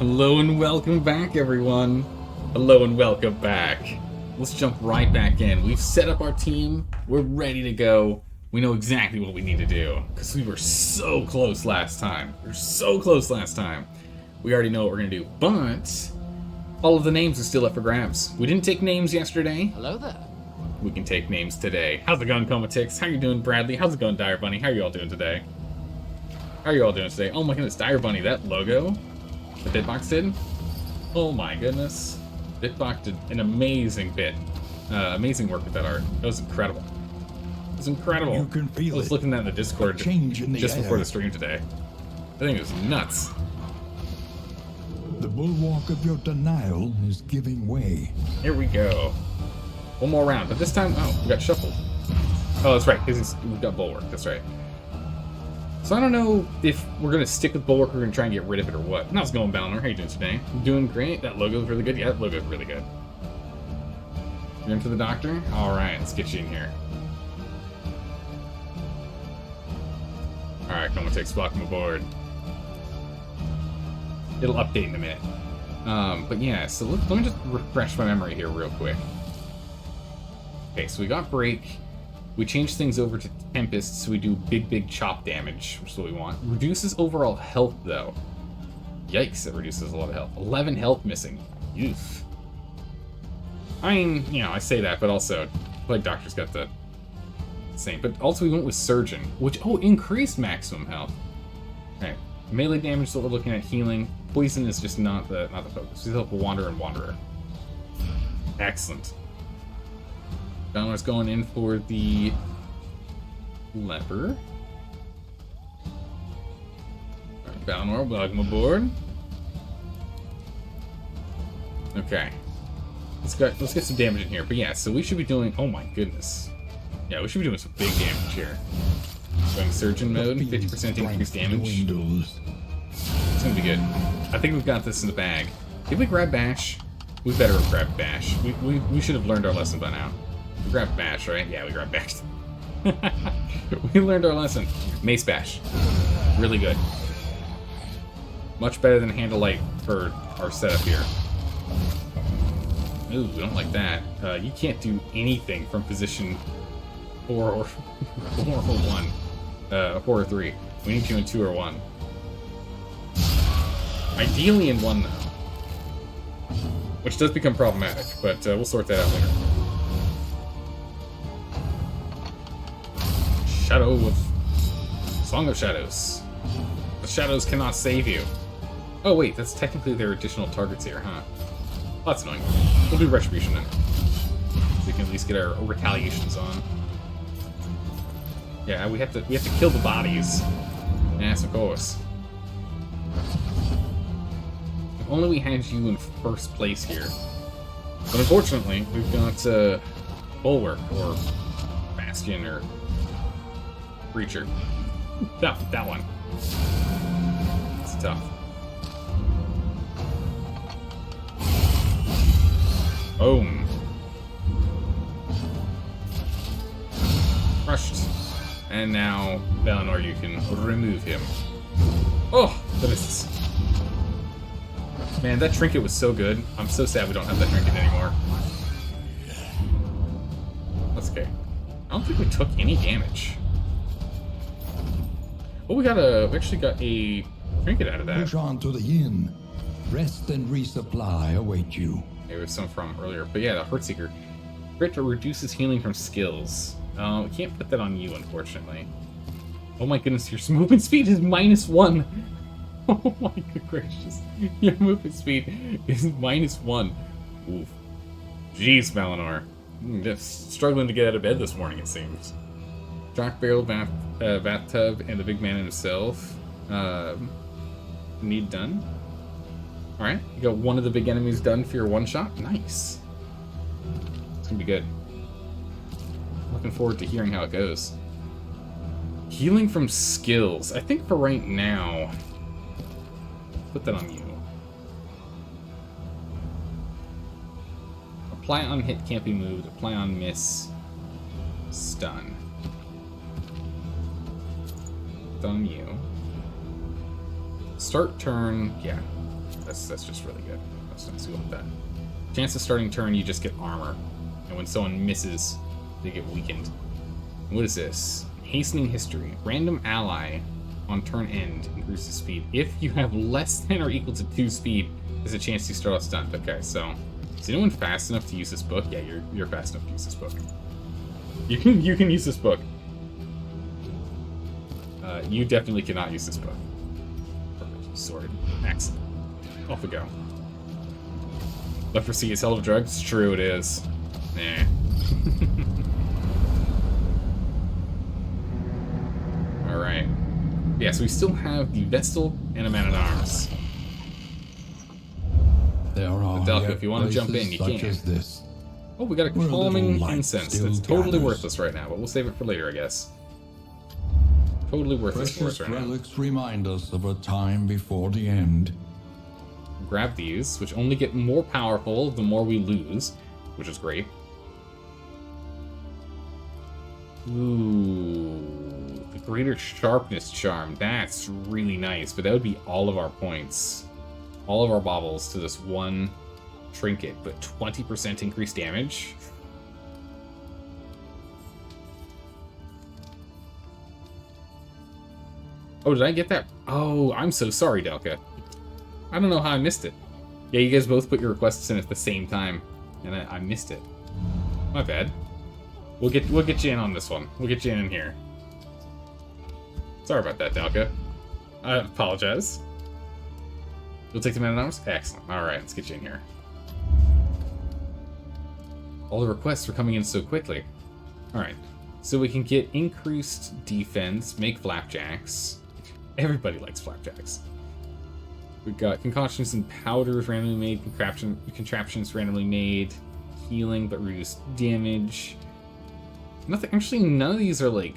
Hello and welcome back, everyone. Hello and welcome back. Let's jump right back in. We've set up our team. We're ready to go. We know exactly what we need to do because we were so close last time. We already know what we're going to do, but all of the names are still up for grabs. We didn't take names yesterday. Hello there. We can take names today. How's it going, Comatix? How you doing, Bradley? How's it going, Dire Bunny? How are you all doing today? Oh my goodness, Dire Bunny, that logo that Bitbox did? Oh my goodness. Bitbox did an amazing bit. Amazing work with that art. That was incredible. It was incredible. You can feel I was looking at it in the Discord just before the stream today. I think it was nuts. The bulwark of your denial is giving way. Here we go. One more round, but this time, oh, we got shuffled. Oh, that's right, because we've got Bulwark, that's right. So I don't know if we're going to stick with Bulwark or we're going to try and get rid of it or what. How's it going, Balnor? How you doing today? Doing great. That logo's really good. Yeah, that logo's really good. You're into the doctor? Alright, let's get you in here. Alright, come on, take welcome aboard. It'll update in a minute. But yeah, so let me just refresh my memory here real quick. Okay, so we got Break. We changed things over to Tempest, so we do big chop damage, which is what we want. Reduces overall health, though. Yikes, that reduces a lot of health. 11 health missing. Oof. I mean, you know, I say that, but also, like Doctor's got the same. But also we went with Surgeon, which, increased maximum health. Okay, melee damage is what we're looking at, healing. Poison is just not the focus. We help Wanderer and Wanderer. Excellent. Balnor's going in for the leper. Alright, Balnor, welcome aboard. Okay. Let's get some damage in here. But yeah, so we should be doing... Oh my goodness. Yeah, we should be doing some big damage here. Going Surgeon mode, 50% increased damage. It's gonna be good. I think we've got this in the bag. Did we grab Bash? We better have grabbed Bash. We should have learned our lesson by now. We grabbed Bash, right? Yeah, we grabbed Bash. We learned our lesson. Mace Bash. Really good. Much better than Handle Light for our setup here. Ooh, we don't like that. You can't do anything from position 4 or 1. 4 or 3. We need you in 2 or 1. Ideally in 1, though. Which does become problematic, but we'll sort that out later. Song of Shadows. The shadows cannot save you. Oh wait, that's technically their additional targets here, huh? Well, that's annoying. We'll do Retribution then. So we can at least get our retaliations on. Yeah, we have to kill the bodies. Yes, of course. If only we had you in first place here. But unfortunately, we've got Bulwark or Bastion or Breacher. That one. It's tough. Boom. Crushed. And now, Balnor, you can remove him. Oh, the misses. Man, that trinket was so good. I'm so sad we don't have that trinket anymore. That's okay. I don't think we took any damage. Oh, we actually got a trinket out of that. Push on to the inn. Rest and resupply await you. There was some from earlier, but yeah, the Heartseeker. Crit reduces healing from skills. We can't put that on you, unfortunately. Oh my goodness, your movement speed is -1. Oh my good gracious. Your movement speed is -1. Oof. Jeez, Balnor. Just struggling to get out of bed this morning, it seems. Dark Barrel, Bathtub, and the big man himself. Need done. Alright, you got one of the big enemies done for your one-shot. Nice. It's gonna be good. Looking forward to hearing how it goes. Healing from skills. I think for right now, put that on you. Apply on hit, can't be moved. Apply on miss, stun. On you. Start turn, yeah. That's just really good. That's nice to go with that. Chance of starting turn, you just get armor. And when someone misses, they get weakened. What is this? Hastening history. Random ally on turn end increases speed. If you have less than or equal to 2 speed, there's a chance you start off stunned. Okay, so is anyone fast enough to use this book? Yeah, you're fast enough to use this book. You can use this book. You definitely cannot use this book. Perfect. Sword. Excellent. Off we go. Left for C is hell of a drug. It's true, it is. Nah. Alright. Yeah, so we still have the Vestal and a Man-at-Arms. There are Delco, if you want to jump in, you such can. as this. Oh, we got a Where a calming little light incense. still That's totally gathers. worthless right now, but we'll save it for later, I guess. Totally worthless for us Precious right now. relics remind us of a time before the end. Grab these, which only get more powerful the more we lose, which is great. Ooh, the greater sharpness charm. That's really nice, but that would be all of our points. All of our baubles to this one trinket, but 20% increased damage. Oh, did I get that? Oh, I'm so sorry, Delka. I don't know how I missed it. Yeah, you guys both put your requests in at the same time, and I missed it. My bad. We'll get you in on this one. We'll get you in here. Sorry about that, Delka. I apologize. You'll take the Man-at-Arms? Excellent. Alright, let's get you in here. All the requests are coming in so quickly. Alright, so we can get increased defense, make flapjacks. Everybody likes flapjacks. We've got concoctions and powders randomly made, contraptions randomly made, healing but reduced damage. Nothing. Actually, none of these are like,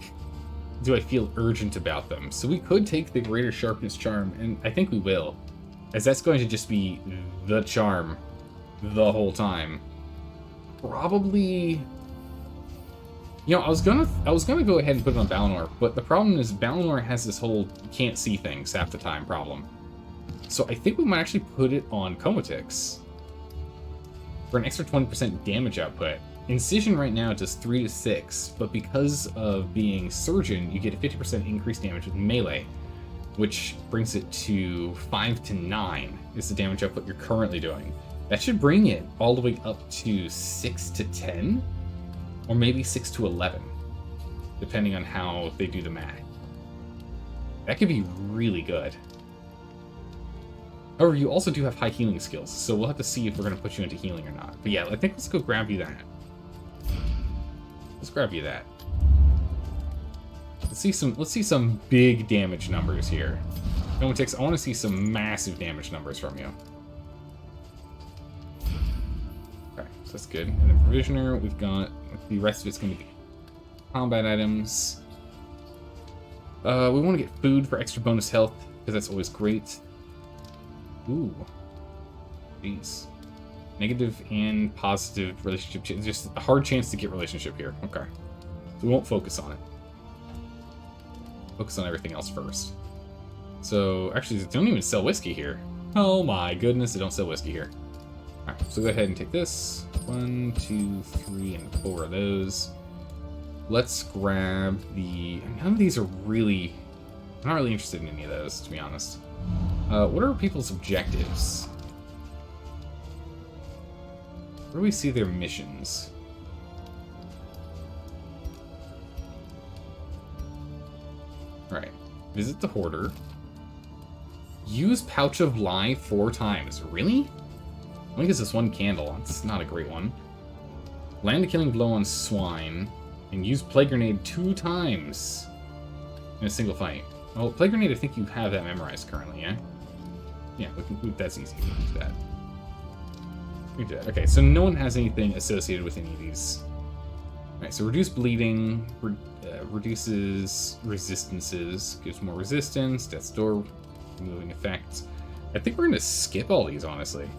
do I feel urgent about them? So we could take the greater sharpness charm, and I think we will, as that's going to just be the charm the whole time. Probably. You know, I was gonna go ahead and put it on Valinor, but the problem is Valinor has this whole can't see things half the time problem. So I think we might actually put it on Comatix for an extra 20% damage output. Incision right now does 3 to 6, but because of being Surgeon, you get a 50% increased damage with melee, which brings it to 5 to 9 is the damage output you're currently doing. That should bring it all the way up to 6 to 10, or maybe 6 to 11, depending on how they do the math. That could be really good. However, you also do have high healing skills, so we'll have to see if we're going to put you into healing or not. But yeah, I think let's go grab you that. Let's grab you that. Let's see some big damage numbers here. Comatix, I want to see some massive damage numbers from you. Okay, so that's good. And then Provisioner, we've got the rest of it's going to be combat items. We want to get food for extra bonus health, because that's always great. Ooh. Jeez. Negative and positive relationship. Just a hard chance to get relationship here. Okay. So we won't focus on it. Focus on everything else first. So, actually, they don't even sell whiskey here. Oh my goodness, they don't sell whiskey here. Alright, so go ahead and take this. 1, 2, 3, and 4 of those. Let's grab the... None of these are really... I'm not really interested in any of those, to be honest. What are people's objectives? Where do we see their missions? Alright. Visit the Hoarder. Use Pouch of Lie 4 times. Really? Only gives us 1 candle. That's not a great one. Land a killing blow on swine. And use Plague Grenade 2 times in a single fight. Well, Plague Grenade, I think you have that memorized currently, yeah? Yeah, that's easy. We can do that. We can do that. Okay, so no one has anything associated with any of these. Alright, so reduce bleeding, reduces resistances, gives more resistance, death's door, removing effects. I think we're going to skip all these, honestly.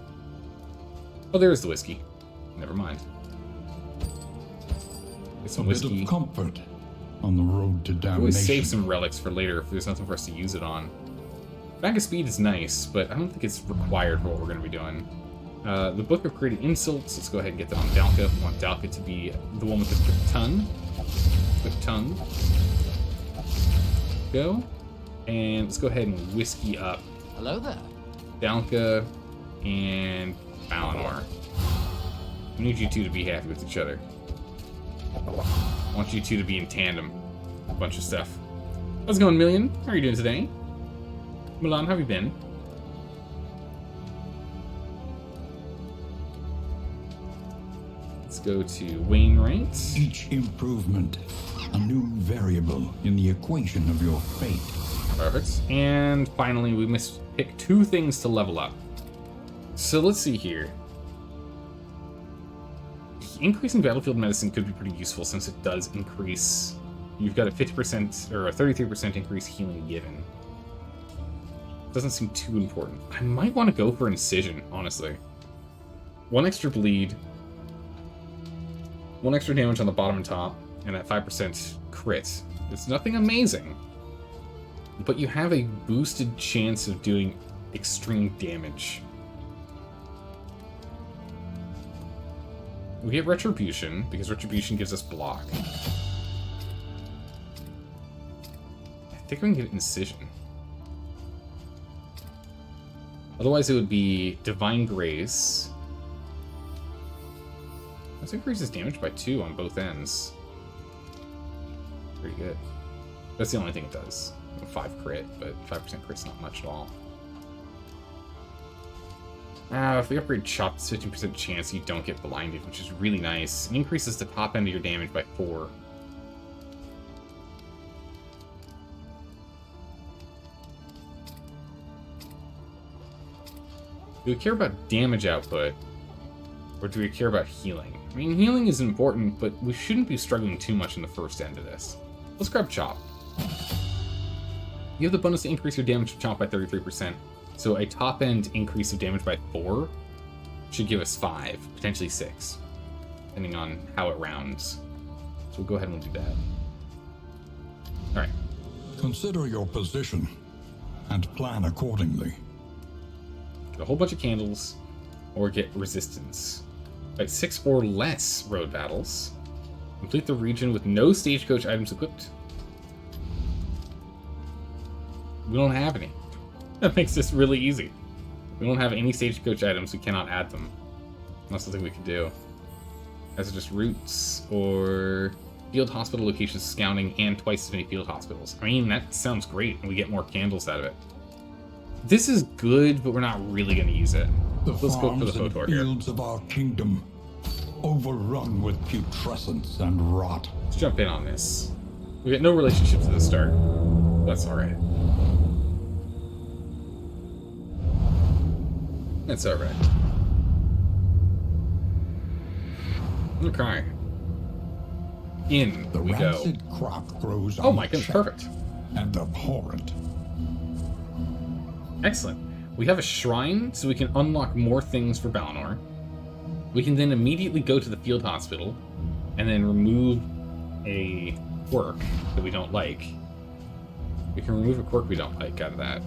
Oh, there's the whiskey. Never mind. Get some whiskey. A bit of comfort on the road to damnation. Always save some relics for later if there's nothing for us to use it on. Bag of speed is nice, but I don't think it's required for what we're going to be doing. The Book of Creating Insults, let's go ahead and get that on Dalka. We want Dalka to be the one with the quick tongue. Quick tongue. Go. And let's go ahead and whiskey up Hello there. Dalka and Valinor. We need you two to be happy with each other. I want you two to be in tandem. A bunch of stuff. How's it going, Million? How are you doing today? Milan, how have you been? Let's go to Wainwright. Each improvement, a new variable in the equation of your fate. Perfect. And finally, we must pick 2 things to level up. So let's see here. Increasing battlefield medicine could be pretty useful since it does increase. You've got a 50% or a 33% increase healing given. Doesn't seem too important. I might want to go for Incision, honestly. 1 extra bleed, 1 extra damage on the bottom and top, and that 5% crit. It's nothing amazing, but you have a boosted chance of doing extreme damage. We get Retribution, because Retribution gives us block. I think we can get Incision. Otherwise it would be Divine Grace. This increases damage by 2 on both ends. Pretty good. That's the only thing it does. 5 crit, but 5% crit's not much at all. If we upgrade Chop, it's 15% chance you don't get blinded, which is really nice. It increases the top end of your damage by 4. Do we care about damage output, or do we care about healing? I mean, healing is important, but we shouldn't be struggling too much in the first end of this. Let's grab Chop. You have the bonus to increase your damage to Chop by 33%, so a top-end increase of damage by 4 should give us 5, potentially 6, depending on how it rounds. So we'll go ahead and we'll do that. Alright. Consider your position and plan accordingly. Get a whole bunch of candles, or get resistance. Fight 6 or less road battles. Complete the region with no stagecoach items equipped. We don't have any. That makes this really easy. We don't have any stagecoach items, we cannot add them. That's something we can do. As just routes or field hospital locations scouting and twice as many field hospitals. I mean, that sounds great, and we get more candles out of it. This is good, but we're not really going to use it. Let's go for the Photor here. Fields of our kingdom, overrun with putrescence and rot. Let's jump in on this. We got no relationships at the start. That's alright. That's alright. Okay. In The we go. rancid crop grows Oh my goodness, unchecked perfect. and abhorrent. Excellent. We have a shrine, so we can unlock more things for Valinor. We can then immediately go to the field hospital and then remove a quirk that we don't like. We can remove a quirk we don't like out of that.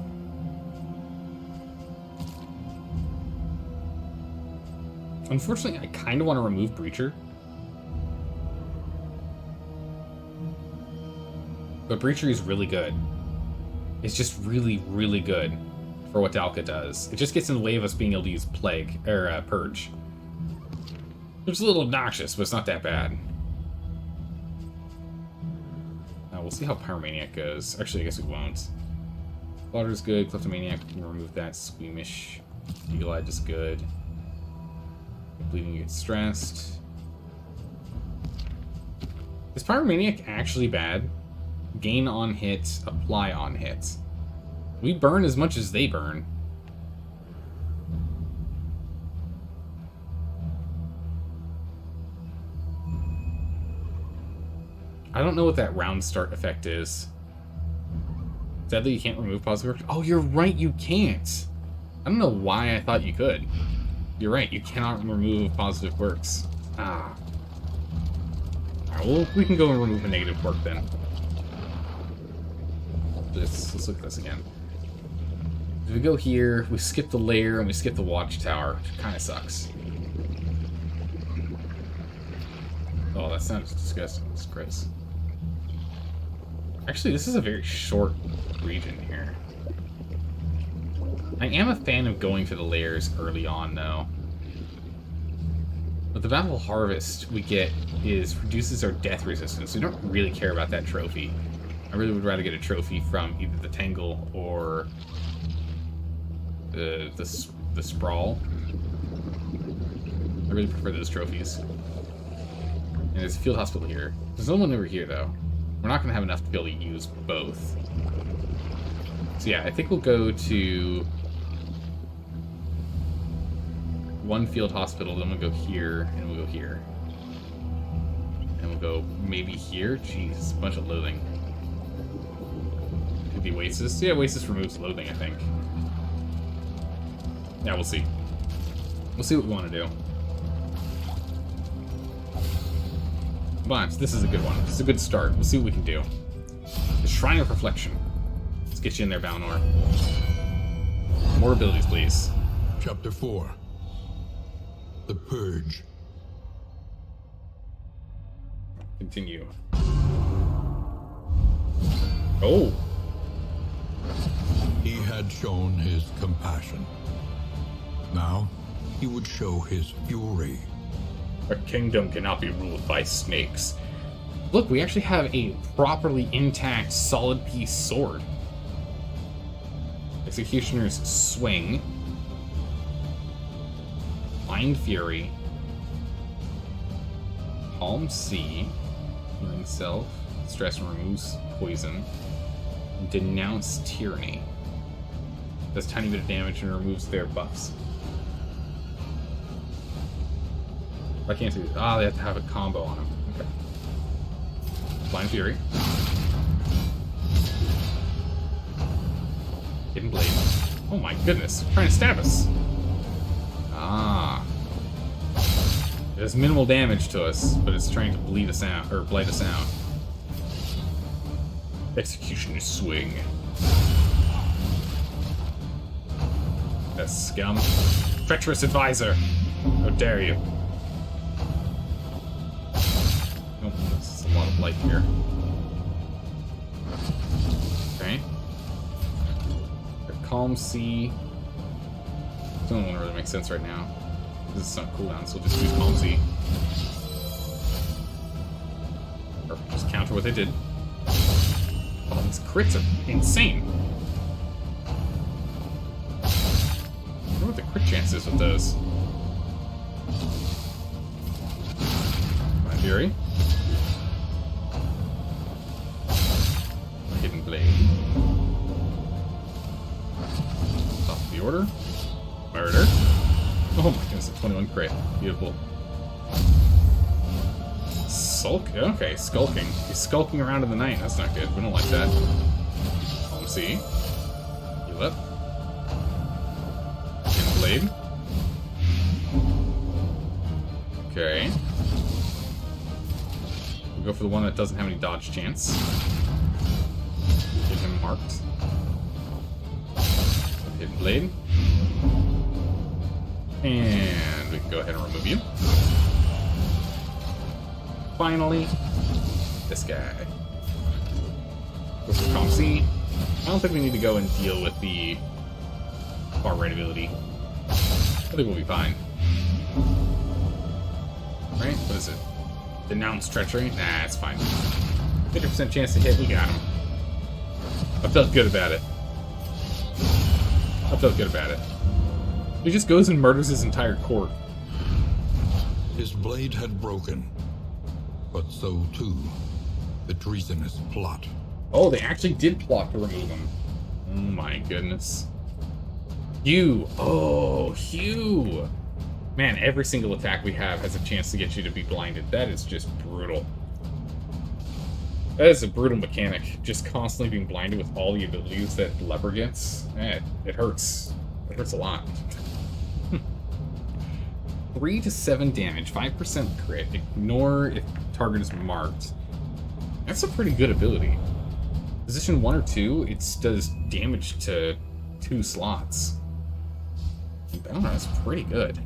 Unfortunately, I kind of want to remove Breacher. But Breacher is really good. It's just really, really good for what Dalka does. It just gets in the way of us being able to use Plague, or Purge. It's a little obnoxious, but it's not that bad. We'll see how Pyromaniac goes. Actually, I guess we won't. Slaughter's good. Kleptomaniac, we can remove that. Squeamish. Eagle-Eyed is good. Bleeding, you get stressed. Is Pyromaniac actually bad? Gain on hit, apply on hit. We burn as much as they burn. I don't know what that round start effect is. Sadly, you can't remove positive quirks. Oh, you're right, you can't. I don't know why I thought you could. You're right, you cannot remove positive quirks. Ah. Alright, well, we can go and remove a negative quirk then. Let's look at this again. If we go here, we skip the lair, and we skip the watchtower, which kind of sucks. Oh, that sounds disgusting. It's gross. Actually, this is a very short region here. I am a fan of going for the lairs early on, though. But the Battle Harvest we get is reduces our death resistance. We don't really care about that trophy. I really would rather get a trophy from either the Tangle or the Sprawl. I really prefer those trophies. And there's a field hospital here. There's no one over here, though. We're not going to have enough to be able to use both. So yeah, I think we'll go to one field hospital, then we'll go here, and we'll go here. And we'll go maybe here. Jeez, it's a bunch of loathing. Could be Oasis. Yeah, Oasis removes loathing, I think. Yeah, we'll see. We'll see what we want to do. But this is a good one. It's a good start. We'll see what we can do. The Shrine of Reflection. Let's get you in there, Balnor. More abilities, please. Chapter 4. The Purge. Continue. Oh! He had shown his compassion. Now, he would show his fury. A kingdom cannot be ruled by snakes. Look, we actually have a properly intact, solid piece sword. Executioner's Swing. Blind Fury. Calm Sea. Healing Self. Stress removes poison. Denounce Tyranny. Does tiny bit of damage and removes their buffs. I can't see this. Ah, they have to have a combo on them. Okay. Blind Fury. Hidden Blade. Oh my goodness. Trying to stab us. Ah. It does minimal damage to us, but it's trying to bleed us out, or blight us out. Executioner's Swing. That scum. Treacherous Advisor. How dare you. Oh, this is a lot of blight here. Okay. A Calm Sea. The only one that really makes sense right now. This is not cooldown, so we'll just use Calm Sea. Or just counter what they did. Oh, these crits are insane. I wonder what the crit chance is with those. My Fury. Hidden Blade. Top of the order. Murder. Oh my goodness, a 21 crit. Beautiful. Sulk? Okay, skulking. He's skulking around in the night. That's not good. We don't like that. Calm Sea. Heal up. Hidden Blade. Okay. We'll go for the one that doesn't have any dodge chance. Get him marked. Hidden Blade. And we can go ahead and remove you. Finally, this guy. Go for Calm Sea. I don't think we need to go and deal with the far right ability. I think we'll be fine. Right? What is it? Denounce Treachery? Nah, it's fine. 50% chance to hit, we got him. I felt good about it. I felt good about it. He just goes and murders his entire court. His blade had broken, but so too the treasonous plot. Oh, they actually did plot to remove him. Oh my goodness. Hugh! Oh, Hugh! Man, every single attack we have has a chance to get you to be blinded. That is just brutal. That is a brutal mechanic. Just constantly being blinded with all the abilities that Leper gets. It hurts. It hurts a lot. 3 to 7 damage, 5% crit. Ignore if target is marked. That's a pretty good ability. Position 1 or 2, it does damage to 2 slots. I don't know, that's pretty good.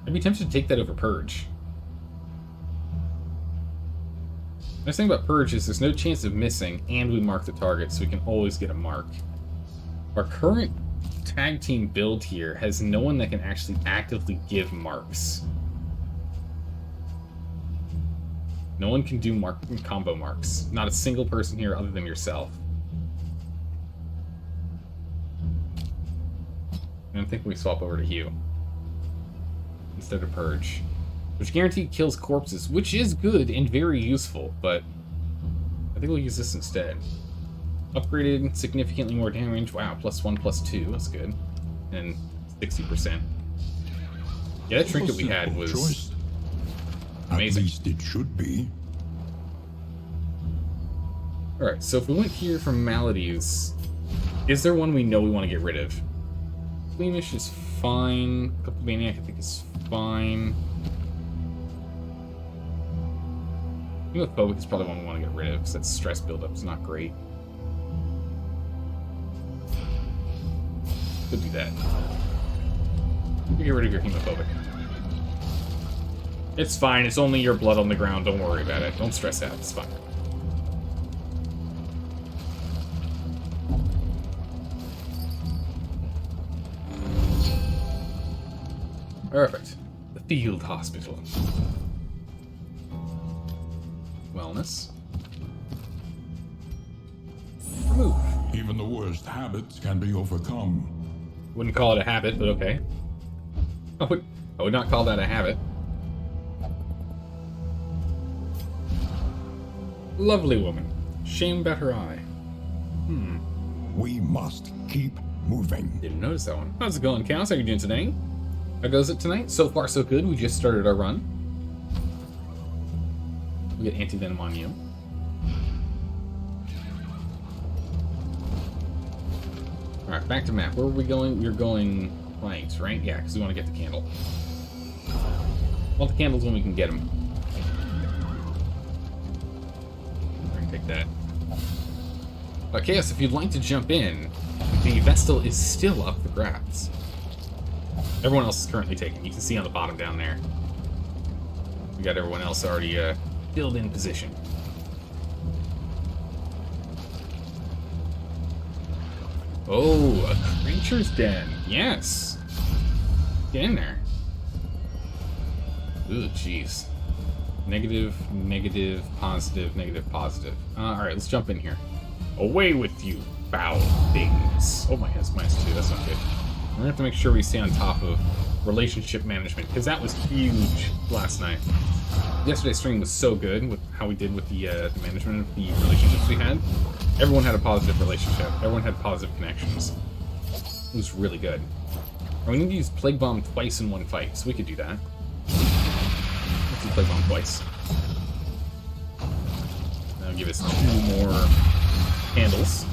I'd be tempted to take that over Purge. The nice thing about Purge is there's no chance of missing, and we mark the target, so we can always get a mark. Our current tag team build here has no one that can actually actively give marks. No one can do combo marks. Not a single person here other than yourself. And I'm thinking we swap over to Hugh instead of Purge, which guaranteed kills corpses, which is good and very useful, but I think we'll use this instead. Upgraded, significantly more damage. Wow, +1, +2, that's good. And 60%. Yeah, that trinket we had was amazing. At least it should be. Alright, so if we went here for maladies, is there one we know we want to get rid of? Squeamish is fine. Kleptomaniac I think is fine. Hemophobic is probably one we want to get rid of, because that stress buildup is not great. Could do that. You get rid of your hemophobic. It's fine, it's only your blood on the ground, don't worry about it. Don't stress out, it's fine. Perfect. The field hospital. Wellness. Remove. Even the worst habits can be overcome. Wouldn't call it a habit, but okay. I would not call that a habit. Lovely woman. Shame about her eye. We must keep moving. Didn't notice that one. How's it going, Chaos? How are you doing today? How goes it tonight? So far, so good. We just started our run. We get anti-venom on you. Alright, back to map. Where are we going? We're going right, right? Yeah, because we want to get the candle. Want the candles when we can get them. We're going to take that. Chaos, if you'd like to jump in, the Vestal is still up for grabs. Everyone else is currently taken. You can see on the bottom down there. We got everyone else already filled in position. Oh, a creature's den. Yes. Get in there. Ooh, jeez. Negative, negative, positive, negative, positive. Alright, let's jump in here. Away with you, foul things. Oh my, that's -2. That's not good. We're gonna have to make sure we stay on top of relationship management, because that was huge last night. Yesterday's stream was so good with how we did with the management of the relationships we had. Everyone had a positive relationship. Everyone had positive connections. It was really good. And we need to use Plague Bomb twice in one fight, so we could do that. Let's do Plague Bomb twice. That'll give us 2 more candles.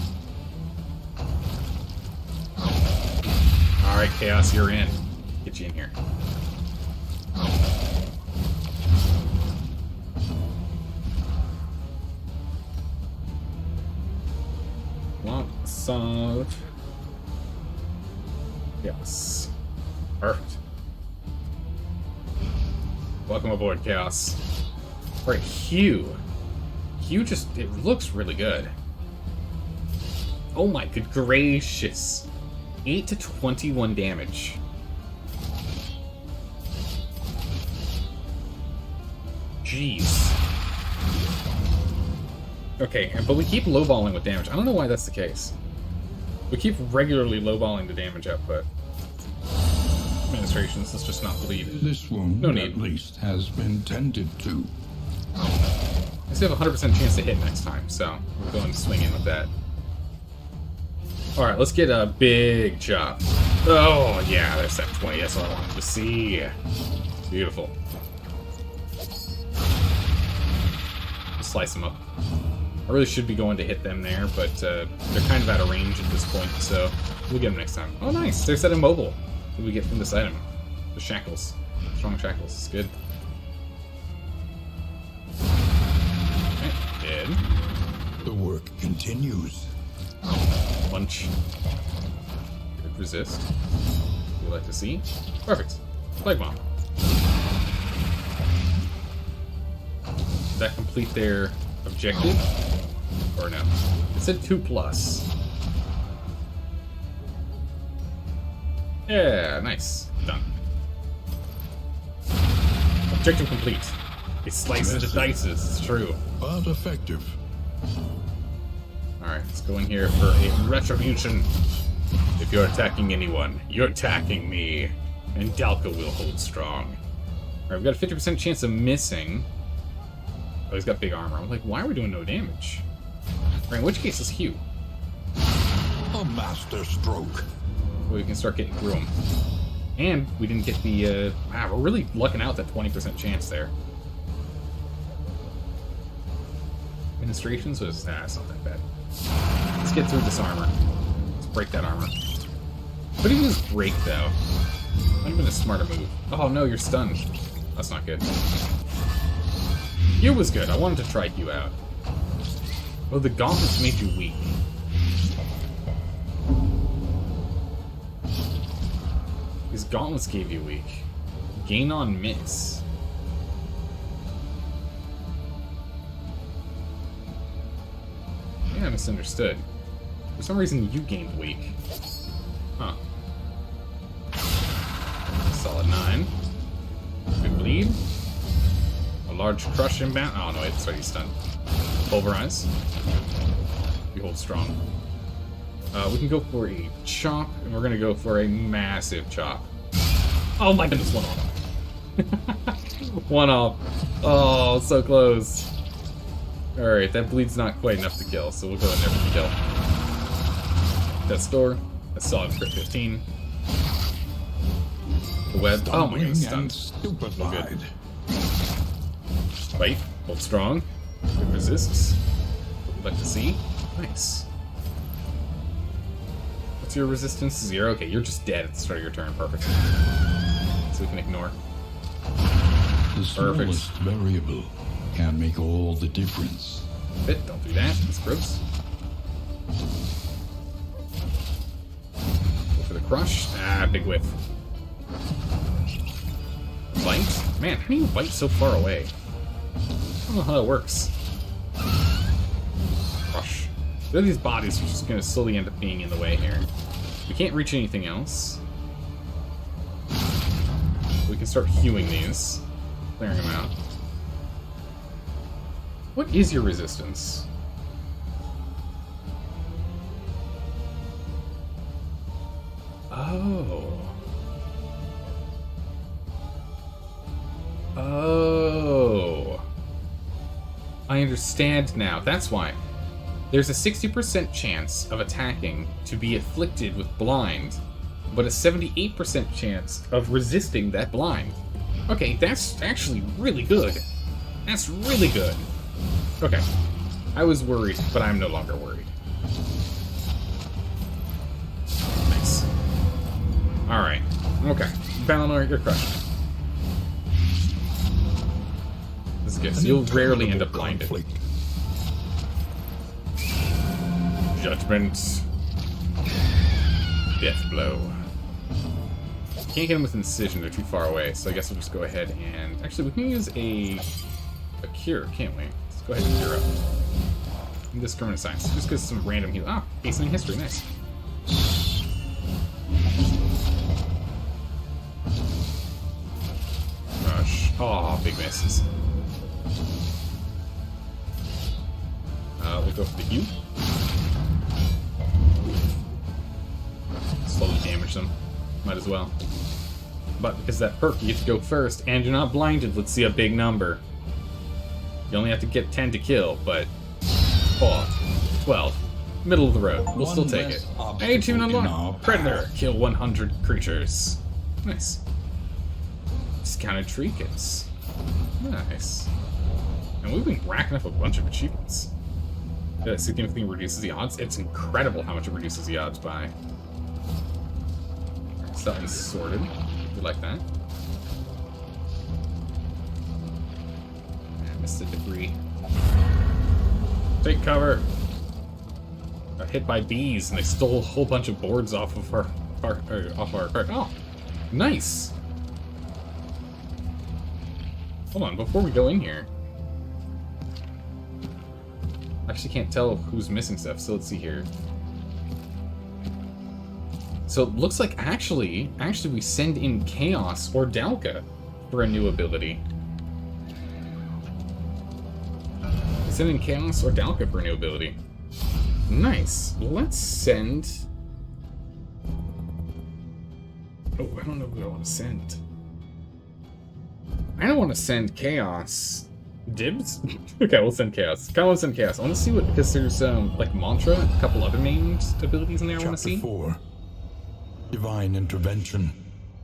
Alright, Chaos, you're in. Get you in here. Lots of... Yes. Perfect. Welcome aboard, Chaos. Alright, Hugh. Hugh just... it looks really good. Oh my good gracious. 8 to 21 damage. Jeez. Okay, but we keep lowballing with damage. I don't know why that's the case. We keep regularly lowballing the damage output. Administrations, let's just not bleed. This wound, no need. at least, has been tended to. I still have a 100% chance to hit next time, so we're going to swing in with that. Alright, let's get a big chop. Oh, yeah, there's that 20. That's what I wanted to see. Beautiful. Just slice them up. I really should be going to hit them there, but they're kind of out of range at this point, so we'll get them next time. Oh, nice. There's that immobile that we get from this item. The shackles. Strong shackles. It's good. The work continues. Punch. Good resist. We like to see. Perfect. Plague bomb. Did that complete their objective? Or no? It said 2+. Yeah, nice. Done. Objective complete. It slices the dices, it's true. But effective. Alright, let's go in here for a retribution. If you're attacking anyone, you're attacking me. And Dalka will hold strong. Alright, we've got a 50% chance of missing. Oh, he's got big armor. I'm like, why are we doing no damage? Alright, in which case is Hugh. A master stroke. We can start getting through them. And we didn't get the, wow, we're really lucking out that 20% chance there. Administrations was, it's not that bad. Let's get through this armor. Let's break that armor. What do you just break, though? Might have been a smarter move. Oh, no, you're stunned. That's not good. Hugh was good. I wanted to try Hugh out. Oh, the gauntlets made you weak. These gauntlets gave you weak. Gain on miss. Yeah, I misunderstood. For some reason, you gained weak. Huh. Solid 9. Good bleed. A large crush inbound. Oh no, it's already stunned. Pulverize. We hold strong. We can go for a chop, and we're gonna go for a massive chop. Oh my goodness, one off. One off. Oh, so close. Alright, that bleed's not quite enough to kill, so we'll go in there for the kill. Death's Door. A solid crit 15. The web. Oh my goodness, stunned. Stupefied. Bite. Hold strong. Good resists. What we'd like to see. Nice. What's your resistance? 0? Okay, you're just dead at the start of your turn. Perfect. So we can ignore. The smallest variable can make all the difference. Bit, don't do that. That's gross. Go for the crush. Ah, big whiff. Bite? Man, how do you bite so far away? I don't know how that works. Crush. There are these bodies which are just going to slowly end up being in the way here. We can't reach anything else. We can start hewing these. Clearing them out. What is your resistance? Oh. Oh. I understand now. That's why. There's a 60% chance of attacking to be afflicted with blind, but a 78% chance of resisting that blind. Okay, that's actually really good. That's really good. Okay. I was worried, but I'm no longer worried. Nice. Alright. Okay. Valinor, you're crushed. This is good. So you'll rarely end up blinded. Judgment. Death blow. Can't get him with incision, they're too far away, so I guess we'll just go ahead and... Actually, we can use a cure, can't we? Let's go ahead and cure up. Indiscriminate science. Just because some random heal. Ah, hastening history, nice. Rush. Oh, big misses. We'll go for the heal. Slowly damage them. Might as well. But because that perk, you get to go first, and you're not blinded. Let's see a big number. You only have to get 10 to kill, but... Oh, 12. Middle of the road. We'll still take it. Hey, tune unlocked. Predator. Kill 100 creatures. Nice. Discounted trinkets. Nice. And we've been racking up a bunch of achievements. That significantly reduces the odds. It's incredible how much it reduces the odds by. So that one's sorted. We like that. Missed the debris. Take cover. Got hit by bees, and they stole a whole bunch of boards off of our cart. Oh, nice. Hold on, before we go in here. I actually can't tell who's missing stuff, so let's see here. So it looks like actually we send in Chaos or Dalka for a new ability. We send in Chaos or Dalka for a new ability. Nice. Let's send... Oh, I don't know who I want to send. I don't want to send Chaos. Dibs? Okay, we'll send Chaos. I want to send Chaos. I want to see what, because there's like Mantra, a couple other named abilities in there I want to see. Chapter 4. Divine Intervention.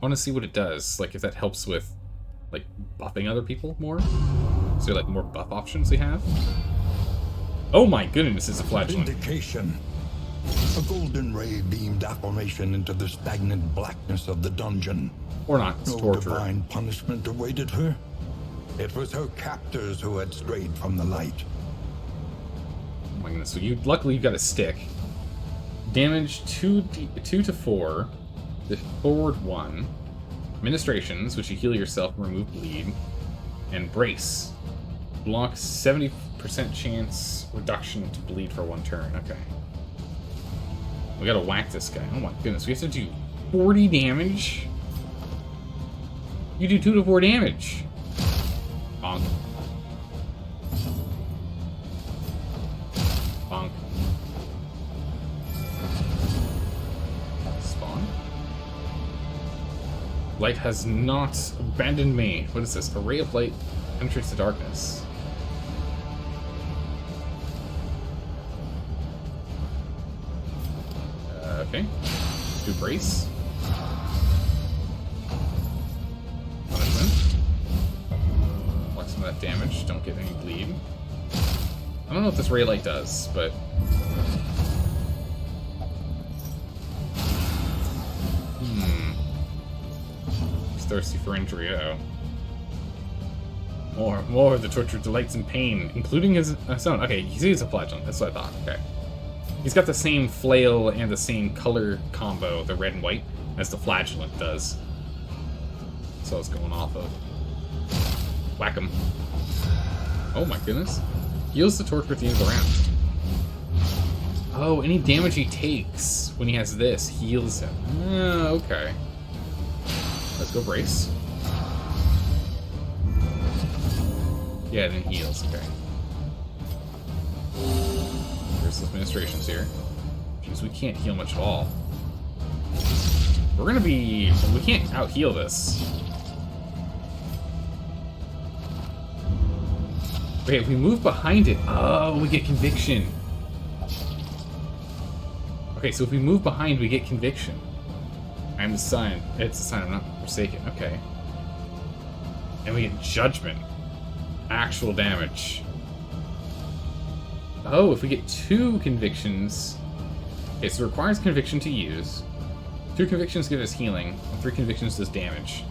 I want to see what it does, like if that helps with like buffing other people more. Is there like more buff options they have? Oh my goodness, it's a flagellant. Vindication. A golden ray beamed affirmation into the stagnant blackness of the dungeon. Or not, it's No torture. divine punishment awaited her. It was her captors who had strayed from the light. Oh my goodness, so luckily you've got a stick. Damage 2 to 4. The forward 1. Administrations, which you heal yourself and remove bleed. And Brace. Blocks 70% chance reduction to bleed for 1 turn. Okay. We gotta whack this guy. Oh my goodness, we have to do 40 damage? You do 2 to 4 damage. Bonk. Bonk. Spawn? Light has not abandoned me. What is this? A ray of light penetrates the darkness. Okay. Do Brace. Punishment. Block some of that damage. Don't get any bleed. I don't know what this ray light does, but... He's thirsty for injury, uh-oh. More of the torture delights in pain, including his own. Okay, he's a flagellant. That's what I thought. Okay. He's got the same flail and the same color combo, the red and white, as the flagellant does. That's what I was going off of. Whack him. Oh my goodness. Heals the torture at the end of the round. Oh, any damage he takes when he has this heals him. Okay. Let's go Brace. Yeah, then heals, okay. There's administrations here. Jeez, we can't heal much at all. We're gonna be... We can't out-heal this. Okay, if we move behind it... Oh, we get Conviction. Okay, so if we move behind, we get Conviction. I'm the sign. It's a sign I'm not forsaken. Okay. And we get Judgment. Actual damage. Oh, if we get 2 convictions... Okay, so it requires conviction to use. 2 convictions give us healing, and 3 convictions does damage.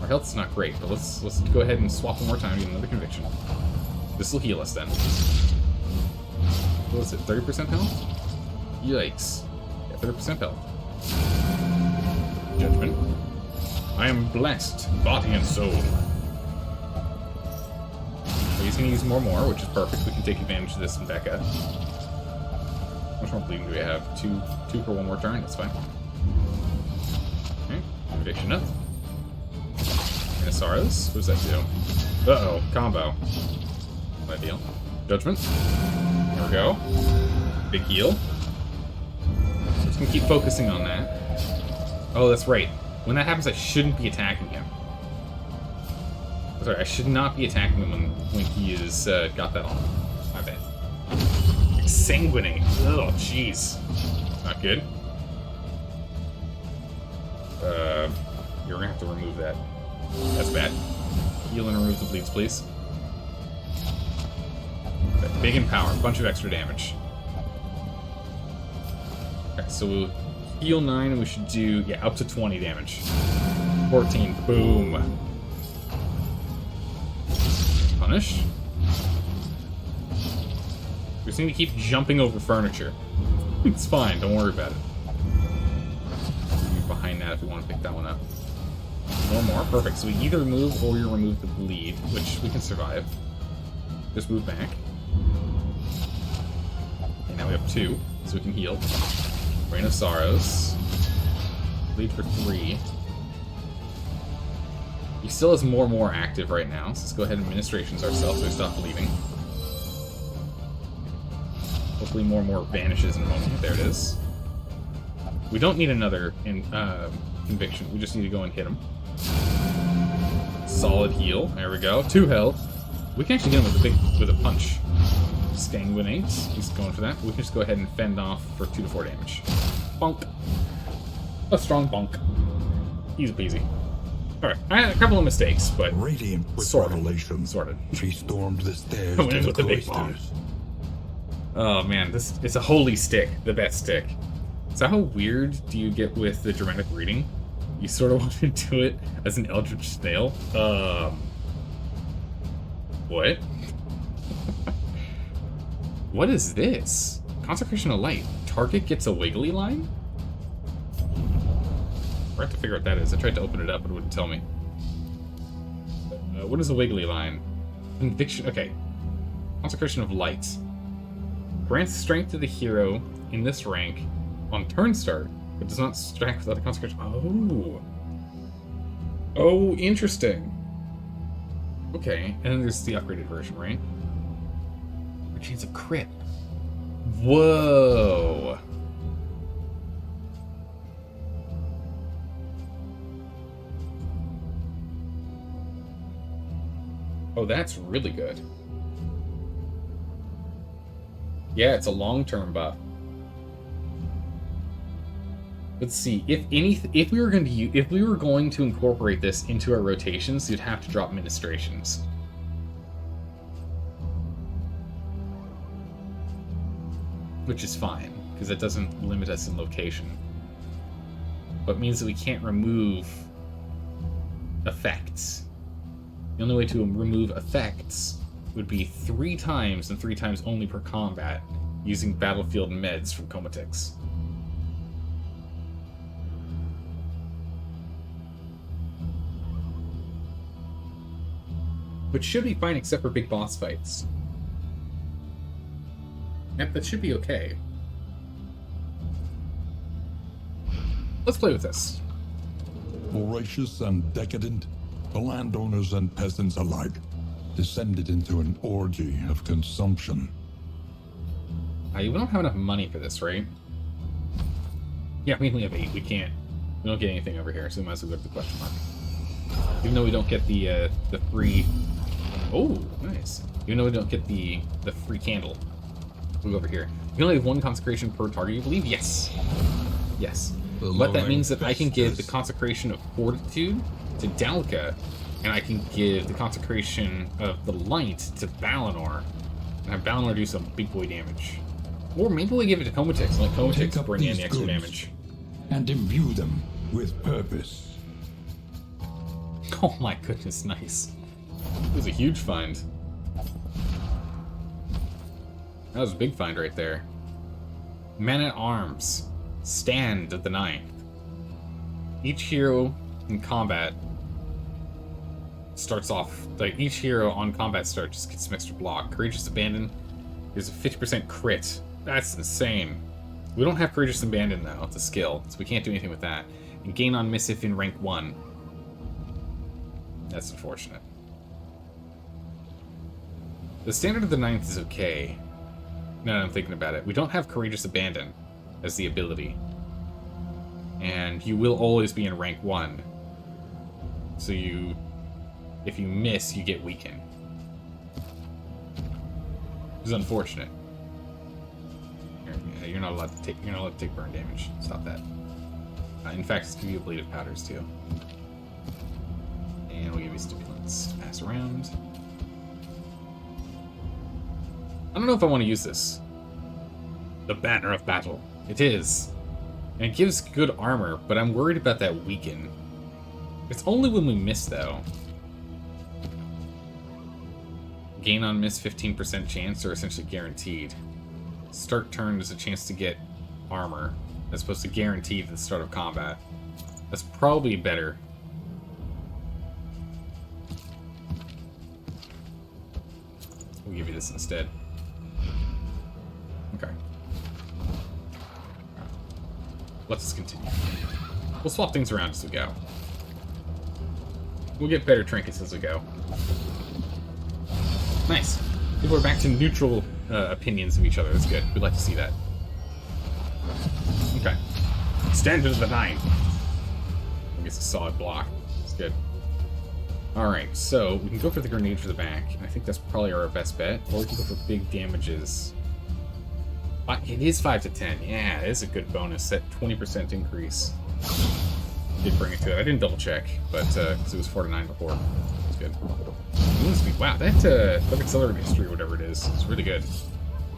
Our health's not great, but let's go ahead and swap one more time and get another conviction. This will heal us then. What is it, 30% health? Yikes. Yeah, 30% health. Judgment. I am blessed, body and soul. He's going to use more, which is perfect. We can take advantage of this and Becca. How much more bleeding do we have? 2 for 1 more turn? That's fine. Okay, conviction up. Anasaras, what does that do? Uh-oh, combo. My deal. Judgment. There we go. Big heal. Just going to keep focusing on that. Oh, that's right. When that happens, I shouldn't be attacking him. Sorry, I should not be attacking him when he is got that on. My bad. Exsanguinate. Oh, jeez. Not good. You're gonna have to remove that. That's bad. Heal and remove the bleeds, please. Okay, big in power. A bunch of extra damage. Okay, so we'll heal 9, and we should do, yeah, up to 20 damage. 14. Boom. Punish. We just need to keep jumping over furniture. It's fine, don't worry about it. Move behind that if we want to pick that one up. One more, perfect. So we either remove or you remove the bleed, which we can survive. Just move back. And now we have 2, so we can heal. Rain of Sorrows. Bleed for 3. He still is more active right now, so let's go ahead and ministrations ourselves so we stop bleeding. Hopefully more vanishes in a moment. There it is. We don't need another conviction. We just need to go and hit him. Solid heal. There we go. 2 health. We can actually get him with a punch. Sanguinate. He's going for that. We can just go ahead and fend off for 2 to 4 damage. Bonk. A strong bonk. Easy peasy. Alright, I had a couple of mistakes, but Radiant with revelation. Sorted. She stormed the stairs Went to in the with the big cloisters. Oh man, it's a holy stick, the best stick. So how weird do you get with the dramatic reading? You sort of want to do it as an eldritch snail. What? What is this? Consecration of Light. Target gets a wiggly line? I have to figure out what that is. I tried to open it up, but it wouldn't tell me. What is a wiggly line? Conviction. Okay. Consecration of Light. Grants strength to the hero in this rank on turn start, but does not strike without a consecration. Oh. Oh, interesting. Okay, and then there's the upgraded version, right? A chance of crit. Whoa. Oh, that's really good. Yeah, it's a long-term buff. Let's see. If we were going to incorporate this into our rotations, you'd have to drop ministrations. Which is fine, because it doesn't limit us in location. But means that we can't remove effects. The only way to remove effects would be 3 times and 3 times only per combat using battlefield meds from Comatix. Which should be fine except for big boss fights. Yep, that should be okay. Let's play with this. Voracious and decadent, the landowners and peasants alike descended into an orgy of consumption. We don't have enough money for this, right? Yeah, we only have 8. We don't get anything over here, so we might as well go to the question mark. Even though we don't get the free... Oh, nice. Even though we don't get the free candle. We'll go over here. You only have 1 consecration per target, you believe? Yes. Yes. But that means that I can give the consecration of Fortitude to Dalka, and I can give the consecration of the light to Balinor, and have Balinor do some big boy damage. Or maybe we give it to Comatix, and let Comatix bring in the extra damage. And imbue them with purpose. Oh my goodness, nice. That was a huge find. That was a big find right there. Men-at-Arms. Stand of the 9th. Each hero in combat starts off, like, each hero on combat start just gets some extra block. Courageous Abandon is a 50% crit. That's insane. We don't have Courageous Abandon, though. It's a skill, so we can't do anything with that. And gain on miss if in rank 1. That's unfortunate. The Standard of the 9th is okay. Now that I'm thinking about it. We don't have Courageous Abandon as the ability. And you will always be in rank 1. So if you miss, you get weakened. Which is unfortunate. You're not allowed to take burn damage. Stop that. In fact, it's give you a bleed of powders too. And we'll give you stimulants to pass around. I don't know if I want to use this. The Banner of Battle. It is. And it gives good armor, but I'm worried about that weaken. It's only when we miss, though. Gain on miss 15% chance, or essentially guaranteed. Start turn is a chance to get armor, as opposed to guaranteed at the start of combat. That's probably better. We'll give you this instead. Okay. Let's continue. We'll swap things around as we go. We'll get better trinkets as we go. Nice. People are back to neutral opinions of each other. That's good. We'd like to see that. Okay. Standard of the 9. I guess a solid block. It's good. Alright, so we can go for the grenade for the back. I think that's probably our best bet. Or we can go for big damages. It is 5 to 10. Yeah, it is a good bonus. That 20% increase. Did bring it to it. I didn't double check, but because it was 4 to 9 before. It's good. Wow, that accelerator history, whatever it is really good.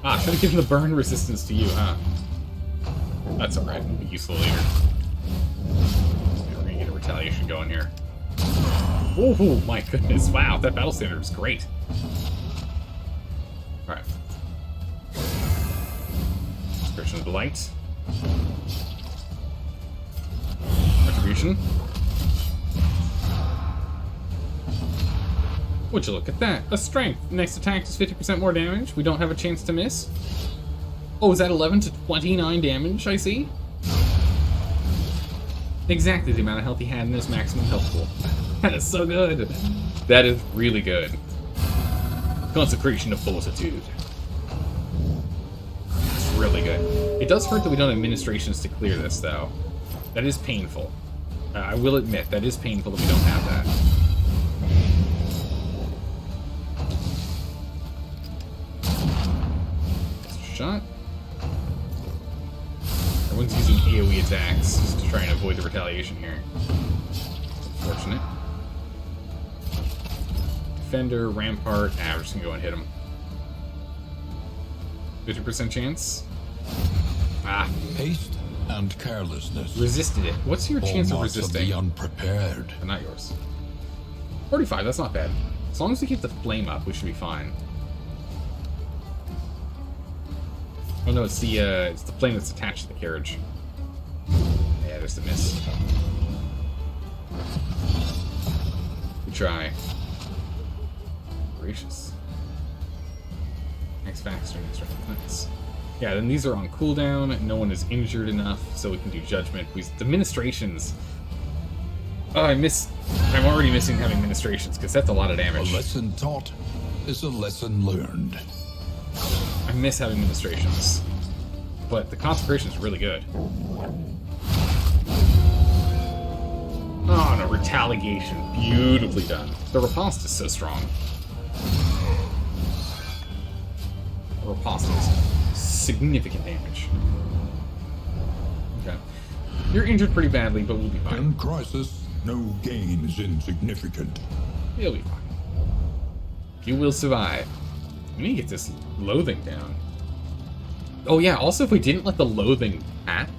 Ah, should have given the burn resistance to you, huh? That's alright. It'll be useful later. We're gonna get a retaliation going here. Oh my goodness! Wow, that battle standard is great. All right. Description of the light. Retribution. Would you look at that? A strength. Next attack does 50% more damage. We don't have a chance to miss. Oh, is that 11 to 29 damage? I see. Exactly the amount of health he had in his maximum health pool. That is so good. That is really good. Consecration of Fortitude. That's really good. It does hurt that we don't have administrations to clear this, though. That is painful. I will admit, that is painful that we don't have that. Shot. Everyone's using AoE attacks just to try and avoid the retaliation here. Unfortunate. Defender, Rampart. We're just gonna go and hit him. 50% chance. Ah. Haste and carelessness. Resisted it. What's your chance of resisting? resisting? The unprepared. But not yours. 45, that's not bad. As long as we keep the flame up, we should be fine. Oh no, it's the flame that's attached to the carriage. Yeah, there's the miss. Good try. Gracious. Next faster, next round. Nice. Yeah, then these are on cooldown. No one is injured enough, so we can do judgment. The ministrations. Oh, I'm already missing having ministrations because that's a lot of damage. A lesson taught is a lesson learned. I miss having ministrations, but the consecration is really good. Oh, no, retaliation. Beautifully done. The riposte is so strong. The riposte is significant damage. Okay. You're injured pretty badly, but we'll be fine. In crisis, no gain is insignificant. You'll be fine. You will survive. We need to get this loathing down. Oh yeah, also if we didn't let the loathing pat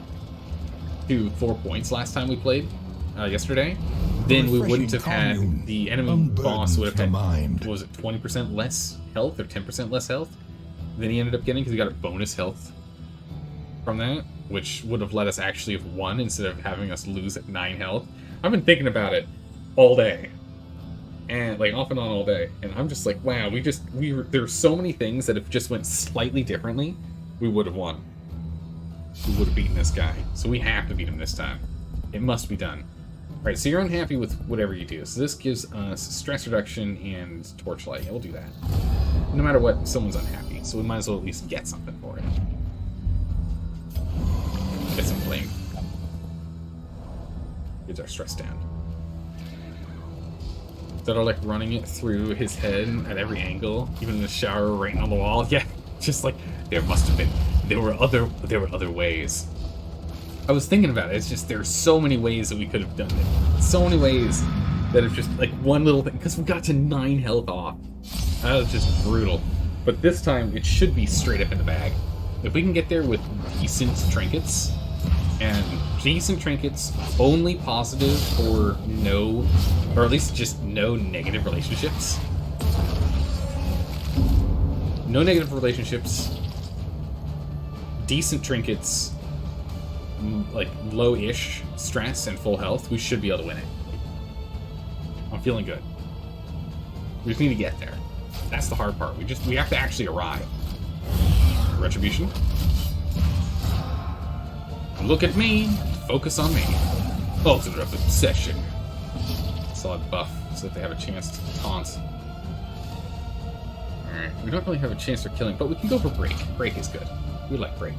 to 4 points last time we played, yesterday, then we wouldn't have had, the enemy boss would have had, what was it, 20% less health or 10% less health than he ended up getting because he got a bonus health from that, which would have let us actually have won instead of having us lose at 9 health. I've been thinking about it all day. And like off and on all day, and I'm just like, wow, there's so many things that if just went slightly differently, we would have won. We would have beaten this guy. So we have to beat him this time. It must be done. Alright, so you're unhappy with whatever you do. So this gives us stress reduction and torchlight. Yeah, we'll do that. No matter what, someone's unhappy, so we might as well at least get something for it. Get some flame. Gets our stress down. That are like running it through his head at every angle, even in the shower, right on the wall. Yeah, just like there were other ways. I was thinking about it. It's just there's so many ways that we could have done it. So many ways that have just like one little thing because we got to 9 health off. That was just brutal. But this time it should be straight up in the bag. If we can get there with decent trinkets. And decent trinkets, only positive or no, or at least just no negative relationships. No negative relationships. decent trinkets, like low-ish stress and full health, we should be able to win it. I'm feeling good. We just need to get there. That's the hard part. We have to actually arrive. Retribution. Look at me. Focus on me. Ultimate obsession. Solid buff so that they have a chance to taunt. Alright, we don't really have a chance for killing, but we can go for break. Break is good. We like break.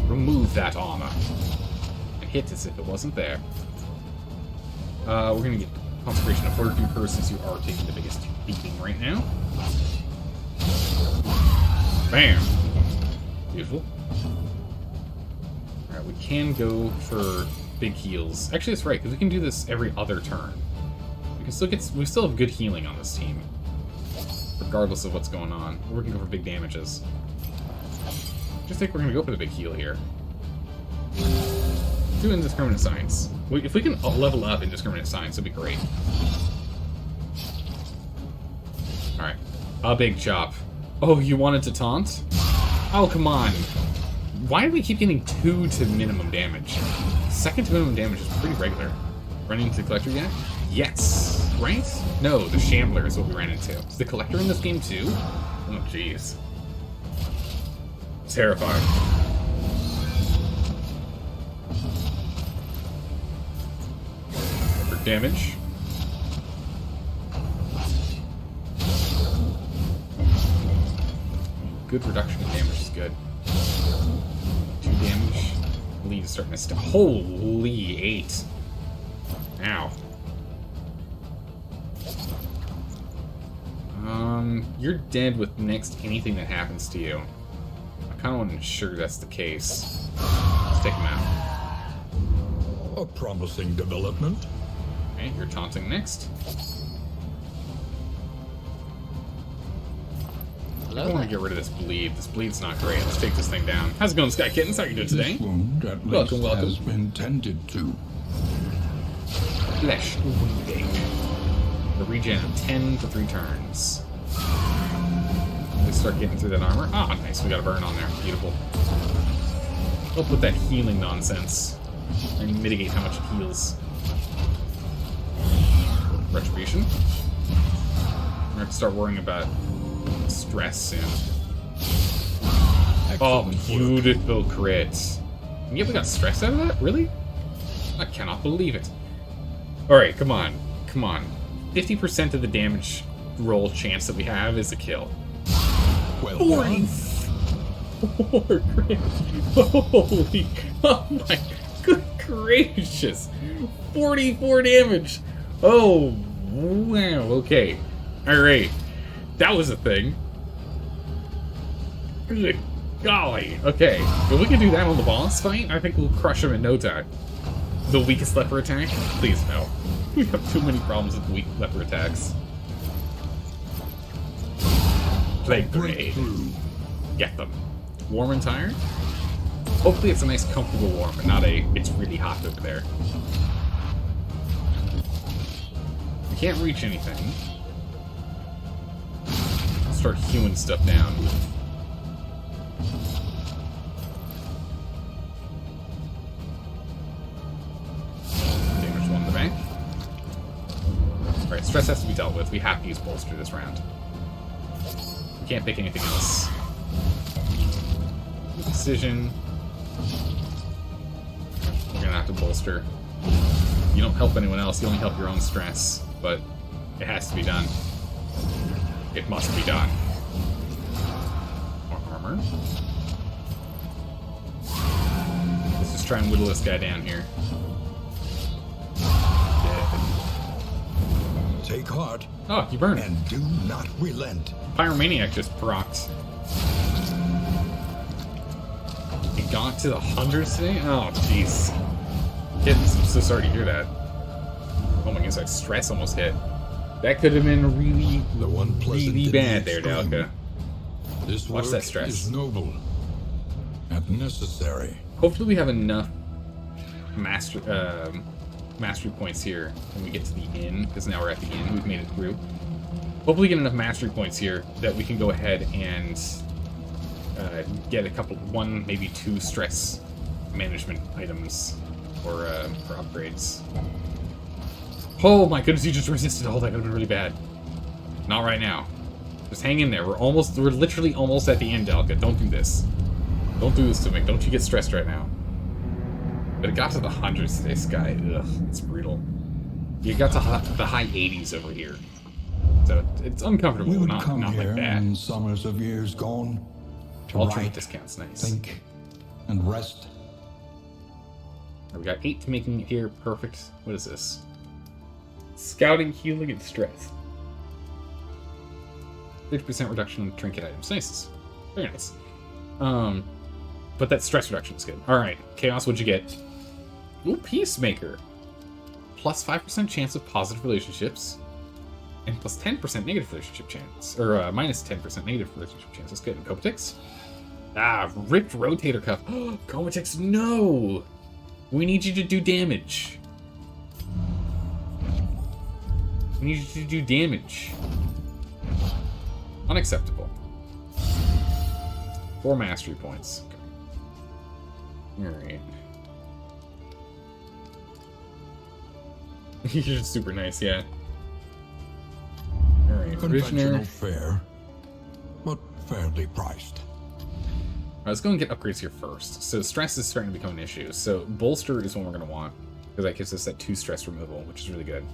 Remove that armor. And hit as if it wasn't there. We're gonna get Consecration of Fortitude first since you are taking the biggest beating right now. Bam! Beautiful. Alright, we can go for big heals. Actually, that's right, because we can do this every other turn. We still have good healing on this team. Regardless of what's going on. Or we can go for big damages. Just think we're gonna go for the big heal here. Do Indiscriminate Signs. If we can level up Indiscriminate Signs, that'd be great. Alright. A big chop. Oh, you wanted to taunt? Oh, come on. Why do we keep getting 2 to minimum damage? 2nd to minimum damage is pretty regular. Running into the Collector yet? Yes. Right? No, the Shambler is what we ran into. Is the Collector in this game too? Oh, jeez. Terrifying. For damage. Good reduction in damage is good. 2 damage. Lead is starting to stop. Holy 8. Ow. You're dead with next anything that happens to you. I kind of want to ensure that's the case. Let's take him out. A promising development. Okay, you're taunting next. I want to get rid of this bleed. This bleed's not great. Let's take this thing down. How's it going, Sky Kittens? How are you doing today? This wound at Welcome, least welcome. has been tended to. Flesh wounding. The regen of 10 for 3 turns. Let's start getting through that armor. Ah, nice. We got a burn on there. Beautiful. Help with that healing nonsense. And mitigate how much it heals. Retribution. We're going to start worrying about stress soon. Oh, beautiful crit. And yet we got stress out of that? Really? I cannot believe it. Alright, come on. Come on. 50% of the damage roll chance that we have is a kill. Well 44 crit. Holy. Oh my. Good gracious. 44 damage. Oh, wow. Okay. Alright. That was a thing. Good golly. Okay. If we can do that on the boss fight, I think we'll crush him in no time. The weakest leper attack? Please no. We have too many problems with weak leper attacks. Plague Grenade. Get them. Warm and tired? Hopefully it's a nice comfortable warm, and not a it's really hot over there. We can't reach anything. Start hewing stuff down. Damage 1 in the back. Alright, stress has to be dealt with. We have to use bolster this round. We can't pick anything else. Decision. We're gonna have to bolster. You don't help anyone else, you only help your own stress. But it has to be done. It must be done. More armor. Let's just try and whittle this guy down here. Dead. Take heart. Oh, you burned. And do not relent. Pyromaniac just procced. It got to the hundreds today? Oh, jeez. Kittens, I'm so sorry to hear that. Oh my goodness, like stress almost hit. That could have been really bad there, Dalka. This Watch work that stress. is noble and necessary. Hopefully we have enough mastery points here when we get to the inn, because now we're at the inn. We've made it through. Hopefully we get enough mastery points here that we can go ahead and get one, maybe two stress management items for upgrades. Oh my goodness, you just resisted. Oh, that could have been really bad. Not right now. Just hang in there. We're literally almost at the end, Delka. Don't do this. Don't do this to me. Don't you get stressed right now. But it got to the hundreds today, Sky. Ugh, it's brutal. You got to the high 80s over here. So it's uncomfortable, We would not come like here bad. in summers of years gone to Alternate write, discounts, nice. think, and rest. We got 8 to making it here. Perfect. What is this? Scouting, healing, and stress. 50% reduction in trinket items. Nice. Very nice. But that stress reduction is good. Alright. Chaos, what'd you get? Ooh, Peacemaker. Plus 5% chance of positive relationships. And plus 10% negative relationship chance. Or minus 10% negative relationship chance. That's good. And Kopatix? Ah, ripped rotator cuff. Kopatix, no! We need you to do damage. We need you to do damage. Unacceptable. 4 mastery points. Okay. Alright. You're just super nice, yeah. Alright, Conventional fare, but fairly priced. Let's go and get upgrades here first. So stress is starting to become an issue. So bolster is what we're going to want, because that gives us that 2 stress removal, which is really good.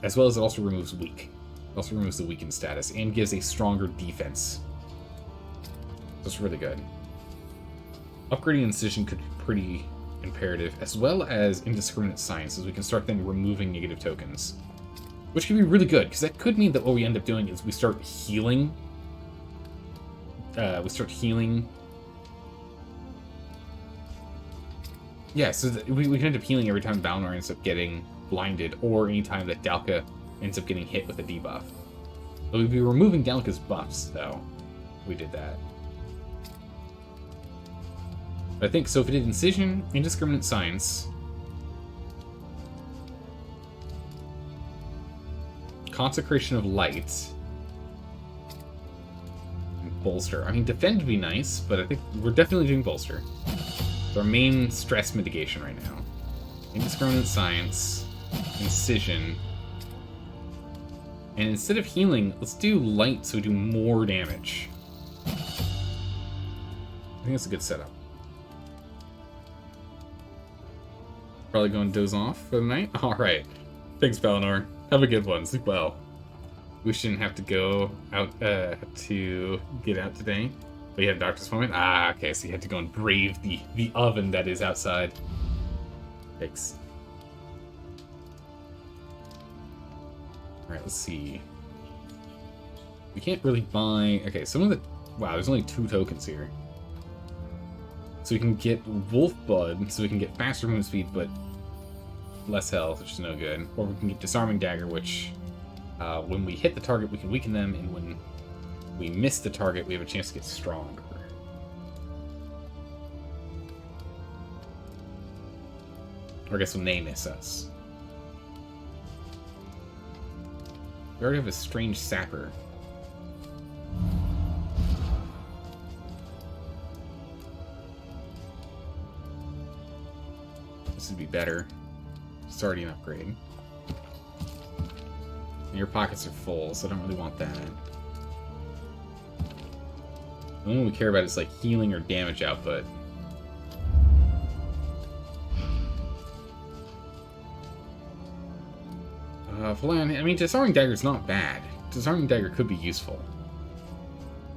As well as it also removes weak. It also removes the weakened status and gives a stronger defense. That's really good. Upgrading Incision could be pretty imperative, as well as Indiscriminate Science, as we can start then removing negative tokens. Which could be really good, because that could mean that what we end up doing is we start healing. Yeah, so we can end up healing every time Balnor ends up getting blinded, or anytime that Dalka ends up getting hit with a debuff. So we'd be removing Dalka's buffs, though, if we did that. But I think, so if it did Incision, Indiscriminate Science, Consecration of Light, and Bolster. I mean, Defend would be nice, but I think we're definitely doing Bolster. It's our main stress mitigation right now. Indiscriminate Science, Incision, and instead of healing, let's do Light so we do more damage. I think that's a good setup. Probably going to doze off for the night? Alright. Thanks, Balnor. Have a good one. Sleep well. We shouldn't have to go out to get out today. But you had a doctor's appointment? Ah, okay, so you had to go and brave the oven that is outside. Thanks. Alright, let's see. We can't really buy... Okay, some of the... Wow, there's only 2 tokens here. So we can get Wolf Blood, so we can get faster movement speed, but less health, which is no good. Or we can get Disarming Dagger, which when we hit the target, we can weaken them, and when we miss the target, we have a chance to get stronger. Or I guess when they miss us. We already have a Strange Sapper. This would be better. It's already an upgrade. And your pockets are full, so I don't really want that. The only one we care about is like healing or damage output. I mean, Disarming Dagger is not bad. Disarming Dagger could be useful.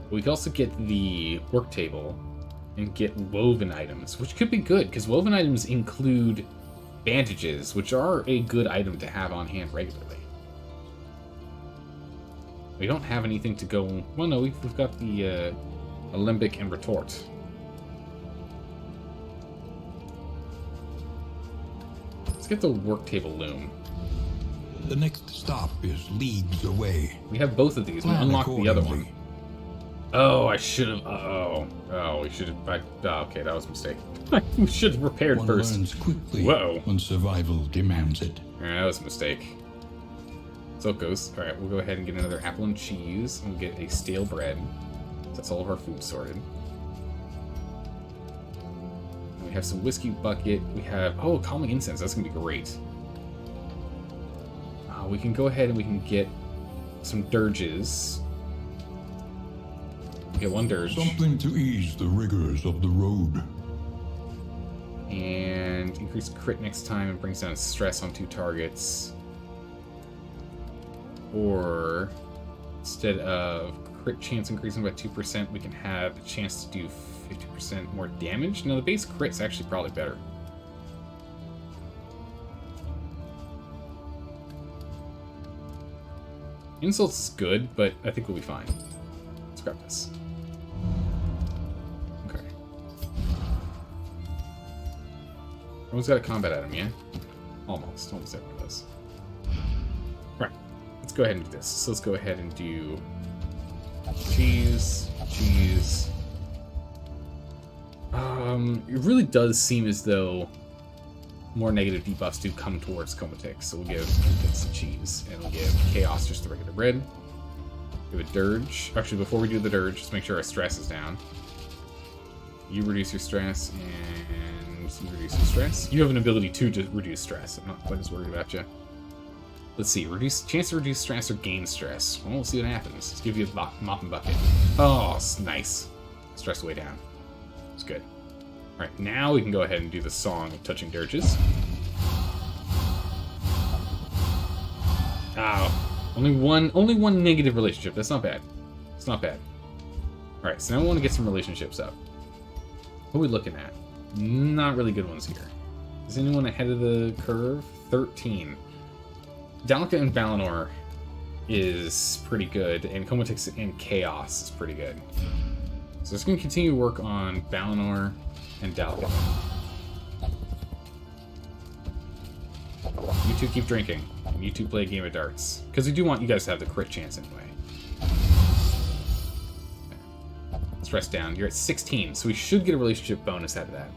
But we could also get the work table and get woven items, which could be good, because woven items include bandages, which are a good item to have on hand regularly. We don't have anything to go... Well, no, we've got the Alembic and Retort. Let's get the work table loom. The next stop is leagues away. We have both of these. We Plan unlocked the other one. accordingly. Oh, I should have... Oh, we should have... okay, that was a mistake. We should have prepared One first. learns quickly Whoa. when survival demands it. Alright, that was a mistake. So it goes. Alright, we'll go ahead and get another apple and cheese, and we'll get a stale bread. That's all of our food sorted. And we have some whiskey bucket. We have... Oh, calming incense. That's going to be great. We can go ahead and we can get some dirges. Get one dirge. Something to ease the rigors of the road. And increase crit next time and brings down stress on 2 targets. Or instead of crit chance increasing by 2%, we can have a chance to do 50% more damage. No, the base crit's actually probably better. Insults is good, but I think we'll be fine. Let's grab this. Okay. Everyone's got a combat item, yeah? Almost. Almost everyone does. Right. Let's go ahead and do this. So let's go ahead and do cheese. It really does seem as though more negative debuffs do come towards Comatix. So we'll give some cheese, and we'll give Chaos just the regular bread. Give a Dirge. Actually, before we do the Dirge, just make sure our stress is down. You reduce your stress, and you reduce your stress. You have an ability to reduce stress. I'm not quite as worried about you. Let's see, chance to reduce stress or gain stress. Well, we'll see what happens. Let's give you a mop and bucket. Oh, nice. Stress way down. It's good. Alright, now we can go ahead and do the song of touching dirges. Ow. Only one negative relationship. That's not bad. It's not bad. Alright, so now we want to get some relationships up. What are we looking at? Not really good ones here. Is anyone ahead of the curve? 13. Dalka and Valinor is pretty good, and Comatix and Chaos is pretty good. So it's going to continue to work on Valinor and Dalka. You two keep drinking, and you two play a game of darts. Because we do want you guys to have the crit chance anyway. Okay. Let's rest down. You're at 16, so we should get a relationship bonus out of that.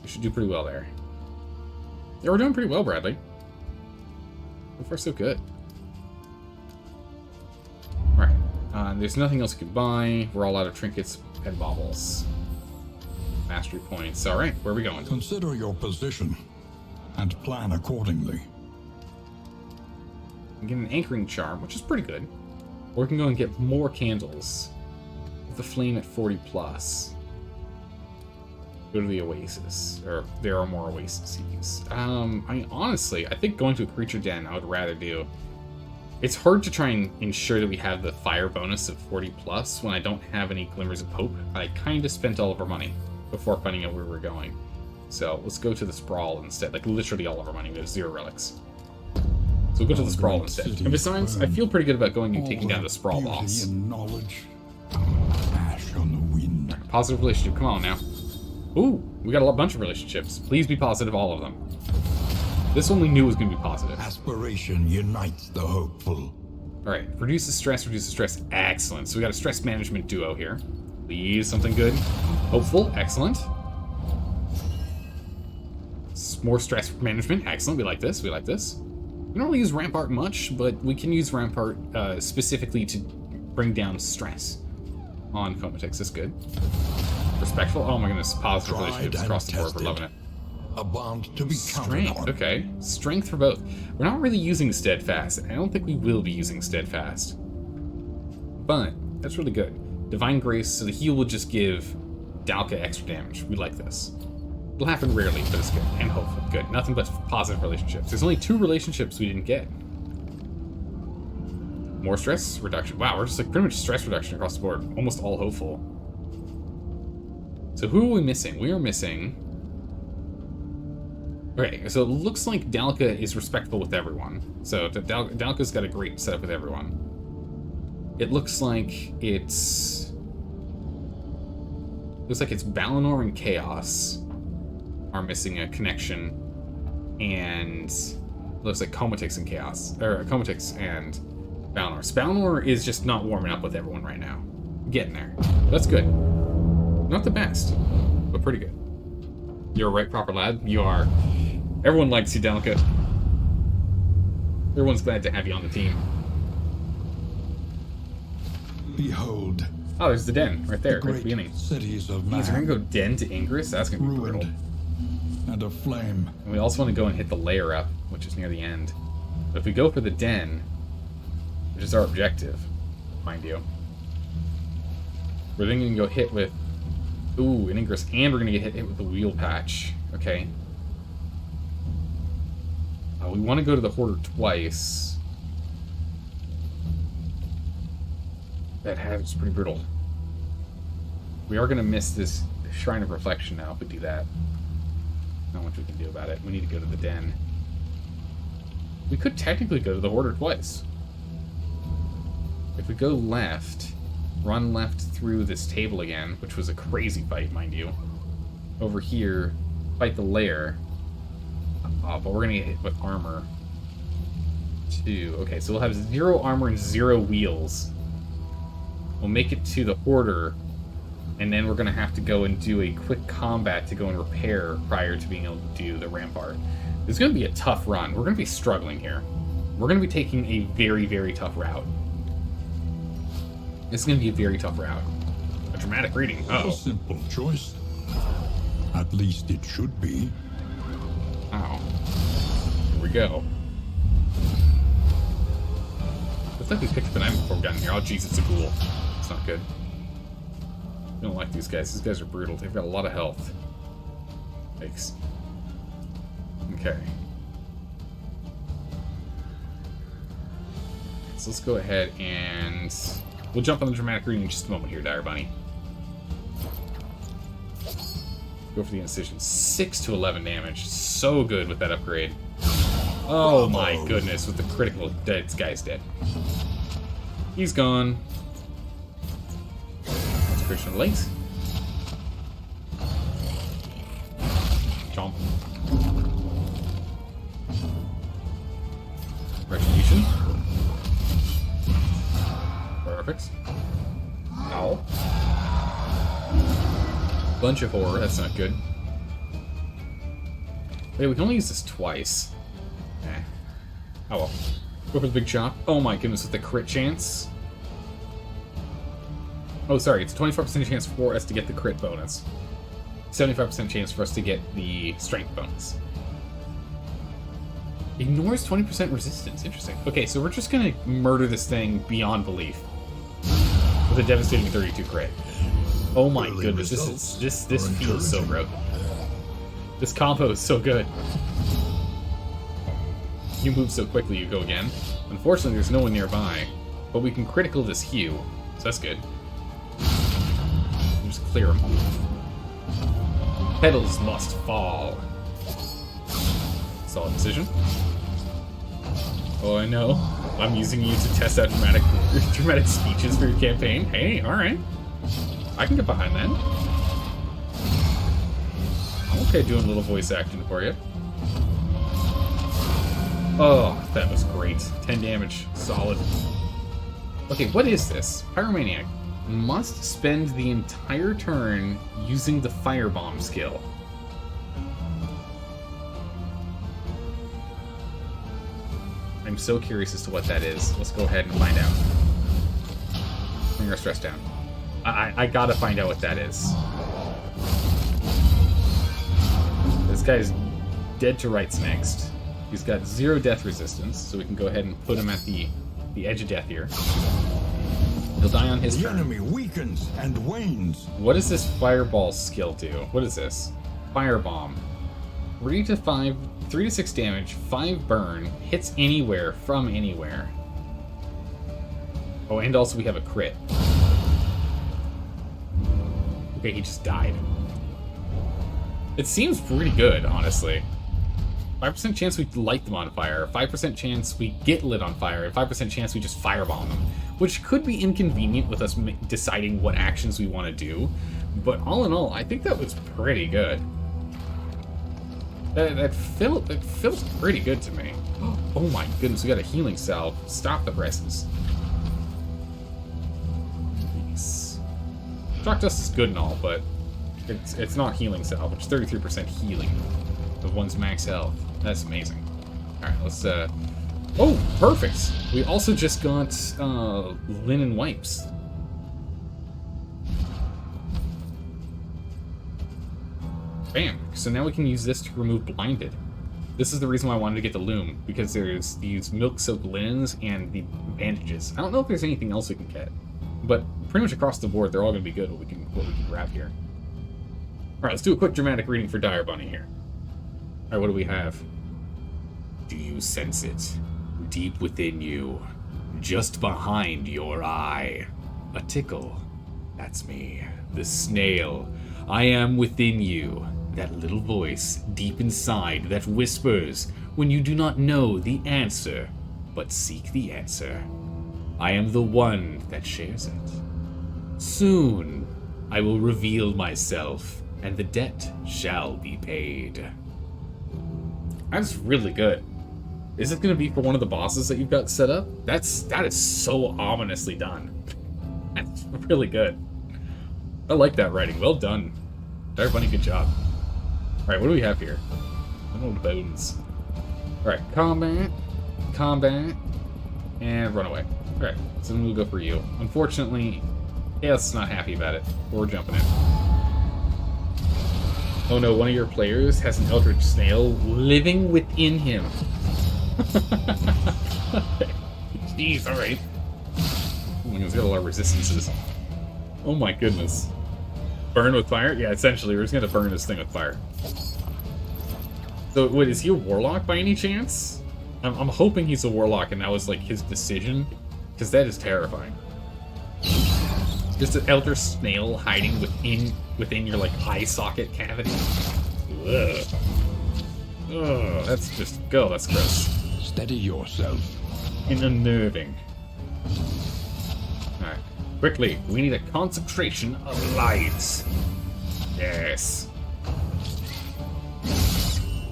We should do pretty well there. Yeah, we're doing pretty well, Bradley. So far, so good. Right. There's nothing else you can buy. We're all out of trinkets and baubles. Mastery points. Alright, where are we going? Consider your position and plan accordingly. We can get an anchoring charm, which is pretty good. Or we can go and get more candles. With the flame at 40 plus. Go to the oasis. Or there are more oases. Honestly, I think going to a creature den I would rather do. It's hard to try and ensure that we have the fire bonus of 40 plus when I don't have any glimmers of hope. I kind of spent all of our money before finding out where we were going. So let's go to the Sprawl instead. Like literally all of our money. We have 0 relics. So we'll go to the Sprawl instead. And besides, I feel pretty good about going and taking down the Sprawl boss. And knowledge, ash on the wind. Positive relationship. Come on now. Ooh, we got a bunch of relationships. Please be positive, all of them. This one we knew was going to be positive. Aspiration unites the hopeful. Alright, reduces stress. Excellent. So we got a stress management duo here. Please, something good. Hopeful, excellent. More stress management, excellent. We like this, We don't really use Rampart much, but we can use Rampart specifically to bring down stress on Comatix. That's good. Respectful. Oh my goodness, positive relationships across the board. We're loving it. A bond to be Strength. counted on. Okay, strength for both. We're not really using steadfast. I don't think we will be using steadfast, but that's really good. Divine grace. So the heal will just give Dalka extra damage. We like this. It'll happen rarely, but it's good and hopeful. Good. Nothing but positive relationships. There's only 2 relationships we didn't get. More stress reduction. Wow, we're just like pretty much stress reduction across the board. Almost all hopeful. So who are we missing? We are missing... Okay, so it looks like Dalka is respectful with everyone. So Dalka's got a great setup with everyone. It looks like it's... Looks like it's Valinor and Chaos are missing a connection. And... Looks like Comatix and Chaos. Or Comatix and Valinor. So Valinor is just not warming up with everyone right now. Getting there. That's good. Not the best, but pretty good. You're a right proper lad. You are. Everyone likes you, Dalka. Everyone's glad to have you on the team. Behold, Oh, there's the den right there, the right at the great beginning. cities of Jeez, we're gonna man go den to Ingress? That's gonna be brutal. ruined and aflame. And we also want to go and hit the layer up, which is near the end. But if we go for the den, which is our objective, mind you, we're then gonna go hit with, ooh, an Ingress, and we're gonna get hit with the wheel patch. Okay. We want to go to the Hoarder twice. That has pretty brutal. We are gonna miss this Shrine of Reflection now if we do that. Not much we can do about it. We need to go to the den. We could technically go to the Hoarder twice. If we go left, run left through this table again, which was a crazy fight, mind you. Over here, fight the lair. But we're gonna get hit with armor. 2. Okay, so we'll have 0 armor and 0 wheels. We'll make it to the Hoarder, and then we're going to have to go and do a quick combat to go and repair prior to being able to do the Rampart. It's going to be a tough run. We're going to be struggling here. We're going to be taking a very, very tough route. It's going to be a very tough route. A dramatic reading. A simple choice. At least it should be. Oh. Here we go. Looks like we picked up an item before we got in here. Oh, jeez, it's a ghoul. It's not good. I don't like these guys. These guys are brutal. They've got a lot of health. Yikes. Okay. So let's go ahead and... we'll jump on the dramatic reading in just a moment here, Dire Bunny. Go for the incision. 6 to 11 damage. So good with that upgrade. Oh my goodness, with the critical, this guy's dead. He's gone. That's Christian Links. Chomp. Retribution. Perfect. Ow. Bunch of horror, that's not good. Wait, we can only use this twice. Eh. Oh well. Go for the big chop. Oh my goodness, with the crit chance. Oh, sorry, it's a 24% chance for us to get the crit bonus. 75% chance for us to get the strength bonus. Ignores 20% resistance. Interesting. Okay, so we're just gonna murder this thing beyond belief. With a devastating 32 crit. Oh my goodness, this feels so broken. This combo is so good. You move so quickly, you go again. Unfortunately, there's no one nearby, but we can critical this Hue, so that's good. Just clear him. Petals must fall. Solid decision. Oh, I know. I'm using you to test out dramatic speeches for your campaign. Hey, alright. I can get behind that. I'm okay doing a little voice acting for you. Oh, that was great. 10 damage. Solid. Okay, what is this? Pyromaniac. Must spend the entire turn using the Firebomb skill. I'm so curious as to what that is. Let's go ahead and find out. Bring our stress down. I gotta find out what that is. This guy's dead to rights next. He's got 0 death resistance, so we can go ahead and put him at the edge of death here. He'll die on his turn. The enemy weakens and wanes. What does this fireball skill do? What is this? Firebomb. 3 to 6 damage, 5 burn, hits anywhere from anywhere. Oh, and also we have a crit. Okay, he just died. It seems pretty good, honestly. 5% chance we light them on fire, 5% chance we get lit on fire, and 5% chance we just firebomb them. Which could be inconvenient with us deciding what actions we want to do. But all in all, I think that was pretty good. That feels pretty good to me. Oh my goodness, we got a healing salve. Stop the presses. Nice. Shock Dust is good and all, but it's not healing salve. It's 33% healing of one's max health. That's amazing. Alright, let's oh, perfect! We also just got linen wipes. Bam. So now we can use this to remove blinded. This is the reason why I wanted to get the loom, because there's these milk-soaked linens and the bandages. I don't know if there's anything else we can get, but pretty much across the board, they're all going to be good what we can grab here. All right, let's do a quick dramatic reading for Dire Bunny here. All right, what do we have? Do you sense it? Deep within you, just behind your eye. A tickle. That's me, the snail. I am within you. That little voice deep inside that whispers when you do not know the answer, but seek the answer. I am the one that shares it. Soon, I will reveal myself, and the debt shall be paid. That's really good. Is it going to be for one of the bosses that you've got set up? That is so ominously done. That's really good. I like that writing. Well done. Dire Bunny, good job. Alright, what do we have here? Old bones. Alright, combat, and run away. Alright, so then we'll go for you. Unfortunately, Chaos is not happy about it. We're jumping in. Oh no, one of your players has an eldritch snail living within him. Jeez, alright. Oh my god, he's got a lot of resistances. Oh my goodness. Burn with fire? Yeah, essentially, we're just gonna burn this thing with fire. So, wait, is he a warlock by any chance? I'm hoping he's a warlock and that was, like, his decision. Because that is terrifying. Just an elder snail hiding within your, like, eye socket cavity. Ugh. Ugh, that's just... Go, that's gross. Steady yourself. And unnerving. Alright. Quickly, we need a concentration of lights. Yes.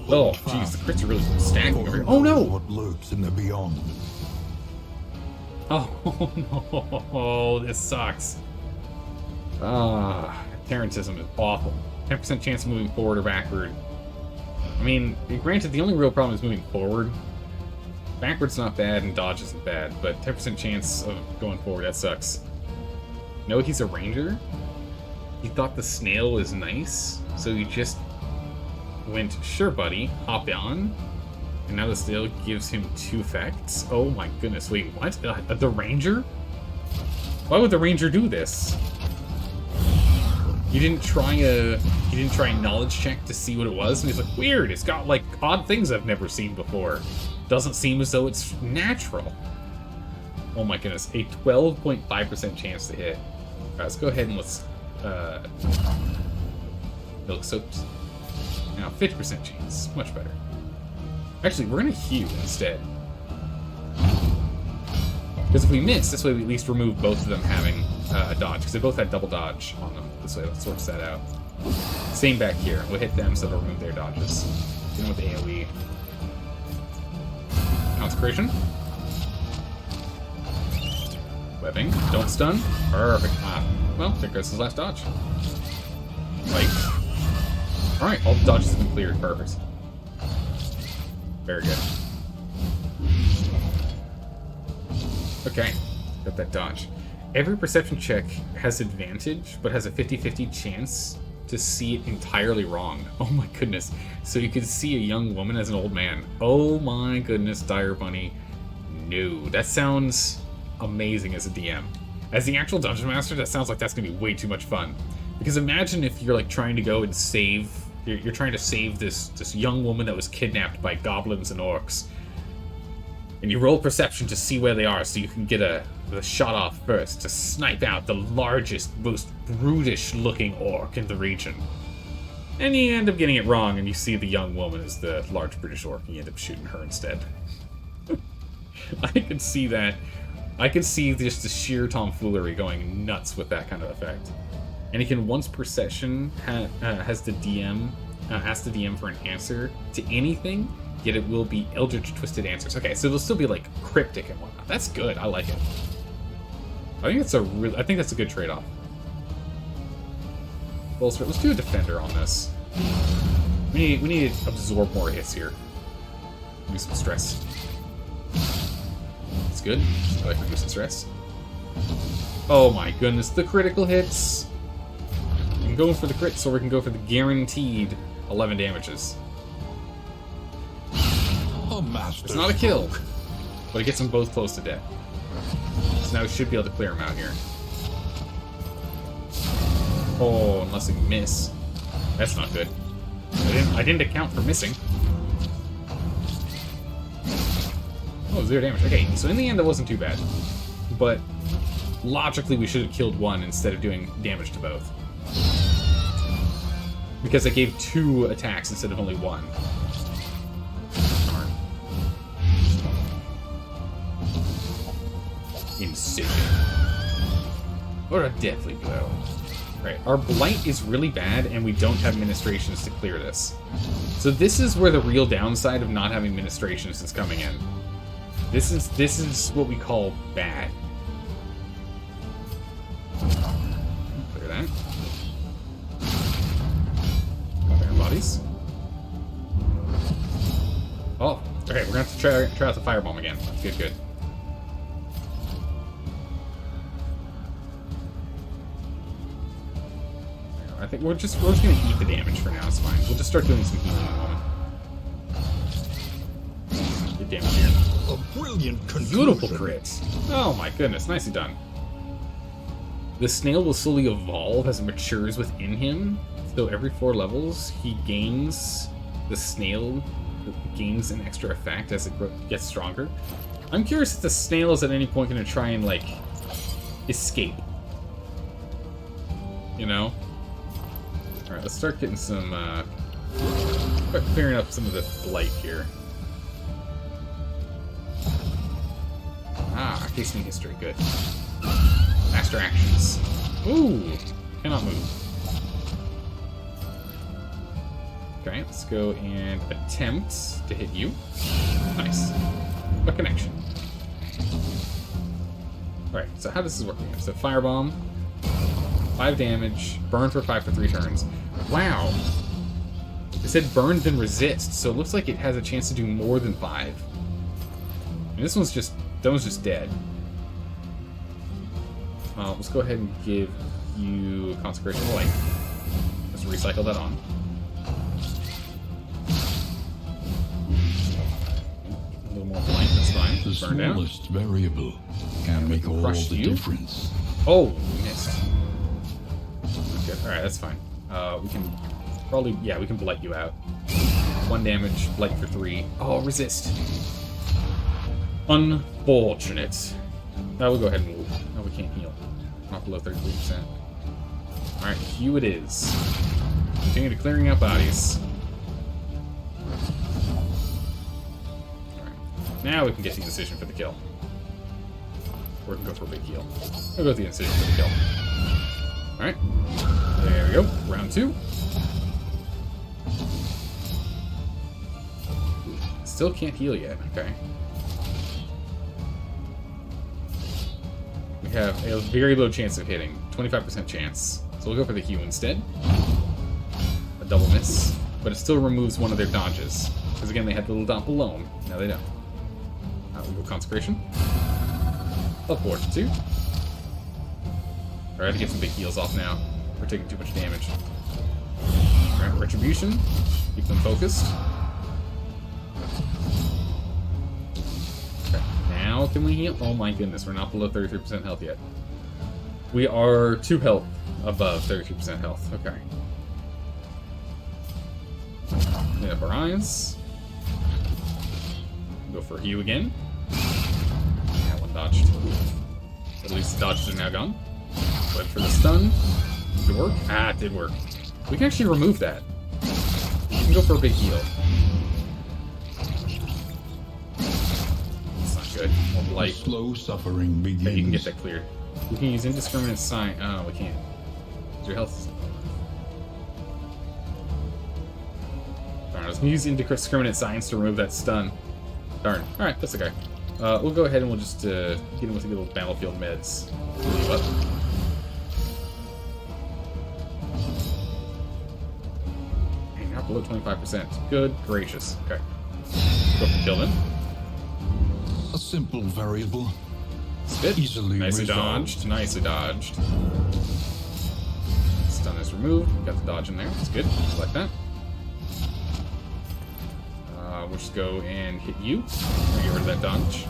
Oh, jeez, the crits are really stacking over here. Oh no! What lurks in the beyond? Oh no, this sucks. Terrantism is awful. 10% chance of moving forward or backward. I mean, granted, the only real problem is moving forward. Backward's not bad and dodge isn't bad, but 10% chance of going forward, that sucks. No, he's a ranger? He thought the snail was nice, so he just went, sure buddy, hop on. And now the snail gives him 2 effects? Oh my goodness, wait, what? The ranger? Why would the ranger do this? He didn't try a knowledge check to see what it was, and he's like, weird, it's got like odd things I've never seen before. Doesn't seem as though it's natural. Oh my goodness, a 12.5% chance to hit. Alright, let's go ahead and let's milk soaked. Now 50% chance, much better. Actually, we're gonna heal instead. Because if we miss, this way we at least remove both of them having a dodge, because they both had double dodge on them. This way that sorts that out. Same back here. We'll hit them so they'll remove their dodges. Dealing with the AoE. Consecration. Webbing. Don't stun. Perfect. Well, there goes his last dodge. Light. Alright, all the dodges have been cleared. Perfect. Very good. Okay, got that dodge. Every perception check has advantage, but has a 50-50 chance to see it entirely wrong. Oh my goodness. So you could see a young woman as an old man. Oh my goodness, Dire Bunny. No, that sounds amazing as a DM. As the actual Dungeon Master, that sounds like that's going to be way too much fun. Because imagine if you're like trying to go and save... You're trying to save this young woman that was kidnapped by goblins and orcs. And you roll perception to see where they are so you can get a shot off first to snipe out the largest, most brutish looking orc in the region. And you end up getting it wrong and you see the young woman as the large British orc and you end up shooting her instead. I could see that. I could see just the sheer tomfoolery going nuts with that kind of effect. And it can, once per session, has the DM, ask the DM for an answer to anything, yet it will be Eldritch Twisted Answers. Okay, so it'll still be, like, cryptic and whatnot. That's good. I like it. I think that's a good trade-off. Well, let's do a Defender on this. We need to absorb more hits here. Do some stress. That's good. I like reducing stress. Oh my goodness, the critical hits! We can go for the crits, or we can go for the guaranteed 11 damages. A master. It's not a kill, but it gets them both close to death. So now we should be able to clear them out here. Oh, unless we miss. That's not good. I didn't account for missing. Oh, 0 damage. Okay, so in the end, that wasn't too bad. But logically, we should have killed one instead of doing damage to both. Because I gave 2 attacks instead of only 1. Darn. Incision. What a deathly blow. Right, our blight is really bad, and we don't have ministrations to clear this. So this is where the real downside of not having ministrations is coming in. This is what we call bad. Clear that. Iron bodies. Oh, okay, we're gonna have to try out the firebomb again. Good, good. I think we're just gonna eat the damage for now. It's fine. We'll just start doing some healing in a moment. Good damage here. A brilliant conclusion. Beautiful crit. Oh my goodness, nicely done. The snail will slowly evolve as it matures within him. So every 4 levels, he gains the snail gains an extra effect as it gets stronger. I'm curious if the snail is at any point going to try and like escape. You know. All right, let's start getting some. Start clearing up some of the blight here. Ah, casing history, good. Master actions. Ooh, cannot move. Okay, let's go and attempt to hit you. Nice. A connection. Alright, so how this is working here. So firebomb, 5 damage, burn for 5 for 3 turns. Wow. It said burn then resist, so it looks like it has a chance to do more than 5. And this one's just, that one's just dead. Let's go ahead and give you Consecration of Light. Let's recycle that on. A little more blight, that's fine. The Burn down. smallest variable can make all crush the you. difference. Oh, we missed. Good. Alright, that's fine. We can probably, yeah, we can blight you out. 1 damage, blight for 3. Oh, resist. Unfortunate. Now we'll go ahead and move. No, we can't heal. Not below 33%. Alright, heal it is. Continue to clearing out bodies. Alright. Now we can get the incision for the kill. Or we can go for a big heal. We'll go with the incision for the kill. Alright. There we go. Round 2. Still can't heal yet. Okay. We have a very low chance of hitting. 25% chance. So we'll go for the heal instead. A double miss. But it still removes one of their dodges. Because again, they had the little dot below them. Now they don't. We'll go Consecration. Of Fortitude. Alright, to get some big heals off now. We're taking too much damage. Alright, Retribution. Keep them focused. Okay, now can we heal? Oh my goodness, we're not below 33% health yet. We are 2 health above 33% health. Okay. Clean up our eyes. Go for heal again. Yeah, 1 dodged. At least the dodges are now gone. Wait for the stun. Did it work? Ah, it did work. We can actually remove that. We can go for a big heal. That's not good. More blight. Slow suffering begins. Okay, you can get that cleared. We can use indiscriminate sign. Oh, we can't. Your health. Darn, I was gonna use indiscriminate signs to remove that stun. Darn. Alright, that's okay. We'll go ahead and we'll just get him with a little battlefield meds. Heal you up. Hey, not below 25%. Good gracious. Okay. Go for kill then. A simple variable. Spit. Easily Nicely resolved. dodged. Nicely dodged. Stun is removed. Got the dodge in there. That's good. Like that. We'll just go and hit you. Get rid of that dodge.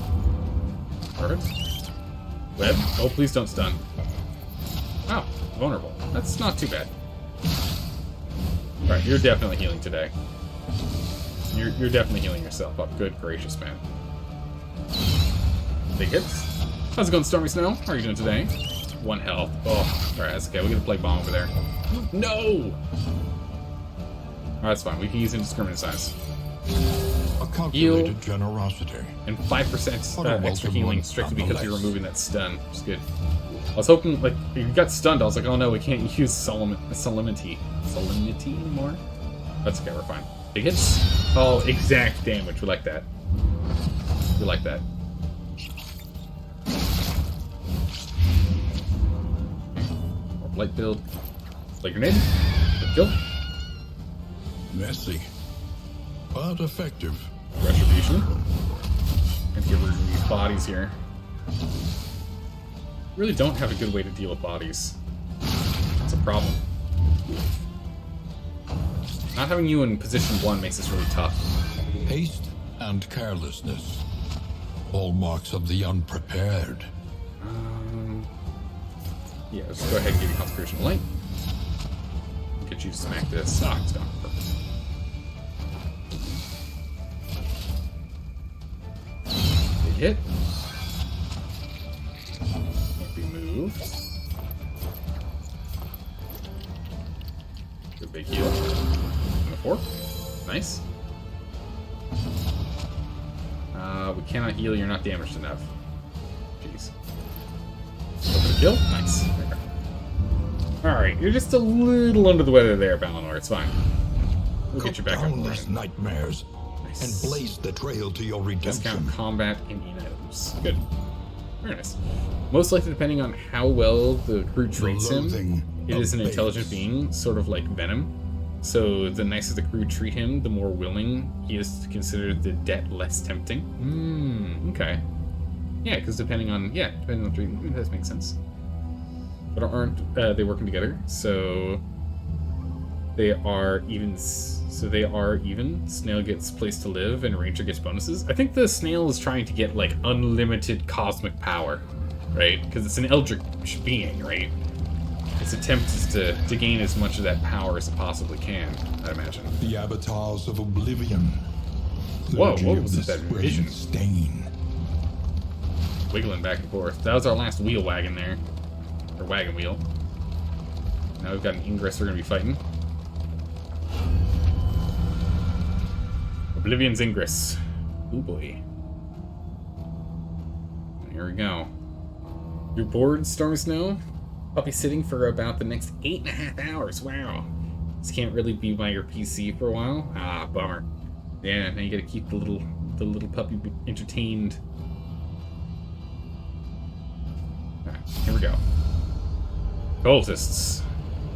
Perfect. Web. Oh, please don't stun. Oh, vulnerable. That's not too bad. Alright, you're definitely healing today. You're definitely healing yourself up. Good gracious, man. Big hits. How's it going, Stormy Snow? How are you doing today? 1 health. Oh, alright, that's okay. We get a plague bomb over there. No! Alright, that's fine. We can use indiscriminate size. A calculated generosity. And 5% extra healing strictly because you're removing that stun. Which is good. I was hoping, like, if you got stunned, I was like, oh no, we can't use solemnity anymore. That's okay, we're fine. Big hits. Oh, exact damage. We like that. We like that. More blight build. Blade grenade. Good kill. Messy, but effective. Retribution. And get rid of these bodies here. Really don't have a good way to deal with bodies. That's a problem. Not having you in position 1 makes this really tough. Haste and carelessness. Hallmarks of the unprepared. Yeah, let's go ahead and give you Consecration Light. Get you to smack this. Ah, it's gone. Perfect. Big hit. Can't be moved. Good big heal. And a 4. Nice. We cannot heal, you're not damaged enough. Jeez. Go for the kill. Nice. There. Alright, you're just a little under the weather there, Balinor. It's fine. We'll get you back up. Countless nightmares Nice. and blaze the trail to your redemption. Discount combat Indian items. Good. Very nice. Most likely, depending on how well the crew treats him, it is an intelligent being, sort of like Venom. So the nicer the crew treat him, the more willing he is to consider the debt less tempting. Okay. Yeah, because depending on treatment, that makes sense. But aren't they working together? So they are even. So they are even. Snail gets place to live, and Ranger gets bonuses. I think the snail is trying to get like unlimited cosmic power, right? Because it's an eldritch being, right? Its attempt is to gain as much of that power as it possibly can, I'd imagine. The avatars of oblivion. Whoa, Clergy what of was the that spreading vision? Stain. Wiggling back and forth. That was our last wheel wagon there. Or wagon wheel. Now we've got an ingress we're going to be fighting. Oblivion's ingress. Ooh boy. Here we go. You're bored, Stormy Snow? I'll be sitting for about the next 8.5 hours. Wow. This can't really be by your PC for a while. Ah, bummer. Yeah, now you gotta keep the little puppy entertained. Alright, here we go. Cultists.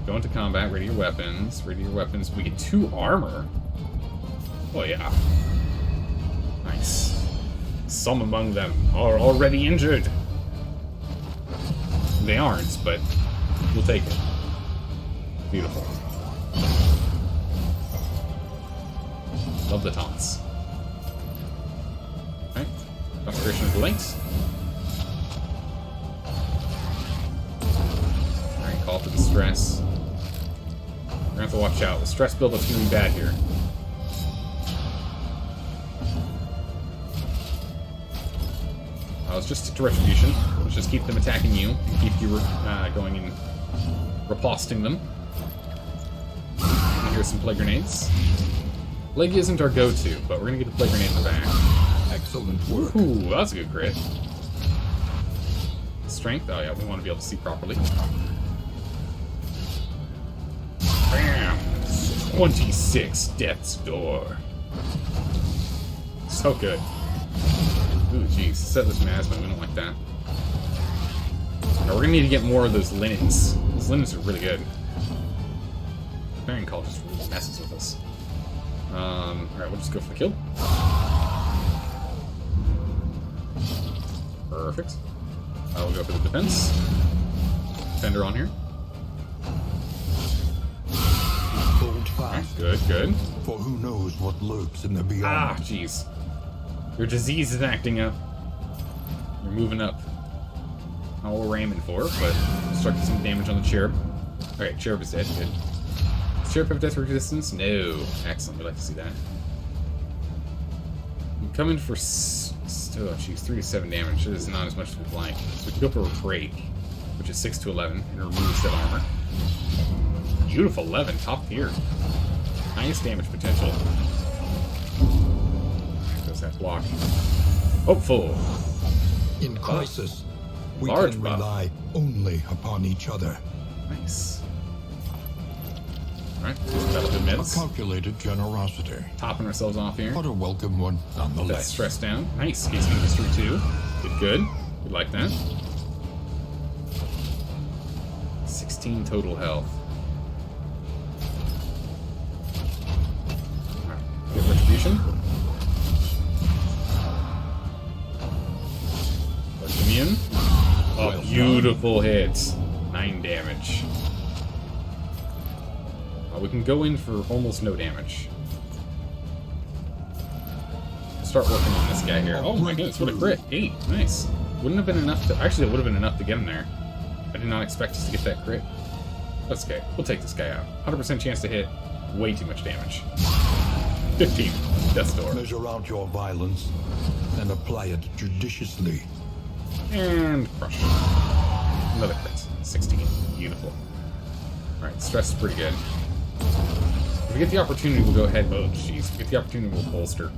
Go into combat, ready your weapons. Ready your weapons. We get 2 armor. Oh yeah. Nice. Some among them are already injured. They aren't, but we'll take it. Beautiful. Love the taunts. Alright. Consecration of the Lights. Alright, call for distress. We're gonna have to watch out. The stress buildup's gonna be bad here. Let's just stick to Retribution. Let's just keep them attacking you. Keep you going and riposting them. Here's some Plague Grenades. Plague isn't our go-to, but we're gonna get the Plague Grenade in the back. Excellent work. Ooh, that's a good crit. Strength. Oh yeah, we want to be able to see properly. Bam! 26 Death's Door. So good. Ooh, jeez. Set this miasma. We don't like that. Now, we're gonna need to get more of those linens. Those linens are really good. Baron Call just really messes with us. Alright, we'll just go for the kill. Perfect. We'll go for the defense. Defender on here. Hold fast. Good, good. For who knows what lurks in the Ah, beyond. jeez. Your disease is acting up. You're moving up. Not what we're aiming for, but constructed some damage on the cherub. Alright, cherub is dead. Good. Does cherub have death resistance? No. Excellent. We'd like to see that. I'm coming for... Oh, jeez. 3 to 7 damage. That is not as much as we'd like. So we can go for a break, which is 6 to 11, and remove set armor. Beautiful 11. Top tier. Highest damage potential. Does that block? Hopeful. In crisis, we Large can buff. rely only upon each other. Nice. Alright, battlefield A meds. calculated generosity, Topping ourselves off here. but a welcome one That's nonetheless. stress down. Nice. Gives me history too. Good, good. We like that. 16 total health. Alright, good retribution. That's immune. Oh, Well beautiful hit. 9 damage. We can go in for almost no damage. Start working on this guy here. Oh my goodness, what a crit. 8. Nice. Wouldn't have been enough to... Actually, it would have been enough to get him there. I did not expect us to get that crit. That's okay. We'll take this guy out. 100% chance to hit. Way too much damage. 15. Death's door. Measure out your violence and apply it judiciously. And crush. Another crit. 16. Beautiful. Alright, stress is pretty good. If we get the opportunity, we'll go ahead. Oh, jeez. If we get the opportunity, we'll bolster.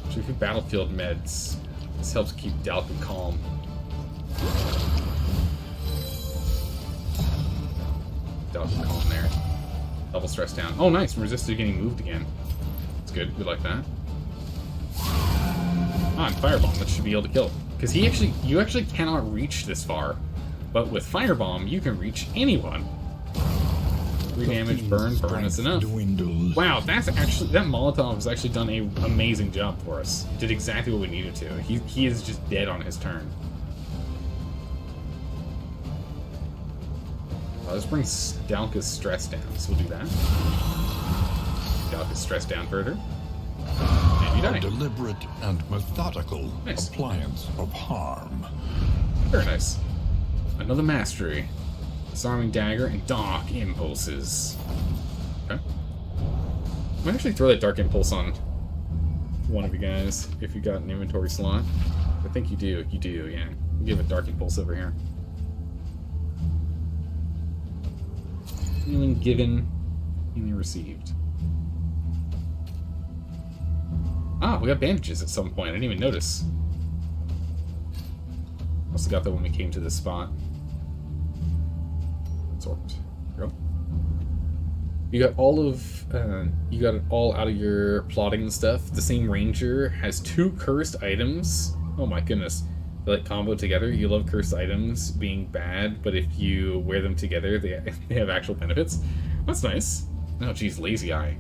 Actually, for battlefield meds, this helps keep Dalkin calm. Dalkin calm there. Double stress down. Oh, nice. Resisted to getting moved again. That's good. We like that. Ah, and Firebomb. That should be able to kill. Because you actually cannot reach this far. But with Firebomb, you can reach anyone. 3 damage, burn, that's enough. Dwindles. Wow, that Molotov has actually done an amazing job for us. Did exactly what we needed to. He is just dead on his turn. Let's bring Dalka's stress down, so we'll do that. Dalka's stress down further. And you A die. deliberate and methodical Nice. appliance of harm. Very nice. Another mastery. Disarming dagger and dark impulses. Okay. I might actually throw that dark impulse on one of you guys if you got an inventory slot. I think you do. You do, yeah. We'll give a dark impulse over here. Healing given, healing received. Ah, we got bandages at some point. I didn't even notice. Must have got that when we came to this spot. Sorted. There we go. You got you got it all out of your plotting and stuff. The same ranger has 2 cursed items. Oh my goodness. They like combo together. You love cursed items being bad, but if you wear them together, they have actual benefits. That's nice. Oh geez, lazy eye.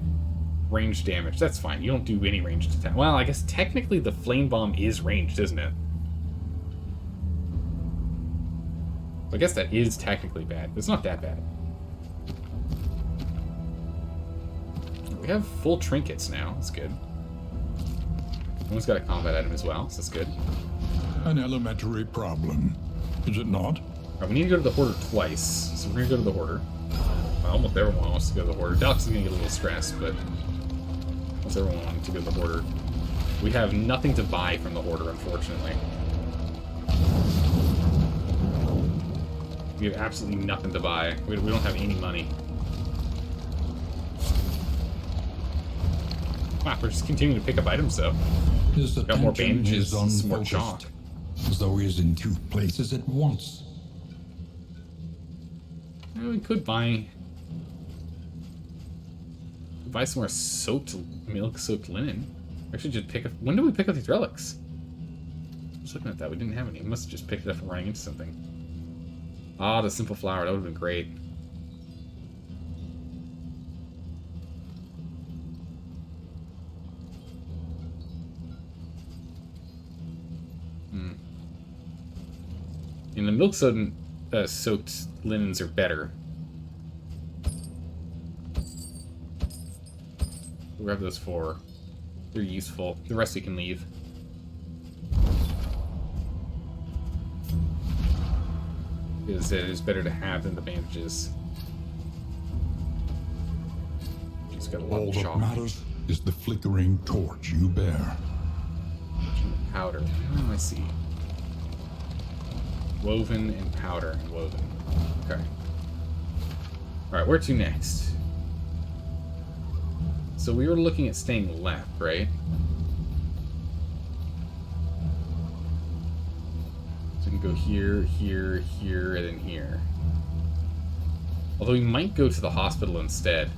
Ranged damage. That's fine. You don't do any ranged attack. Well, I guess technically the flame bomb is ranged, isn't it? I guess that is technically bad, but it's not that bad. We have full trinkets now. That's good. Someone's got a combat item as well, so that's good. An elementary problem, is it not? Alright, we need to go to the Hoarder twice, so we're going to go to the Hoarder. Well, almost everyone wants to go to the Hoarder. Dalek's going to get a little stressed, but almost everyone wants to go to the Hoarder. We have nothing to buy from the Hoarder, unfortunately. We have absolutely nothing to buy. We don't have any money. Wow, we're just continuing to pick up items, though. His Got more attention bandages, is some more unfocused, chalk. as though he is in 2 places at once. We could buy some more soaked, milk-soaked linen. Actually, just pick up... When did we pick up these relics? I was looking at that. We didn't have any. We must have just picked it up and running into something. Ah, the simple flower. That would have been great. And the milk soaked linens are better. We'll grab those 4. They're useful. The rest we can leave. Because it is better to have than the bandages. She's got a lot All of that chalk. matters is the flickering torch you bear. Powder. Oh, I see. Woven and powder and woven. Okay. Alright, where to next? So we were looking at staying left, right? So we can go here, here, here, and then here. Although we might go to the hospital instead.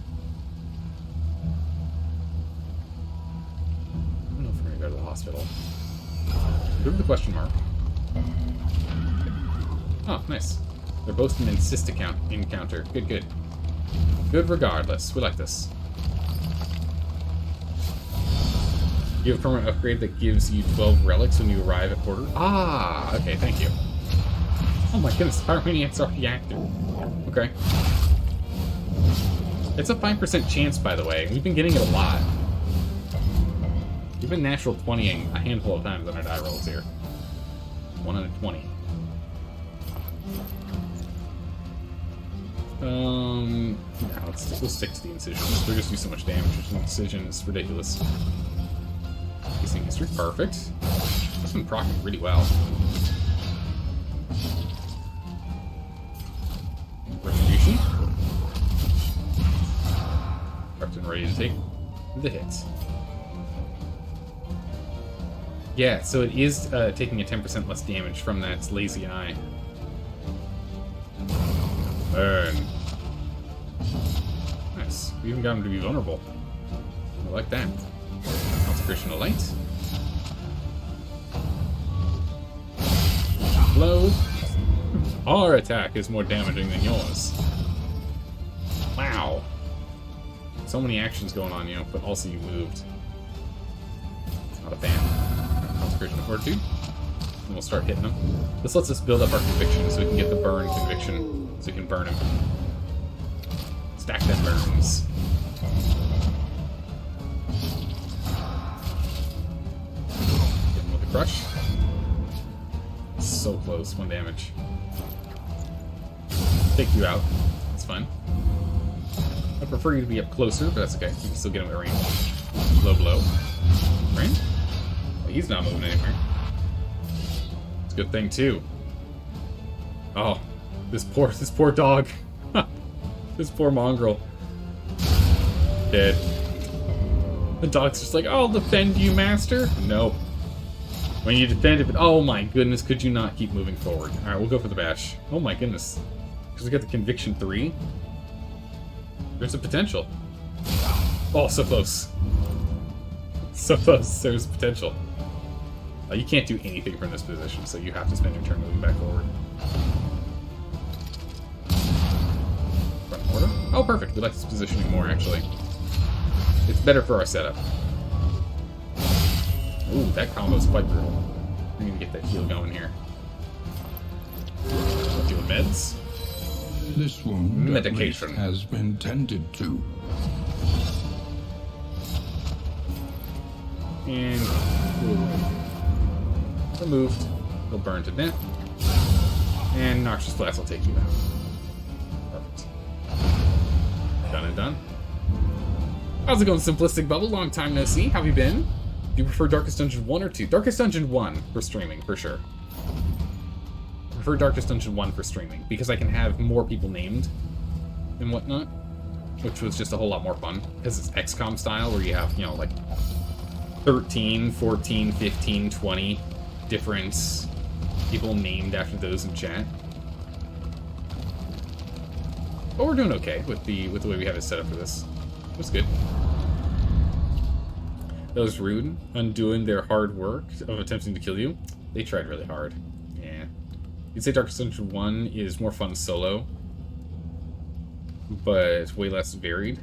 I don't know if we're going to go to the hospital. Go to the question mark. Oh, nice. They're both an insist encounter. Good, good. Good regardless. We like this. You have a permanent upgrade that gives you 12 relics when you arrive at quarter. Ah, okay, thank you. Oh my goodness, Pyromaniac's already active. Okay. It's a 5% chance, by the way. We've been getting it a lot. We've been natural 20ing a handful of times on our die rolls here. 1 out of 20. No, we'll stick to the incisions. They're just do so much damage with an incision. It's ridiculous. Casing history, perfect. That's been proccing really well. Retribution. Prepped and ready to take the hit. Yeah, so it is taking a 10% less damage from that lazy eye. Burn. Nice. We even got him to be vulnerable. I like that. Consecration of Light. Blow. Our attack is more damaging than yours. Wow. So many actions going on, you know, but also you moved. Not a fan. Consecration of Fortitude. And we'll start hitting them. This lets us build up our conviction so we can get the burn conviction. So we can burn him. Stack them burns. Hit him with a crush. So close, 1 damage. Take you out. That's fine. I prefer you to be up closer, but that's okay. You can still get him at range. Blow, blow. Right? Well, he's not moving anywhere. It's a good thing, too. Oh, this poor dog. This poor mongrel. Dead. The dog's just like, I'll defend you, master. No. When you defend it, oh my goodness, could you not keep moving forward? Alright, we'll go for the bash. Oh my goodness. Because we got the conviction 3. There's a potential. Oh, so close. So close. There's potential. You can't do anything from this position, so you have to spend your turn moving back forward. Front order. Oh, perfect. We like this positioning more, actually. It's better for our setup. Ooh, that combo is quite brutal. We need to get that heal going here. Heal meds. This wound Medication. at least has been tended to. And removed. He'll burn to death. And Noxious Blast will take you out. Perfect. Done and done. How's it going, Simplistic Bubble? Long time no see. How have you been? Do you prefer Darkest Dungeon 1 or 2? Darkest Dungeon 1 for streaming, for sure. I prefer Darkest Dungeon 1 for streaming, because I can have more people named and whatnot, which was just a whole lot more fun, because it's XCOM style, where you have, you know, like 13, 14, 15, 20 different people named after those in chat. But we're doing okay with the way we have it set up for this. It was good. That was rude. Undoing their hard work of attempting to kill you. They tried really hard. Yeah. You'd say Darkest Dungeon 1 is more fun solo, but way less varied.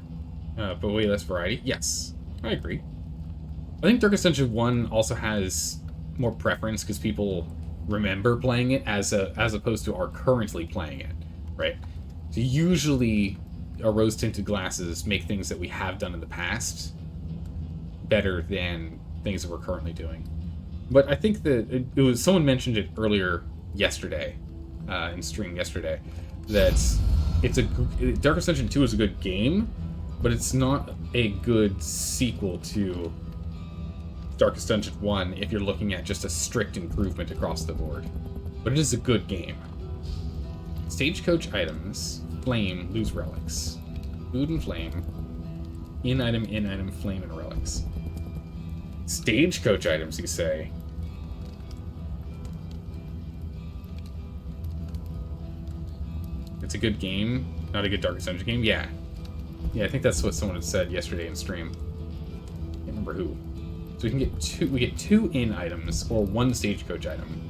But way less variety. Yes, I agree. I think Darkest Dungeon 1 also has more preference because people remember playing it as opposed to are currently playing it, right? So usually our rose-tinted glasses make things that we have done in the past better than things that we're currently doing. But I think that it was someone mentioned it earlier yesterday, in stream yesterday, that Dark Ascension 2 is a good game, but it's not a good sequel to Dark Ascension 1 if you're looking at just a strict improvement across the board. But it is a good game. Stagecoach items, flame, lose relics. Food and flame, in item, flame, and relics. Stagecoach items, you say? It's a good game, not a good Dark Ascension game? Yeah. Yeah, I think that's what someone had said yesterday in stream. Can't remember who. So we get two in items, or one stagecoach item.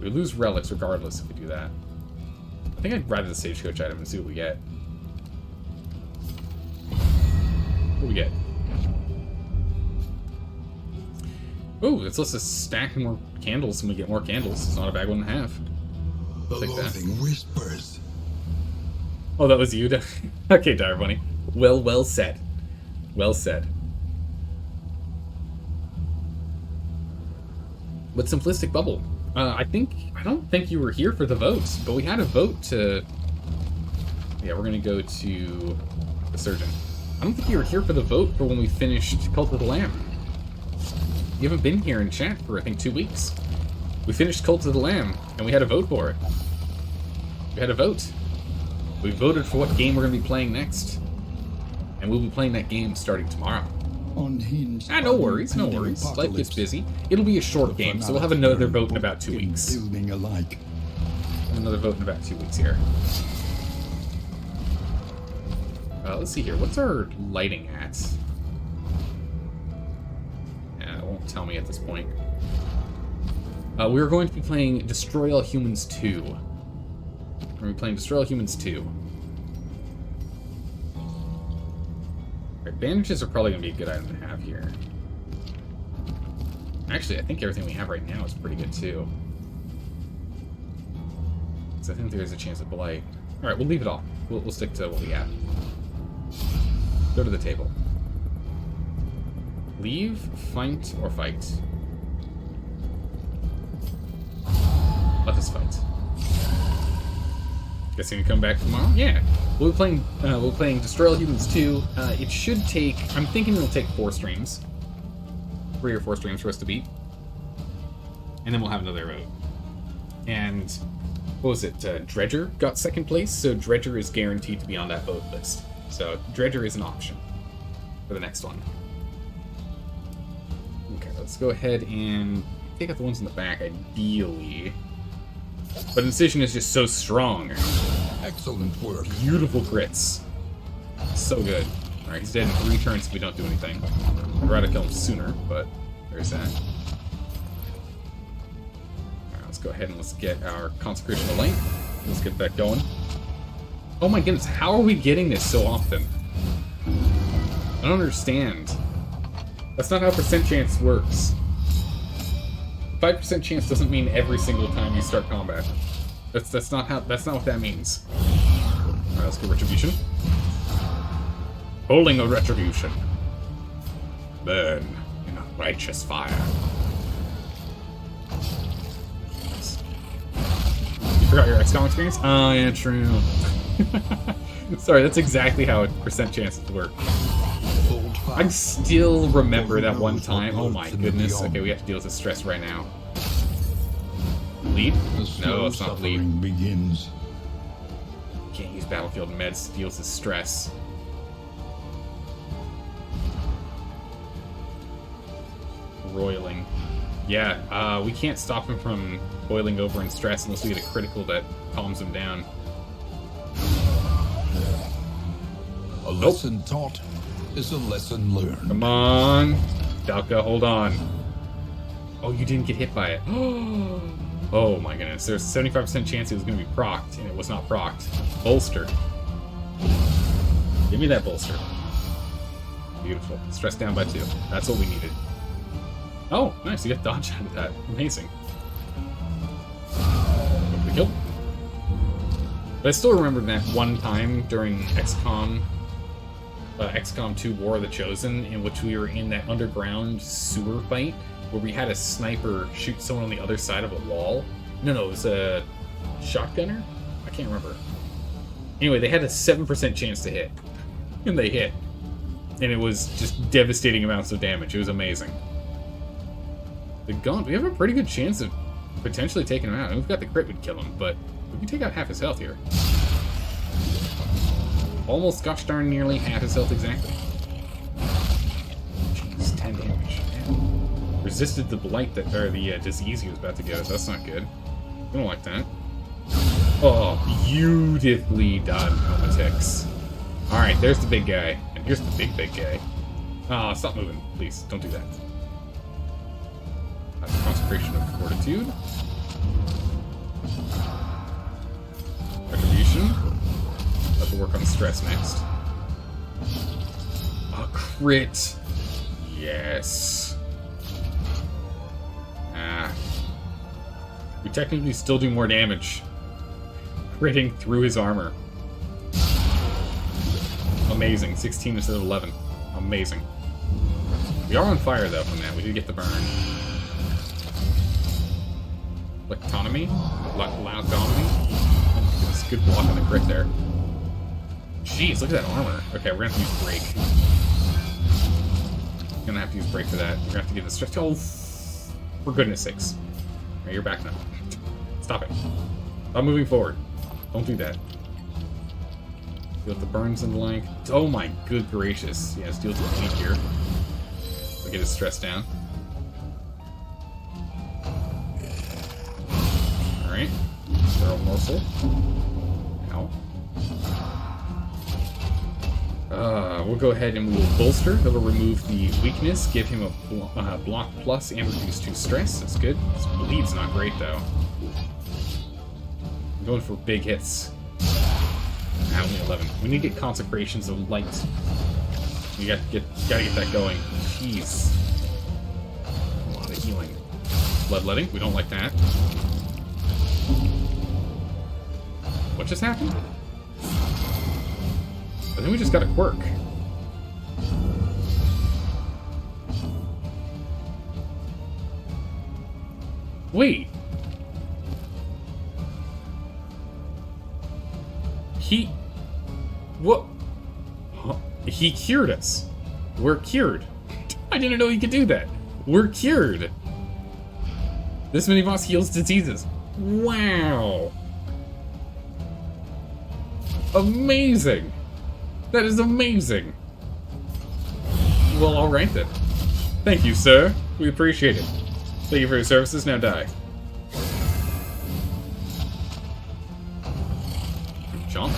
We lose relics regardless if we do that. I think I'd rather the stagecoach item and see what we get. What do we get? Oh, it's lets us stack more candles and we get more candles. It's not a bad one to have. Take that. Whispers. Oh, that was you? Okay, Dire Bunny. Well said. Well said. But Simplistic Bubble. I don't think you were here for the votes, but we had a vote to... Yeah, we're gonna go to the Surgeon. I don't think you were here for the vote for when we finished Cult of the Lamb. You haven't been here in chat for, I think, 2 weeks. We finished Cult of the Lamb, and we had a vote for it. We had a vote. We voted for what game we're going to be playing next. And we'll be playing that game starting tomorrow. Unhinged. No worries, no worries. Life gets busy. It'll be a short game, so we'll have another vote in about 2 weeks. Alike. Another vote in about 2 weeks here. Let's see here. What's our lighting at? Yeah, it won't tell me at this point. We're going to be playing Destroy All Humans 2. We're going to be playing Destroy All Humans 2. Right, bandages are probably going to be a good item to have here. Actually, I think everything we have right now is pretty good too. So I think there's a chance of blight. Alright, we'll leave it all. We'll stick to what we have. Go to the table. Leave, fight, or fight? Let us fight. Guessing you come back tomorrow? Yeah. We'll be playing Destroy All Humans 2. It should take, I'm thinking it'll take 4 streams. 3 or 4 streams for us to beat. And then we'll have another vote. And, what was it? Dredger got second place, so Dredger is guaranteed to be on that vote list. So, Dredger is an option for the next one. Okay, let's go ahead and take out the ones in the back, ideally. But Incision is just so strong. Excellent work. Beautiful crits. So good. Alright, he's dead in 3 turns if we don't do anything. I'd rather kill him sooner, but there's that. Alright, let's go ahead and let's get our Consecration of Light. Let's get that going. Oh my goodness, how are we getting this so often? I don't understand. That's not how percent chance works. 5% chance doesn't mean every single time you start combat. That's not what that means. Alright, let's get Retribution. Holding a Retribution. Burn in a righteous fire. Nice. You forgot your XCOM experience? Oh yeah, true. Sorry, that's exactly how percent chances work. I still remember that one time. Oh my goodness. Okay, we have to deal with the stress right now. Bleed? No, it's not bleed. Begins. Can't use battlefield meds to deal with the stress. Roiling. Yeah, we can't stop him from boiling over in stress unless we get a critical that calms him down. A lesson taught is a lesson learned. Come on. Dalka, hold on. Oh, you didn't get hit by it. Oh my goodness. There's a 75% chance it was going to be procced, and it was not procced. Bolster. Give me that bolster. Beautiful. Stress down by 2. That's what we needed. Oh, nice. You got dodge out of that. Amazing. Go kill. But I still remember that one time during XCOM XCOM 2 War of the Chosen, in which we were in that underground sewer fight where we had a sniper shoot someone on the other side of a wall. No, it was a shotgunner? I can't remember. Anyway, they had a 7% chance to hit. And they hit. And it was just devastating amounts of damage. It was amazing. The Gaunt, we have a pretty good chance of potentially taking him out. And we've got the crit would kill him, but we can take out half his health here. Almost gosh darn nearly half his health exactly. Jeez, 10 damage. Man. Resisted the blight that, or the disease he was about to get us. That's not good. We don't like that. Oh, beautifully done, Homatix. Alright, there's the big guy. And here's the big guy. Ah, stop moving, please. Don't do that. That's Consecration of Fortitude. Retribution. Let's work on stress next. A crit. Yes. Ah. We technically still do more damage. Critting through his armor. Amazing. 16 instead of 11. Amazing. We are on fire, though, from that. We did get the burn. Electonomy? Laudonomy? Oh my goodness. Good block on the crit there. Jeez, look at that armor. Okay, we're gonna have to use Break. Gonna have to use Break for that. We're gonna have to give the stress. Oh, for goodness sakes. Alright, you're back now. Stop it. Stop moving forward. Don't do that. Deal with the burns and the like. Oh my good gracious. Yeah, let's deal with the bleed here. We'll get his stress down. Alright. Throw morsel. Ow. We'll go ahead and we will bolster. That'll remove the weakness, give him a block plus, and reduce 2 stress. That's good. This bleed's not great though. I'm going for big hits. Only 11. We need to get consecrations of light. We gotta get that going. Jeez. A lot of healing. Bloodletting. We don't like that. What just happened? I think we just got a quirk. Wait. What? Huh? He cured us. We're cured. I didn't know he could do that. We're cured. This mini-boss heals diseases. Wow. Amazing. That is amazing. Well, alright then. Thank you, sir. We appreciate it. Thank you for your services. Now die. Jump.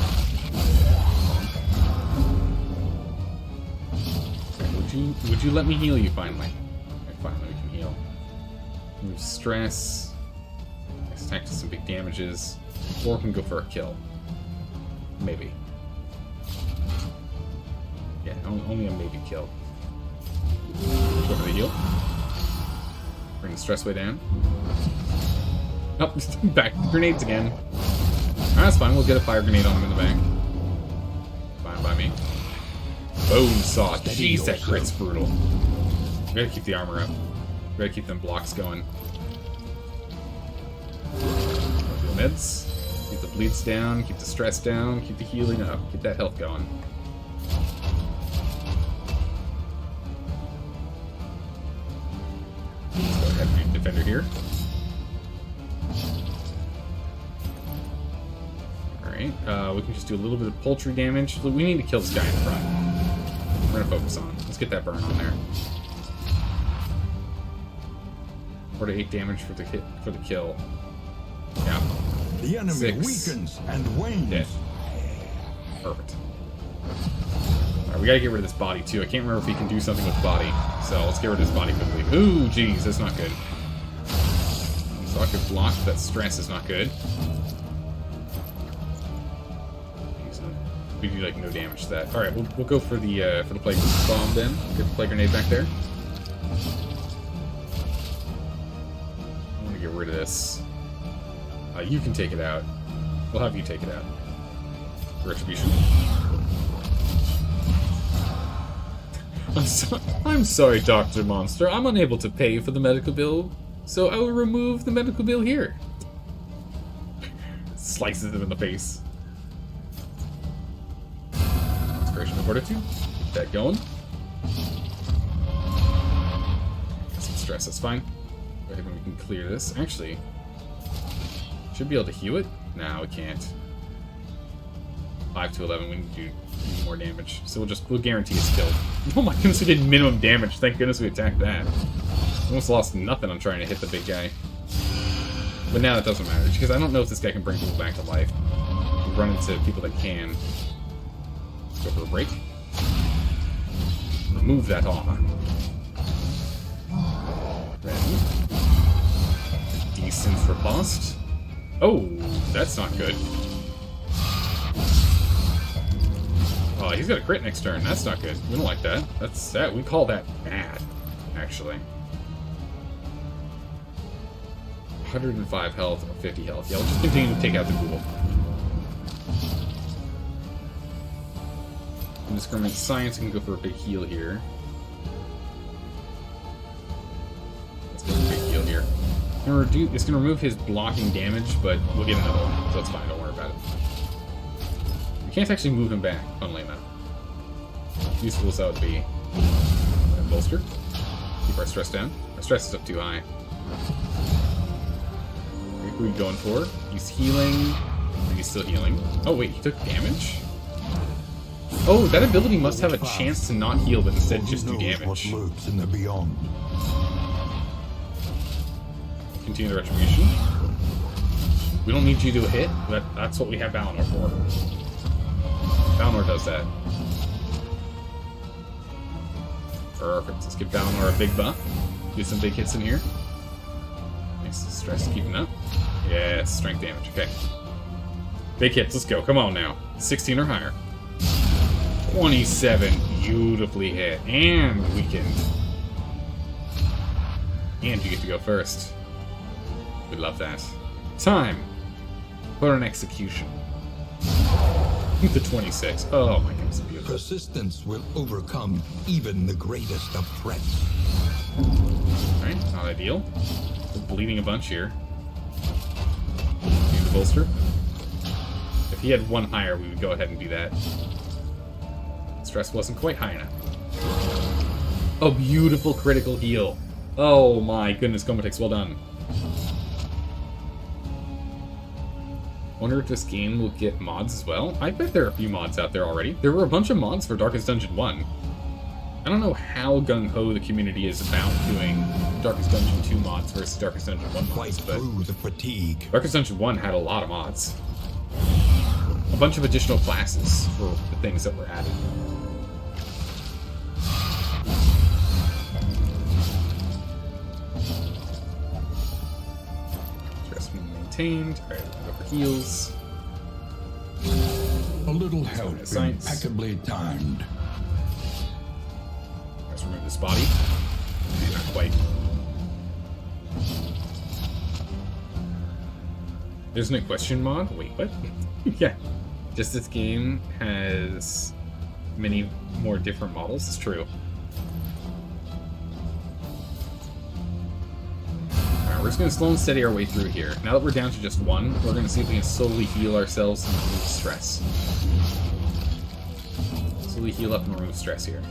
Would you let me heal you finally? Okay, finally we can heal. Remove stress. Next attack to some big damages. Or we can go for a kill. Maybe. Yeah, only a maybe kill. Go for the heal. Bring the stress way down. Oh, back to grenades again. Alright, that's fine. We'll get a fire grenade on him in the back. Fine by me. Bone saw. Jeez, that crit's brutal. We gotta keep the armor up. We gotta keep them blocks going. Meds. Keep the bleeds down. Keep the stress down. Keep the healing up. Keep that health going. Let's go ahead and make defender here. Alright, we can just do a little bit of poultry damage. We need to kill this guy in front. We're gonna focus on. Let's get that burn on there. 4 to 8 damage for the hit for the kill. Yeah. The enemy 6. weakens and wanes. Dead. Perfect. Alright, we gotta get rid of this body too. I can't remember if he can do something with the body. So let's get rid of his body quickly. Ooh, jeez, that's not good. So I could block. That stress is not good. We do like no damage to that. All right, we'll go for the plague bomb then. Get the plague grenade back there. I want to get rid of this. You can take it out. We'll have you take it out. Retribution. I'm sorry, Dr. Monster. I'm unable to pay for the medical bill, so I will remove the medical bill here. Slices him in the face. Inspiration of Fortitude. Keep that going. Got some stress, that's fine. Go ahead and we can clear this. Actually, should be able to heal it? No, we can't. 5 to 11, we need to do more damage. So we'll guarantee it's killed. Oh my goodness, we did minimum damage. Thank goodness we attacked that. Almost lost nothing on trying to hit the big guy. But now it doesn't matter, because I don't know if this guy can bring people back to life. We run into people that can. Let's go for a break. Remove that armor. Then, decent riposte. Oh, that's not good. Oh, he's got a crit next turn. That's not good. We don't like that. That's that. We call that bad, actually. 105 health or 50 health. Yeah, we'll just continue to take out the ghoul. Indiscriminate science can go for a big heal here. Let's go for a big heal here. It's gonna remove his blocking damage, but we'll get another one, so it's fine. Don't worry about it. We can't actually move him back, funnily enough. Useful as that would be. Bolster. Keep our stress down. Our stress is up too high. Who are you going for? He's healing. And he's still healing. Oh wait, he took damage? Oh, that ability must have a chance to not heal, but instead just do damage. What lurks in the beyond. Continue the retribution. We don't need you to hit. That's what we have Valinor for. Valinor does that. Perfect. Let's give Valinor a big buff. Do some big hits in here. Nice. Stress keeping up. Yeah, strength damage. Okay. Big hits. Let's go. Come on now. 16 or higher. 27. Beautifully hit. And weakened. And you get to go first. We love that. Time for an execution. The 26. Oh my goodness, beautiful. Persistence will overcome even the greatest of threats. Alright, not ideal. We're bleeding a bunch here. Need the bolster. If he had one higher, we would go ahead and do that. Stress wasn't quite high enough. Oh, beautiful critical heal. Oh my goodness, Comatix, well done. Wonder if this game will get mods as well. I bet there are a few mods out there already. There were a bunch of mods for Darkest Dungeon 1. I don't know how gung-ho the community is about doing Darkest Dungeon 2 mods versus Darkest Dungeon 1 mods, but through the fatigue. Darkest Dungeon 1 had a lot of mods. A bunch of additional classes for the things that were added. Stress maintained. Alright, we'll go for heals. A little help Science. impeccably timed. Let's remove this body. Not quite. There's no question mod? Wait, what? Yeah. Just this game has many more different models. It's true. Alright, we're just going to slow and steady our way through here. Now that we're down to just one, we're going to see if we can slowly heal ourselves and remove stress. Slowly heal up and remove stress here.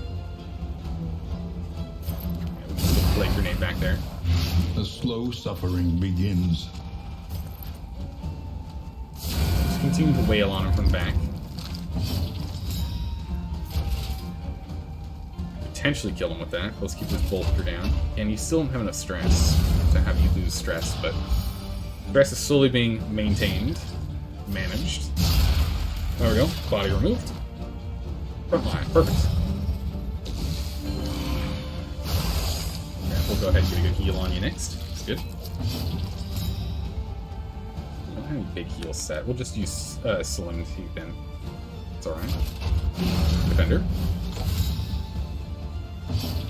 Yeah, we'll just play grenade back there. The slow suffering begins. Just continue to wail on him from the back. Potentially kill him with that. Let's keep this bolster down. And you still don't have enough stress to have you lose stress, but stress is slowly being maintained, managed. There we go. Body removed. Front line. Perfect. Okay, we'll go ahead and get a good heal on you next. That's good. We don't have any big heal set. We'll just use Solemnity then. It's alright. Defender.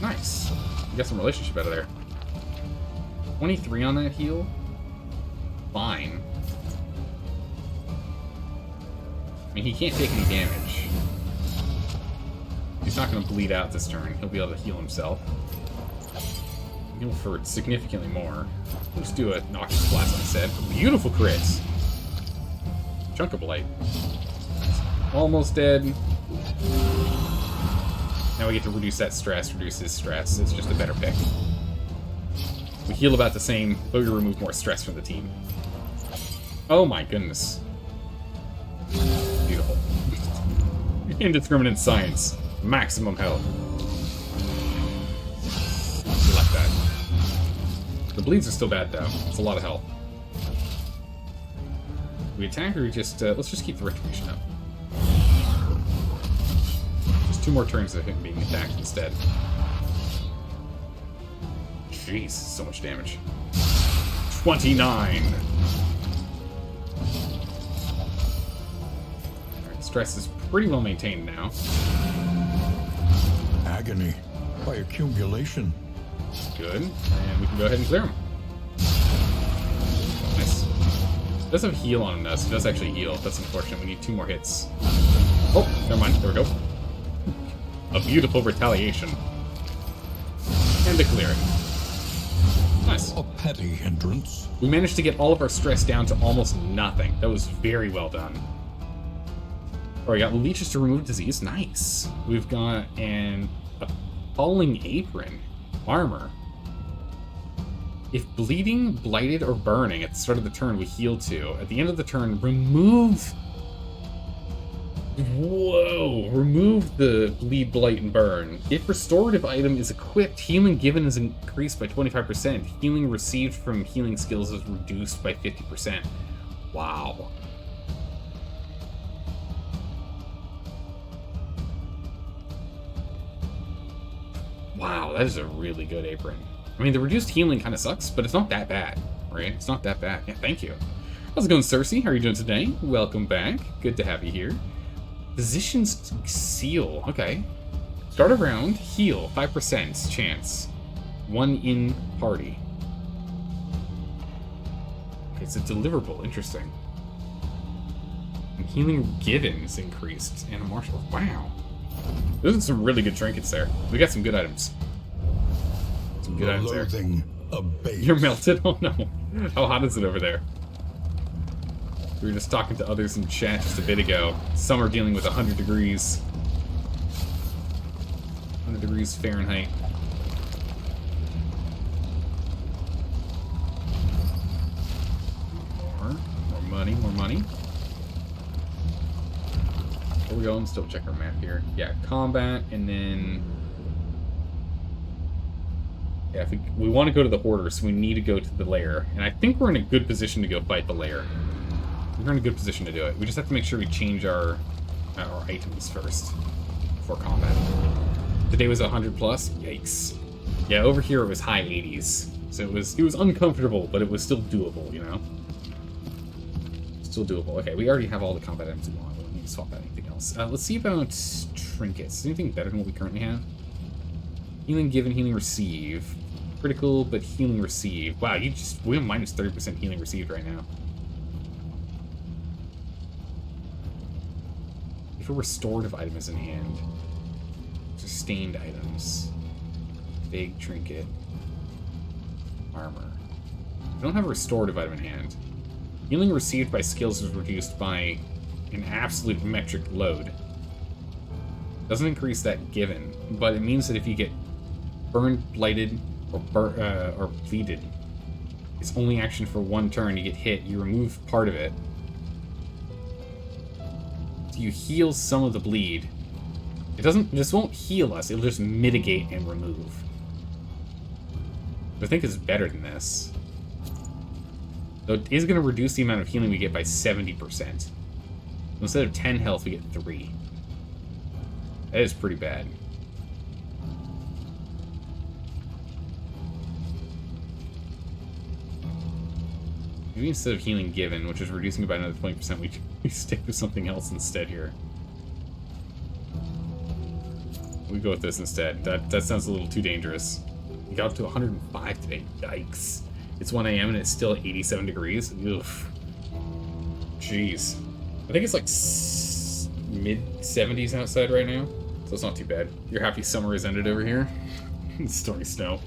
Nice. You got some relationship out of there. 23 on that heal? Fine. I mean, he can't take any damage. He's he's not going to bleed out this turn. He'll be able to heal himself. Heal for significantly more. Let's do a Noxious Blast instead. Beautiful crits. Chunk of Blight. Almost dead. Now we get to reduce that stress, reduce his stress. It's just a better pick. We heal about the same, but we remove more stress from the team. Oh my goodness. Beautiful. Indiscriminate science. Maximum health. We like that. The bleeds are still bad though. It's a lot of health. We attack or we just, let's just keep the retribution up. Just 2 more turns of him being attacked instead. Jeez, so much damage. 29! Alright, stress is pretty well maintained now. Agony by accumulation. Good. And we can go ahead and clear him. Nice. It does have heal on him though, so it does actually heal. That's unfortunate. We need 2 more hits. Oh, never mind. There we go. A beautiful retaliation. And to clear it. Nice. A petty hindrance. We managed to get all of our stress down to almost nothing. That was very well done. Alright, we got leeches to remove disease. Nice. We've got an appalling apron. Armor. If bleeding, blighted, or burning at the start of the turn, we heal 2. At the end of the turn, remove... Whoa! Remove the bleed, blight, and burn. If restorative item is equipped, healing given is increased by 25%. Healing received from healing skills is reduced by 50%. Wow. Wow, that is a really good apron. I mean, the reduced healing kind of sucks, but it's not that bad, right? It's not that bad. Yeah, thank you. How's it going, Cersei? How are you doing today? Welcome back. Good to have you here. Physician's Seal. Okay. Start a round, heal, 5% chance. 1 in party. Okay, it's a deliverable. Interesting. And healing given is increased. And a martial. Wow. Those are some really good trinkets there. We got some good items. Some good items there. You're melted? Oh no. How hot is it over there? We were just talking to others in chat just a bit ago. Some are dealing with 100 degrees. 100 degrees Fahrenheit. More money, more money. There we go. Let's still check our map here. Yeah, combat, and then... Yeah, if we want to go to the Hoarder, so we need to go to the lair. And I think we're in a good position to go fight the lair. We're in a good position to do it. We just have to make sure we change our items first before combat. Today was 100 plus. Yikes. Yeah, over here it was high 80s. So it was uncomfortable, but it was still doable, you know? Still doable. Okay, we already have all the combat items we want. We don't need to swap out anything else. Let's see about trinkets. Is anything better than what we currently have? Healing given, healing receive. Critical, but healing received. Wow, we have minus 30% healing received right now. If a restorative item is in hand. Sustained items. Vague trinket. Armor. We don't have a restorative item in hand. Healing received by skills is reduced by an absolute metric load. Doesn't increase that given, but it means that if you get burned, blighted, or bleeded, it's only action for 1 turn. You get hit, you remove part of it. So you heal some of the bleed. This won't heal us, it'll just mitigate and remove. I think it's better than this. Though it is going to reduce the amount of healing we get by 70%. Instead of 10 health, we get 3. That is pretty bad. Maybe instead of healing given, which is reducing it by another 20%, we stick with something else instead here. We go with this instead. That sounds a little too dangerous. We got up to 105 today. Yikes. It's 1 a.m. and it's still 87 degrees. Oof. Jeez. I think it's like mid-70s outside right now. So it's not too bad. Your happy summer is ended over here. Stormy snow.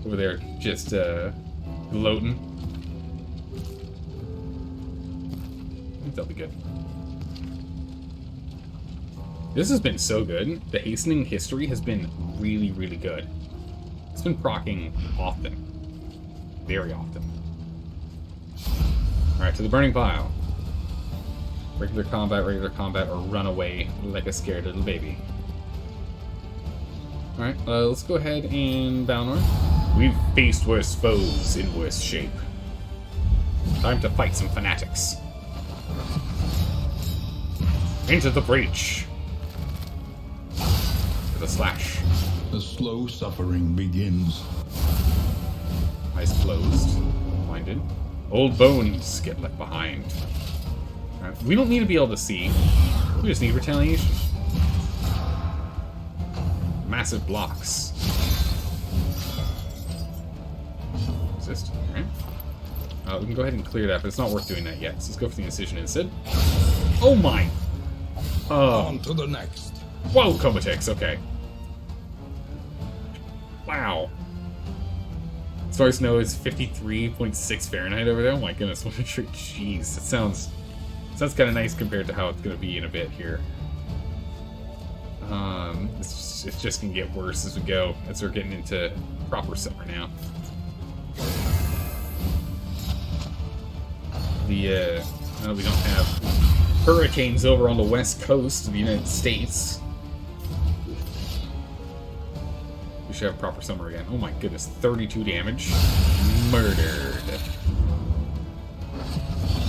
Over there, just, gloating. I think that'll be good. This has been so good. The hastening history has been really, really good. It's been proccing often. Very often. Alright, to the burning pile. Regular combat, or run away like a scared little baby. Alright, let's go ahead and bow north. We've faced worse foes in worse shape. Time to fight some fanatics. Into the breach. With a slash. The slow suffering begins. Eyes closed. Blinded. Old bones get left behind. Right. We don't need to be able to see. We just need retaliation. Massive blocks. Resist. Alright. We can go ahead and clear that, but it's not worth doing that yet. So let's go for the incision instead. Oh my! On to the next. Whoa, Kovatex, okay. Wow. As far as I know, it's 53.6 Fahrenheit over there. Oh my goodness, what a treat. Jeez, that sounds kind of nice compared to how it's going to be in a bit here. It's just going to get worse as we go, as we're getting into proper summer now. We don't have hurricanes over on the west coast of the United States. We should have proper summer again. Oh my goodness, 32 damage. Murdered.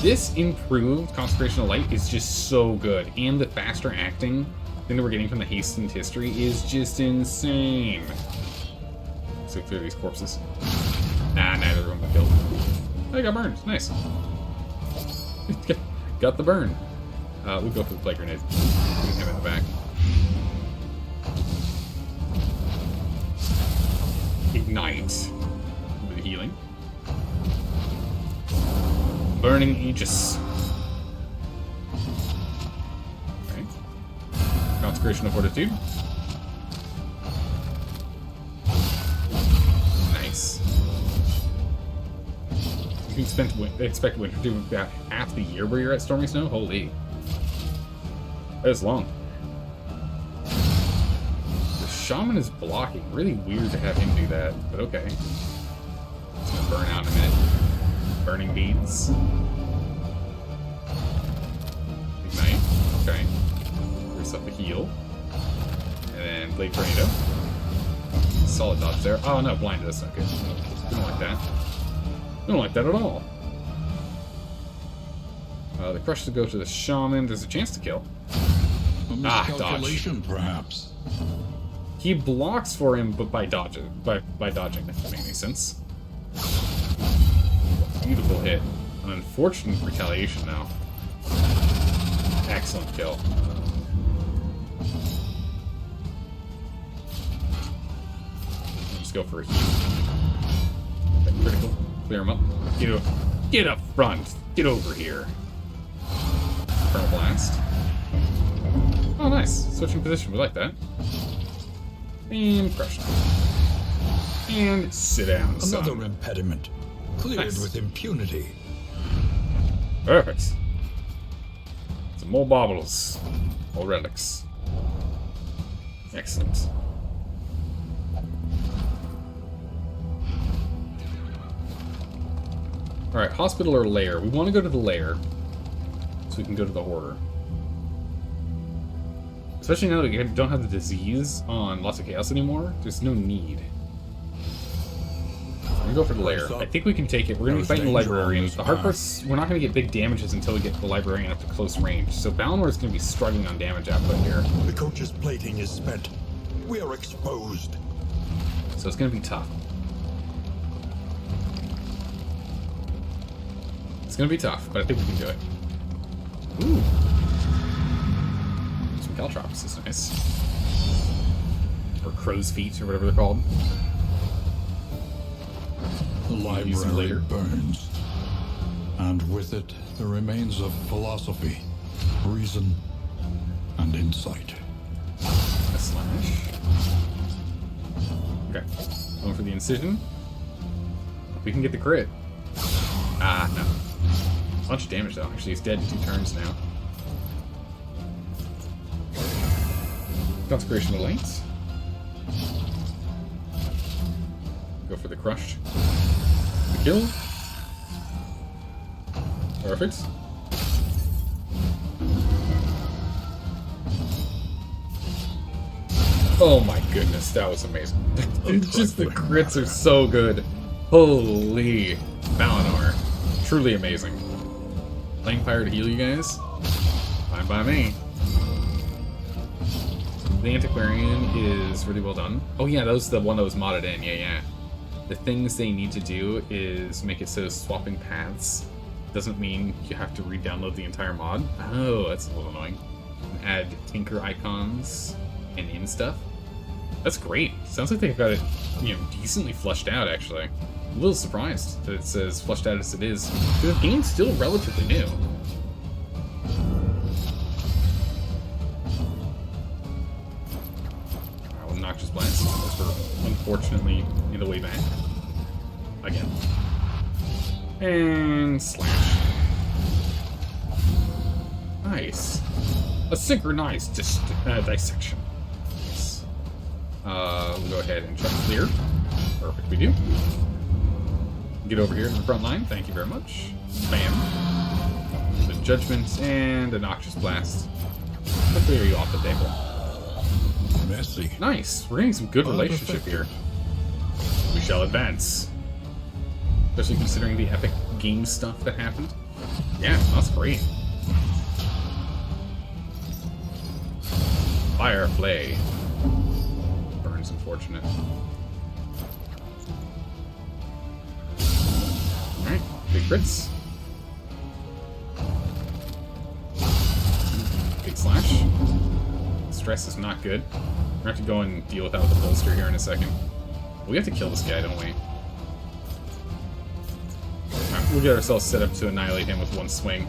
This improved Consecration of Light is just so good, and the faster acting thing that we're getting from the hastened history is just insane. So clear these corpses. Nah, neither of them were killed. Oh, I got burned. Nice. Got the burn. We'll go for the plague grenade. Putting him in the back. Ignite. With the healing. Burning Aegis. Okay. Consecration of Fortitude. Nice. You can expect winter to be about half the year where you're at Stormy Snow? Holy. That is long. The Shaman is blocking. Really weird to have him do that, but okay. It's gonna burn out in a minute. Burning beads. Ignite. Okay. Here's up the heal. And then Blade Tornado. Solid dodge there. Oh no, blinded. That's not good. Don't like that. Don't like that at all. The crush to go to the Shaman. There's a chance to kill. A miscalculation, dodge. Perhaps. He blocks for him, but by dodging. By dodging, if that makes any sense. Beautiful hit. An unfortunate retaliation now. Excellent kill. Just go for a heal. Okay, critical. Clear him up. Get up front. Get over here. Infernal Blast. Oh, nice. Switching position. We like that. And crush him. And sit down. Another son. impediment. Cleared Nice. with impunity. Perfect. Some more baubles. More relics. Excellent. Alright, hospital or lair? We want to go to the lair. So we can go to the hoarder. Especially now that we don't have the disease on Lots of Chaos anymore, there's no need. We're gonna go for the lair. I think we can take it. We're gonna be fighting the librarian. The hard part's we're not gonna get big damages until we get the librarian up to close range. So Balnor is gonna be struggling on damage output here. The coach's plating is spent. We are exposed. So it's gonna be tough. It's gonna be tough, but I think we can do it. Ooh. Some caltrops is nice. Or crow's feet, or whatever they're called. The Use them library later. burns. And with it, the remains of philosophy, reason, and insight. slash. Okay. Going for the incision. We can get the crit. Ah, no. A bunch of damage, though. Actually, he's dead in 2 turns now. Consecration of Light. Go for the crush. The kill. Perfect. Oh my goodness, that was amazing. Just the crits are so good. Holy Valinor. Truly amazing. Flame Fire to heal you guys? Fine by me. The Antiquarian is really well done. Oh yeah, that was the one that was modded in. Yeah. The things they need to do is make it so swapping paths doesn't mean you have to re-download the entire mod. Oh, that's a little annoying. And add Tinker icons and in stuff. That's great. Sounds like they've got it, decently flushed out, actually. I'm a little surprised that it says flushed out as it is. The game's still relatively new. Noxious Blast, as we're unfortunately in the way back. Again. And slash. Nice. A synchronized dissection. Nice. We'll go ahead and try to clear. Perfect, we do. Get over here to the front line. Thank you very much. Bam. The Judgment and a Noxious Blast. I'll clear you off the table. Messy. Nice. We're getting some good relationship here. We shall advance. Especially considering the epic game stuff that happened. Yeah, that's great. Fire Flay. Burns unfortunate. Alright, big crits. Big slash. Stress is not good. We're gonna have to go and deal with that with the bolster here in a second. We have to kill this guy, don't we? Alright, we'll get ourselves set up to annihilate him with one swing.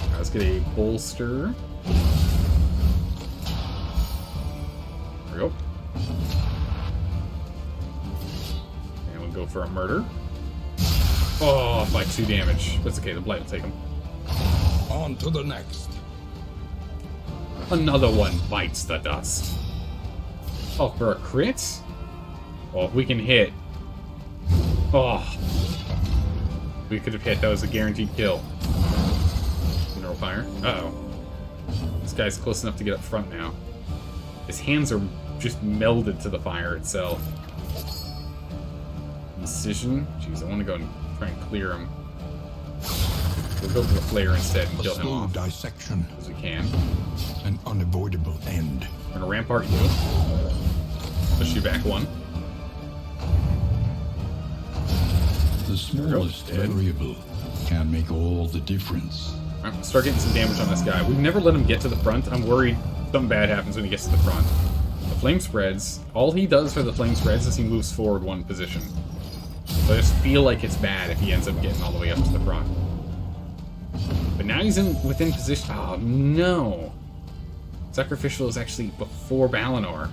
Right, let's get a bolster. There we go. And we'll go for a murder. Oh, by 2 damage. That's okay, the blight will take him. On to the next. Another one bites the dust. Oh, for a crit? Oh, if we can hit. Oh. We could have hit. That was a guaranteed kill. Mineral Fire. Uh-oh. This guy's close enough to get up front now. His hands are just melded to the fire itself. Incision. Jeez, I want to go and try and clear him. We'll go for the flare instead and kill him off. Dissection. As we can. An unavoidable end. We're gonna rampart you. Push you back 1. The smallest variable can make all the difference. Alright, we'll start getting some damage on this guy. We've never let him get to the front. I'm worried something bad happens when he gets to the front. The flame spreads. All he does for the flame spreads is he moves forward 1 position. So I just feel like it's bad if he ends up getting all the way up to the front. But now he's within position. Oh no! Sacrificial is actually before Valinor.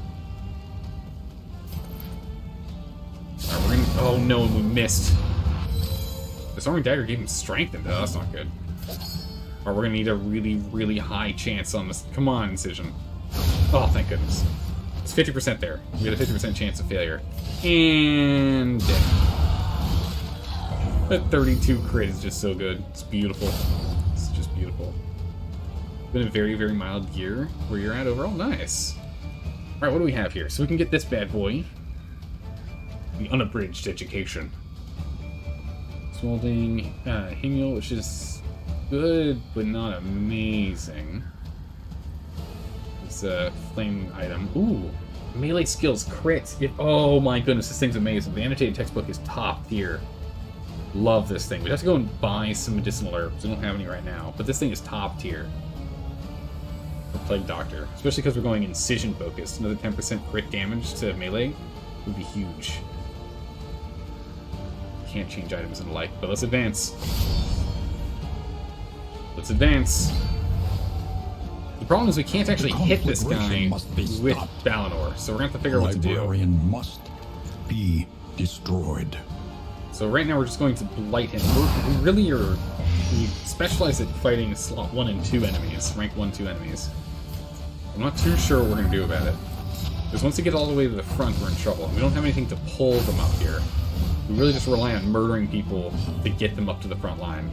Alright, we're gonna. Oh no, we missed. Disarming Dagger gave him strength, and that's not good. Or we're gonna need a really, really high chance on this. Come on, Incision. Oh, thank goodness. It's 50% there. We had a 50% chance of failure. And dead. That 32 crit is just so good. It's beautiful. It's just beautiful. Been a very, very mild gear where you're at overall. Nice. Alright, what do we have here? So we can get this bad boy. The Unabridged Education. Smolding Himiel, which is good, but not amazing. It's a flame item. Ooh, melee skills, crit. Oh my goodness, this thing's amazing. The annotated textbook is top tier. Love this thing. We have to go and buy some medicinal herbs. We don't have any right now, but this thing is top tier. For Plague Doctor, especially because we're going incision focused. Another 10% crit damage to melee would be huge. Can't change items and the like, but let's advance. Let's advance. The problem is we can't actually hit this guy conflagration must be with stopped. Valinor, so we're going to have to figure The out what to do. librarian must be destroyed. So right now we're just going to blight him. We really are... We specialize at fighting slot 1 and 2 enemies, rank 1, 2 enemies. I'm not too sure what we're going to do about it. Because once we get all the way to the front, we're in trouble. We don't have anything to pull them up here. We really just rely on murdering people to get them up to the front line.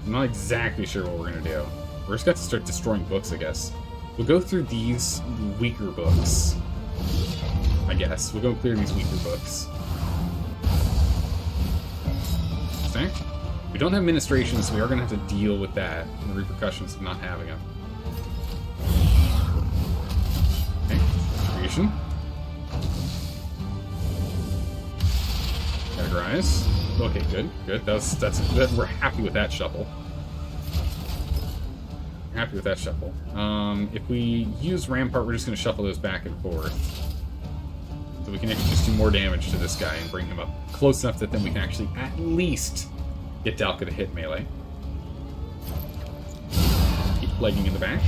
I'm not exactly sure what we're going to do. We're just going to start destroying books, I guess. We'll go through these weaker books. I guess. We'll go clear these weaker books. Okay. We don't have ministration, so we are going to have to deal with that and the repercussions of not having them. Okay. Creation. Categorize. Okay, good. Good. We're happy with that shuffle. Happy with that shuffle. If we use Rampart, we're just going to shuffle those back and forth. So we can actually just do more damage to this guy and bring him up close enough that then we can actually at least get Dalka to hit melee. Keep plaguing in the back.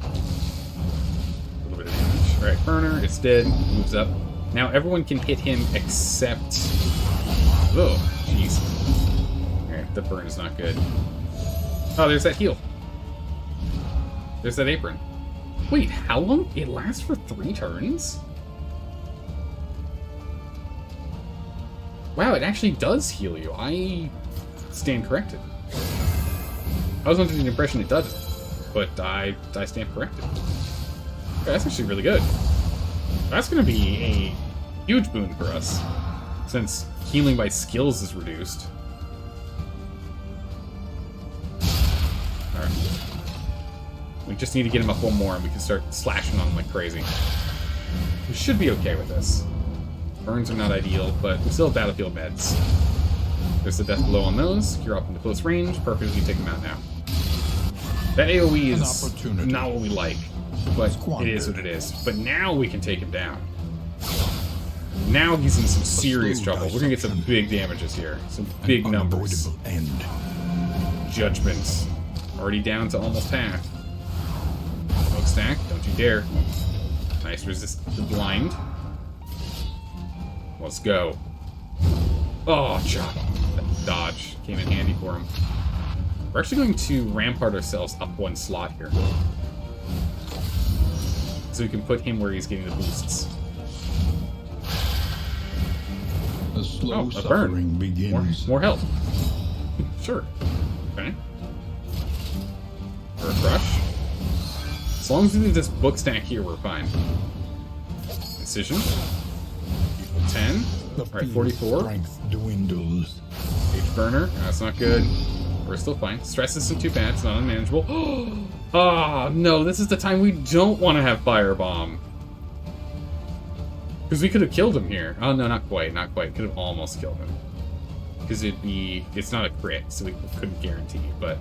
A little bit of damage. Alright, Burner, it's dead, moves up. Now everyone can hit him except... Oh, jeez. Alright, the burn is not good. Oh, there's that heal. There's that apron. Wait, how long? It lasts for 3 turns? Wow, it actually does heal you. I stand corrected. I was under the impression it doesn't, but I stand corrected. Okay, that's actually really good. That's going to be a huge boon for us, since healing by skills is reduced. Alright. We just need to get him up one more and we can start slashing on him like crazy. We should be okay with this. Burns are not ideal, but we still have battlefield meds. There's the death blow on those. You're up into close range. Perfect, we take them out now. That AoE is not what we like, but it is what it is. But now we can take him down. Now he's in some serious trouble. We're gonna get some big damages here. Some big numbers. Judgment. Already down to almost half. Smokestack, don't you dare. Nice, resist the blind. Let's go. Oh, chop. That dodge came in handy for him. We're actually going to rampart ourselves up one slot here. So we can put him where he's getting the boosts. A slow a burn. suffering begins. More health. Sure. Okay. Or a crush. As long as we do this book stack here, we're fine. Incision. 10. Alright, 44. Strength dwindles. H burner. That's not good. We're still fine. Stress isn't too bad. It's not unmanageable. Oh, no. This is the time we don't want to have Firebomb. Because we could have killed him here. Oh, no, not quite. Not quite. Could have almost killed him. Because it's not a crit, so we couldn't guarantee. But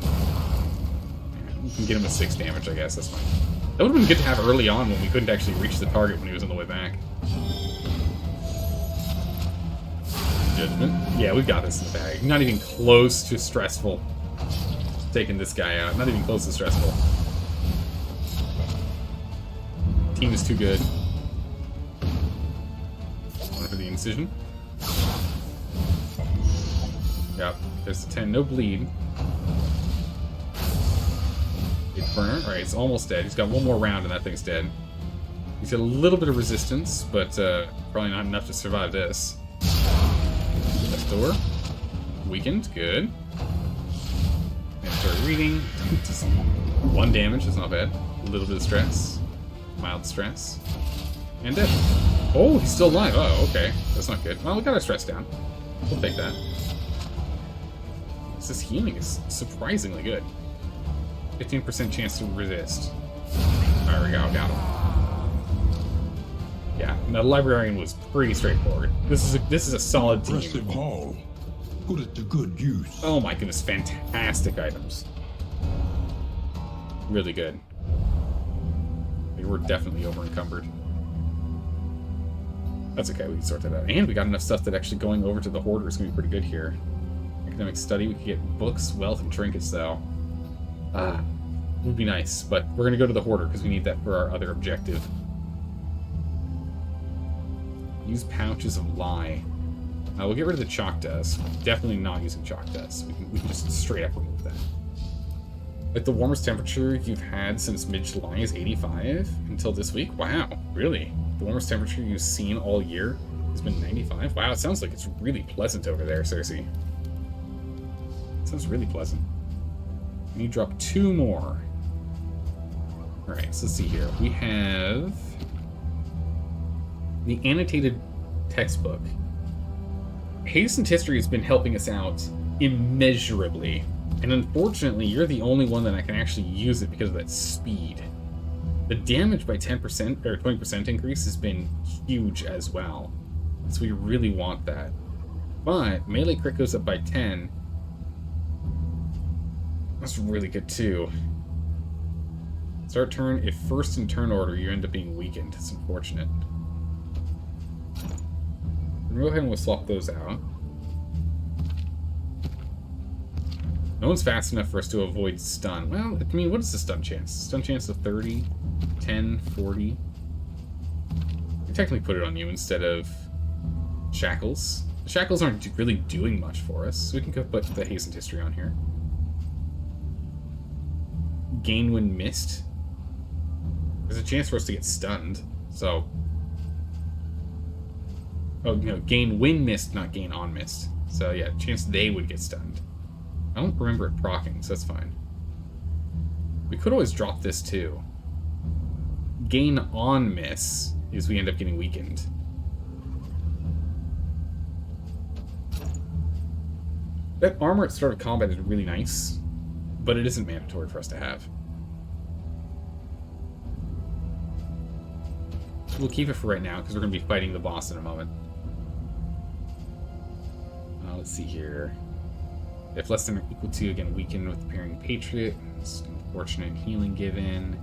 yeah, we can get him with 6 damage, I guess. That's fine. That would have been good to have early on when we couldn't actually reach the target when he was on the way back. Judgment. Yeah, we've got this in the bag. Not even close to stressful. Taking this guy out. Not even close to stressful. Team is too good. One for the incision. Yep. There's the 10. No bleed. It's burner. Alright, it's almost dead. He's got one more round and that thing's dead. He's got a little bit of resistance, but probably not enough to survive this. Door. Weakened. Good. Mandatory reading. Just 1 damage. That's not bad. A little bit of stress. Mild stress. And dead. Oh, he's still alive. Oh, okay. That's not good. Well, we got our stress down. We'll take that. This healing is surprisingly good. 15% chance to resist. There we go. Got him. Yeah, the librarian was pretty straightforward. This is a solid team. Impressive haul. Put it to good use. Oh my goodness, fantastic items. Really good. We were definitely over encumbered. That's okay, we can sort that out. And we got enough stuff that actually going over to the Hoarder is going to be pretty good here. I can academic study. We could get books, wealth, and trinkets, though. It would be nice, but we're going to go to the Hoarder because we need that for our other objective. Use pouches of lie. We'll get rid of the chalk dust. Definitely not using chalk dust. We can just straight up remove that. Like, the warmest temperature you've had since mid-July is 85 until this week? Wow, really? The warmest temperature you've seen all year has been 95? Wow, it sounds like it's really pleasant over there, Cersei. It sounds really pleasant. We need to drop 2 more. Alright, so let's see here. We have the annotated textbook. Hastened History has been helping us out immeasurably. And unfortunately, you're the only one that I can actually use it because of that speed. The damage by 10% or 20% increase has been huge as well. So we really want that. But melee crit goes up by 10. That's really good too. Start turn. If first in turn order, you end up being weakened. It's unfortunate. We'll go ahead and we'll swap those out. No one's fast enough for us to avoid stun. Well, I mean, what is the stun chance? Stun chance of 30, 10, 40. We technically put it on you instead of shackles. The shackles aren't really doing much for us, so we can go put the Hastened History on here. Gain when missed. There's a chance for us to get stunned, so... Oh, no, gain when missed, not gain on missed. So yeah, chance they would get stunned. I don't remember it proccing, so that's fine. We could always drop this too. Gain on miss is we end up getting weakened. That armor at start of combat is really nice, but it isn't mandatory for us to have. We'll keep it for right now because we're going to be fighting the boss in a moment. Let's see here. If less than or equal to, again, weakened with appearing Patriot. It's unfortunate healing given.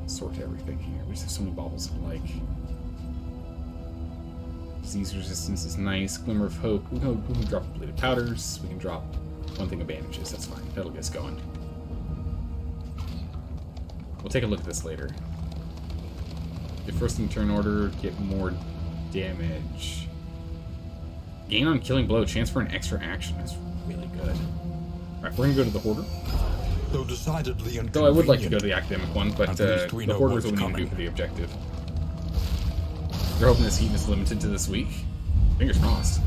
Sort everything here. We just have so many baubles of like. Disease resistance is nice. Glimmer of hope. We can drop bleeded powders. We can drop one thing of bandages. That's fine. That'll get us going. We'll take a look at this later. If first in turn order, get more damage. Gain on killing blow, chance for an extra action. That's really good. Alright, we're gonna go to the Hoarder. Though decidedly Though I would like to go to the academic one, but the Hoarder is what we need to do for the objective. You're hoping this heat is limited to this week? Fingers crossed.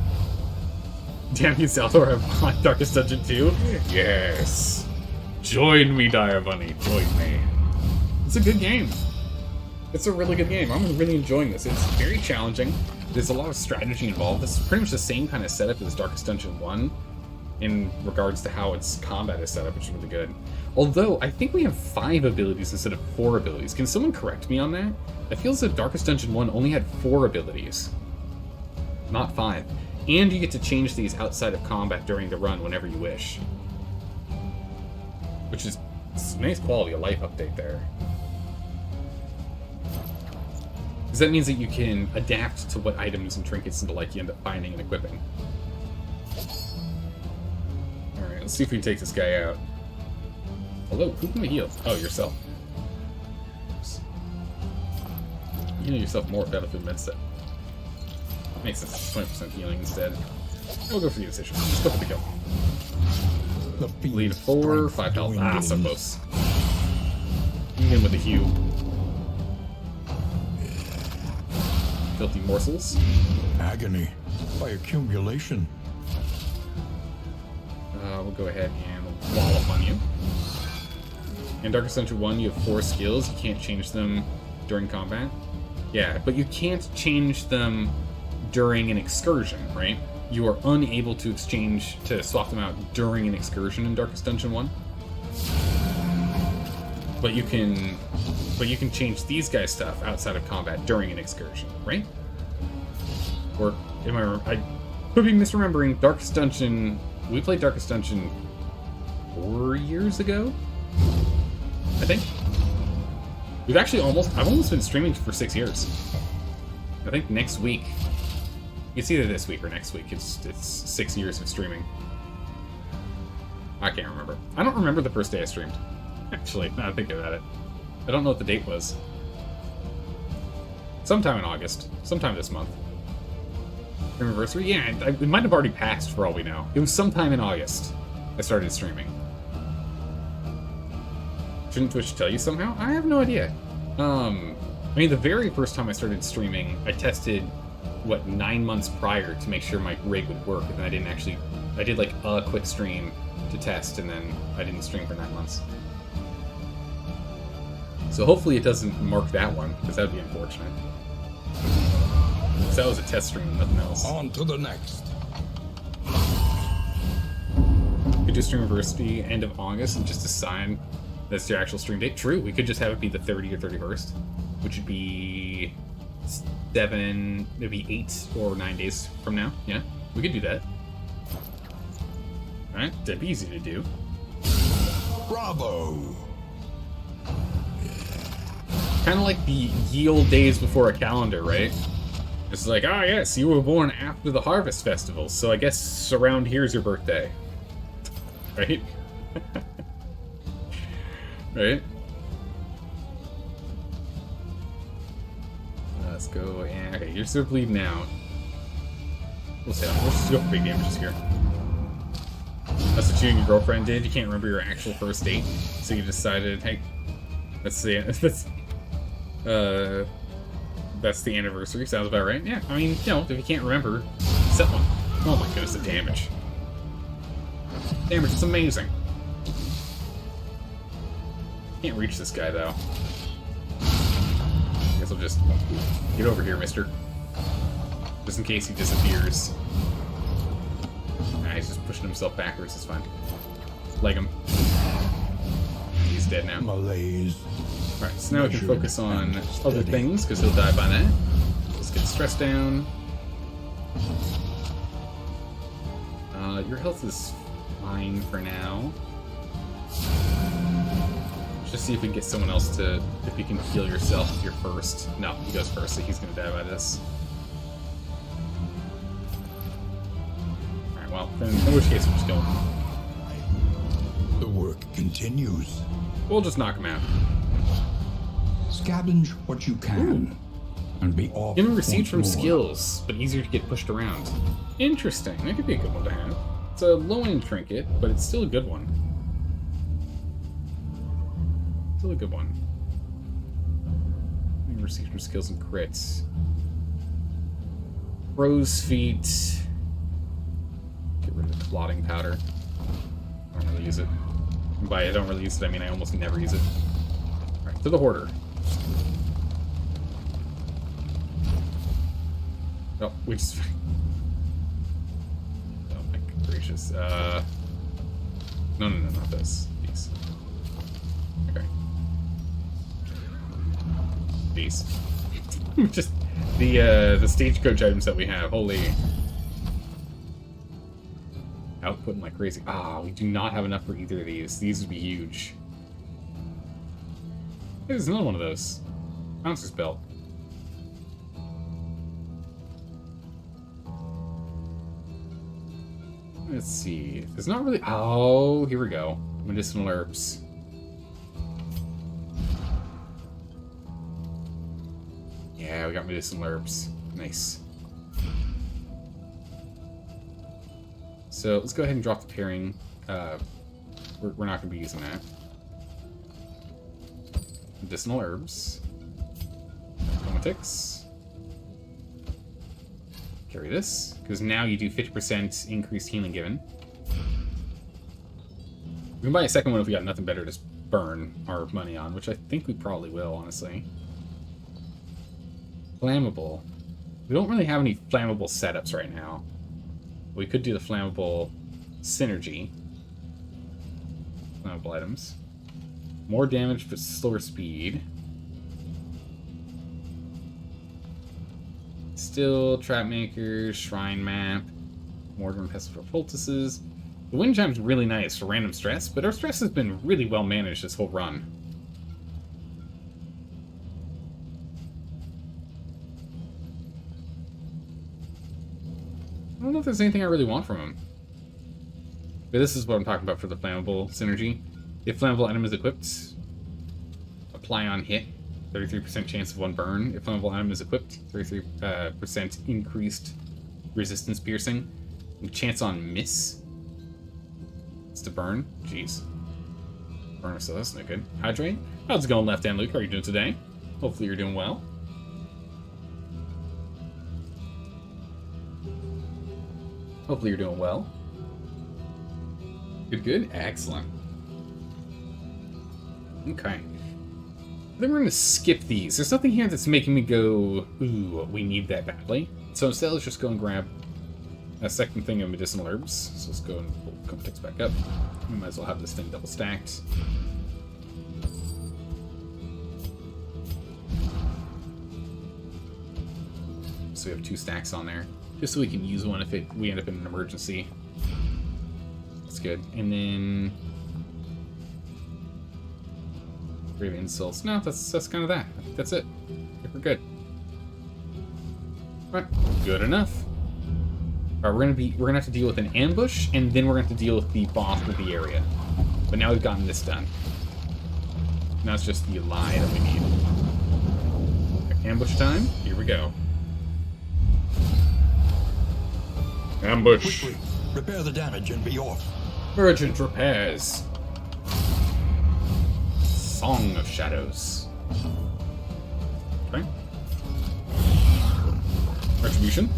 Damn you, Salvador, have bought Darkest Dungeon 2? Yes! Join me, Dire Bunny. Join me. It's a good game. It's a really good game. I'm really enjoying this. It's very challenging. There's a lot of strategy involved. This is pretty much the same kind of setup as Darkest Dungeon 1 in regards to how its combat is set up, which is really good. Although, I think we have 5 abilities instead of 4 abilities. Can someone correct me on that? It feels like Darkest Dungeon 1 only had 4 abilities, not 5. And you get to change these outside of combat during the run whenever you wish. Which is a nice quality of life update there. Because that means that you can adapt to what items and trinkets and the like you end up finding and equipping. Alright, let's see if we can take this guy out. Hello, who can we heal? Oh, yourself. Oops. You heal yourself more at Battlefield Medset. Makes sense. 20% healing instead. We'll go for the decision. Let's go for the kill. Lead 4, 5 health. Ah, so close. Even with the hew. Filthy morsels. Agony by accumulation. We'll go ahead and wallop on you. In Darkest Dungeon 1, you have 4 skills. You can't change them during combat. Yeah, but you can't change them during an excursion, right? You are unable to swap them out during an excursion in Darkest Dungeon 1. But you can change these guys' stuff outside of combat during an excursion, right? Or I could be misremembering Darkest Dungeon. We played Darkest Dungeon 4 years ago, I think. I've almost been streaming for 6 years. I think next week It's either this week or next week. It's 6 years of streaming. I can't remember. I don't remember the first day I streamed. Actually, now I'm thinking about it. I don't know what the date was. Sometime in August. Sometime this month. Anniversary? Yeah, it might have already passed for all we know. It was sometime in August I started streaming. Shouldn't Twitch tell you somehow? I have no idea. I mean, the very first time I started streaming, I tested, 9 months prior to make sure my rig would work, and then I did like a quick stream to test, and then I didn't stream for 9 months. So hopefully it doesn't mark that one, because that would be unfortunate. Because that was a test stream, nothing else. On to the next. Could do Streamiversity end of August and just assign that's your actual stream date. True, we could just have it be the 30th or 31st, which would be maybe 8 or 9 days from now. Yeah, we could do that. Alright, that'd be easy to do. Bravo! Kind of like the ye olde days before a calendar, right? It's like, ah, yes, you were born after the Harvest Festival, so I guess around here's your birthday. Right? Right? Let's go, and okay, you're still bleeding out. We'll see. Let's just go for big damages here. That's what you and your girlfriend did. You can't remember your actual first date, so you decided, hey, that's the anniversary. Sounds about right. Yeah, I mean, if you can't remember, set one. Oh my goodness, the damage. Damage is amazing. Can't reach this guy though. Guess I'll just get over here, mister. Just in case he disappears. Nah, he's just pushing himself backwards, it's fine. Leg him. He's dead now. Malaise. Alright, so now we can focus on other things, because he'll die by that. Let's get stress down. Your health is fine for now. Just see if we can get someone else to... If you can heal yourself if you're first. No, he goes first, so he's gonna die by this. Alright, well, then in which case we'll just go. The work continues. We'll just knock him out. Scavenge what you can, and be off. Given received from once more. skills, but easier to get pushed around. Interesting. That could be a good one to have. It's a low-end trinket, but it's still a good one. Still a good one. Received from skills and crits. Crow's feet. Get rid of the clotting powder. I don't really use it. And by I don't really use it, I mean I almost never use it. Alright, to the Hoarder. Oh, we just... Oh my gracious. No, not this. These. Okay. These. Just the stagecoach items that we have. Holy. Outputting like crazy. Ah, we do not have enough for either of these. These would be huge. Hey, there's another one of those. Bouncer's belt. Let's see. There's not really... Oh, here we go. Medicinal herbs. Yeah, we got medicinal herbs. Nice. So let's go ahead and drop the pairing. We're not going to be using that. Medicinal herbs. Cosmetics. Carry this, because now you do 50% increased healing given. We can buy a second one if we got nothing better to burn our money on, which I think we probably will, honestly. Flammable. We don't really have any flammable setups right now. We could do the flammable synergy. Flammable items. More damage but slower speed. Still, trap makers, shrine map, mortar and pestle for poultices. The wind chime's really nice for random stress, but our stress has been really well managed this whole run. there's anything I really want from him. But this is what I'm talking about for the flammable synergy. If flammable item is equipped, apply on hit, 33% chance of one burn. If flammable item is equipped, 33% increased resistance piercing. And chance on miss. It's to burn. Jeez. Burner, so that's no good. Hydrate. How's it going, Left Hand Luke? How are you doing today? Hopefully you're doing well. Hopefully you're doing well. Good, good. Excellent. Okay. Then we're going to skip these. There's nothing here that's making me go, ooh, we need that badly. So instead, let's just go and grab a second thing of medicinal herbs. So let's go and pull context back up. We might as well have this thing double stacked. So we have 2 stacks on there, just so we can use one if we end up in an emergency. That's good. And then Grave Insults. No, that's kind of that. I think that's it. I think we're good. All right, good enough. All right, we're gonna have to deal with an ambush, and then we're gonna have to deal with the boss of the area. But now we've gotten this done. Now it's just the lie that we need. Okay, ambush time. Here we go. Ambush. Quickly, repair the damage and be off. Urgent repairs. Song of Shadows. Okay. Retribution.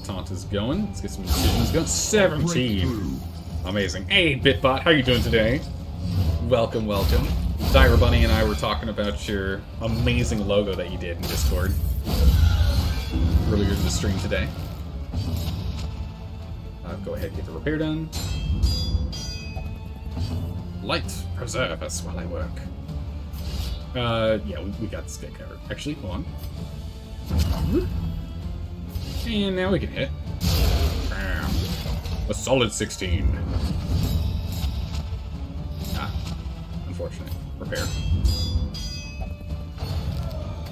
Taunt is going. Let's get some decisions going. 17. Amazing. Hey, Bitbot, how you doing today? Welcome, welcome. Dire Bunny and I were talking about your amazing logo that you did in Discord earlier in the stream today. Go ahead and get the repair done. Light, preserve us while I work. Yeah, we got this bit covered. Actually, hold on. And now we can hit. Bam. A solid 16. Ah, unfortunate. Repair.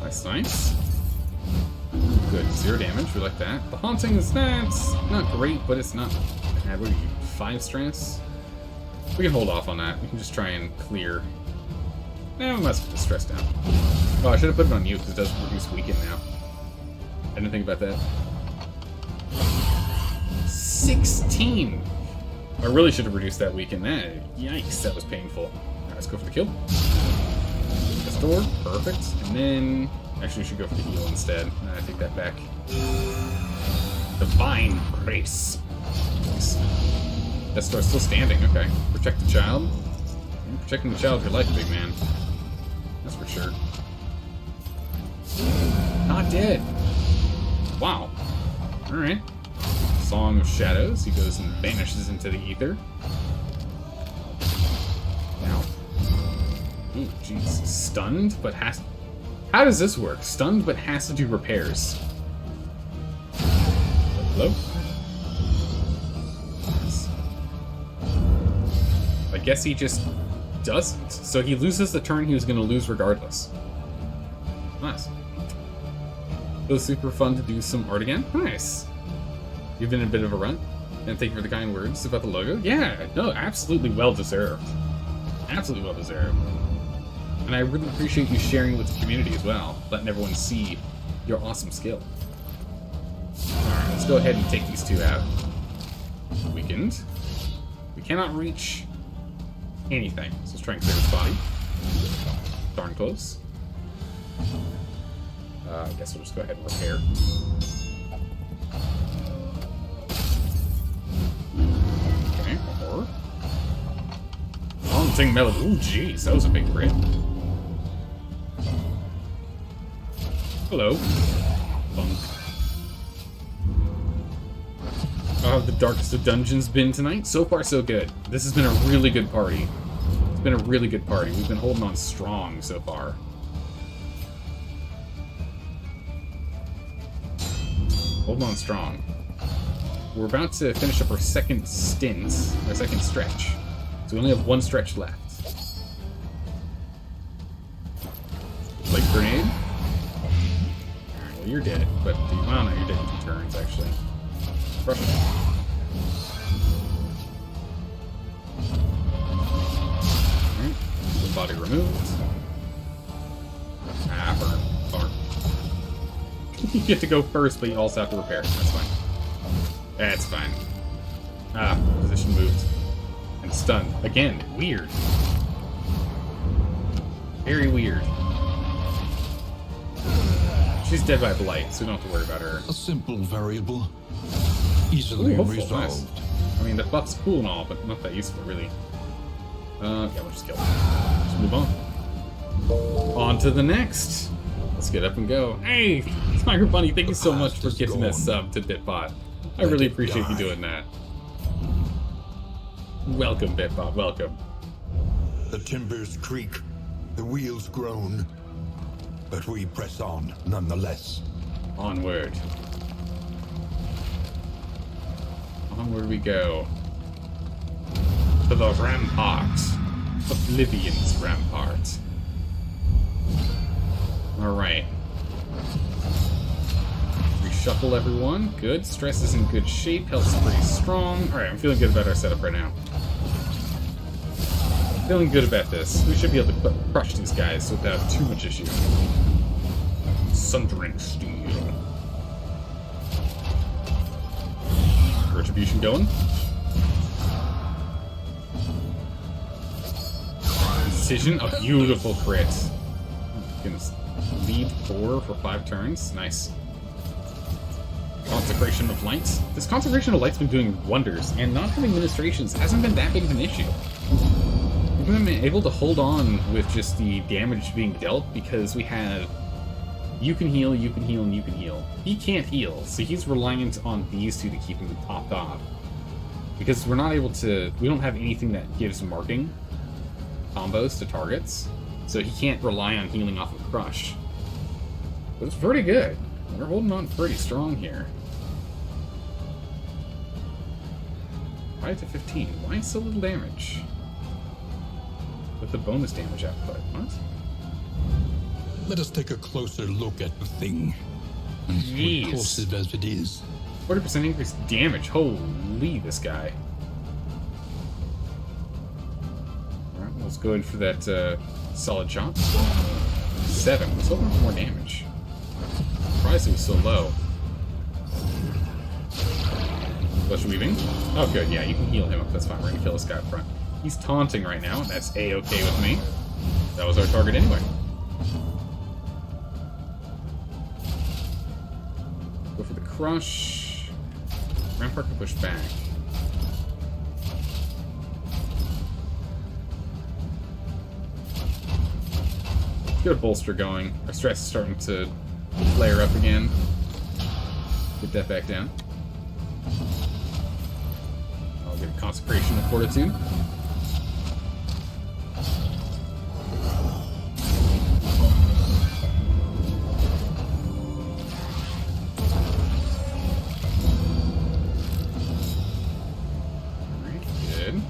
Nice, nice. Good, 0 damage, we like that. The Haunting is not great, but it's not bad. What are you, 5 stress? We can hold off on that. We can just try and clear. Nah, we must put the stress down. Oh, I should have put it on you, because it does reduce weaken now. I didn't think about that. 16! I really should have reduced that weaken. Yikes, that was painful. Alright, let's go for the kill. Restore, perfect. And then... Actually, we should go for the heal instead. I take that back. Divine Grace. Nice. That store's still standing, okay. Protect the child. You're protecting the child of your life, big man. That's for sure. Not dead. Wow. Alright. Song of Shadows. He goes and vanishes into the ether. Now. Ooh, jeez. Stunned, but has... How does this work? Stunned, but has to do repairs. Hello? I guess he just doesn't. So he loses the turn he was going to lose regardless. Nice. It was super fun to do some art again. Nice. You've been in a bit of a run. And thank you for the kind words about the logo. Yeah, no, absolutely well-deserved. Absolutely well-deserved. And I really appreciate you sharing with the community as well, letting everyone see your awesome skill. Alright, let's go ahead and take these 2 out. Weakened. We cannot reach anything, so let's try and clear this body. Darn close. I guess we'll just go ahead and repair. Okay, horror. Haunting Melody. Ooh, jeez, that was a big crit. Hello. Funk. How have the darkest of dungeons been tonight? So far, so good. This has been a really good party. It's been a really good party. We've been holding on strong so far. Holding on strong. We're about to finish up our second stint, our second stretch. So we only have 1 stretch left. Like grenade. you're dead, but well, no, you're dead in 2 turns, actually. Crush it. Alright, the body removed. Ah, burn. Bummer. You get to go first, but you also have to repair. That's fine. That's fine. Ah, position moved. And stunned. Again, weird. Very weird. She's dead by blight, so we don't have to worry about her. A simple variable, easily resolved. Nice. I mean, the buff's cool and all, but not that useful, really. Yeah, we'll just kill her. Just move on. On to the next. Let's get up and go. Hey, Tiger Bunny, thank you so much for gifting that sub to Bitbot. I really appreciate you doing that. Welcome, Bitbot, welcome. The timbers creak, the wheels groan, but we press on nonetheless. Onward. Onward we go. To the rampart. Oblivion's rampart. Alright. Reshuffle everyone. Good. Stress is in good shape. Health's pretty strong. Alright, I'm feeling good about our setup right now. Feeling good about this. We should be able to crush these guys without too much issue. Sundering Steel. Retribution going. Precision. A beautiful crit. Oh, goodness. Lead 4 for 5 turns. Nice. Consecration of Light. This Consecration of Light's been doing wonders, and not having ministrations hasn't been that big of an issue. We've been able to hold on with just the damage being dealt because we have you can heal, and you can heal. He can't heal, so he's reliant on these two to keep him topped off. Because we're not able to, we don't have anything that gives marking combos to targets, so he can't rely on healing off of Crush. But it's pretty good. We're holding on pretty strong here. 5 to 15. Why so little damage? With the bonus damage output. What? Let us take a closer look at the thing. Jeez. Repulsive as it is. 40% increased damage. Holy, this guy. Alright, let's go in for that solid shot. 7. Let's hoping for more damage. Surprised it was so low. Flesh weaving. Oh, good. Yeah, you can heal him up. That's fine. We're gonna kill this guy up front. He's taunting right now, and that's A-okay with me. That was our target anyway. Go for the crush. Rampart can push back. Get a bolster going. Our stress is starting to flare up again. Get that back down. I'll get a Consecration of Fortitude. Alright, good.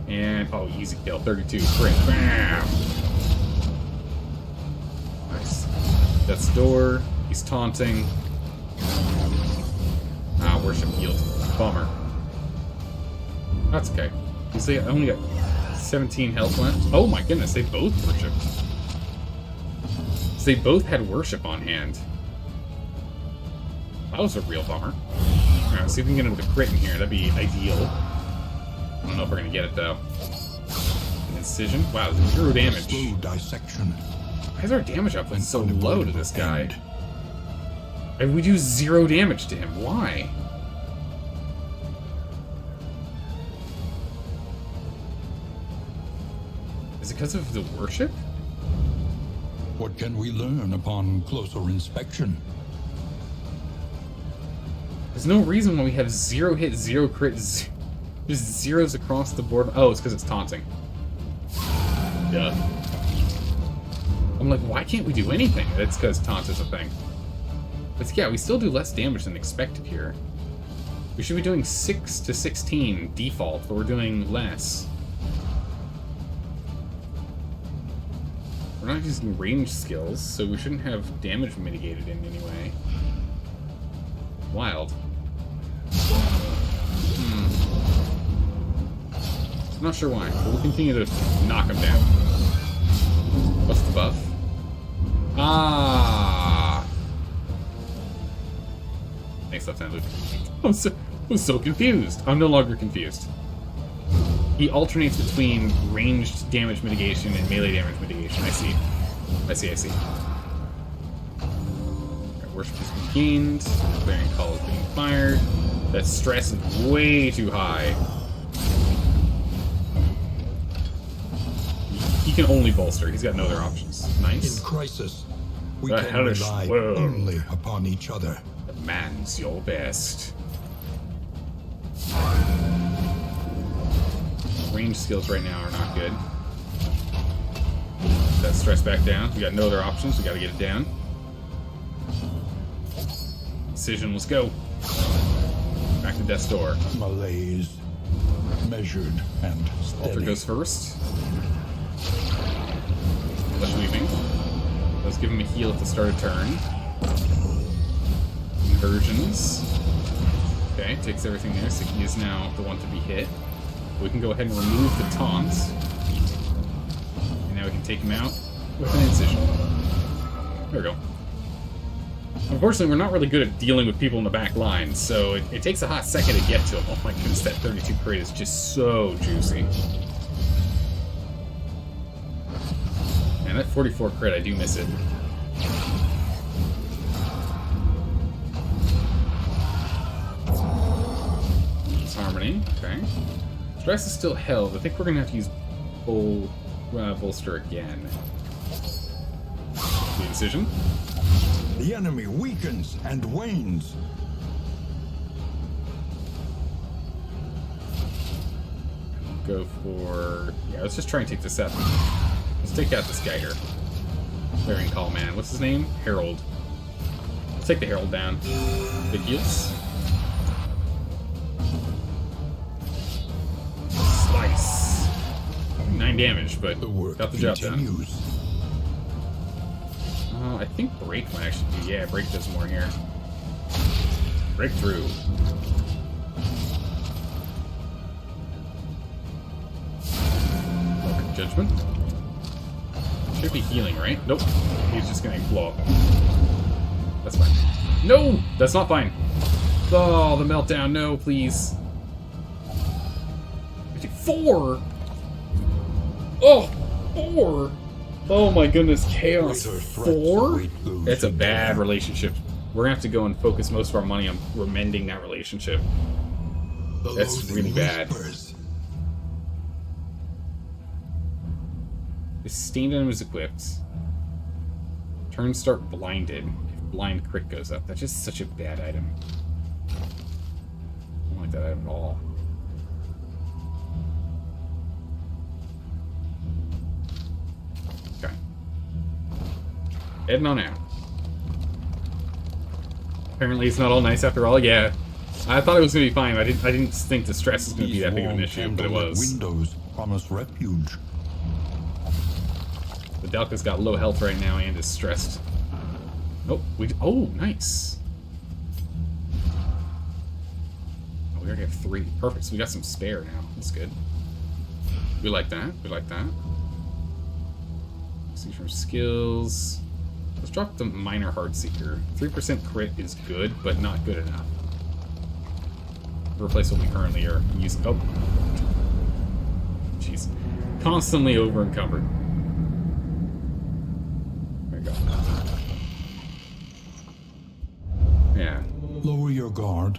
And, oh, easy kill. 32. Great. Bam! Nice. That's door. He's taunting. Ah, worship healed. Bummer. That's okay. He's only got 17 health left. Oh my goodness, they both worshipped. So they both had worship on hand. That was a real bummer. Alright, let's see if we can get into the crit in here. That'd be ideal. I don't know if we're gonna get it though. An incision? Wow, 0 damage. Slow dissection. Why is our damage output so low to this guy? And we do 0 damage to him. Why? Is it because of the worship? What can we learn upon closer inspection? There's no reason why we have 0 hit, 0 crit, just zeros across the board. Oh, it's because it's taunting. Duh. I'm like, why can't we do anything? It's because taunt is a thing. But yeah, we still do less damage than expected here. We should be doing 6 to 16 default, but we're doing less. We're not using range skills, so we shouldn't have damage mitigated in any way. Wild. I'm not sure why, but we'll continue to knock him down. What's the buff? Ah! Thanks, Lieutenant Luke. I'm so confused. I'm no longer confused. He alternates between ranged damage mitigation and melee damage mitigation. I see. Right, worship has been gained. Variant call is being fired. That stress is way too high. He can only bolster. He's got no other options. Nice. In crisis, we can rely only upon each other. The man's your best. Range skills right now are not good. That stress back down. We got no other options. We got to get it down. Decision. Let's go. Back to death's door. Malaise, measured and steady. Alter goes first. Flesh weaving. Let's give him a heal at the start of turn. Inversions. Okay, takes everything there, so he is now the one to be hit. We can go ahead and remove the taunt. And now we can take him out with an incision. There we go. Unfortunately, we're not really good at dealing with people in the back line, so it takes a hot second to get to him. Oh my goodness, that 32 crit is just so juicy. And that 44 crit, I do miss it. Harmony, okay. Stress is still held. I think we're gonna have to use bolster again. The incision. The enemy weakens and wanes. Go for... yeah, let's just try and take this out. Let's take out this guy here. Variant call man. What's his name? Herald. Let's take the Herald down. Big heals. Slice. 9 damage, but got the job done. I think Break might actually do... yeah, Break does more here. Breakthrough. Judgment. Should be healing, right? Nope. He's just gonna blow up. That's fine. No! That's not fine. Oh, the meltdown. No, please. 4! Oh! 4! Oh my goodness, Chaos 4? That's a bad relationship. We're gonna have to go and focus most of our money on remending that relationship. That's really bad. The Stained Item is equipped. Turns start blinded. If blind crit goes up. That's just such a bad item. I don't like that item at all. Okay. Heading on out. Apparently it's not all nice after all. Yeah. I thought it was gonna be fine. I didn't think the stress was gonna be that big of an issue, but it was. Windows promise refuge. The Delca's got low health right now and is stressed. Oh, oh, nice. Oh, we already have 3. Perfect. So we got some spare now. That's good. We like that. We like that. See from skills. Let's drop the Minor Heartseeker. 3% crit is good, but not good enough. Replace what we currently are using. Oh. Jeez. Constantly over encumbered. There you go. Yeah. Lower your guard.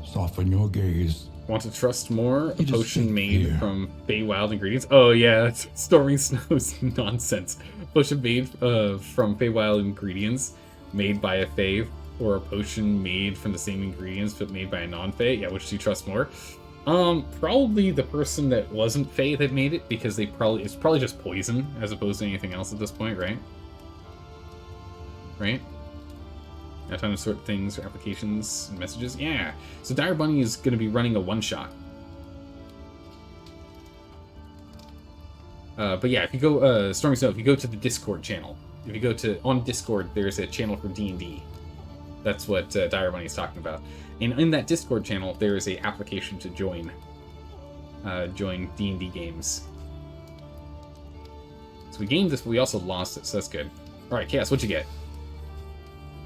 Soften your gaze. Want to trust more? A potion made from Feywild ingredients? Oh yeah, that's Storming Snow's nonsense. Potion made from Feywild ingredients, made by a Fey, or a potion made from the same ingredients but made by a non-Fey? Yeah, which do you trust more? Probably the person that wasn't Fey that made it, because it's probably just poison as opposed to anything else at this point, right? Right? Now time to sort things, or applications, and messages. Yeah. So Dire Bunny is going to be running a one-shot. But yeah, if you go, Stormy Snow, if you go to the Discord channel, if you go to, on Discord, there's a channel for D&D. That's what Dire Bunny is talking about. And in that Discord channel, there is a application to join D&D games. So we gained this, but we also lost it, so that's good. Alright, Chaos, what'd you get?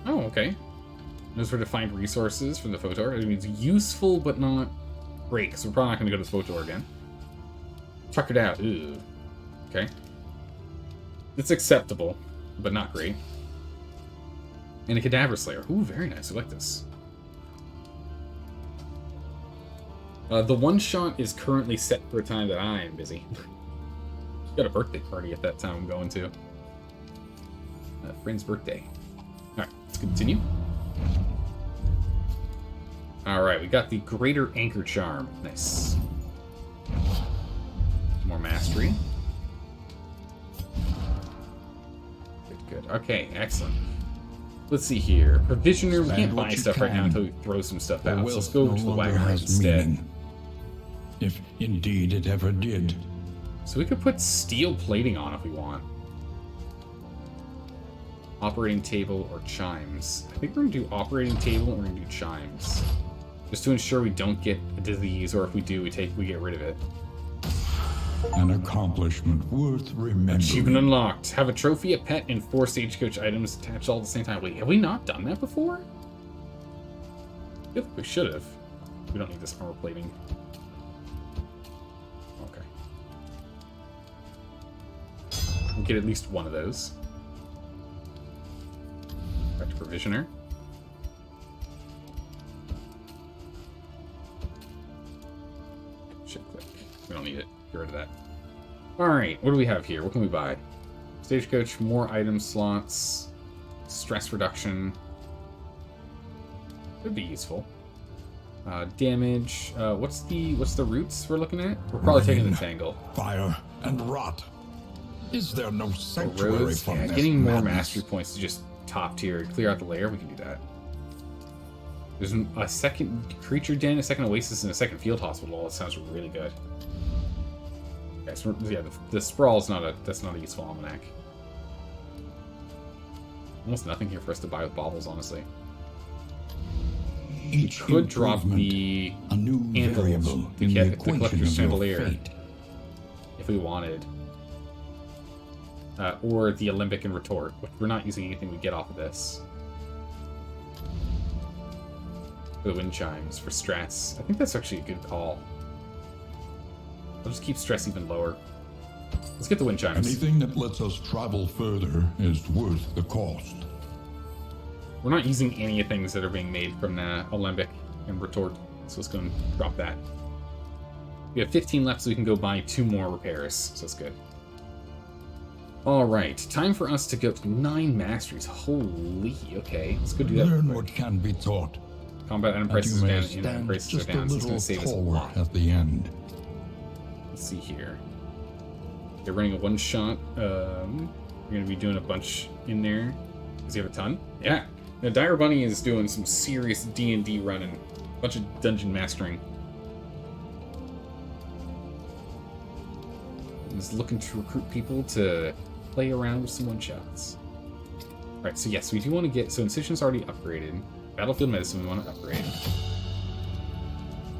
Oh, okay. Those were defined resources from the Photor. It means useful, but not great, because we're probably not going to go to the Photor again. Chuck it out. Ooh. Okay. It's acceptable, but not great. And a Cadaver Slayer. Ooh, very nice. I like this. The one-shot is currently set for a time that I am busy. Got a birthday party at that time I'm going to. Friend's birthday. Alright, let's continue. Alright, we got the Greater Anchor Charm. Nice. More mastery. Good. Okay, excellent. Let's see here. Provisioner. We can't buy stuff right now until we throw some stuff out. So let's go over to the wagon instead. If indeed it ever did. So we could put steel plating on if we want. Operating table or chimes. I think we're going to do operating table or we're going to do chimes. Just to ensure we don't get a disease, or if we do, we get rid of it. An accomplishment worth remembering. Achievement unlocked. Have a trophy, a pet, and 4 stagecoach items attached all at the same time. Wait, have we not done that before? I feel like we should have. We don't need this armor plating. Okay. We'll get at least one of those. Back to Provisioner. Shift click. We don't need it. Get rid of that. Alright, what do we have here? What can we buy? Stagecoach, more item slots, stress reduction. Could be useful. Damage. What's the roots we're looking at? We're probably taking the Tangle. Fire and rot. Is there no sanctuary from this getting more madness? mastery points to just top tier, clear out the layer. We can do that. There's a second creature den, a second oasis, and a second field hospital. That sounds really good. Okay, so yeah, the sprawl is that's not a useful almanac. Almost nothing here for us to buy with baubles, honestly. We could drop the a new variable to in get the the equation collector's of your chandelier fate. if we wanted. Or the Alembic and Retort, which we're not using anything we get off of this. For the wind chimes, for strats. I think that's actually a good call. I'll just keep stress even lower. Let's get the wind chimes. Anything that lets us travel further is worth the cost. We're not using any of things that are being made from Alembic and Retort, so let's go and drop that. We have 15 left, so we can go buy 2 more repairs, so that's good. Alright, time for us to go to 9 masteries. Holy, okay, let's go do that. Learn what can be taught. Combat item And prices you are may down, and stand prices are just a down, so it's little going to save us a taller lot. at the end. Let's see here. They're running a one-shot. We're going to be doing a bunch in there. Does he have a ton? Yeah. Now, Dire Bunny is doing some serious D&D running. A bunch of dungeon mastering. He's looking to recruit people to play around with some one-shots. Alright, so yes, we do want to get... So Incision's already upgraded. Battlefield Medicine we want to upgrade.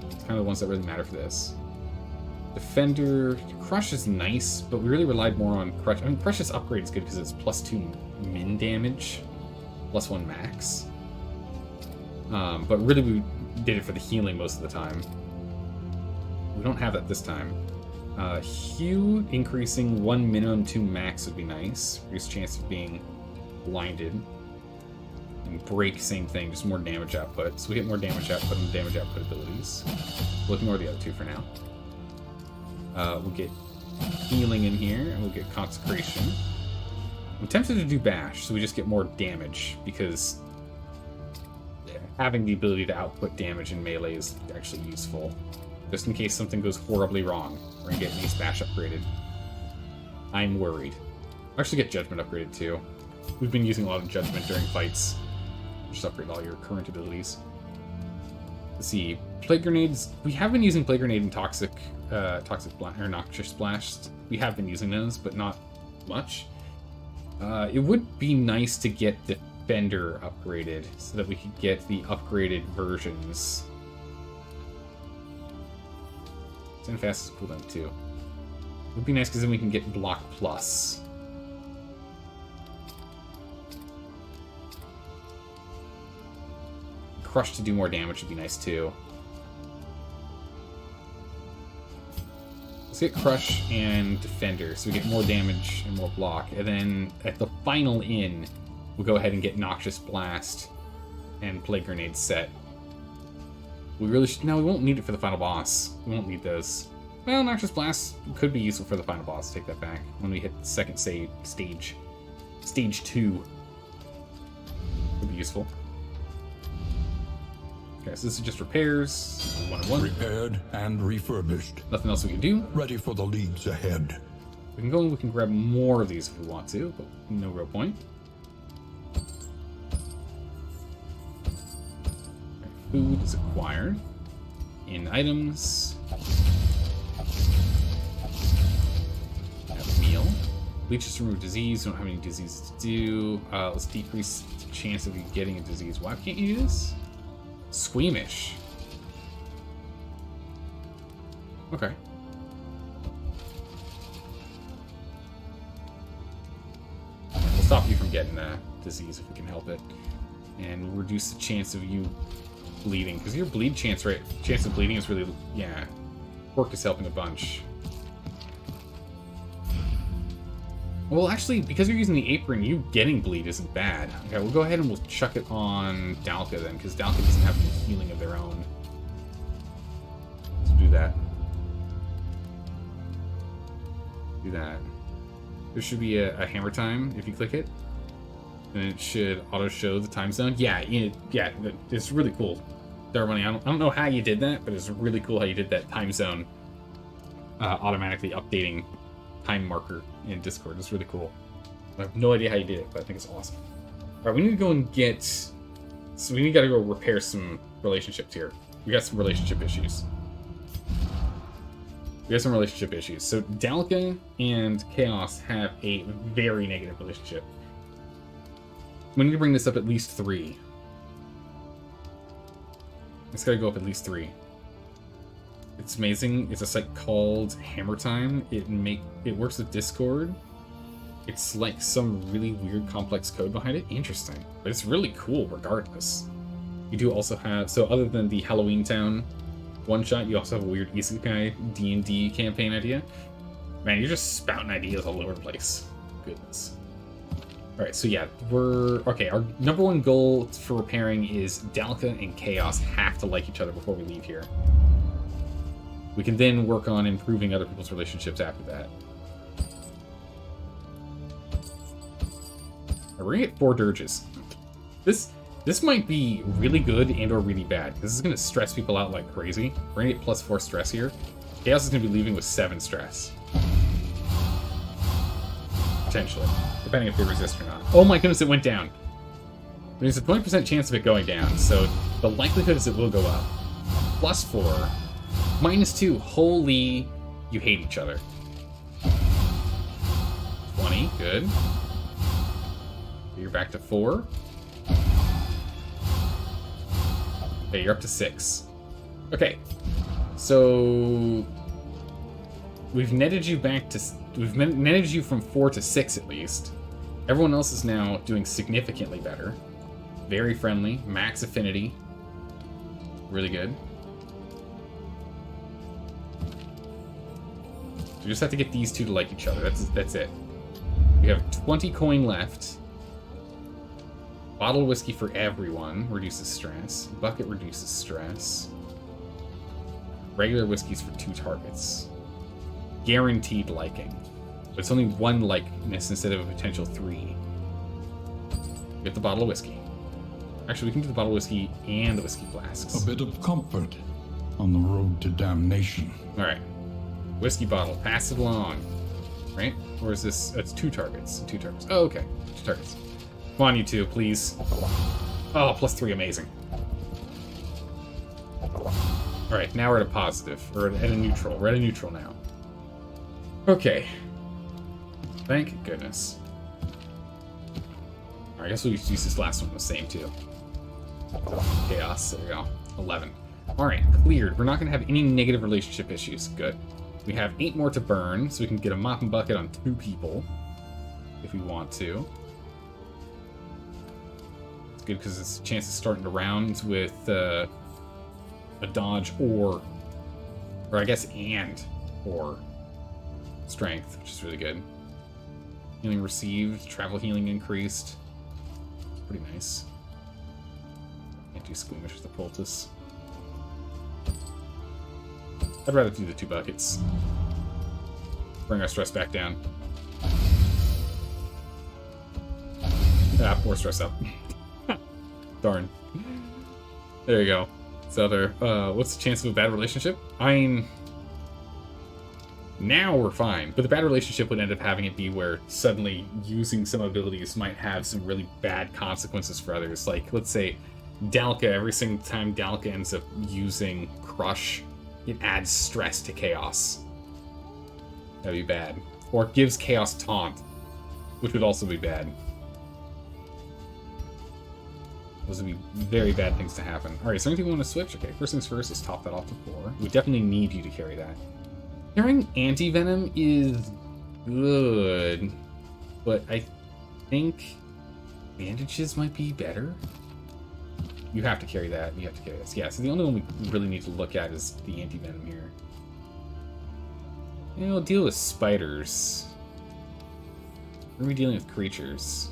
It's kind of the ones that really matter for this. Defender... Crush is nice, but we really relied more on Crush. I mean, Crush's upgrade is good because it's +2 min damage. +1 max. But really we did it for the healing most of the time. We don't have that this time. Hue increasing 1 minimum 2 max would be nice. Reduce chance of being blinded. And break, same thing, just more damage output. So we get more damage output and damage output abilities. We'll ignore the other 2 for now. We'll get healing in here, and we'll get consecration. I'm tempted to do bash, so we just get more damage, because having the ability to output damage in melee is actually useful. Just in case something goes horribly wrong. We're gonna get Ace Bash upgraded. I'm worried. I'll actually get Judgment upgraded too. We've been using a lot of Judgment during fights. Just upgrade all your current abilities. Let's see. Plague Grenades. We have been using Plague Grenade and Toxic Blast, or Noxious Blast We have been using those, but not much. It would be nice to get Defender upgraded so that we could get the upgraded versions. Send fastest cooldown too. It would be nice because then we can get Block Plus. Crush to do more damage would be nice too. Let's get Crush and Defender so we get more damage and more block. And then at the final in, we'll go ahead and get Noxious Blast and Plague Grenade set. We really should... No, we won't need it for the final boss. We won't need those. Well, Noxious Blast could be useful for the final boss. Take that back. When we hit the second stage. Stage 2. Would be useful. Okay, so this is just repairs. 1 and 1. Repaired and refurbished. Nothing else we can do. Ready for the leagues ahead. We can go and we can grab more of these if we want to, but no real point. Food is acquired. In items. Have a meal. Leeches to remove disease. We don't have any diseases to do. Let's decrease the chance of you getting a disease. Why can't you do this? Squeamish. Okay. We'll stop you from getting a disease if we can help it. And reduce the chance of you bleeding. Because your bleed chance of bleeding is really... Yeah. Pork is helping a bunch. Well, actually, because you're using the apron, you getting bleed isn't bad. Okay, we'll go ahead and we'll chuck it on Dalka then, because Dalka doesn't have any healing of their own. Let's do that. Do that. There should be a hammer time if you click it. And it should auto-show the time zone. Yeah, yeah, it's really cool. Darwin, I don't know how you did that, but it's really cool how you did that time zone automatically updating time marker in Discord. It's really cool. I have no idea how you did it, but I think it's awesome. Alright, we need to go and get... So we gotta go repair some relationships here. We got some relationship issues. So Dalka and Chaos have a very negative relationship. We need to bring this up at least 3. It's gotta go up at least 3. It's amazing. It's a site called Hammer Time. It works with Discord. It's like some really weird complex code behind it. Interesting. But it's really cool regardless. You do also have... So other than the Halloween Town one-shot, you also have a weird Isekai D&D campaign idea. Man, you're just spouting ideas all over the place. Goodness. Alright, so yeah, okay, our number 1 goal for repairing is Dalka and Chaos have to like each other before we leave here. We can then work on improving other people's relationships after that. We're gonna get 4 dirges. This might be really good and or really bad. This is gonna stress people out like crazy. We're gonna get +4 stress here. Chaos is gonna be leaving with 7 stress. Potentially. Depending if they resist or not. Oh my goodness, it went down. There's a 20% chance of it going down, so the likelihood is it will go up. +4. -2. Holy, you hate each other. 20, good. You're back to 4. Okay, you're up to 6. Okay, so we've netted you back to... We've netted you from 4 to 6 at least. Everyone else is now doing significantly better. Very friendly, max affinity. Really good. So we just have to get these 2 to like each other. That's it. We have 20 coin left. Bottle whiskey for everyone reduces stress. Bucket reduces stress. Regular whiskeys for 2 targets. Guaranteed liking. But it's only 1 likeness instead of a potential 3. Get the bottle of whiskey. Actually, we can do the bottle of whiskey and the whiskey flasks. A bit of comfort on the road to damnation. Alright. Whiskey bottle. Pass it along. Right? Or is this... It's 2 targets. 2 targets. Oh, okay. 2 targets. Come on, you 2, please. Oh, +3. Amazing. Alright, now we're at a positive. Or at a neutral. We're at a neutral now. Okay. Thank goodness. Alright, I guess we'll use this last one the same, too. Chaos. There we go. 11. Alright, cleared. We're not going to have any negative relationship issues. Good. We have 8 more to burn, so we can get a mop and bucket on 2 people. If we want to. It's good because it's a chance of starting to round with a dodge or I guess or strength, which is really good. Healing received, travel healing increased. Pretty nice. Can't do squeamish with the poultice. I'd rather do the 2 buckets. Bring our stress back down. Ah, more stress up. Darn. There you go. So what's the chance of a bad relationship? I mean, now we're fine, but the bad relationship would end up having it be where suddenly using some abilities might have some really bad consequences for others. Like, let's say Dalka, every single time Dalka ends up using Crush, it adds stress to Chaos. That'd be bad. Or it gives Chaos Taunt, which would also be bad. Those would be very bad things to happen. Alright, is there anything we want to switch? Okay, first things first, let's top that off to 4. We definitely need you to carry that. Carrying Anti-Venom is good, but I think bandages might be better. You have to carry that. You have to carry this. Yeah, so the only one we really need to look at is the Anti-Venom here. And we'll deal with spiders. We're going to be dealing with creatures.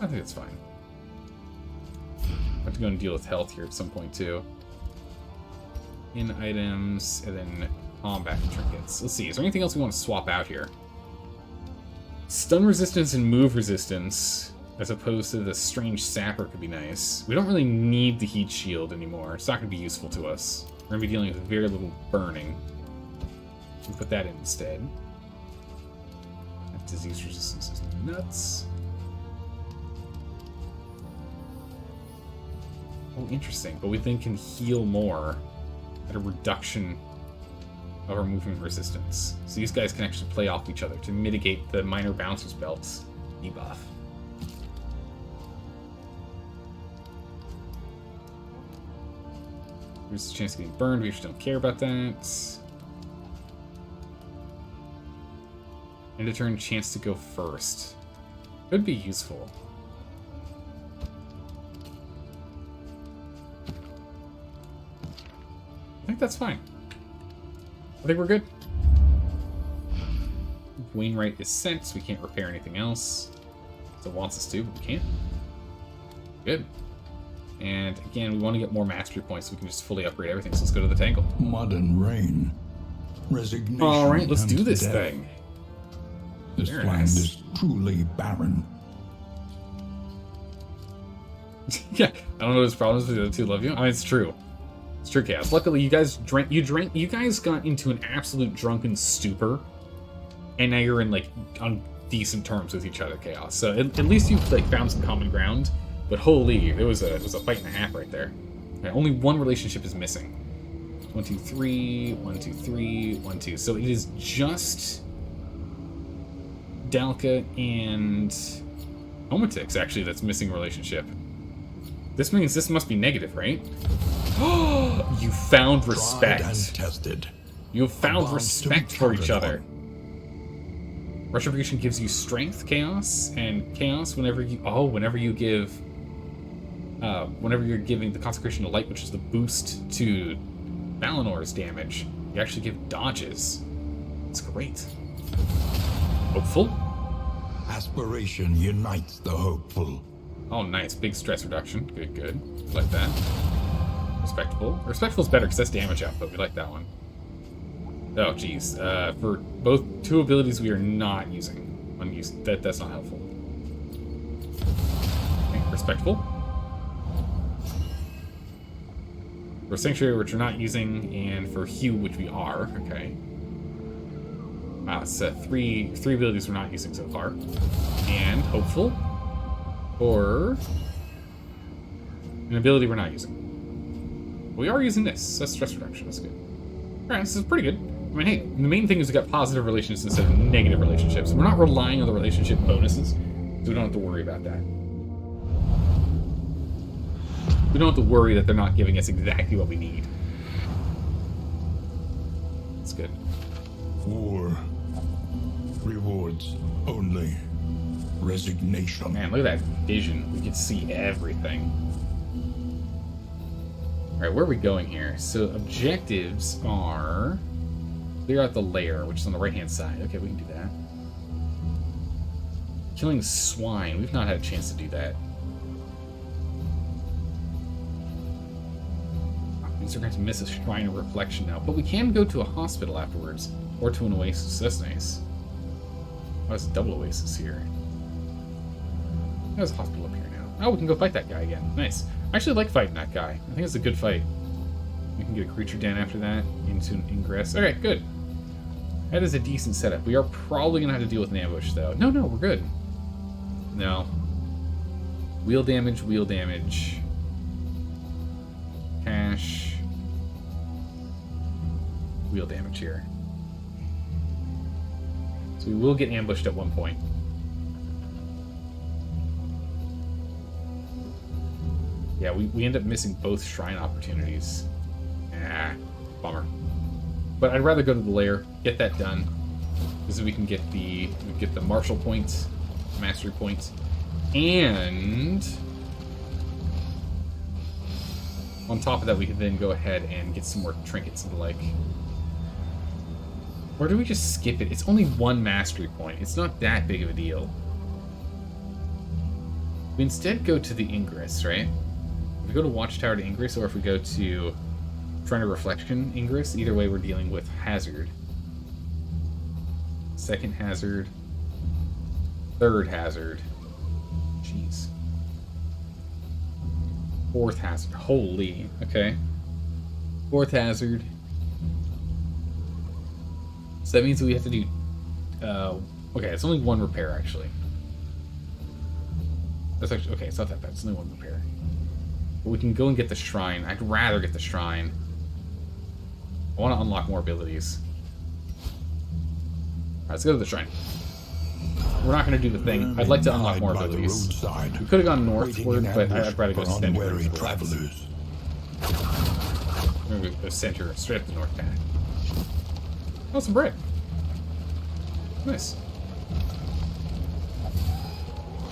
I think it's fine. I have to go and deal with health here at some point, too. In items, and then combat trinkets. Let's see, is there anything else we want to swap out here? Stun resistance and move resistance, as opposed to the strange sapper, could be nice. We don't really need the heat shield anymore. It's not going to be useful to us. We're going to be dealing with very little burning. We'll put that in instead. That disease resistance is nuts. Oh, interesting. But we then can heal more at a reduction of our movement resistance. So these guys can actually play off each other to mitigate the minor bouncer's belts debuff. There's a chance of getting burned. We just don't care about that. End of turn chance to go first. Could be useful. I think that's fine. I think we're good. Wainwright is sent, so we can't repair anything else. So it wants us to, but we can't. Good. And again, we want to get more mastery points so we can just fully upgrade everything. So let's go to the Tangle. Mud and rain. Resignation. Alright, let's and do this death. thing. This Very land nice. is truly barren. Yeah, I don't know what his problems with the other two love you. I mean, it's true. It's true, Chaos. Luckily, you guys you guys got into an absolute drunken stupor, and now you're in, like, on decent terms with each other, Chaos. So at least you've, like, found some common ground, but holy, it was a fight and a half right there. Okay, only one relationship is missing. 1, 2, 3, 1, 2, 3, 1, 2. So it is just Dalka and Homatix, actually, that's missing relationship. This means this must be negative, right? Oh, you found respect. Tried and tested. You have found Bonds respect to be for each counted other. Retribution gives you strength, Chaos, and Chaos whenever you're giving the Consecration of Light, which is the boost to Valinor's damage, you actually give dodges. It's great. Hopeful? Aspiration unites the hopeful. Oh, nice. Big stress reduction. Good, good. Like that. Respectable. Respectful's better because that's damage output. We like that one. Oh, geez. For both 2 abilities we are not using. Unused. That's not helpful. Okay, respectful. For Sanctuary, which we're not using, and for Hue, which we are. Okay. Wow, it's 3 abilities we're not using so far. And Hopeful. Or an ability we're not using. We are using this. That's stress reduction. That's good. Alright, this is pretty good. I mean, hey, the main thing is we got positive relationships instead of negative relationships. We're not relying on the relationship bonuses, so we don't have to worry about that. We don't have to worry that they're not giving us exactly what we need. That's good. War. Rewards only. Resignation. Man, look at that vision. We can see everything. Alright, where are we going here? So, objectives are... clear out the lair, which is on the right-hand side. Okay, we can do that. Killing swine. We've not had a chance to do that. These are going to miss a shrine of reflection now. But we can go to a hospital afterwards. Or to an oasis. That's nice. Oh, there's a double oasis here. There's a hospital up here now. Oh, we can go fight that guy again. Nice. I actually like fighting that guy. I think it's a good fight. We can get a creature den after that. Into an ingress. Alright, good. That is a decent setup. We are probably going to have to deal with an ambush, though. No, we're good. No. Wheel damage, wheel damage. Cash. Wheel damage here. So we will get ambushed at one point. Yeah, we end up missing both shrine opportunities. Bummer. But I'd rather go to the lair, get that done, because we can get the martial points, mastery points, and on top of that, we can then go ahead and get some more trinkets and the like. Or do we just skip it? It's only one mastery point. It's not that big of a deal. We instead go to the Ingress, right? If we go to Watchtower to Ingress, or if we go to Shrine of Reflection Ingress, either way we're dealing with hazard. Second hazard. Third hazard. Jeez. Fourth hazard. Holy. Okay. Fourth hazard. So that means we have to do... okay, it's only one repair, actually. That's actually... Okay, it's not that bad. It's only one repair. But we can go and get the shrine. I'd rather get the shrine. I want to unlock more abilities. Alright, let's go to the shrine. We're not going to do the thing. I'd like to unlock more abilities. We could have gone northward, but I'd rather go center. We're going to go center, straight up the north path. Oh, some bread. Nice.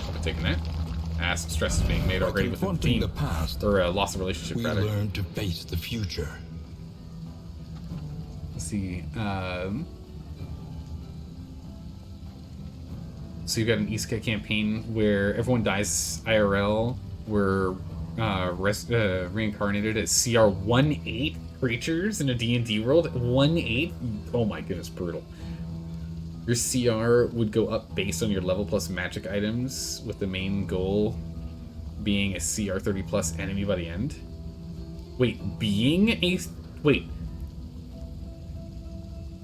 I'll be taking that. Some stress is being made already with the team. Or loss of relationship, we rather. Learn to face the future. Let's see. So you've got an isekai campaign where everyone dies IRL. We're reincarnated as CR 1-8 creatures in a D&D world. 1-8? Oh my goodness, brutal. Your CR would go up based on your level plus magic items, with the main goal being a CR 30 plus enemy by the end. Wait, being a... Wait.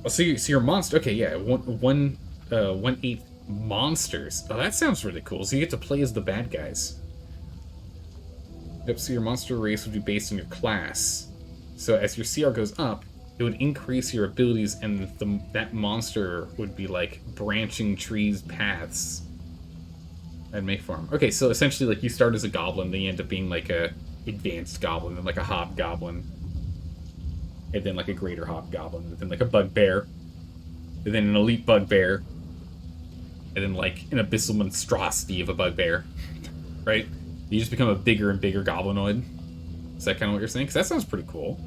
Oh, so your monster... Okay, yeah, 1-8 monsters. Oh, that sounds really cool. So you get to play as the bad guys. Yep, so your monster race would be based on your class. So as your CR goes up, it would increase your abilities, and that monster would be like branching trees, paths, and make for him. Okay, so essentially, like, you start as a goblin, then you end up being like a advanced goblin, then like a hobgoblin, and then like a greater hobgoblin, and then like a bugbear, and then an elite bugbear, and then like an abyssal monstrosity of a bugbear, right? You just become a bigger and bigger goblinoid. Is that kind of what you're saying? Because that sounds pretty cool.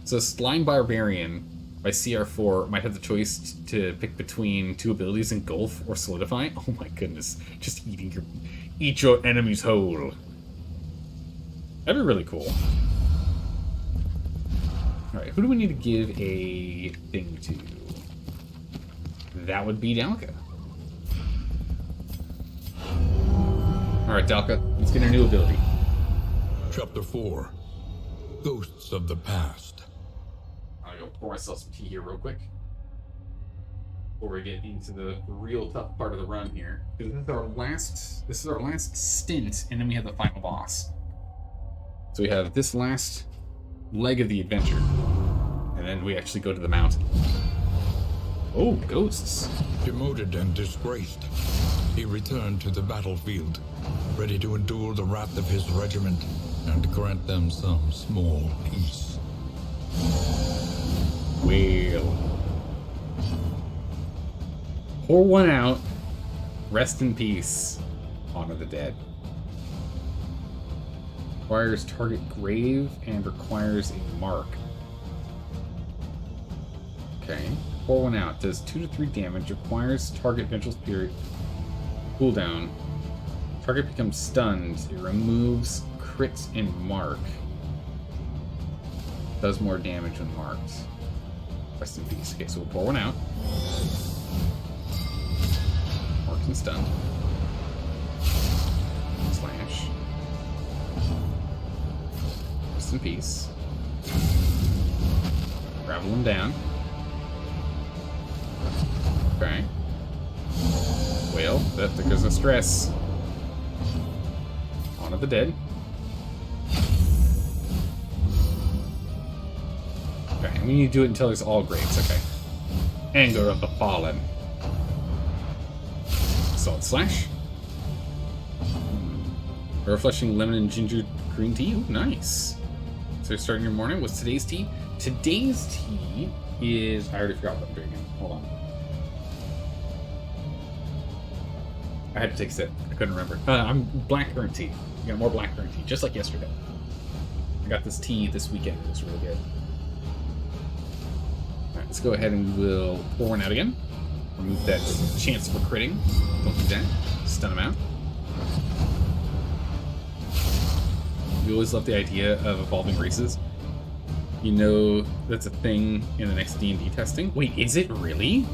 So Slime Barbarian by CR4 might have the choice to pick between two abilities: Engulf or Solidify. Oh my goodness. Just eat your enemies whole. That'd be really cool. Alright, who do we need to give a thing to? That would be Dalka. Alright, Dalka, let's get a new ability. Chapter 4. Ghosts of the Past. I'm gonna go pour myself some tea here real quick before we get into the real tough part of the run here. This is our last stint, and then we have the final boss. So we have this last leg of the adventure. And then we actually go to the mountain. Oh, ghosts. Demoted and disgraced, he returned to the battlefield, ready to endure the wrath of his regiment and grant them some small peace. Well. Pour one out. Rest in peace. Honor the dead. Requires target grave and requires a mark. Okay. Pour one out. Does 2 to 3 damage. Requires target vengeful spirit. Cooldown. Target becomes stunned. It removes crit and mark. Does more damage when marked. Rest in peace. Okay, so we'll pour one out. Marked and stunned. Slash. Rest in peace. Gravel him down. Okay. Well, that because of stress. Honor the dead. Okay, and we need to do it until there's all graves, okay. Anger of the Fallen. Salt Slash. Refreshing lemon and ginger green tea. Ooh, nice. So you're starting your morning. What's today's tea? Today's tea is... I already forgot what I'm doing again. Hold on. I had to take a sip. I couldn't remember. I'm blackcurrant tea. You got more blackcurrant tea, just like yesterday. I got this tea this weekend. It was really good. Alright, let's go ahead and we'll pour one out again. Remove that chance for critting. Don't do that. Stun him out. We always love the idea of evolving races. You know that's a thing in the next D&D testing. Wait, is it really?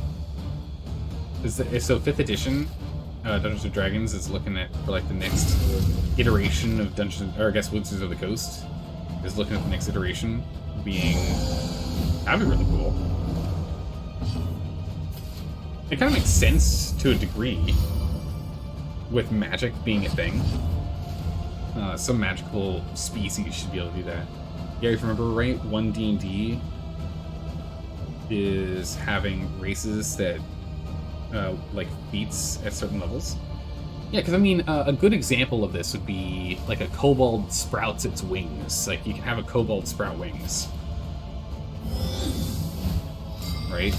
So 5th edition Dungeons & Dragons is looking at for like the next iteration of Dungeons, or I guess Wizards of the Coast is looking at the next iteration being... That'd be really cool. It kind of makes sense to a degree with magic being a thing. Some magical species should be able to do that. Yeah, if you remember right, 1 D&D is having races that like feats at certain levels. Yeah, because I mean, a good example of this would be like a kobold sprouts its wings. Like you can have a kobold sprout wings, right?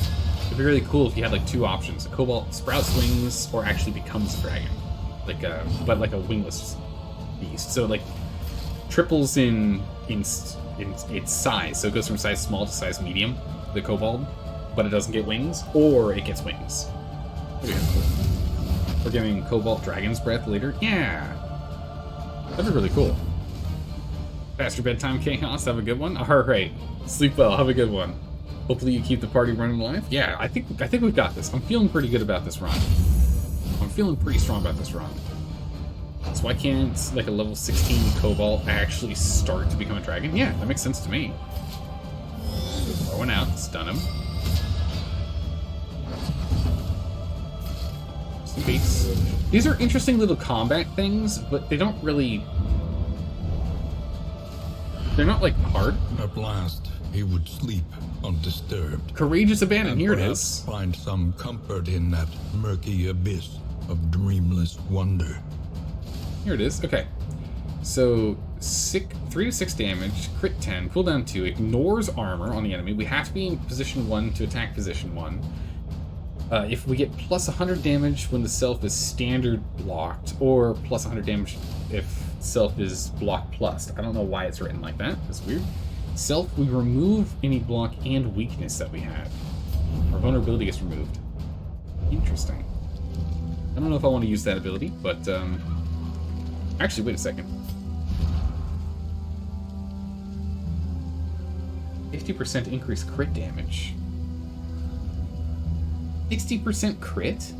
It'd be really cool if you had like 2 options: a kobold sprouts wings or actually becomes a dragon, but like a wingless beast. So like triples in its size. So it goes from size small to size medium, the kobold, but it doesn't get wings, or it gets wings. We're getting Cobalt Dragon's Breath later. Yeah, that'd be really cool. Faster bedtime, Chaos. Have a good one. All right, sleep well. Have a good one. Hopefully you keep the party running live. Yeah, I think we've got this. I'm feeling pretty good about this run. I'm feeling pretty strong about this run. So why can't like a level 16 Cobalt actually start to become a dragon? Yeah, that makes sense to me. Throw one out, stun him. Beats. These are interesting little combat things, but they don't really... They're not, like, hard. At last, he would sleep undisturbed. Courageous Abandon, here it perhaps is. Find some comfort in that murky abyss of dreamless wonder. Here it is. Okay. So, 3 to 6 damage, crit 10, cooldown 2, ignores armor on the enemy. We have to be in position 1 to attack position 1. If we get plus 100 damage when the self is standard blocked, or plus 100 damage if self is block plus. I don't know why it's written like that. That's weird. Self, we remove any block and weakness that we had. Our vulnerability gets removed. Interesting. I don't know if I want to use that ability, but actually, wait a second. 50% increased crit damage. 60% crit?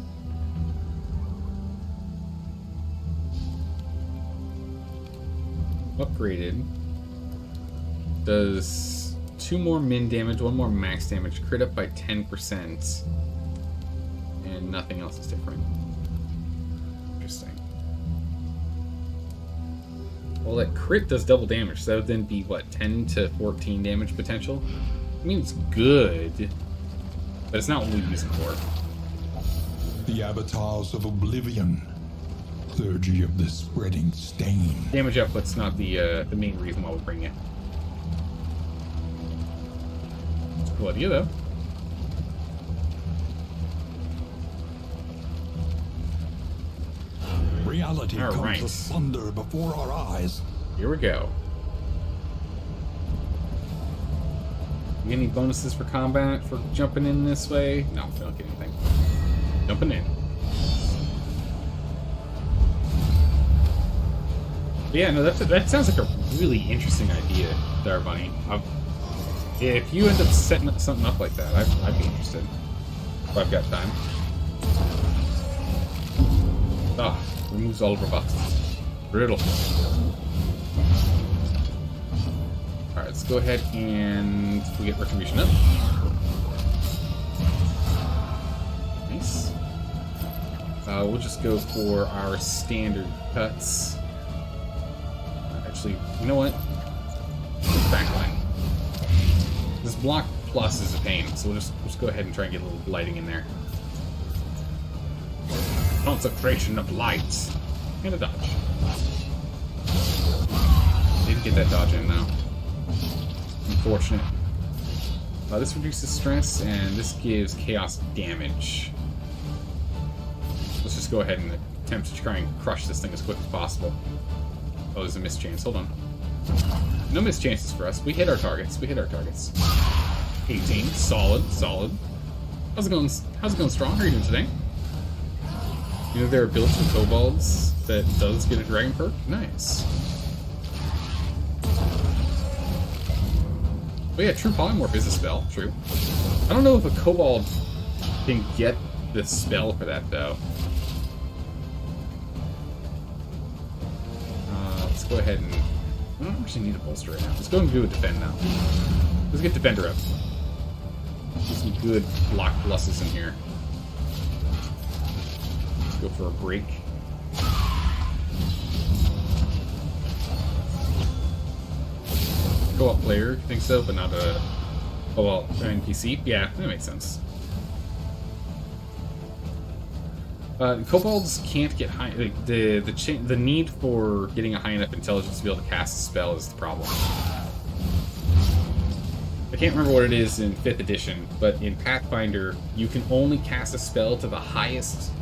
Upgraded. Does 2 more min damage, 1 more max damage, crit up by 10%. And nothing else is different. Interesting. Well, that crit does double damage, so that would then be, what, 10 to 14 damage potential? I mean, it's good, but it's not what we use it for. The avatars of oblivion. Clergy of the spreading stain. Damage output's not the main reason why we bring it. It's a cool idea, though. Reality All comes right. asunder before our eyes. Here we go. You get any bonuses for combat for jumping in this way? No, we don't get anything. Jumping in. But yeah, no, that sounds like a really interesting idea, there, Bunny. If you end up setting something up like that, I'd be interested. If I've got time. Ah, removes all of our buffs. Brutal. Alright, let's go ahead and we get Retribution up. Nice. We'll just go for our standard cuts. Actually, you know what? Backline. This block plus is a pain, so we'll just go ahead and try and get a little lighting in there. Consecration of lights. And a dodge. Didn't get that dodge in, though. Unfortunate. This reduces stress, and this gives chaos damage. Let's just go ahead and attempt to try and crush this thing as quick as possible. Oh, there's a missed chance. Hold on. No missed chances for us. We hit our targets. 18. Solid. How's it going strong? How are you doing today? You know there are builds for kobolds that does get a dragon perk? Nice. Oh yeah, True Polymorph is a spell. True. I don't know if a kobold can get the spell for that, though. Let's go ahead and... I don't actually need a bolster right now. Let's go and do a defend now. Let's get Defender up. Get some good block pluses in here. Let's go for a break. Co-op player, I think so, but not a... Oh, well, NPC? Yeah, that makes sense. Kobolds can't get high. The need for getting a high enough intelligence to be able to cast a spell is the problem. I can't remember what it is in 5th edition, but in Pathfinder, you can only cast a spell to the highest.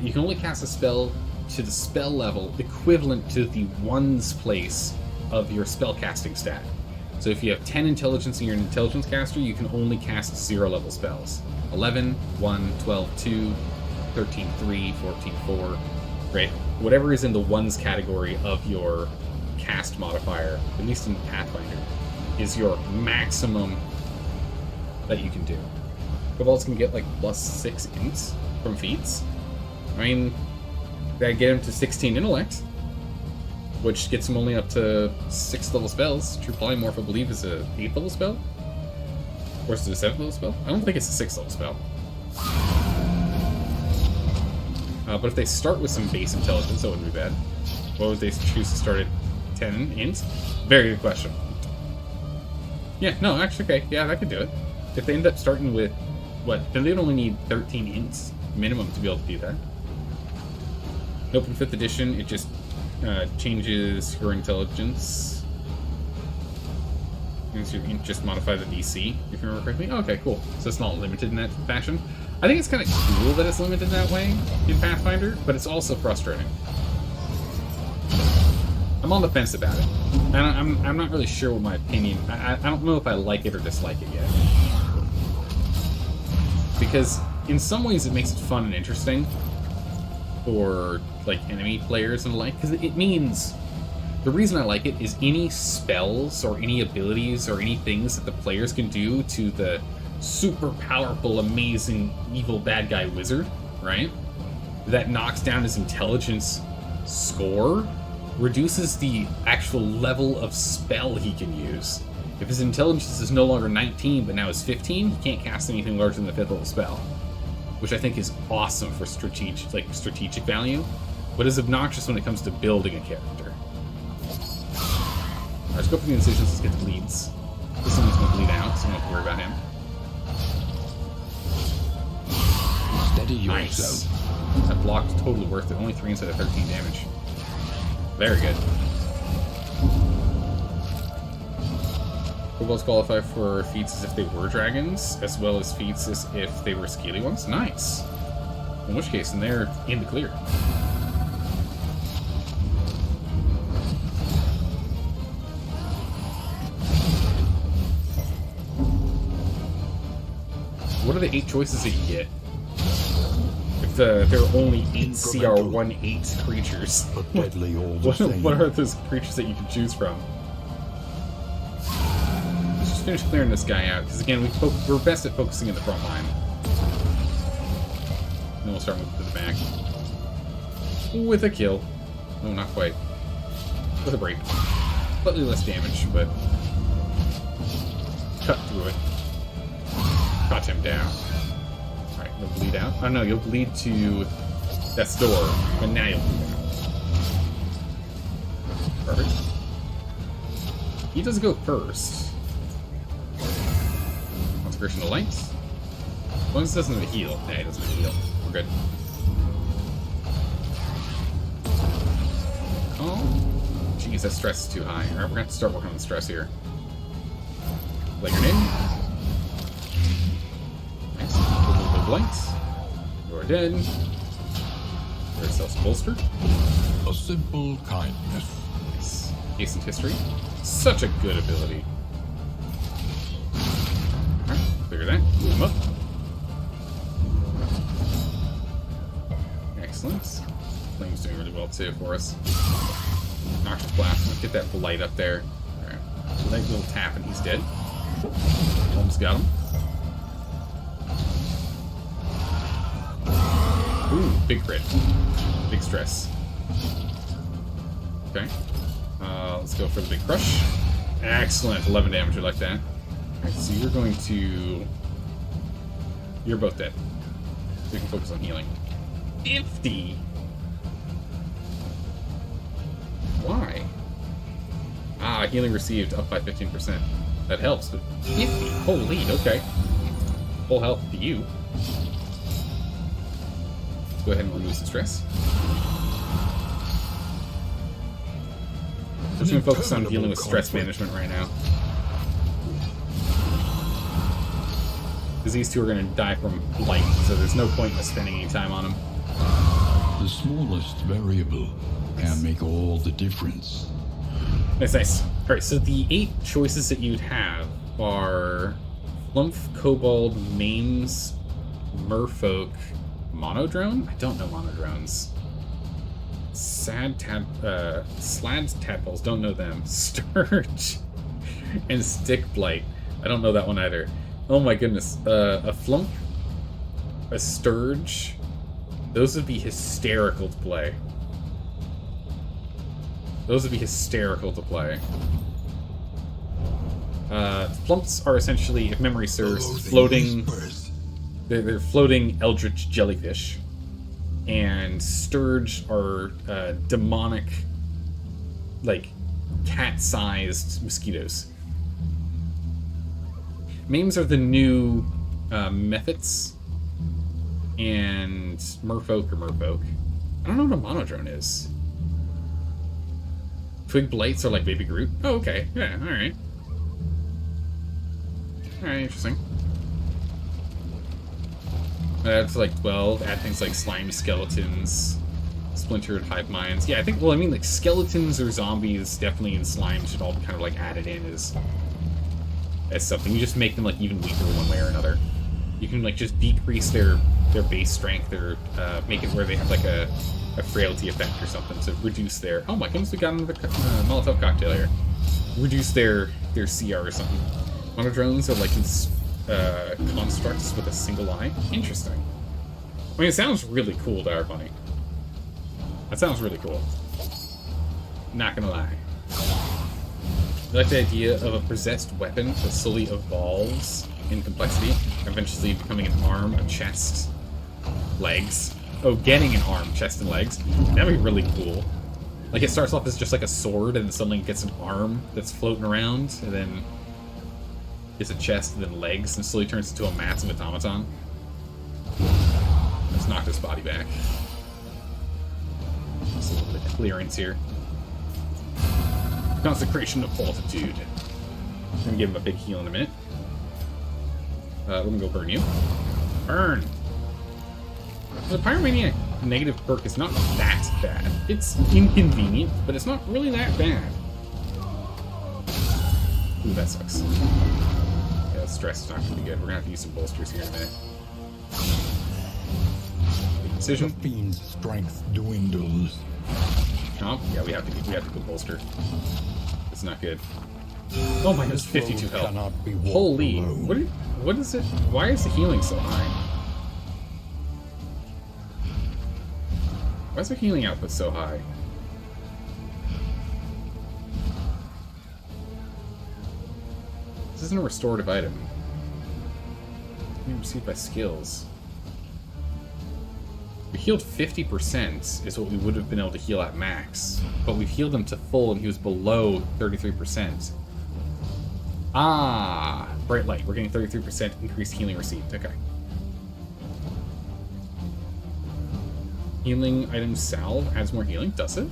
You can only cast a spell to the spell level equivalent to the ones place of your spellcasting stat. So if you have 10 intelligence and you're an intelligence caster, you can only cast 0 level spells. 11, 1, 12, 2. 13, 3, 14, 4, right? Whatever is in the ones category of your cast modifier, at least in Pathfinder, is your maximum that you can do. Kobolds can get like +6 int from feats. I mean, that get him to 16 intellect, which gets him only up to 6th level spells. True Polymorph, I believe, is a 8th level spell? Or is it a 7th level spell? I don't think it's a 6th level spell. But if they start with some base intelligence, that wouldn't be bad. What would they choose to start at 10 int? Very good question. Yeah, no, actually, okay. Yeah, that could do it. If they end up starting with, what, then they'd only need 13 ints minimum to be able to do that. Nope, in 5th edition, it just changes your intelligence. And so you can just modify the DC, if you remember correctly. Oh, okay, cool. So it's not limited in that fashion. I think it's kind of cool that it's limited that way in Pathfinder, but it's also frustrating. I'm on the fence about it. I'm not really sure what my opinion... I don't know if I like it or dislike it yet. Because in some ways it makes it fun and interesting for like enemy players and the like, because it means... The reason I like it is any spells or any abilities or any things that the players can do to the super powerful, amazing, evil bad guy wizard, right? That knocks down his intelligence score, reduces the actual level of spell he can use. If his intelligence is no longer 19, but now is 15, he can't cast anything larger than the 5th level spell. Which I think is awesome for strategic value, but is obnoxious when it comes to building a character. Alright, let's go for the incisions, let's get the bleeds. This someone's gonna bleed out, so I don't have to worry about him. Steady Nice. yourself. That block's totally worth it. Only 3 instead of 13 damage. Very good. Kobolds qualify for feats as if they were dragons, as well as feats as if they were scaly ones. Nice. In which case, then they're in the clear. What are the 8 choices that you get? If there are only 8 CR18 creatures. But deadly all the same. What are those creatures that you can choose from? Let's just finish clearing this guy out, because again, we're best at focusing in the front line. Then we'll start moving to the back. With a kill. No, not quite. With a break. Slightly less damage, but cut through it. Cut him down. Alright, you'll bleed out. Oh no, you'll bleed to death's door, but now you'll bleed out. Perfect. He does go first. Consecration of Light. As long as it doesn't have a heal. Nah, it doesn't have a heal. We're good. Oh. Jeez, that stress is too high. Alright, we're gonna have to start working on the stress here. Lay your name. Nice. A little bit of light. You're dead. Your self's bolstered. A simple kindness. Nice. Ancient history. Such a good ability. Alright, clear that. Move him up. Excellent. Flame's doing really well too for us. Noxious Blast. Let's get that blight up there. Alright. So nice little tap and he's dead. Almost got him. Ooh, big crit. Big stress. Okay. Let's go for the big crush. Excellent. 11 damage. I like that. Alright, so you're going to... You're both dead. We can focus on healing. 50? Why? Ah, healing received up by 15%. That helps, but 50? Holy, okay. Full health to you. Go ahead and remove some stress. I'm just going to focus on dealing with stress management right now. Because these two are going to die from blight, so there's no point in us spending any time on them. The smallest variable can make all the difference. Nice, nice. Alright, so the 8 choices that you'd have are Flump, Kobold, Mames, Merfolk, Monodrone? I don't know Monodrones. Slads Tadpoles, don't know them. Sturge and Stick Blight. I don't know that one either. Oh my goodness. A Flump, a Sturge, those would be hysterical to play. Those would be hysterical to play. Flumps are essentially, if memory serves, floating... They're floating eldritch jellyfish. And Sturge are demonic, like, cat-sized mosquitoes. Mames are the new Mephits. And Merfolk or Merfolk. I don't know what a Monodrone is. Twig Blights are like Baby Groot. Oh, okay. Yeah, alright. Alright, interesting. Add to like 12, add things like slime skeletons, splintered hive minds. Yeah, I think, well, I mean, like, skeletons or zombies, definitely, and slime should all be kind of, like, added in as something. You just make them, like, even weaker one way or another. You can, like, just decrease their base strength, or make it where they have, like, a frailty effect or something to reduce their... Oh my goodness, we got another Molotov cocktail here. Reduce their CR or something. Monodrones are, like, constructs with a single eye. Interesting. I mean, it sounds really cool, Dark Bunny. That sounds really cool. Not gonna lie. I like the idea of a possessed weapon that slowly evolves in complexity, eventually becoming an arm, a chest, legs. Oh, getting an arm, chest, and legs. That'd be really cool. Like, it starts off as just like a sword, and then suddenly it gets an arm that's floating around, and then... It's a chest, then legs, and slowly turns into a massive automaton. Let's knock this body back. Just a little bit of clearance here. Consecration of Fortitude. I'm gonna give him a big heal in a minute. We're gonna go burn you. Burn! The Pyromaniac negative perk is not that bad. It's inconvenient, but it's not really that bad. Ooh, that sucks. Yeah, stress is not gonna be good. We're gonna have to use some bolsters here in a minute. Big decision. The fiend's strength dwindles. Oh, yeah, we have to go bolster. It's not good. Oh my goodness, 52 health. Holy, what is it? Why is the healing so high? Why is the healing output so high? This isn't a restorative item. Being received by skills. We healed 50% is what we would have been able to heal at max, but we've healed him to full and he was below 33%. Ah, bright light. We're getting 33% increased healing received. Okay. Healing item salve adds more healing, does it?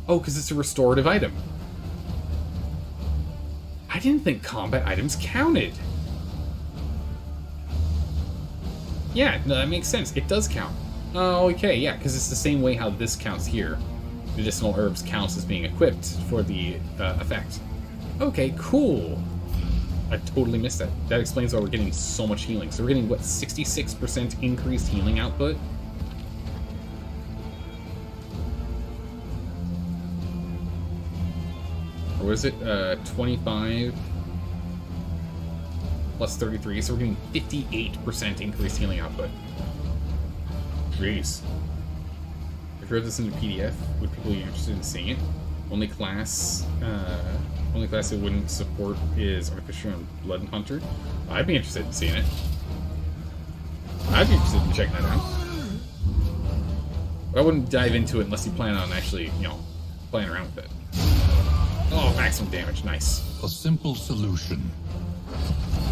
Oh, because it's a restorative item. I didn't think combat items counted. Yeah, no, that makes sense. It does count. Oh, okay, yeah, because it's the same way how this counts here. Medicinal herbs counts as being equipped for the effect. Okay, cool. I totally missed that. That explains why we're getting so much healing. So we're getting, what, 66% increased healing output? Or was it 25 plus 33? So we're getting 58% increased healing output. Jeez. If you wrote this in the PDF, would people be interested in seeing it? Only class it wouldn't support is Artificer and Blood Hunter. I'd be interested in seeing it. I'd be interested in checking that out. But I wouldn't dive into it unless you plan on actually, playing around with it. Oh, maximum damage, nice. A simple solution.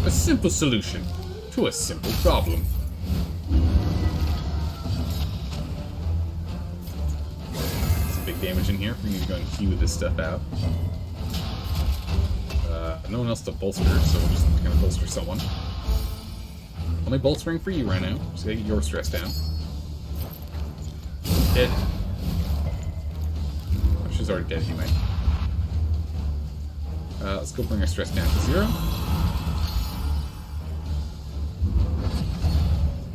A simple solution to a simple problem. Some big damage in here for me to go and hew this stuff out. No one else to bolster, so we're just gonna bolster someone. Only bolstering for you right now, so get your stress down. Dead. Oh, she's already dead anyway. Let's go bring our stress down to 0.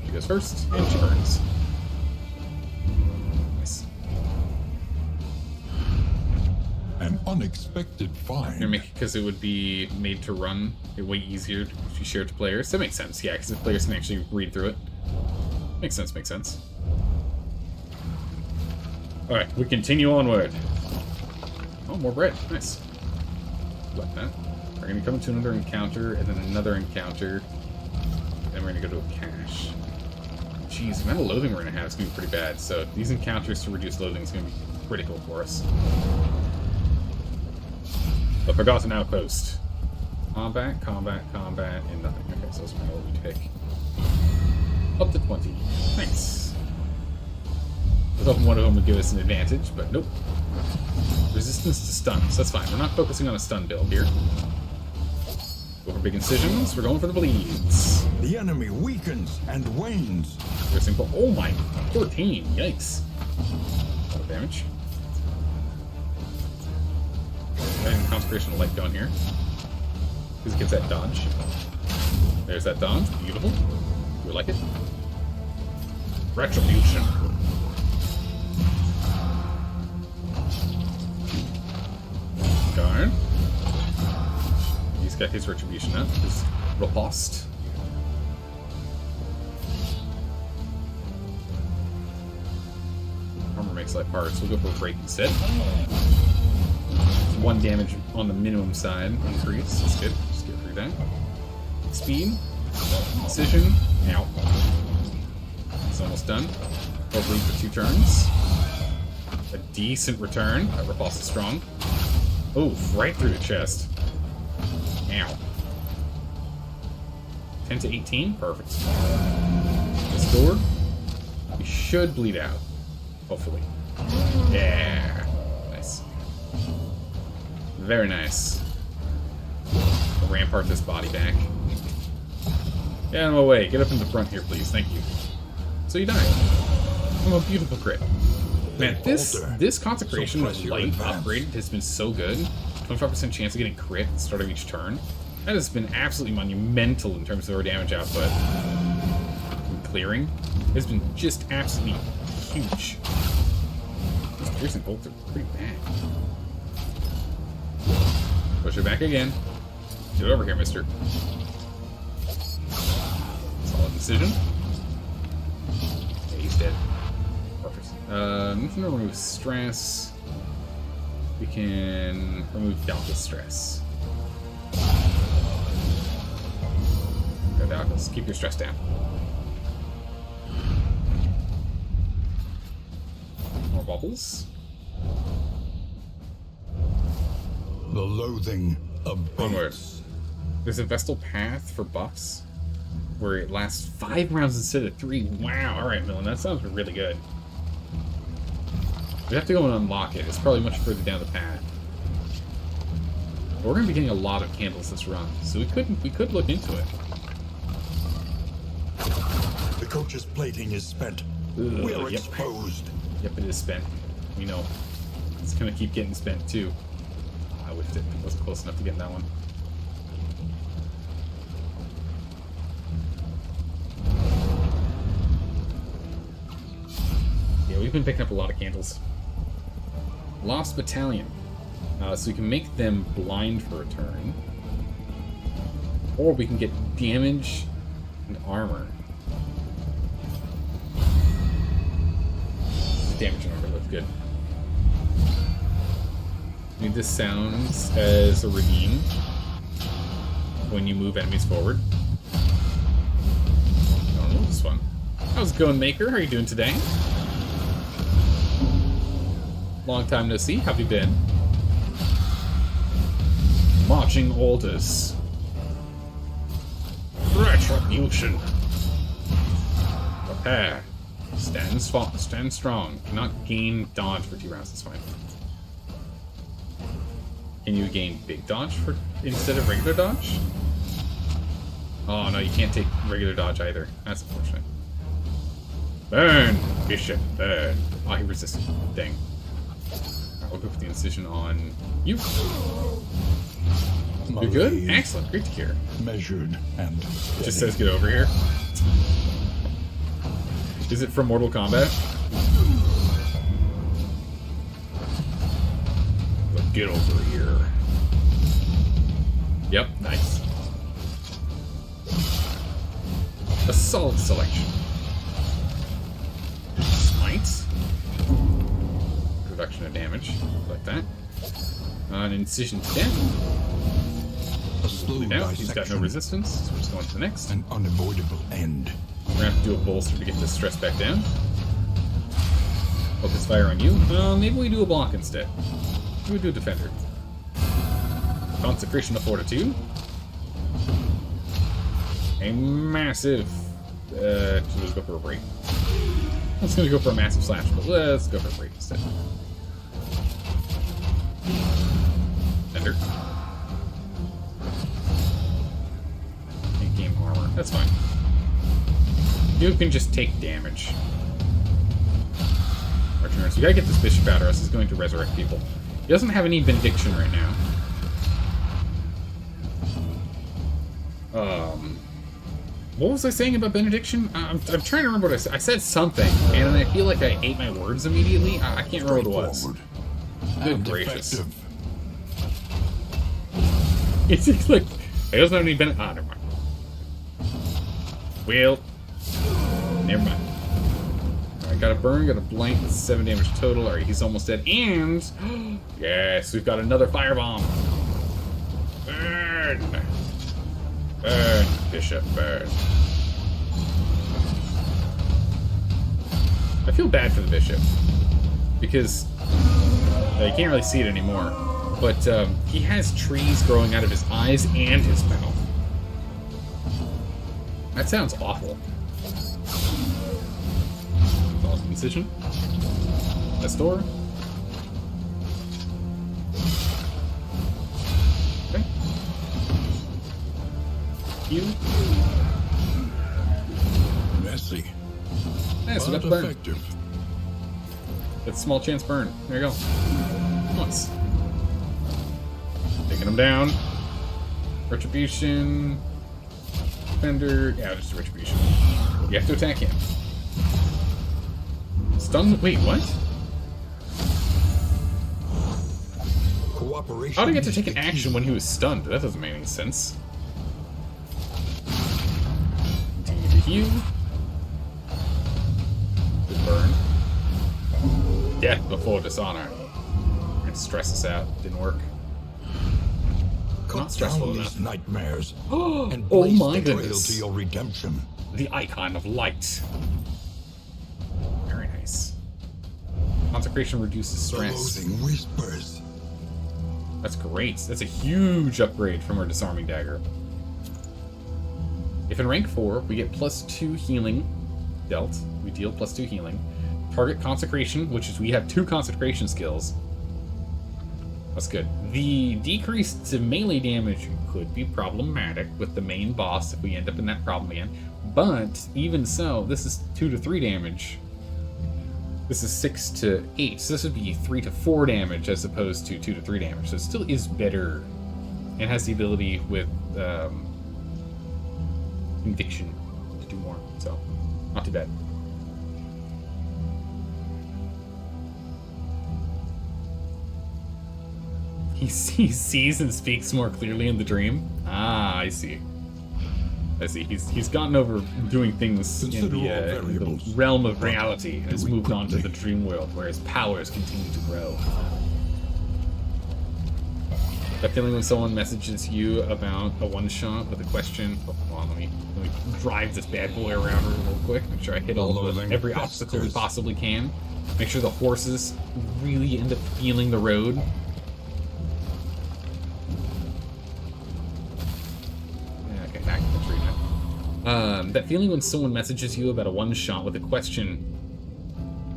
She goes first, and she burns. Nice. An unexpected find. Because it would be made to run way easier if you share it to players. That makes sense, yeah, because if players can actually read through it. Makes sense, makes sense. Alright, we continue onward. Oh, more bread. Nice. Like that. We're going to come to another encounter, and then another encounter. Then we're going to go to a cache. Jeez, the amount of loathing we're going to have is going to be pretty bad. So these encounters to reduce loathing is going to be critical for us. The Forgotten Outpost. Combat, combat, combat, and nothing. Okay, so that's my what we pick. Up to 20. Thanks. I was hoping one of them would give us an advantage, but nope. Resistance to stuns. That's fine. We're not focusing on a stun build here. Go for big incisions. We're going for the bleeds. The enemy weakens and wanes. Oh my, 14. Yikes. A lot of damage. And Consecration of Light going here. Because it gets that dodge. There's that dodge. Beautiful. We like it. Retribution. Darn. He's got his retribution up. His riposte. Armor makes life hard, so we'll go for a break instead. 1 damage on the minimum side increase. That's good. Just get through that. Speed. Precision. Ow. It's almost done. Go bleed for 2 turns. A decent return. That riposte is strong. Oof, right through the chest. Ow. 10 to 18? Perfect. This door, you should bleed out. Hopefully. Yeah. Nice. Very nice. I'll rampart this body back. Get out of my way. Get up in the front here, please. Thank you. So you die. I'm a beautiful crit. Man, this consecration of light upgraded has been so good. 25% chance of getting crit at the start of each turn. That has been absolutely monumental in terms of our damage output. And clearing has been just absolutely huge. Those piercing bolts are pretty bad. Push it back again. Get over here, mister. Solid decision. Yeah, he's dead. Perfect. We can remove stress. We can remove delta stress. Go down. Let's keep your stress down. More bubbles. The loathing of Onward. bullets. There's a Vestal Path for buffs where it lasts 5 rounds instead of 3. Wow. Alright, Millen, that sounds really good. We have to go and unlock it. It's probably much further down the path. But we're going to be getting a lot of candles this run, so we could look into it. The coach's plating is spent. We're yep. exposed. Yep, it is spent. We know. It's going to keep getting spent, too. I whiffed it. It wasn't close enough to get that one. Yeah, we've been picking up a lot of candles. Lost Battalion. So we can make them blind for a turn. Or we can get damage and armor. Damage and armor looks good. I mean, this sounds as a redeem when you move enemies forward. I don't know this one. How's it going, Maker? How are you doing today? Long time no see. How have you been? Marching orders. Retribution. Prepare. Stand strong. Cannot gain dodge for 2 rounds. That's fine. Can you gain big dodge for instead of regular dodge? Oh no, you can't take regular dodge either. That's unfortunate. Burn, Bishop, burn. Oh, he resisted. Dang. I'll go for the incision on you. You're good? Excellent. Great to hear. Measured and It just says get over here. Is it from Mortal Kombat? But get over here. Yep, nice. A solid selection. Smite. Reduction of damage. Like that. An incision to death. a slow Now he's got no dissection, resistance, so we're just going to the next. an unavoidable end. We're gonna have to do a bolster to get this stress back down. Focus fire on you. Maybe we do a block instead. Maybe we do a defender. Consecration of Fortitude. A massive... let's go for a break. I was gonna go for a massive slash, but let's go for a break instead. Defender. In-game armor. That's fine. You can just take damage. Archer, so you gotta get this bishop out or else he's going to resurrect people. He doesn't have any benediction right now. What was I saying about benediction? I'm trying to remember what I said. I said something, and I feel like I ate my words immediately. I can't remember what it was. Good gracious. It's like, he doesn't have any benediction. Ah, never mind. Well, never mind. Alright, got a burn, got a blank, that's 7 damage total. Alright, he's almost dead. And, yes, we've got another firebomb. Burn! Burn, Bishop, burn. I feel bad for the Bishop. Because you can't really see it anymore. But he has trees growing out of his eyes and his mouth. That sounds awful. False incision. That's door. Okay. You. Messy. Yeah, so we got the But burn. effective. That's small chance burn. There you go. Once. Taking him down. Retribution. Defender. Yeah, just a retribution. You have to attack him. Stun. Wait, what? Cooperation. How did he get to is take an the key. action when he was stunned? That doesn't make any sense. Continue to heal. Good burn. Death before dishonor. Trying to stress us out. Didn't work. Cut Not stressful down enough. these nightmares and Oh blaze my the trail goodness. to your redemption. The icon of light. Very nice. Consecration reduces The stress. loathing whispers. That's great. That's a huge upgrade from our disarming dagger. If in rank 4, we get +2 healing dealt. We deal +2 healing. Target consecration, which is we have 2 consecration skills. That's good. The decrease to melee damage could be problematic with the main boss if we end up in that problem again. But even so, this is 2 to 3 damage. This is 6 to 8, so this would be 3 to 4 damage as opposed to 2 to 3 damage. So it still is better, and has the ability with conviction to do more. So not too bad. He sees and speaks more clearly in the dream. Ah, I see. I see. He's gotten over doing things in Consider all the variables. realm of reality and has Do it moved on to quickly. the dream world where his powers continue to grow. That feeling when someone messages you about a one-shot with a question. Oh, hold on, let me drive this bad boy around real quick. Make sure I hit all the, Loathing every obstacle we festers. possibly can. Make sure the horses really end up feeling the road. Okay, back to the treatment. That feeling when someone messages you about a one-shot with a question.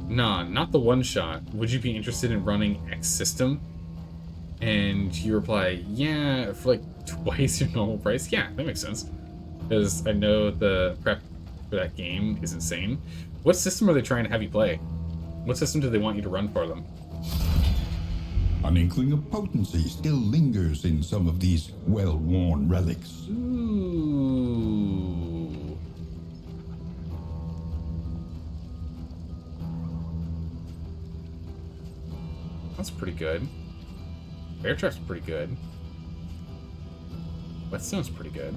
Nah, not the one-shot. Would you be interested in running X system? And you reply, yeah, for like twice your normal price. Yeah, that makes sense. Because I know the prep for that game is insane. What system are they trying to have you play? What system do they want you to run for them? An inkling of potency still lingers in some of these well-worn relics. Ooh. That's pretty good. Bear Trap's pretty good. Whetstone's pretty good.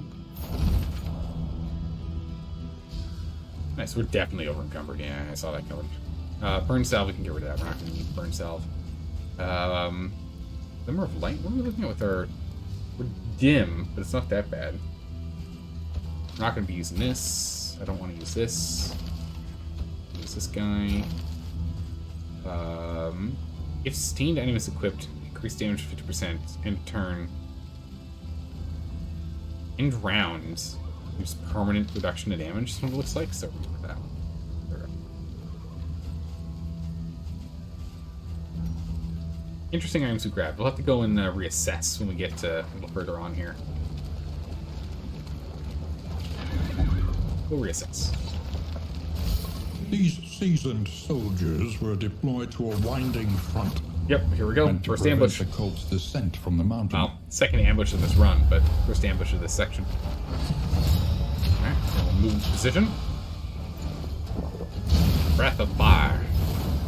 Nice, we're definitely over encumbered. Yeah, I saw that coming. Burn salve, we can get rid of that. We're not going to need burn salve. Glimmer of light? What are we looking at with our... We're dim, but it's not that bad. I'm not going to be using this. I don't want to use this. Use this guy. If sustained enemy is equipped, increase damage 50% in turn. End round. There's permanent reduction to damage, is what it looks like. So we're going that one. There we go. Interesting items we grabbed. We'll have to go and reassess when we get a little further on here. We'll reassess. These seasoned soldiers were deployed to a winding front. Yep, here we go. meant to First prevent ambush. the cult's descent from the mountain. Well, second ambush of this run, but first ambush of this section. Alright, we'll move into position. Breath of Fire.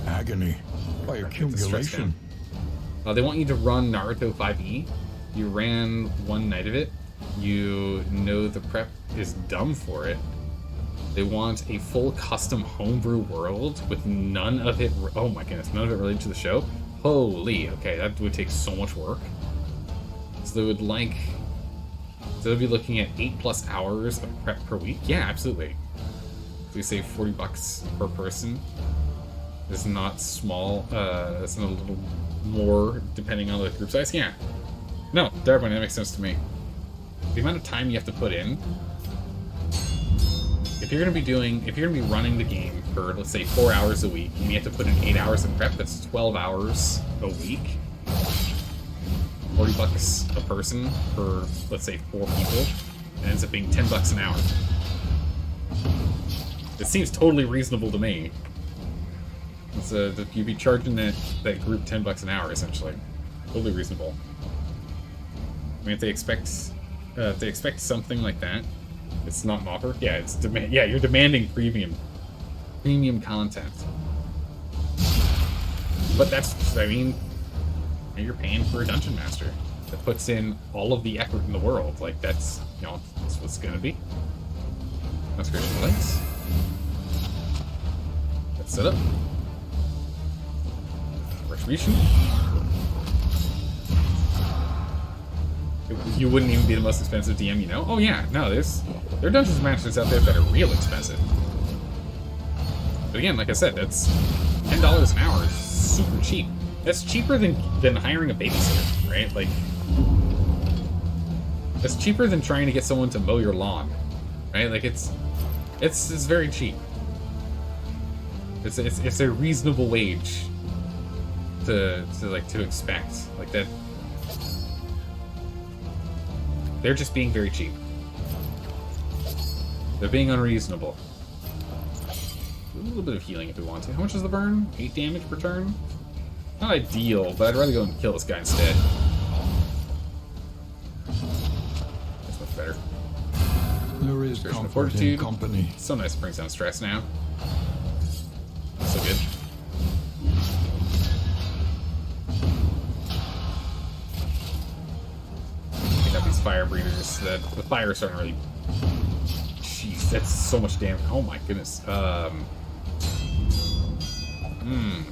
Agony by Get the stress accumulation. down. They want you to run Naruto 5e. You ran one night of it. You know the prep is dumb for it. They want a full custom homebrew world with none of it... Oh my goodness, none of it related to the show? Holy, okay, that would take so much work. So they would like... So they'd be looking at 8+ hours of prep per week? Yeah, absolutely. So we save $40 per person. is not small. It's a little more depending on the group size. Yeah. No, Darwin, that makes sense to me. The amount of time you have to put in. If you're gonna be running the game for, let's say, 4 hours a week, and you have to put in 8 hours of prep, that's 12 hours a week. $40 a person for, let's say, 4 people, and ends up being $10 an hour. It seems totally reasonable to me. It's you'd be charging that group $10 an hour, essentially. Totally reasonable. I mean, if they expect something like that, it's not an offer. Yeah, it's demand. Yeah, you're demanding premium content. But that's, I mean, you're paying for a dungeon master that puts in all of the effort in the world. Like, that's, you know, that's what it's gonna be. That's Christian lights. Let's set up. Retribution. You wouldn't even be the most expensive DM, you know? Oh yeah, no, there are dungeons masters out there that are real expensive. But again, like I said, that's $10 an hour is super cheap. That's cheaper than hiring a babysitter, right? Like, that's cheaper than trying to get someone to mow your lawn, right? Like, it's very cheap. It's a reasonable wage to expect, like that. They're just being very cheap. They're being unreasonable. A little bit of healing if we want to. How much is the burn? 8 damage per turn? Not ideal, but I'd rather go and kill this guy instead. That's much better. There is comfort in company. So nice, it brings down stress now. So good. Pick up these fire breathers. The fire is starting to really... Jeez, that's so much damage. Oh my goodness.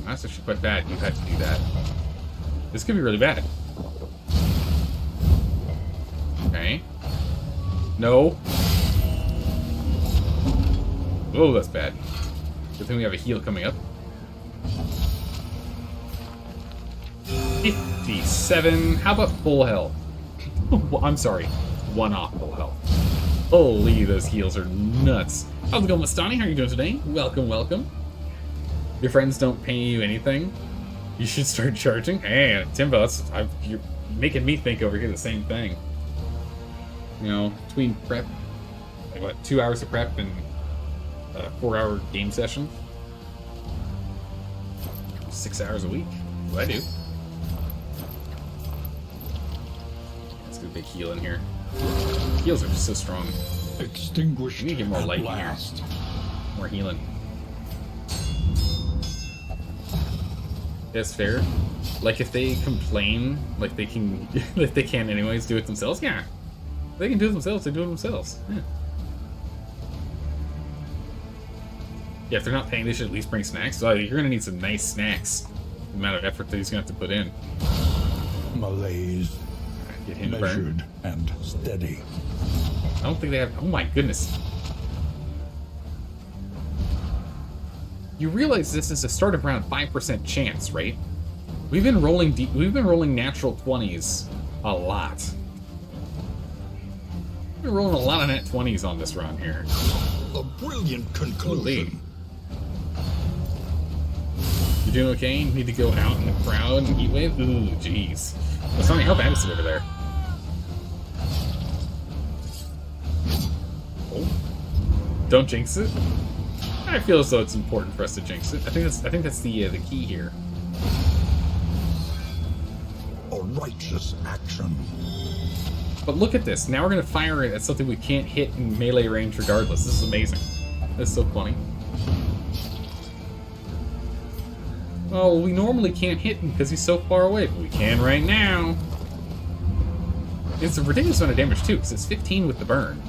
That's actually quite bad. You had to do that. This could be really bad. Okay. No. Oh, that's bad. Good thing we have a heal coming up. 57. How about full health? I'm sorry. 1 off full health. Holy, those heals are nuts. How's it going, Mastani? How are you doing today? Welcome, welcome. Your friends don't pay you anything? You should start charging? Hey, Timbo, you're making me think over here the same thing. You know, between prep, like what, 2 hours of prep and a 4-hour game session? 6 hours a week. What I do. Let's get a big heal in here. Heals are just so strong. Extinguished. We need to get more light in here. More healing. That's fair. Like, if they complain, like they can, if they can't anyways do it themselves, yeah. They can do it themselves, they do it themselves. Yeah. Yeah, if they're not paying, they should at least bring snacks. So you're gonna need some nice snacks. The amount of effort that he's gonna have to put in. Malaise. Get him measured burned. And steady. I don't think they have. Oh my goodness. You realize this is a start of around 5% chance, right? We've been rolling we've been rolling natural 20s a lot. We've been rolling a lot of nat 20s on this run here. A brilliant conclusion. Holy. You doing okay? You need to go out in the crowd and heat wave? Ooh, jeez. Well, Sonny, how bad is it over there? Oh. Don't jinx it. I feel as though it's important for us to jinx it. I think that's the key here. A righteous action. But look at this. Now we're gonna fire it at something we can't hit in melee range regardless. This is amazing. That's so funny. Oh, we normally can't hit him because he's so far away, but we can right now. It's a ridiculous amount of damage too, because it's 15 with the burn.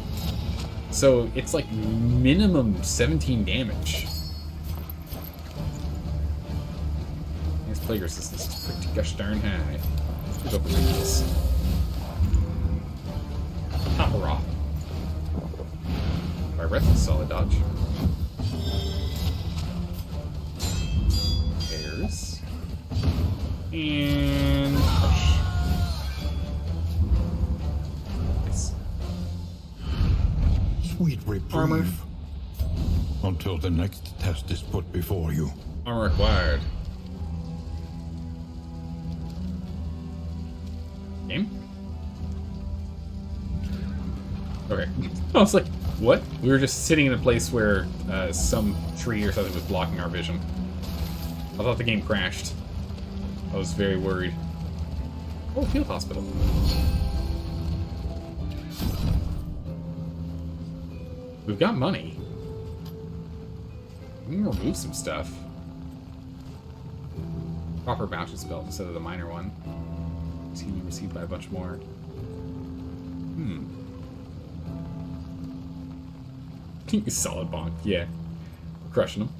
So it's like minimum 17 damage. His plague resistance is pretty gosh darn high. Let's go for this. Top her off. Fire breath is solid dodge. And push. Nice. Sweet reprieve. Armor. Until the next test is put before you. Armor acquired. Game? Okay. I was like, what? We were just sitting in a place where some tree or something was blocking our vision. I thought the game crashed. I was very worried. Oh, field hospital. We've got money. We can remove some stuff. Proper bounty spell instead of the minor one. See, we received by a bunch more. Solid bonk, yeah. We're crushing them.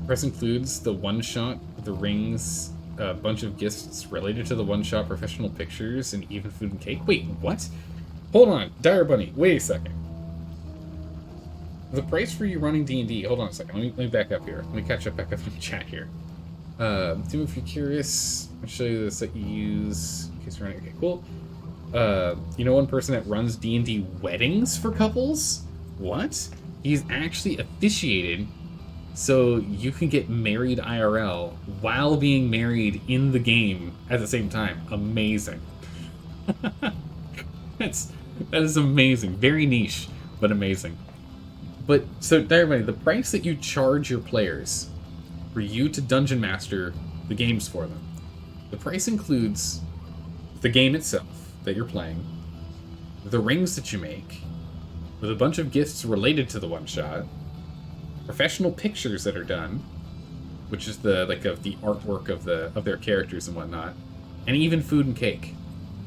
Price includes the one-shot, the rings, a bunch of gifts related to the one-shot, professional pictures, and even food and cake. Wait, what? Hold on, Dire Bunny, wait a second. The price for you running D&D, hold on a second, let me back up here. Let me catch up back up in the chat here. Tim, if you're curious, I'll show you the set you use in case you're running. Okay, cool. You know one person that runs D&D weddings for couples? What? He's actually officiated so you can get married IRL while being married in the game at the same time. Amazing. That is amazing. Very niche, but amazing. But, so, everybody, the price that you charge your players for you to Dungeon Master the games for them, the price includes the game itself that you're playing, the rings that you make, with a bunch of gifts related to the one-shot, professional pictures that are done, which is the of the artwork of their characters and whatnot, and even food and cake.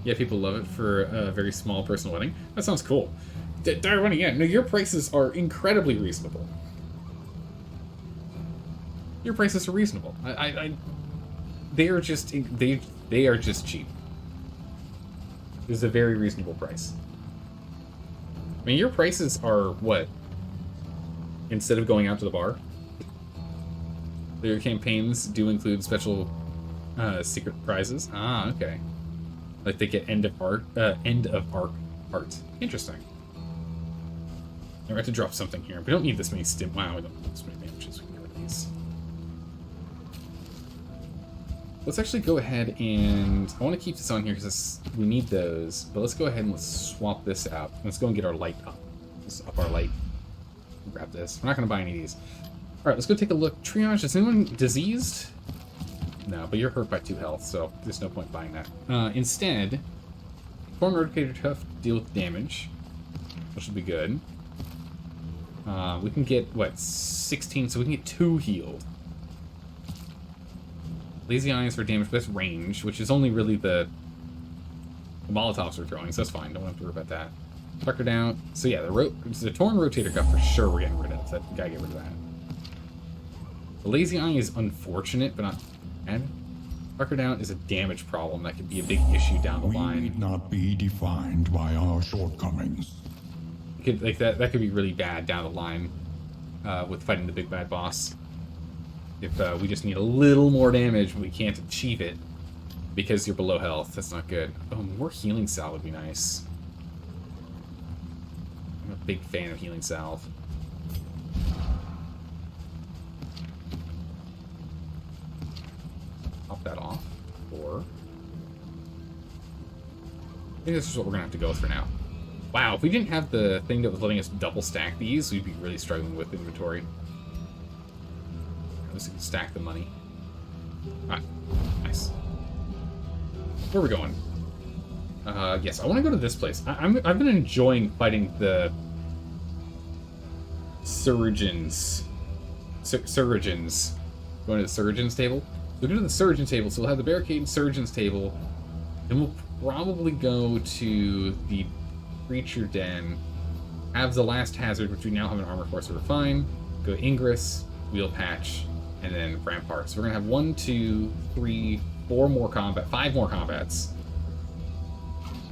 Yeah, people love it for a very small personal wedding. That sounds cool. Dire Running, yeah, no, your prices are incredibly reasonable. Your prices are reasonable. They are just cheap. It's a very reasonable price. I mean, your prices are what? Instead of going out to the bar? Your campaigns do include special secret prizes. Ah, okay. Like they get end of arc art. Interesting. I have to drop something here. We don't need this many stim. Wow, we don't need this many damages. We can get rid of these. Let's actually go ahead and... I want to keep this on here because we need those. But let's go ahead and let's swap this out. Let's go and get our light up. Let's up our light. Grab this. We're not going to buy any of these. Alright, let's go take a look. Triage. Is anyone diseased? No, but you're hurt by 2 health, so there's no point buying that. Instead, Form Rotator Cuff deal with damage, which will be good. We can get, what, 16, so we can get 2 healed. Lazy Eyes for damage, but that's range, which is only really the Molotovs we're throwing, so that's fine. Don't have to worry about that. Tucker down. So yeah, the Torn Rotator Cuff for sure we're getting rid of. So we gotta get rid of that. The Lazy Eye is unfortunate, but not bad. Tucker down is a damage problem that could be a big issue down the line. We need not be defined by our shortcomings. That could be really bad down the line with fighting the big bad boss. If we just need a little more damage, but we can't achieve it because you're below health. That's not good. Oh, more healing salve would be nice. I'm a big fan of healing salve. Pop that off. Or... I think this is what we're going to have to go with for now. Wow, if we didn't have the thing that was letting us double stack these, we'd be really struggling with inventory. At least we can stack the money. Alright, nice. Where are we going? Yes, I want to go to this place. I've been enjoying fighting the surgeons. Surgeons. Going to the surgeons table. We'll go to the surgeon table, so we'll have the barricade surgeons table. Then we'll probably go to the creature den, have the last hazard, which we now have an armor core, so we're fine. Go to Ingress, wheel patch, and then rampart. So we're gonna have 1, 2, 3, 4 more combat, 5 more combats.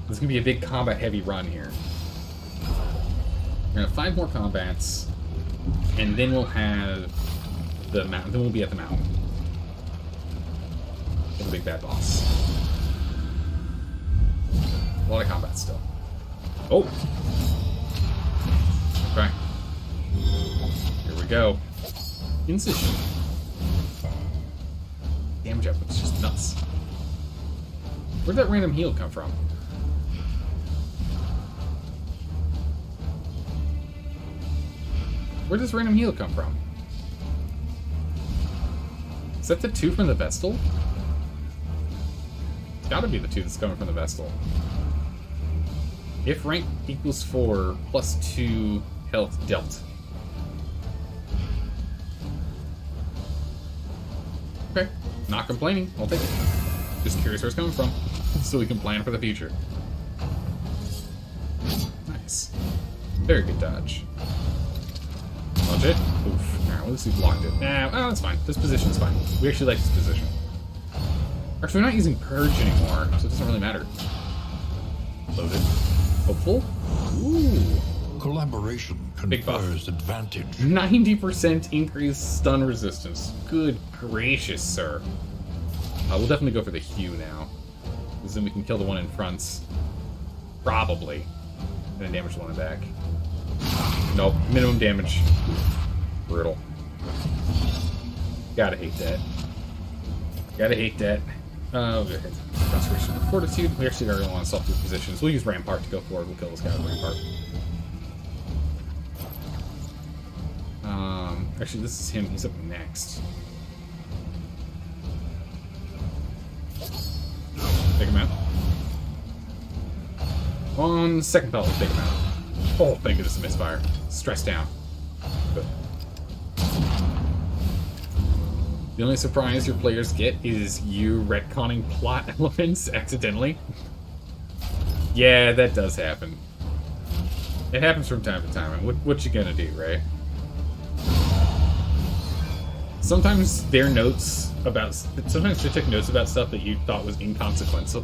This is gonna be a big combat heavy run here. We're gonna have 5 more combats, and then we'll have the mountain. Then we'll be at the mountain. for the big bad boss. A lot of combat still. Oh! Okay. Here we go. Incision. Damage output's just nuts. Where'd that random heal come from? Where does random heal come from? Is that the 2 from the Vestal? It's gotta be the 2 that's coming from the Vestal. If rank equals 4, plus 2 health dealt. Okay, not complaining. I'll take it. Just curious where it's coming from, so we can plan for the future. Nice. Very good dodge. Dodge it. Oof. Alright, well, at least we blocked it. Nah, oh, that's fine. This position's fine. We actually like this position. Actually, we're not using Purge anymore, so it doesn't really matter. Loaded. Hopeful. Ooh. Collaboration Big buff. confers advantage. 90% increased stun resistance. Good gracious, sir. We'll definitely go for the Hue now. Because then we can kill the one in front. Probably. And then damage the one in back. Nope. Minimum damage. Brutal. Gotta hate that. Gotta hate that. Go ahead. Conservation of Fortitude. We actually already want to solve 2 positions. We'll use Rampart to go forward. We'll kill this guy with Rampart. Actually, this is him. He's up next. Take him out. On second thought, we'll take him out. Oh, thank goodness, a misfire. Stress down. Good. The only surprise your players get is you retconning plot elements accidentally. Yeah, that does happen. It happens from time to time. And what you gonna do, right? Sometimes their notes about... Sometimes they took notes about stuff that you thought was inconsequential.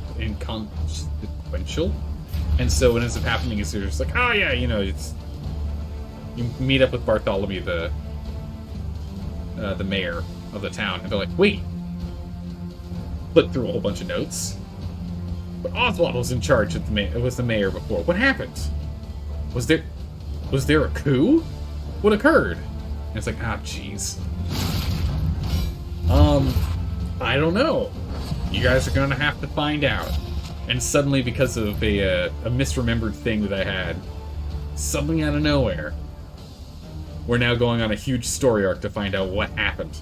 And so what ends up happening is they're just like, oh yeah, you know, it's... You meet up with Bartholomew, the mayor of the town, and they're like, wait! Flip through a whole bunch of notes. But Oswald was in charge of it was the mayor before. What happened? Was there a coup? What occurred? And it's like, ah, jeez. I don't know. You guys are gonna have to find out. And suddenly, because of a misremembered thing that I had, suddenly out of nowhere, we're now going on a huge story arc to find out what happened.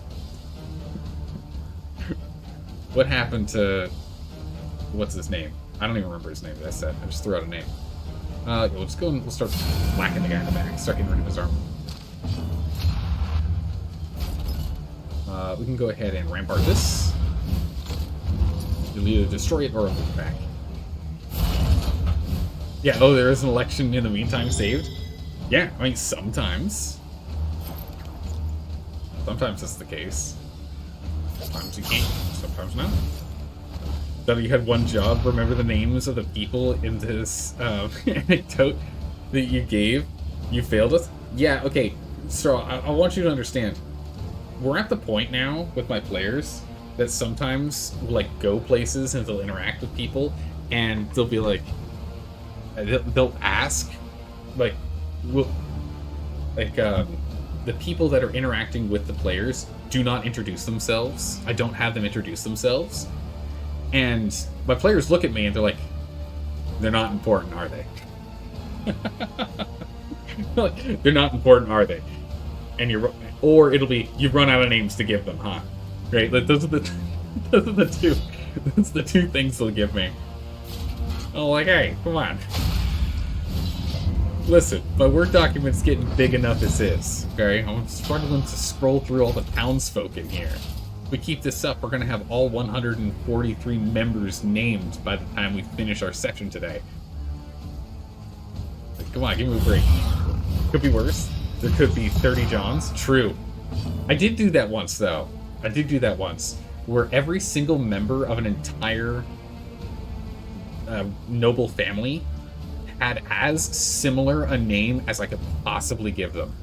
What happened to... What's his name? I don't even remember his name that I said. I just threw out a name. Yeah, we'll just go and we'll start whacking the guy in the back. Start getting rid of his armor. We can go ahead and rampart this. You'll either destroy it or move back. Yeah, oh, there is an election in the meantime saved? Yeah, I mean, sometimes. Sometimes that's the case. Sometimes you can't, sometimes not. That you had one job, remember the names of the people in this anecdote that you gave? You failed us? Yeah, okay. So I want you to understand. We're at the point now with my players that sometimes we'll, like, go places and they'll interact with people and they'll be like, they'll ask, like, the people that are interacting with the players do not introduce themselves. I don't have them introduce themselves. And my players look at me and they're like, they're not important, are they? Like, they're not important, are they? And or it'll be, you've run out of names to give them, huh? Right? Like, those are the two things they'll give me. I'm like, hey, come on. Listen, my Word document's getting big enough as is, okay? I'm struggling to scroll through all the townsfolk in here. If we keep this up, we're going to have all 143 members named by the time we finish our section today. Like, come on, give me a break. Could be worse. There could be 30 Johns. True. I did do that once, though. I did do that once. Where every single member of an entire noble family had as similar a name as I could possibly give them.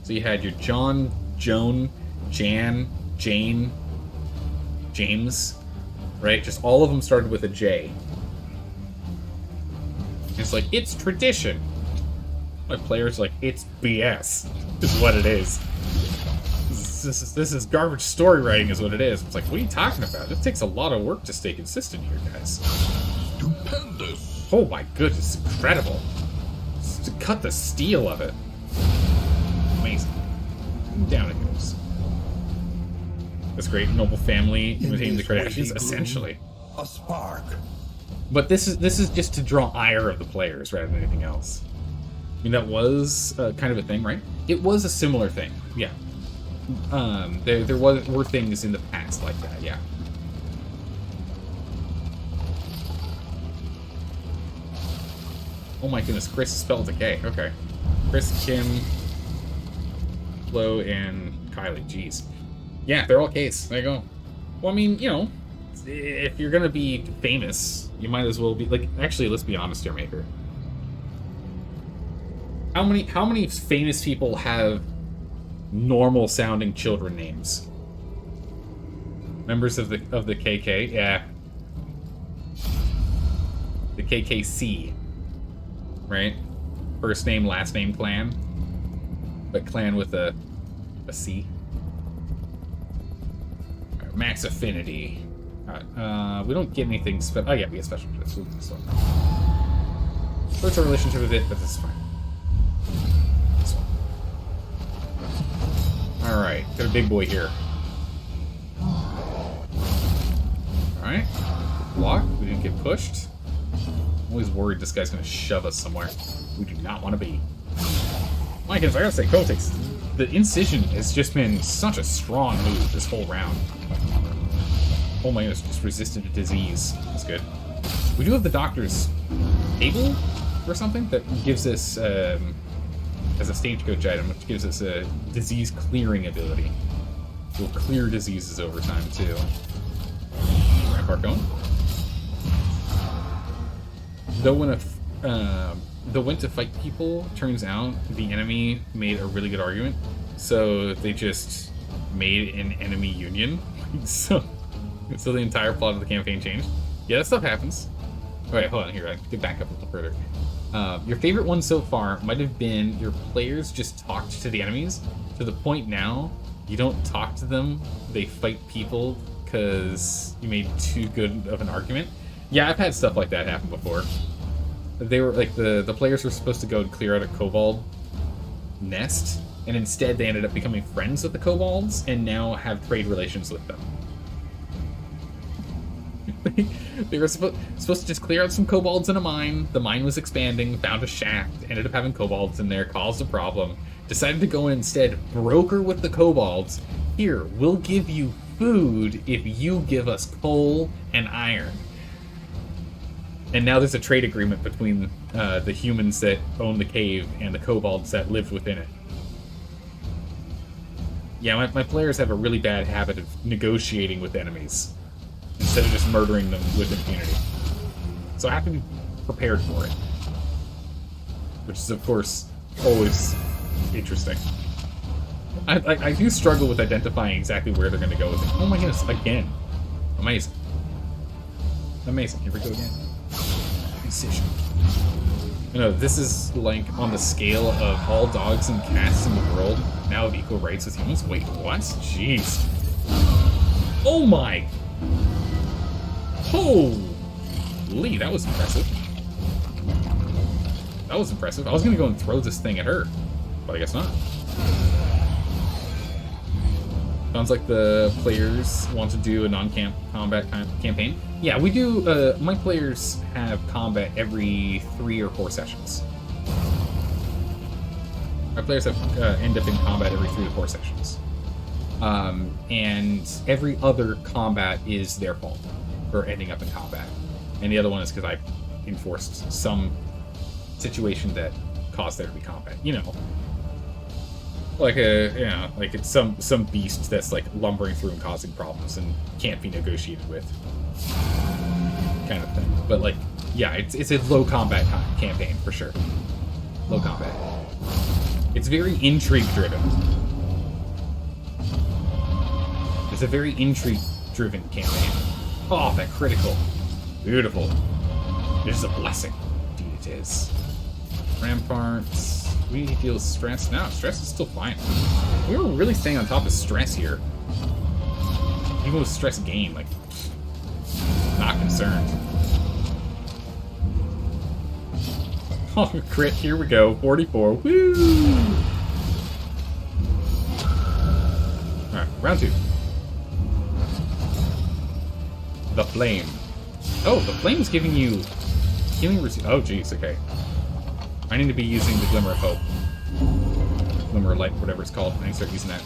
So you had your John, Joan, Jan, Jane, James, right? Just all of them started with a J. It's like, it's tradition. My player's like, it's BS, is what it is. This is garbage story writing is what it is. It's like, what are you talking about? It takes a lot of work to stay consistent here, guys. Stupendous. Oh my goodness, incredible. Just to cut the steel of it. Amazing. Down it goes. This great noble family imitating the Kardashians, essentially. A spark. But this is just to draw ire of the players rather than anything else. I mean, that was kind of a thing, right? It was a similar thing, yeah. There were things in the past like that, yeah. Oh my goodness, Chris spelled decay. Okay. Chris, Kim, Flo, and Kylie. Jeez. Yeah, they're all K's. There you go. Well, I mean, you know, if you're gonna be famous, you might as well be like. Actually, let's be honest here, Maker. How many famous people have normal sounding children names? Members of the KK, yeah. The KKC, right? First name, last name clan, but clan with a C. Right, max affinity. Alright, we don't get anything oh yeah, we get special. Let's move this one. There's a relationship with it, but this is fine. This one. Alright, got a big boy here. Alright. Block, we didn't get pushed. I'm always worried this guy's gonna shove us somewhere. We do not want to be. My goodness, I gotta say, Kotex, the incision has just been such a strong move this whole round. Oh my goodness, just resistant to disease. That's good. We do have the doctor's table or something that gives us, as a stagecoach item, which gives us a disease clearing ability. We'll clear diseases over time, too. Rampart going. Though when to fight people, turns out the enemy made a really good argument. So they just made an enemy union. so the entire plot of the campaign changed. Yeah, that stuff happens. Alright, hold on here. I can back up a little further. Your favorite one so far might have been your players just talked to the enemies to the point now you don't talk to them. They fight people because you made too good of an argument. Yeah, I've had stuff like that happen before. They were like the players were supposed to go and clear out a kobold nest, and instead they ended up becoming friends with the kobolds and now have trade relations with them. They were supposed to just clear out some kobolds in a mine. The mine was expanding, found a shaft, ended up having kobolds in there, caused a problem. Decided to go in instead, broker with the kobolds. Here, we'll give you food if you give us coal and iron. And now there's a trade agreement between the humans that own the cave and the kobolds that lived within it. Yeah, my players have a really bad habit of negotiating with enemies instead of just murdering them with impunity. So I have to be prepared for it. Which is, of course, always interesting. I do struggle with identifying exactly where they're going to go with it. Oh my goodness, again. Amazing. Amazing. Here we go again. Incision. You know, this is like on the scale of all dogs and cats in the world now have equal rights with humans. Wait, what? Jeez. Oh my! Holy, that was impressive. That was impressive. I was gonna go and throw this thing at her, but I guess not. Sounds like the players want to do a non-combat campaign. Yeah, we do. My players have combat every 3 or 4 sessions. My players have end up in combat every 3 to 4 sessions. And every other combat is their fault for ending up in combat. And the other one is because I enforced some situation that caused there to be combat. You know. Like like it's some beast that's like lumbering through and causing problems and can't be negotiated with, kind of thing. But like, yeah, it's a low combat campaign for sure. Low combat. It's very intrigue driven. It's a very intrigue driven campaign. Oh, that critical. Beautiful. It is a blessing. Indeed it is. Ramparts. We deal stress. No, stress is still fine. We were really staying on top of stress here. Even with stress gain, like, not concerned. Oh, crit, here we go. 44. Woo! Alright, round 2. The Flame. Oh, the Flame is giving you healing. Oh, jeez, okay. I need to be using the Glimmer of Hope. Glimmer of Light, whatever it's called. I need to start using that.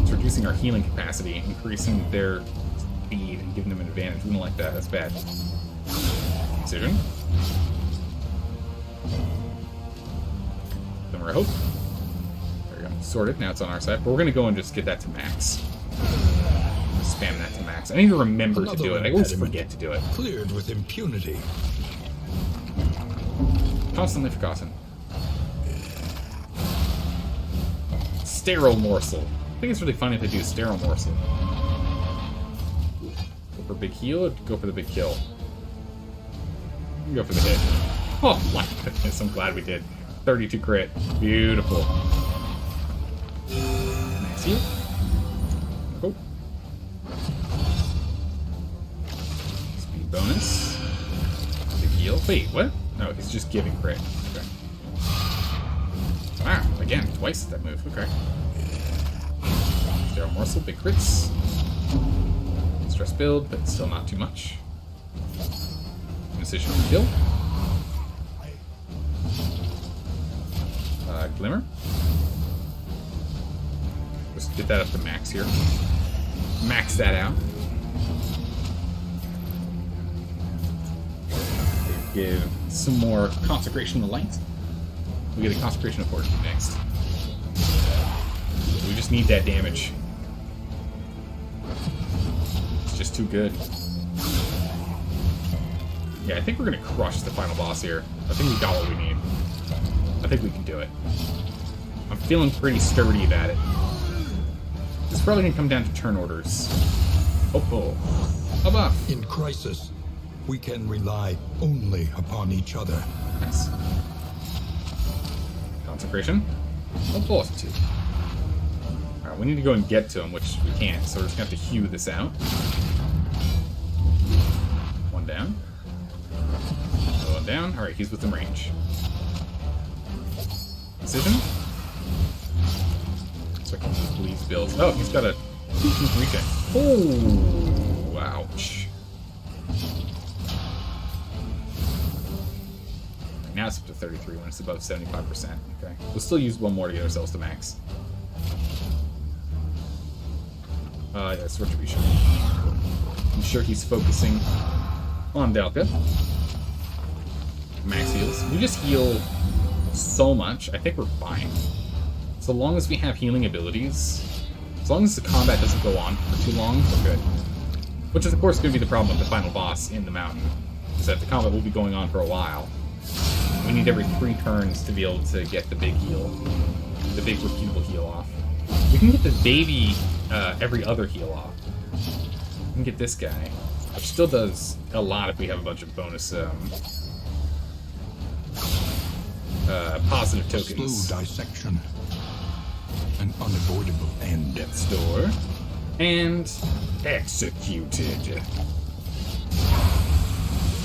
It's reducing our healing capacity, increasing their speed, and giving them an advantage. We don't like that. That's bad. Decision. Glimmer of Hope. There we go. Sorted. Now it's on our side. But we're going to go and just get that to max. Spam that to max. I need to remember to do it. I always forget to do it. Cleared with impunity. Constantly forgotten. Sterile Morsel. I think it's really funny if they do Sterile Morsel. Go for a big heal or go for the big kill? Go for the hit. Oh my goodness, I'm glad we did. 32 crit. Beautiful. Nice heal. Oh. Speed bonus. Big heal. Wait, what? No, he's just giving crit. Okay. Wow, again, twice that move. Okay. Sterile Morsel, big crits. Stress build, but still not too much. Decision to kill. Glimmer. Let's get that up to max here. Max that out. Give some more Consecration of Light. We get a Consecration of Fortitude next. We just need that damage. It's just too good. Yeah, I think we're going to crush the final boss here. I think we got what we need. I think we can do it. I'm feeling pretty sturdy about it. It's probably going to come down to turn orders. Oh. A buff. In crisis, we can rely only upon each other. Nice. Consecration. Oh, Fortitude. Alright, we need to go and get to him, which we can't, so we're just going to have to hew this out. One down. Another one down. Alright, he's within range. Decision. So I can use Bleed's builds. Oh, he's got a regen. Oh, ouch. Now it's up to 33 when it's above 75%. Okay. We'll still use one more to get ourselves to max. Yes, Retribution. I'm sure he's focusing on Delta. Max heals. We just heal so much. I think we're fine. So long as we have healing abilities, as long as the combat doesn't go on for too long, we're good. Which is, of course, going to be the problem with the final boss in the mountain, is that the combat will be going on for a while. We need every 3 turns to be able to get the big heal. The big repeatable heal off. We can get the baby every other heal off. We can get this guy, which still does a lot if we have a bunch of bonus positive tokens. Slow dissection. An unavoidable end. Death's Door. And executed.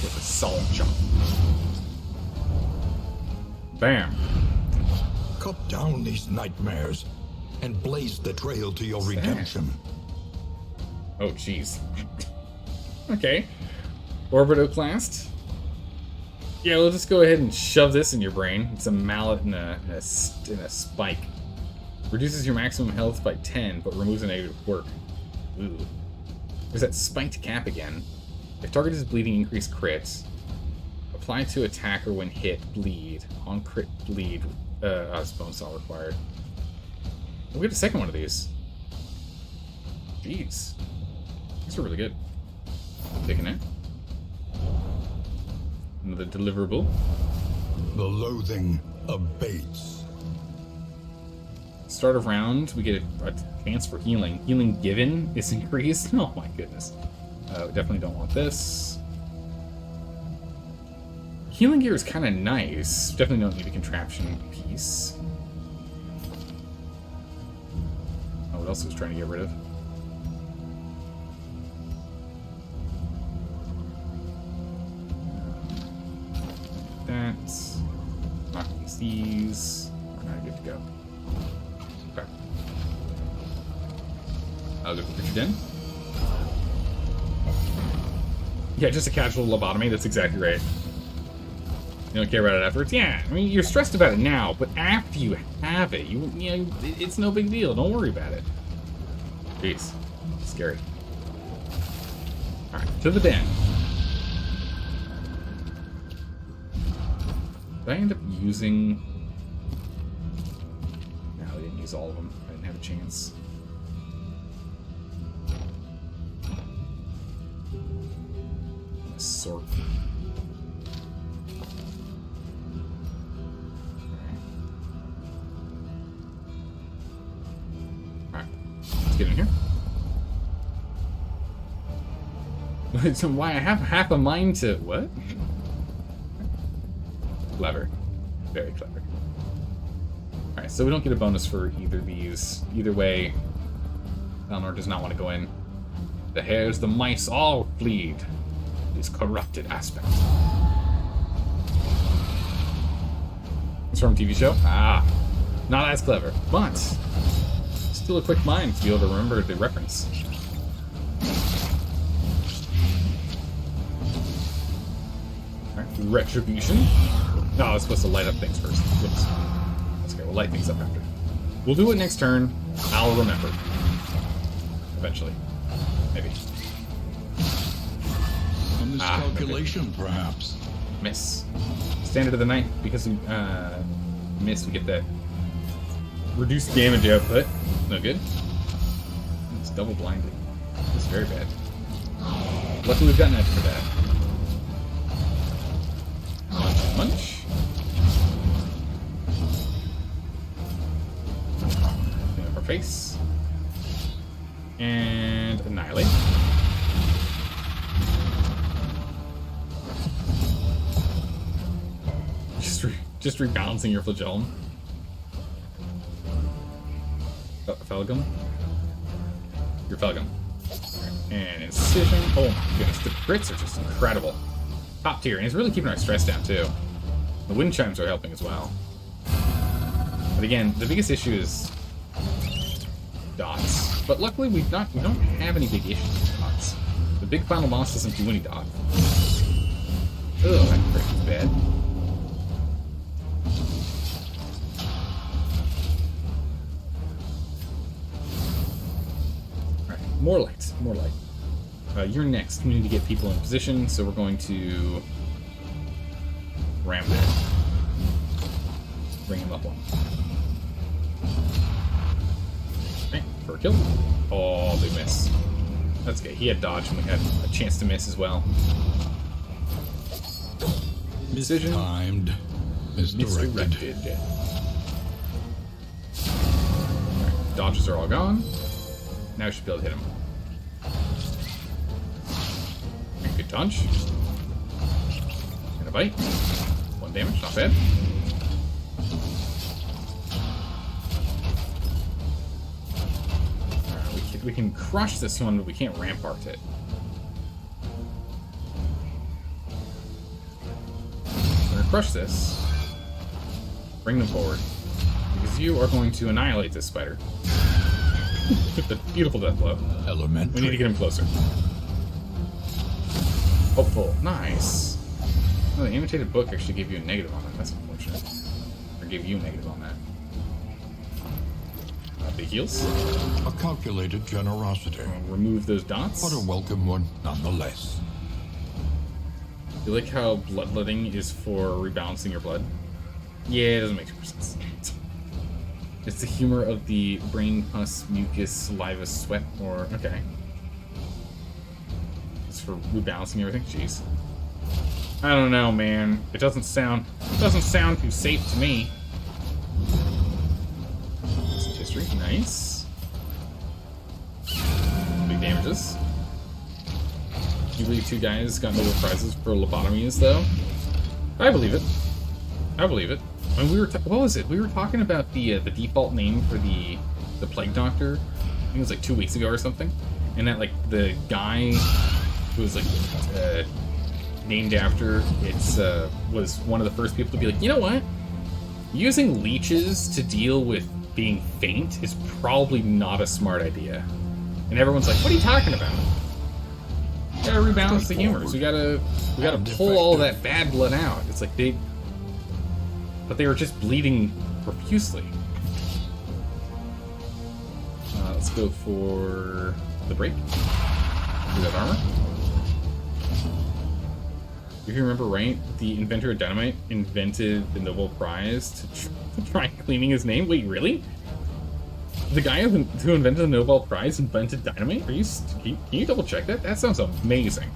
With a solid jump. Bam. Cut down these nightmares and blaze the trail to your redemption. Oh, jeez. Okay. Orbitoclast. Yeah, we'll just go ahead and shove this in your brain. It's a mallet and a spike. Reduces your maximum health by 10, but removes a negative quirk. Ooh. There's that spiked cap again. If target is bleeding, increase crits. Apply to attacker when hit, bleed. On crit, bleed. It's bonus all required. We'll get a second one of these. Jeez. These are really good. Taking it. Another deliverable. The loathing abates. Start of round, we get a chance for healing. Healing given is increased. Oh my goodness. We definitely don't want this. Healing gear is kind of nice. Definitely don't need a contraption piece. Oh, what else was trying to get rid of? That. Knock these. We're not good to go. Okay. I'll go for Richard Den. Yeah, just a casual lobotomy. That's exactly right. You don't care about it afterwards? Yeah, I mean, you're stressed about it now, but after you have it, you know, it's no big deal. Don't worry about it. Jeez. Scary. Alright, to the den. Did I end up using... No, I didn't use all of them. I didn't have a chance. Sort. Alright. Let's get in here. So why I have half a mind to... What? Clever. Very clever. Alright, so we don't get a bonus for either of these. Either way, Eleanor does not want to go in. The hares, the mice, all plead. This corrupted aspect. It's from a TV show? Ah, not as clever, but still a quick mind to be able to remember the reference. Alright, retribution. No, I was supposed to light up things first. Whoops. That's okay, we'll light things up after. We'll do it next turn. I'll remember. Eventually. Maybe. A miscalculation, perhaps. Miss. Standard of the night, because we miss, we get that reduced damage output. No good. It's double blinded. It's very bad. Luckily we've gotten that for that. Munch, munch. Clean up our face. And annihilate. Just rebalancing your flagellum. Felgum? Your Felgum. And incision. Oh my goodness, the crits are just incredible. Top tier, and it's really keeping our stress down too. The wind chimes are helping as well. But again, the biggest issue is dots. But luckily we don't have any big issues with dots. The big final boss doesn't do any dot. Ugh, that crit is bad. More light, more light. You're next. We need to get people in position, so we're going to ram that. Bring him up one. Okay, for a kill. Oh, they miss. That's okay. He had dodge, and we had a chance to miss as well. Precision. Mistimed. Misdirected. Right, dodges are all gone. Now we should be able to hit him. Good dodge. And a bite. 1 damage, not bad. We can crush this one, but we can't rampart it. We're gonna crush this. Bring them forward. Because you are going to annihilate this spider. The beautiful death blow. Elementary. We need to get him closer. Hopeful. Nice. Oh, the annotated book actually gave you a negative on that. That's unfortunate. Or gave you a negative on that. Big heals. A calculated generosity. Remove those dots. But a welcome one, nonetheless. You like how bloodletting is for rebalancing your blood? Yeah, it doesn't make super sense. It's the humor of the brain, pus, mucus, saliva, sweat, or... Okay. It's for rebalancing everything? Jeez. I don't know, man. It doesn't sound too safe to me. Let's just chemistry. Nice. Big damages. You believe 2 guys got Nobel Prizes for lobotomies, though? I believe it. I believe it. I mean, what was it? We were talking about the default name for the plague doctor. I think it was like 2 weeks ago or something. And that like the guy who was like named after was one of the first people to be like, you know what? Using leeches to deal with being faint is probably not a smart idea. And everyone's like, what are you talking about? We gotta rebalance the humors. We gotta pull all that bad blood out. It's like but they were just bleeding profusely. Let's go for the break. Do that armor. If you remember right, the inventor of dynamite invented the Nobel Prize to try cleaning his name. Wait, really? The guy who invented the Nobel Prize invented dynamite? Can you double check that? That sounds amazing.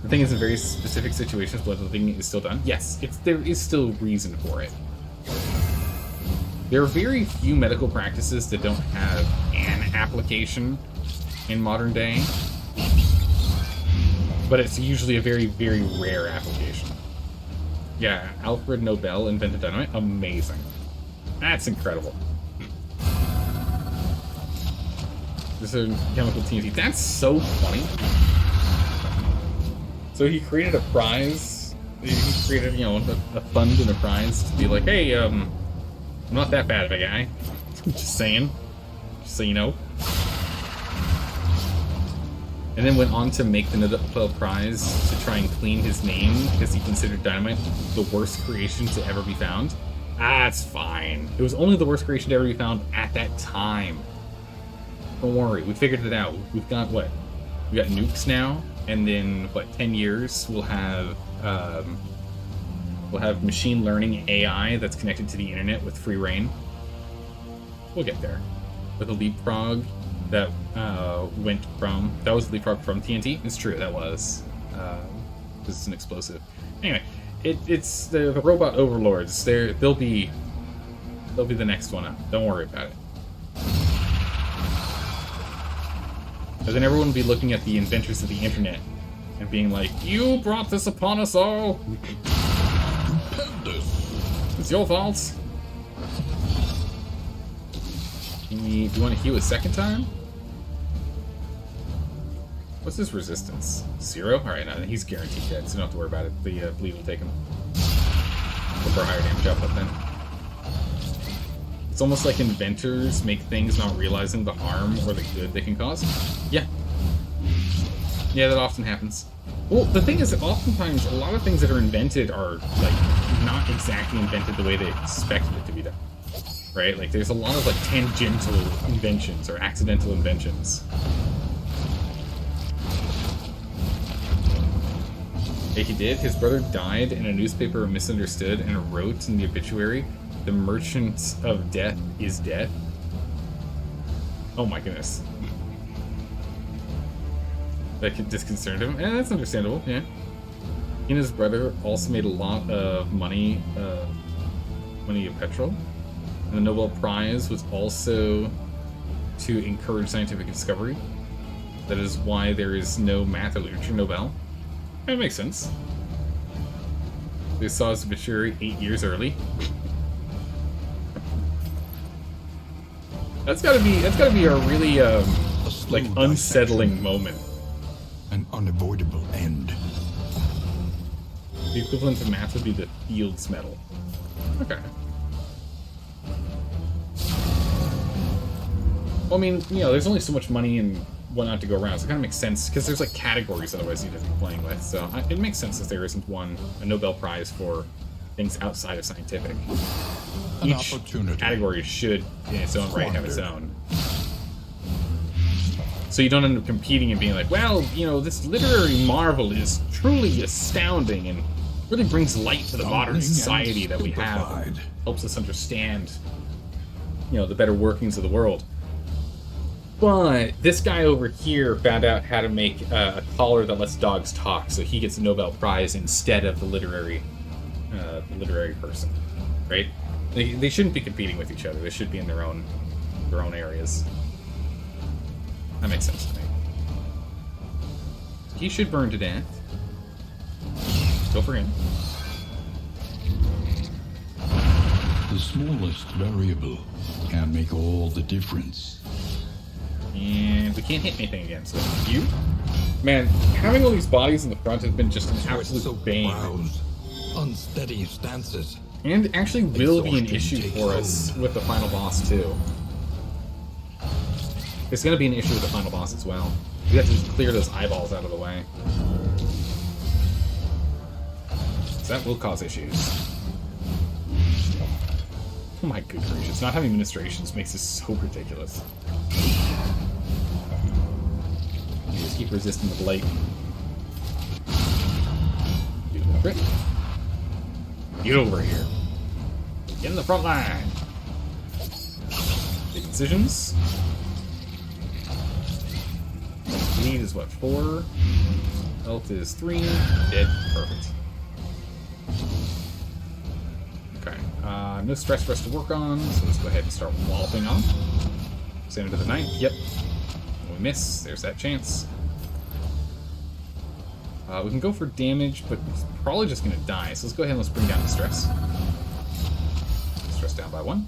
The thing is, in very specific situations, bloodletting is still done. Yes, there is still reason for it. There are very few medical practices that don't have an application in modern day, but it's usually a very, very rare application. Yeah, Alfred Nobel invented dynamite. Amazing. That's incredible. This is chemical TNT. That's so funny. So he created a prize. He created, you know, a fund and a prize to be like, hey, I'm not that bad of a guy. Just saying. Just so you know. And then went on to make the Nobel Prize to try and clean his name because he considered dynamite the worst creation to ever be found. That's fine. It was only the worst creation to ever be found at that time. Don't worry, we figured it out. We've got what? We got nukes now, and then what? 10 years we'll have machine learning AI that's connected to the internet with free reign. We'll get there. With a leapfrog that that was the leapfrog from TNT. It's true, that was. Because it's an explosive. Anyway, it's the robot overlords. They'll be the next one up. Don't worry about it. But then everyone will be looking at the inventors of the internet and being like, you brought this upon us all! It's your fault! Do you want to heal a second time? What's his resistance? 0? Alright, no, he's guaranteed dead, so don't have to worry about it. The bleed will take him. Go for a higher damage output then. It's almost like inventors make things not realizing the harm or the good they can cause. Yeah. Yeah, that often happens. Well, the thing is that oftentimes a lot of things that are invented are, like, not exactly invented the way they expected it to be done. Right? Like, there's a lot of, like, tangential inventions or accidental inventions. Yeah, he did. His brother died and a newspaper misunderstood and wrote in the obituary, "The merchant of death is dead." Oh my goodness. That disconcerted him. Yeah, that's understandable, yeah. He and his brother also made a lot of money of petrol. And the Nobel Prize was also to encourage scientific discovery. That is why there is no math or literature Nobel. That makes sense. They saw his obituary 8 years early. That's gotta be a really like unsettling moment. An unavoidable end. The equivalent of math would be the Fields Medal. Okay. Well, I mean, you know, there's only so much money and whatnot to go around, so it kind of makes sense, because there's like categories otherwise you'd have to be playing with, so it makes sense that there isn't a Nobel Prize for things outside of scientific. Each category should, in its own right, have its own. So you don't end up competing and being like, well, you know, this literary marvel is truly astounding and really brings light to the modern society that we have, and helps us understand, you know, the better workings of the world. But this guy over here found out how to make a collar that lets dogs talk, so he gets a Nobel Prize instead of the literary person. right? They shouldn't be competing with each other. They should be in their own areas. That makes sense to me. He should burn to death. Go for him. The smallest variable can make all the difference. And we can't hit anything again, so you? Man, having all these bodies in the front has been just an absolute bane. Brows, unsteady stances. And actually will be an issue for us with the final boss, too. It's going to be an issue with the final boss as well. We have to just clear those eyeballs out of the way. So that will cause issues. Oh my good gracious, not having administrations makes this so ridiculous. You just keep resisting the blight. Do the crit. Get over here. Get in the front line. Big decisions. Need is what, 4? Health is 3. Dead. Perfect. Okay. No stress for us to work on, so let's go ahead and start walloping on. Send him to the 9th. Yep. When we miss, there's that chance. We can go for damage, but he's probably just going to die, so let's go ahead and let's bring down the stress. Stress down by 1.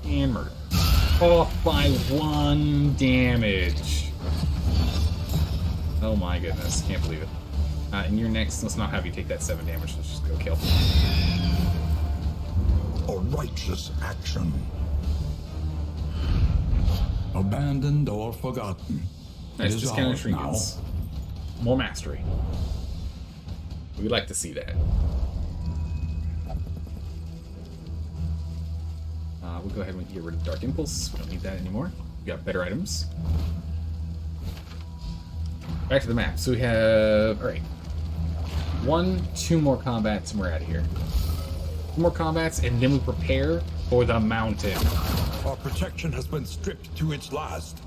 And murder. Off by 1 damage. Oh my goodness, can't believe it. And you're next, let's not have you take that 7 damage, let's just go kill. A righteous action. Abandoned or forgotten. Nice, It is just counter ours now. shrinkings. More mastery. We'd like to see that. We'll go ahead and get rid of Dark Impulse. We don't need that anymore. We got better items. Back to the map. So we have... Alright. 2 more combats and we're out of here. 2 more combats and then we prepare for the mountain. Our protection has been stripped to its last.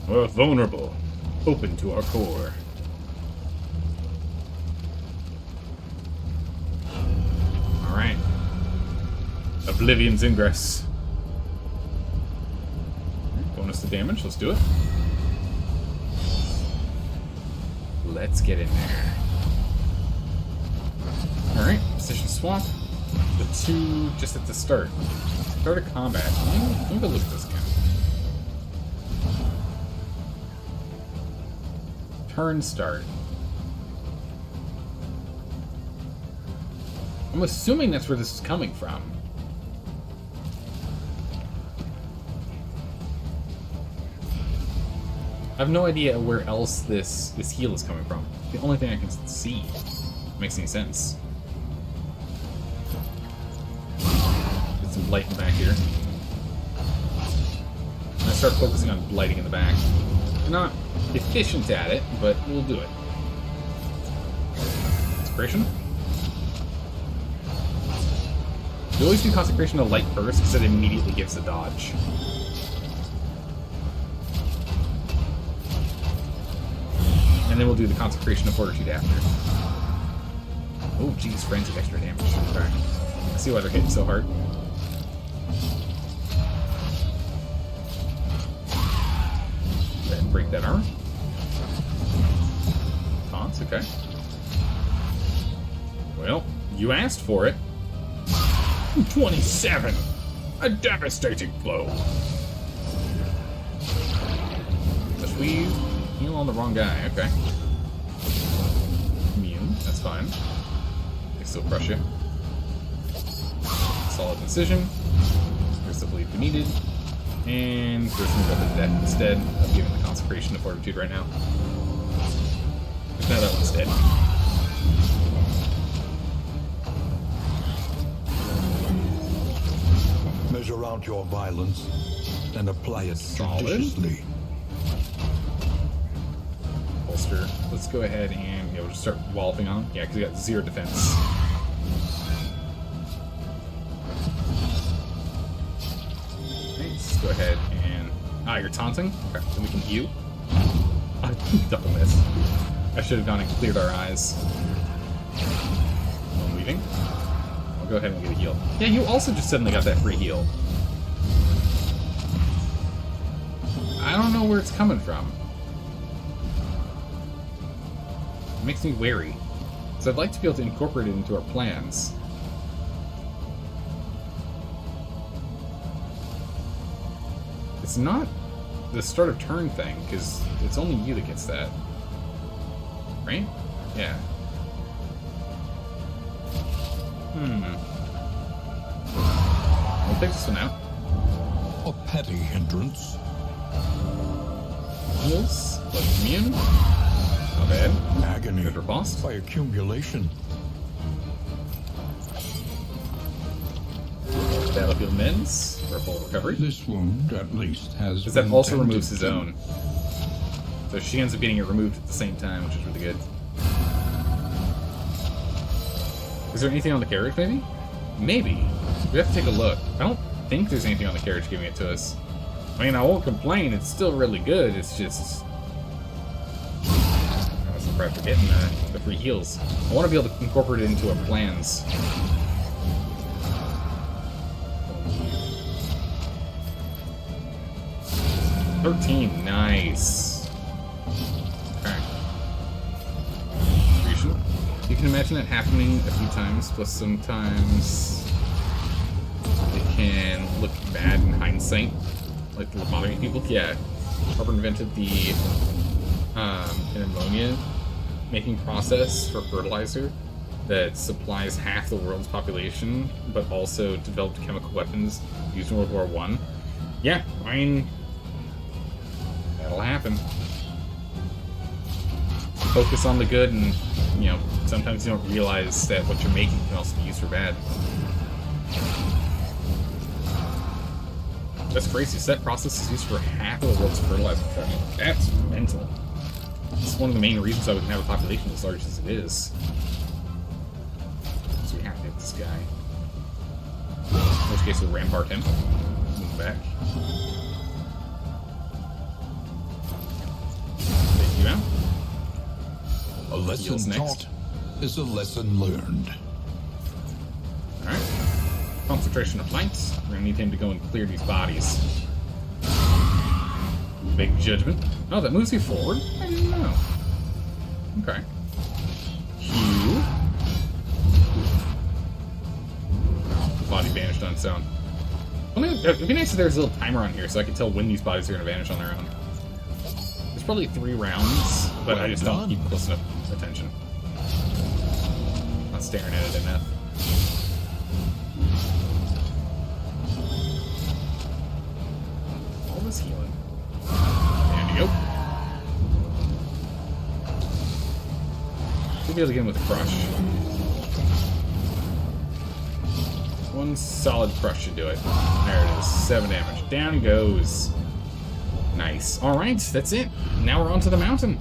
We're vulnerable. Open to our core. Alright. Oblivion's Ingress. Bonus to damage, let's do it. Let's get in there. Alright, position swap. The 2 just at the start. Start of combat. Let me go look at this again. Turn start. I'm assuming that's where this is coming from. I have no idea where else this heal is coming from. The only thing I can see makes any sense. Get some blight in the back here. I'm gonna start focusing on blighting in the back. We're not efficient at it, but we'll do it. Consecration. You always do Consecration to light first because it immediately gives the dodge. And then we'll do the Consecration of Fortitude after. Oh, geez, Frenzied extra damage. Okay. I see why they're hitting so hard. Go ahead and break that armor. Taunts, okay. Well, you asked for it. 27! A devastating blow! Let's weave. Heal on the wrong guy, okay. Immune, that's fine. They still crush you. Solid incision. Here's the bleed we needed. And there's some go to death instead of giving the Consecration of Fortitude right now. Now that one's dead. Measure out your violence and apply it Solid. judiciously. Holster. Let's go ahead and we'll just start walloping on him. Yeah, because he got 0 defense. Okay, let's go ahead and... you're taunting? Okay, then we can heal. Double miss. I should have gone and cleared our eyes. bleeding. I'll go ahead and get a heal. Yeah, you also just suddenly got that free heal. I don't know where it's coming from. It makes me wary. So I'd like to be able to incorporate it into our plans. It's not the start of turn thing, because it's only you that gets that. Right? Yeah. We'll pick this one out. A petty hindrance. Heals. Blood immune. Not bad. Agony Good riposte. by accumulation. Battlefield mends for a full recovery. This wound, at least, has. Because that been also tended removes his to. own. So she ends up getting it removed at the same time, which is really good. Is there anything on the carriage, maybe? Maybe. We have to take a look. I don't think there's anything on the carriage giving it to us. I mean, I won't complain. It's still really good. It's just... I was surprised for getting the free heals. I want to be able to incorporate it into our plans. $13, nice. Okay. You can imagine that happening a few times, plus sometimes it can look bad in hindsight, like the lobotomy people. Yeah, Harper invented the an ammonia making process for fertilizer that supplies half the world's population, but also developed chemical weapons used in World War I. Yeah, I mean, that'll happen. Focus on the good, and you know, sometimes you don't realize that what you're making can also be used for bad. That's crazy. So that process is used for half of the world's fertilizer production. That's mental. It's one of the main reasons why we can have a population as large as it is. So we have to hit this guy. In which case we'll rampart him. Move back. Take you out. A lesson Heals next. taught is a lesson learned. Alright. Concentration of light. We're gonna need him to go and clear these bodies. Big judgment. Oh, that moves you forward? I didn't know. Okay. Q. Body vanished on its own. It'd be nice if there was a little timer on here so I could tell when these bodies are gonna vanish on their own. There's probably 3 rounds, but I just don't keep close enough attention. Not staring at it enough. All this healing. There you go. We'll be able to get him with a crush. One solid crush should do it. There it is. 7 damage. Down he goes. Nice. Alright, that's it. Now we're onto the mountain.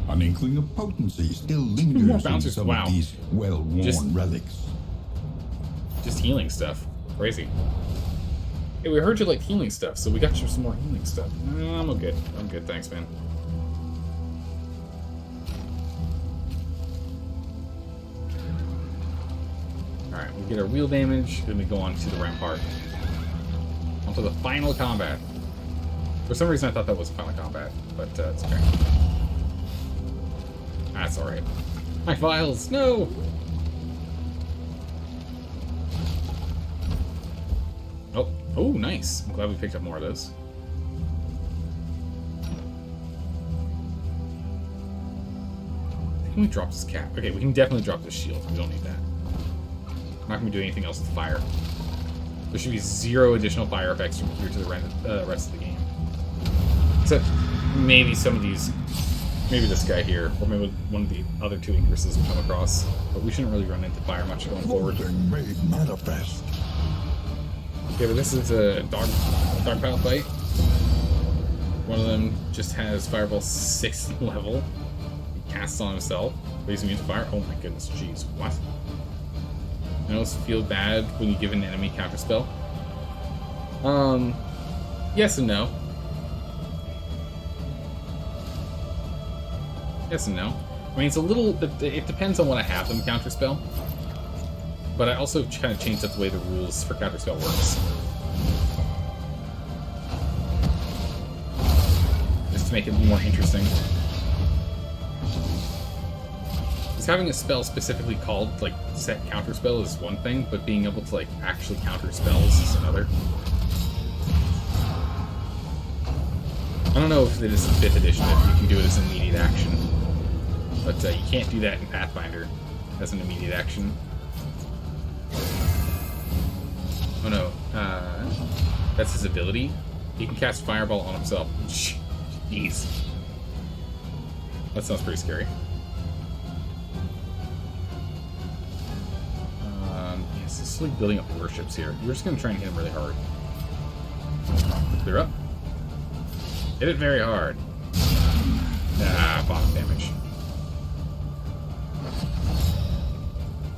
An inkling of potency still More lingers in bouncers. some Wow. of these well-worn Just- relics. Just healing stuff. Crazy. Hey, we heard you like healing stuff, so we got you some more healing stuff. I'm good. I'm good, thanks, man. Alright, we get our wheel damage, then we go on to the rampart. On to the final combat. For some reason I thought that was final combat, but it's okay. That's alright. My files! No! Oh, nice. I'm glad we picked up more of those. Can we drop this cap? Okay, we can definitely drop this shield. We don't need that. I'm not going to do anything else with fire. There should be 0 additional fire effects from here to the rest of the game. Except maybe some of these, maybe this guy here, or maybe one of the other 2 Ingrasses will come across. But we shouldn't really run into fire much going forward. Something made manifest. Okay, but this is a dog pile fight. One of them just has Fireball 6th level. He casts on himself, but he's immune to fire. Oh my goodness, jeez, what? You also feel bad when you give an enemy counterspell? Yes and no. Yes and no. I mean, it's a little... It depends on what I have them counterspell. but I also kind of changed up the way the rules for counterspell works. Just to make it more interesting. Because having a spell specifically called, like, set counterspell is one thing, but being able to, like, actually counter spells is another. I don't know if it is in 5th edition, if you can do it as an immediate action. But you can't do that in Pathfinder as an immediate action. Oh no, that's his ability. He can cast Fireball on himself. Jeez. That sounds pretty scary. Yes, this is like building up warships here. We're just going to try and hit him really hard. Clear up. Hit it very hard. Ah, bomb damage.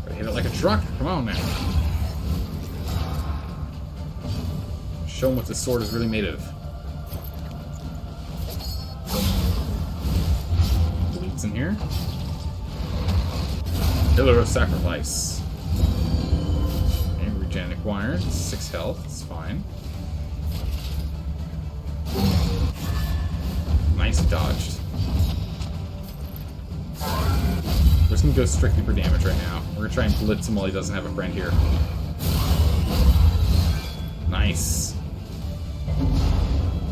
Gotta hit it like a truck. Come on now. Show him what this sword is really made of. Bleeds in here. Pillar of Sacrifice. Okay, regen acquired. 6 health. It's fine. Nice dodged. We're just gonna go strictly for damage right now. We're gonna try and blitz him while he doesn't have a friend here. Nice.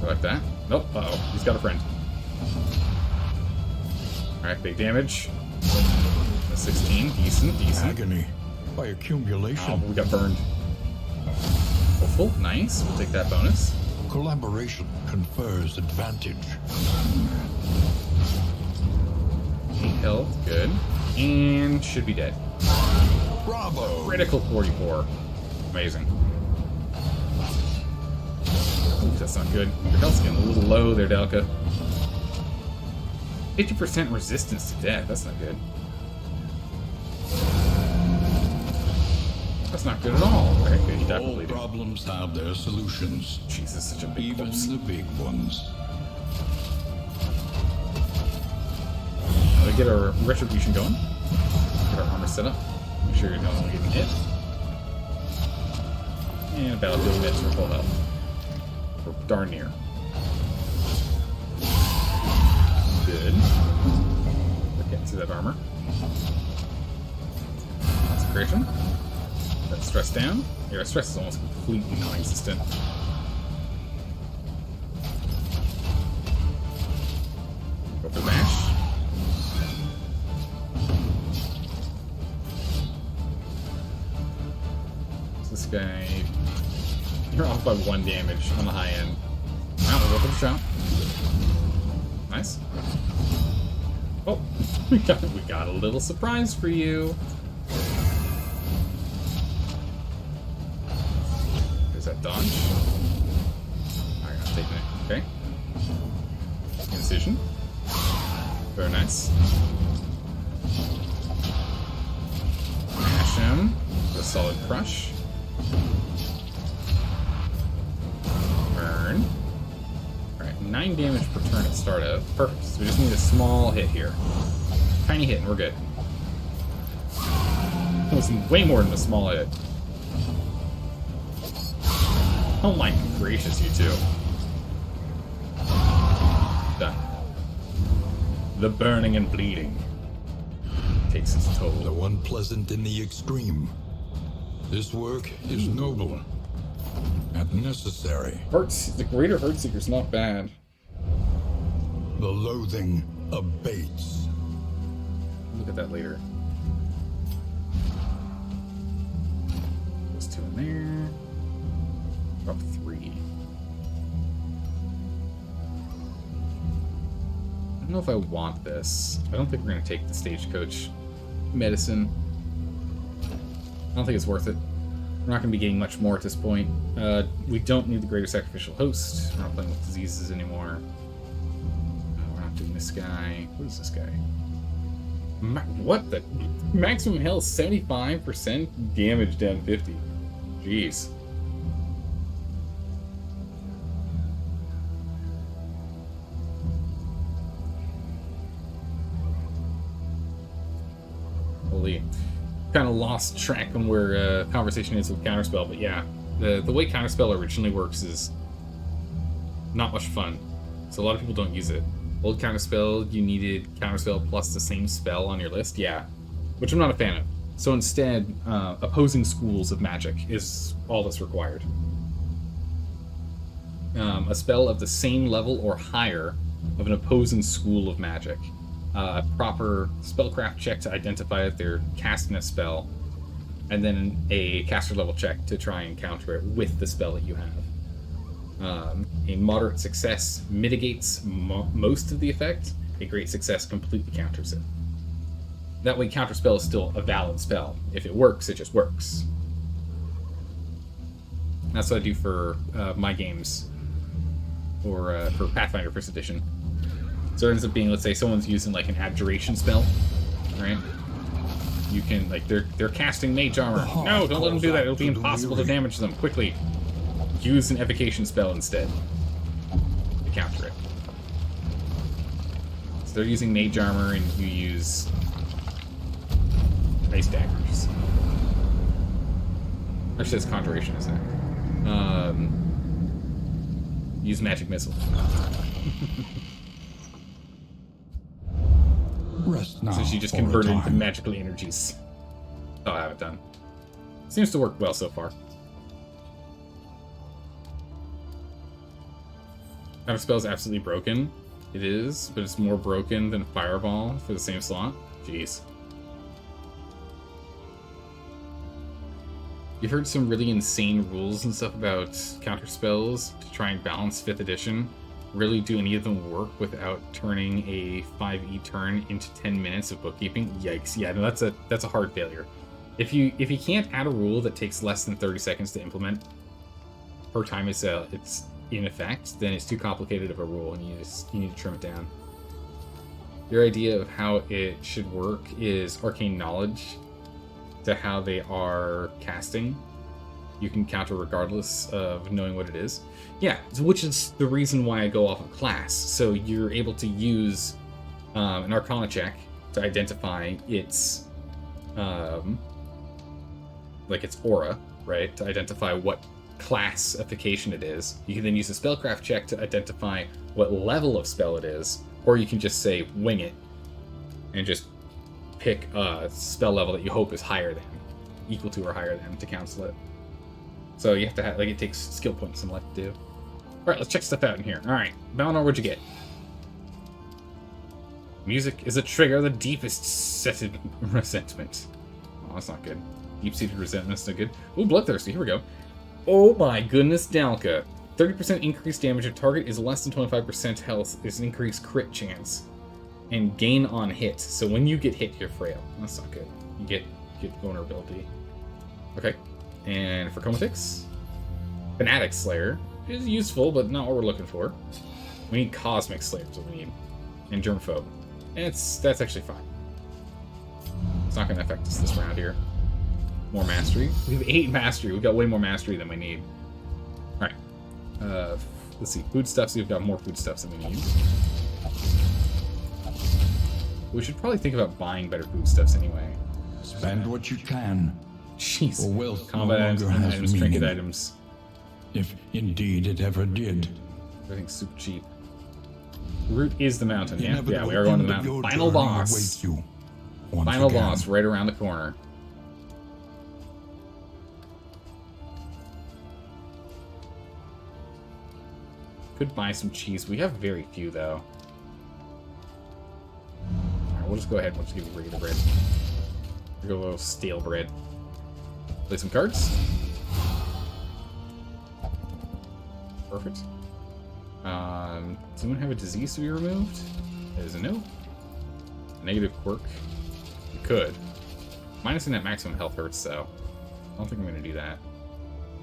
I like that. Nope. Uh-oh. He's got a friend. Alright, big damage. A 16. Decent, decent. Agony by accumulation. Oh, we got burned. Hopeful. Nice. We'll take that bonus. Collaboration confers advantage. 8 health. Good. And should be dead. Bravo! Critical 44. Amazing. Ooh, that's not good. Your health's getting a little low there, Delka. 50% resistance to death. That's not good. That's not good at all. Okay, he died All bleeding. problems have their solutions. Jesus, such a big Even corpse. the big ones. We get our retribution going. Get our armor set up. Make sure you're not only getting hit. And battlefield meds for full health. We're darn near. Good. We're getting through that armor. Concentration. That stress down. Yeah, our stress is almost completely non-existent. Go for bash. This guy, you're off by 1 damage on the high end. Wow, we'll go for the shot. Nice. Oh, we got a little surprise for you. There's that dodge. Alright, I'm taking it. Okay. Incision. Very nice. Mash him. A solid crush. Burn. Alright, 9 damage per turn at startup. Perfect. So we just need a small hit here. Tiny hit and we're good. That was way more than a small hit. Oh my gracious, you two. Done. The burning and bleeding takes its toll. Though unpleasant in the extreme, this work is noble and necessary. The greater Heartseeker's not bad. The loathing abates. Look at that later. Those 2 in there. Drop 3. I don't know if I want this. I don't think we're going to take the stagecoach medicine. I don't think it's worth it. We're not going to be getting much more at this point. We don't need the greater sacrificial host. We're not playing with diseases anymore. We're not doing this guy. What is this guy? What the? Maximum health 75%, damage down 50. Jeez. Holy. kind of lost track on where conversation is with Counterspell, but yeah, the way Counterspell originally works is not much fun. So a lot of people don't use it. Old Counterspell, you needed Counterspell plus the same spell on your list, yeah, which I'm not a fan of. So instead, opposing schools of magic is all that's required. A spell of the same level or higher of an opposing school of magic. A proper spellcraft check to identify if they're casting a spell, and then a caster level check to try and counter it with the spell that you have. A moderate success mitigates most of the effect. A great success completely counters it. That way, counterspell is still a valid spell. If it works, it just works. That's what I do for my games, or for Pathfinder 1st Edition. So it ends up being, let's say, someone's using like an abjuration spell, right? You can, like, they're casting mage armor. No, don't let them do that. It'll be impossible to damage them. Quickly, use an evocation spell instead to counter it. So they're using mage armor, and you use ice daggers. Actually, that's conjuration, isn't it? Use magic missile. Rest now. So she just converted into magical energies. I'll have it done. Seems to work well so far. Counterspell is absolutely broken. It is, but it's more broken than Fireball for the same slot. Jeez. You've heard some really insane rules and stuff about counterspells to try and balance 5th edition. Really, do any of them work without turning a 5e turn into 10 minutes of bookkeeping? Yikes! Yeah, no, that's a hard failure. If you can't add a rule that takes less than 30 seconds to implement per time it's in effect, then it's too complicated of a rule, and you need to trim it down. Your idea of how it should work is arcane knowledge to how they are casting. You can counter regardless of knowing what it is. Yeah, which is the reason why I go off of class. So you're able to use an Arcana check to identify its its aura, right? To identify what class evocation it is. You can then use a spellcraft check to identify what level of spell it is, or you can just say wing it and just pick a spell level that you hope is higher than, equal to or higher than, to cancel it. So you have to have, it takes skill points and left to do. Alright, let's check stuff out in here. Alright, Valinor, what'd you get? Music is a trigger of the deepest seated resentment. Oh, that's not good. Deep-seated resentment's no good. Ooh, Bloodthirsty, here we go. Oh my goodness, Dalka. 30% increased damage if target is less than 25% health is an increased crit chance. And gain on hit. So when you get hit, you're frail. That's not good. You get vulnerability. Okay. And for Comatix, Fanatic Slayer is useful, but not what we're looking for. We need Cosmic Slayer, is what we need. And Germphobe. And that's actually fine. It's not going to affect us this round here. More mastery. We have 8 mastery. We've got way more mastery than we need. Alright. Let's see. Foodstuffs. We've got more foodstuffs than we need. We should probably think about buying better foodstuffs anyway. Spend what you can. Jeez. Or wealth Combat no items, longer command has items, trinket meaning. items. If indeed it ever did. Everything's super cheap. Route is the mountain. The Yeah, we inevitable are going to the end of mountain. your Final journey boss. awaits you once Final again. boss right around the corner. Could buy some cheese. We have very few, though. Alright, we'll just go ahead and we'll just give you regular bread. We'll go a little stale bread. Play some cards. Perfect. Does anyone have a disease to be removed? That is a no. A negative quirk. We could. Minusing that maximum health hurts, though. I don't think I'm going to do that.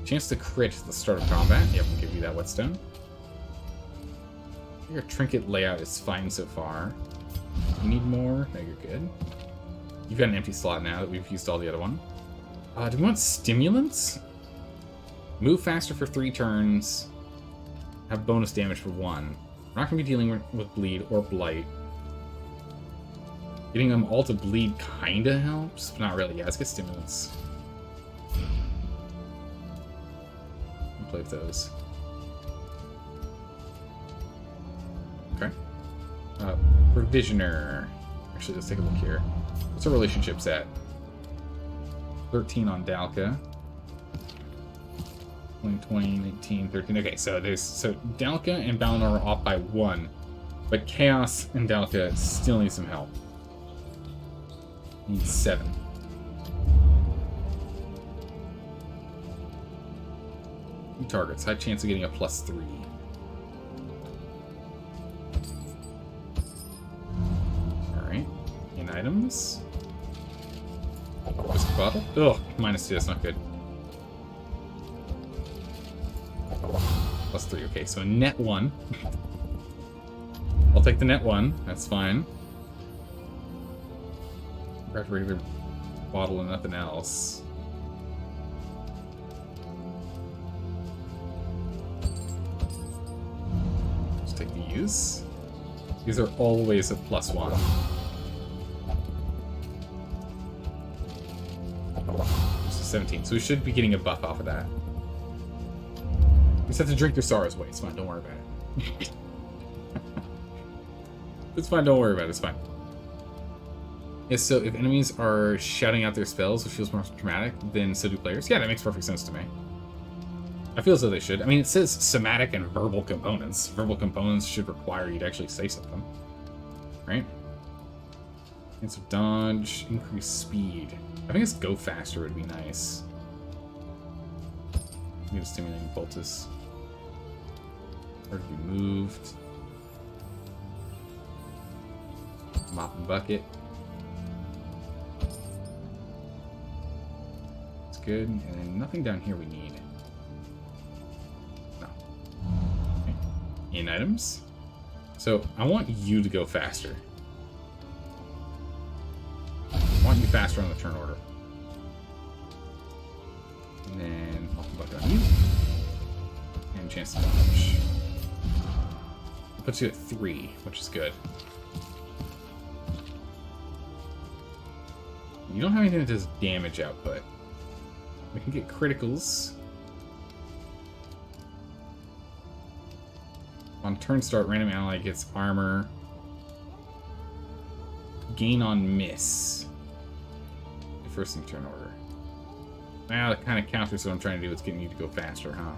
Chance to crit at the start of combat. Yep, we'll give you that whetstone. Your trinket layout is fine so far. You need more? No, you're good. You've got an empty slot now that we've used all the other one. Do we want stimulants? Move faster for 3 turns. Have bonus damage for 1. We're not going to be dealing with bleed or blight. Getting them all to bleed kinda helps, but not really. Yeah, let's get stimulants. I'll play with those. Okay. Provisioner. Actually, let's take a look here. What's our relationships at? 13 on Dalka. 20, 19, 13. Okay, so Dalka and Balinor are off by 1. But Chaos and Dalka still need some help. Need 7. Two targets. High chance of getting a +3. Alright. In items. Whiskey bottle. Ugh, -2. That's not good. +3. Okay, so a net 1. I'll take the net 1. That's fine. Grab a regular bottle and nothing else. Just take these. These are always a +1. This is 17, so we should be getting a buff off of that. You just have to drink your sorrows away. It's fine, don't worry about it. It's fine, don't worry about it, it's fine. Yes, so if enemies are shouting out their spells, which feels more dramatic, then so do players. Yeah, that makes perfect sense to me. I feel as though they should. I mean, it says somatic and verbal components. Verbal components should require you to actually say something. Right? Chance of dodge, increased speed. I think it's go faster would be nice. Get a stimulating poultice. Hard to be moved. Mop and bucket. It's good. And then nothing down here we need. No. Okay. In items. So I want you to go faster. I want you faster on the turn order. And then mop and bucket on you. And chance to dodge. It puts you at 3, which is good. You don't have anything that does damage output. We can get criticals. On turn start, random ally gets armor. Gain on miss. The first in turn order. Now that kind of counters what I'm trying to do. It's getting you to go faster, huh?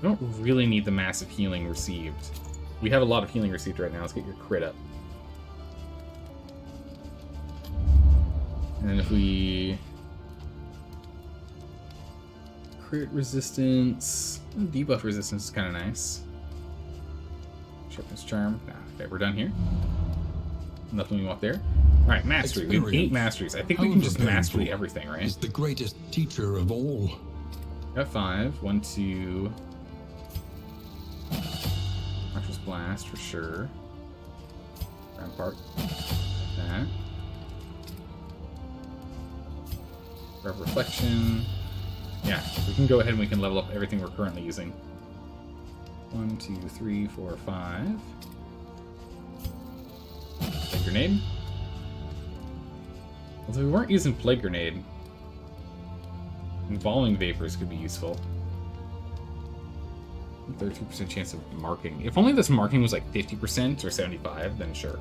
We don't really need the massive healing received. We have a lot of healing received right now. Let's get your crit up. And then if we... Crit resistance... Debuff resistance is kind of nice. Sharpness charm. Nah, okay, we're done here. Nothing we want there. Alright, mastery. We have 8 masteries. I think we can just mastery everything, right? Is the greatest teacher of all. Got 5. 1, 2... Noxious Blast for sure. Rampart. That. Grab Reflection. Yeah, we can go ahead and we can level up everything we're currently using. 1, 2, 3, 4, 5. Plague Grenade. Although we weren't using Plague Grenade. Embalming Vapors could be useful. 32% chance of marking. If only this marking was like 50% or 75%, then sure.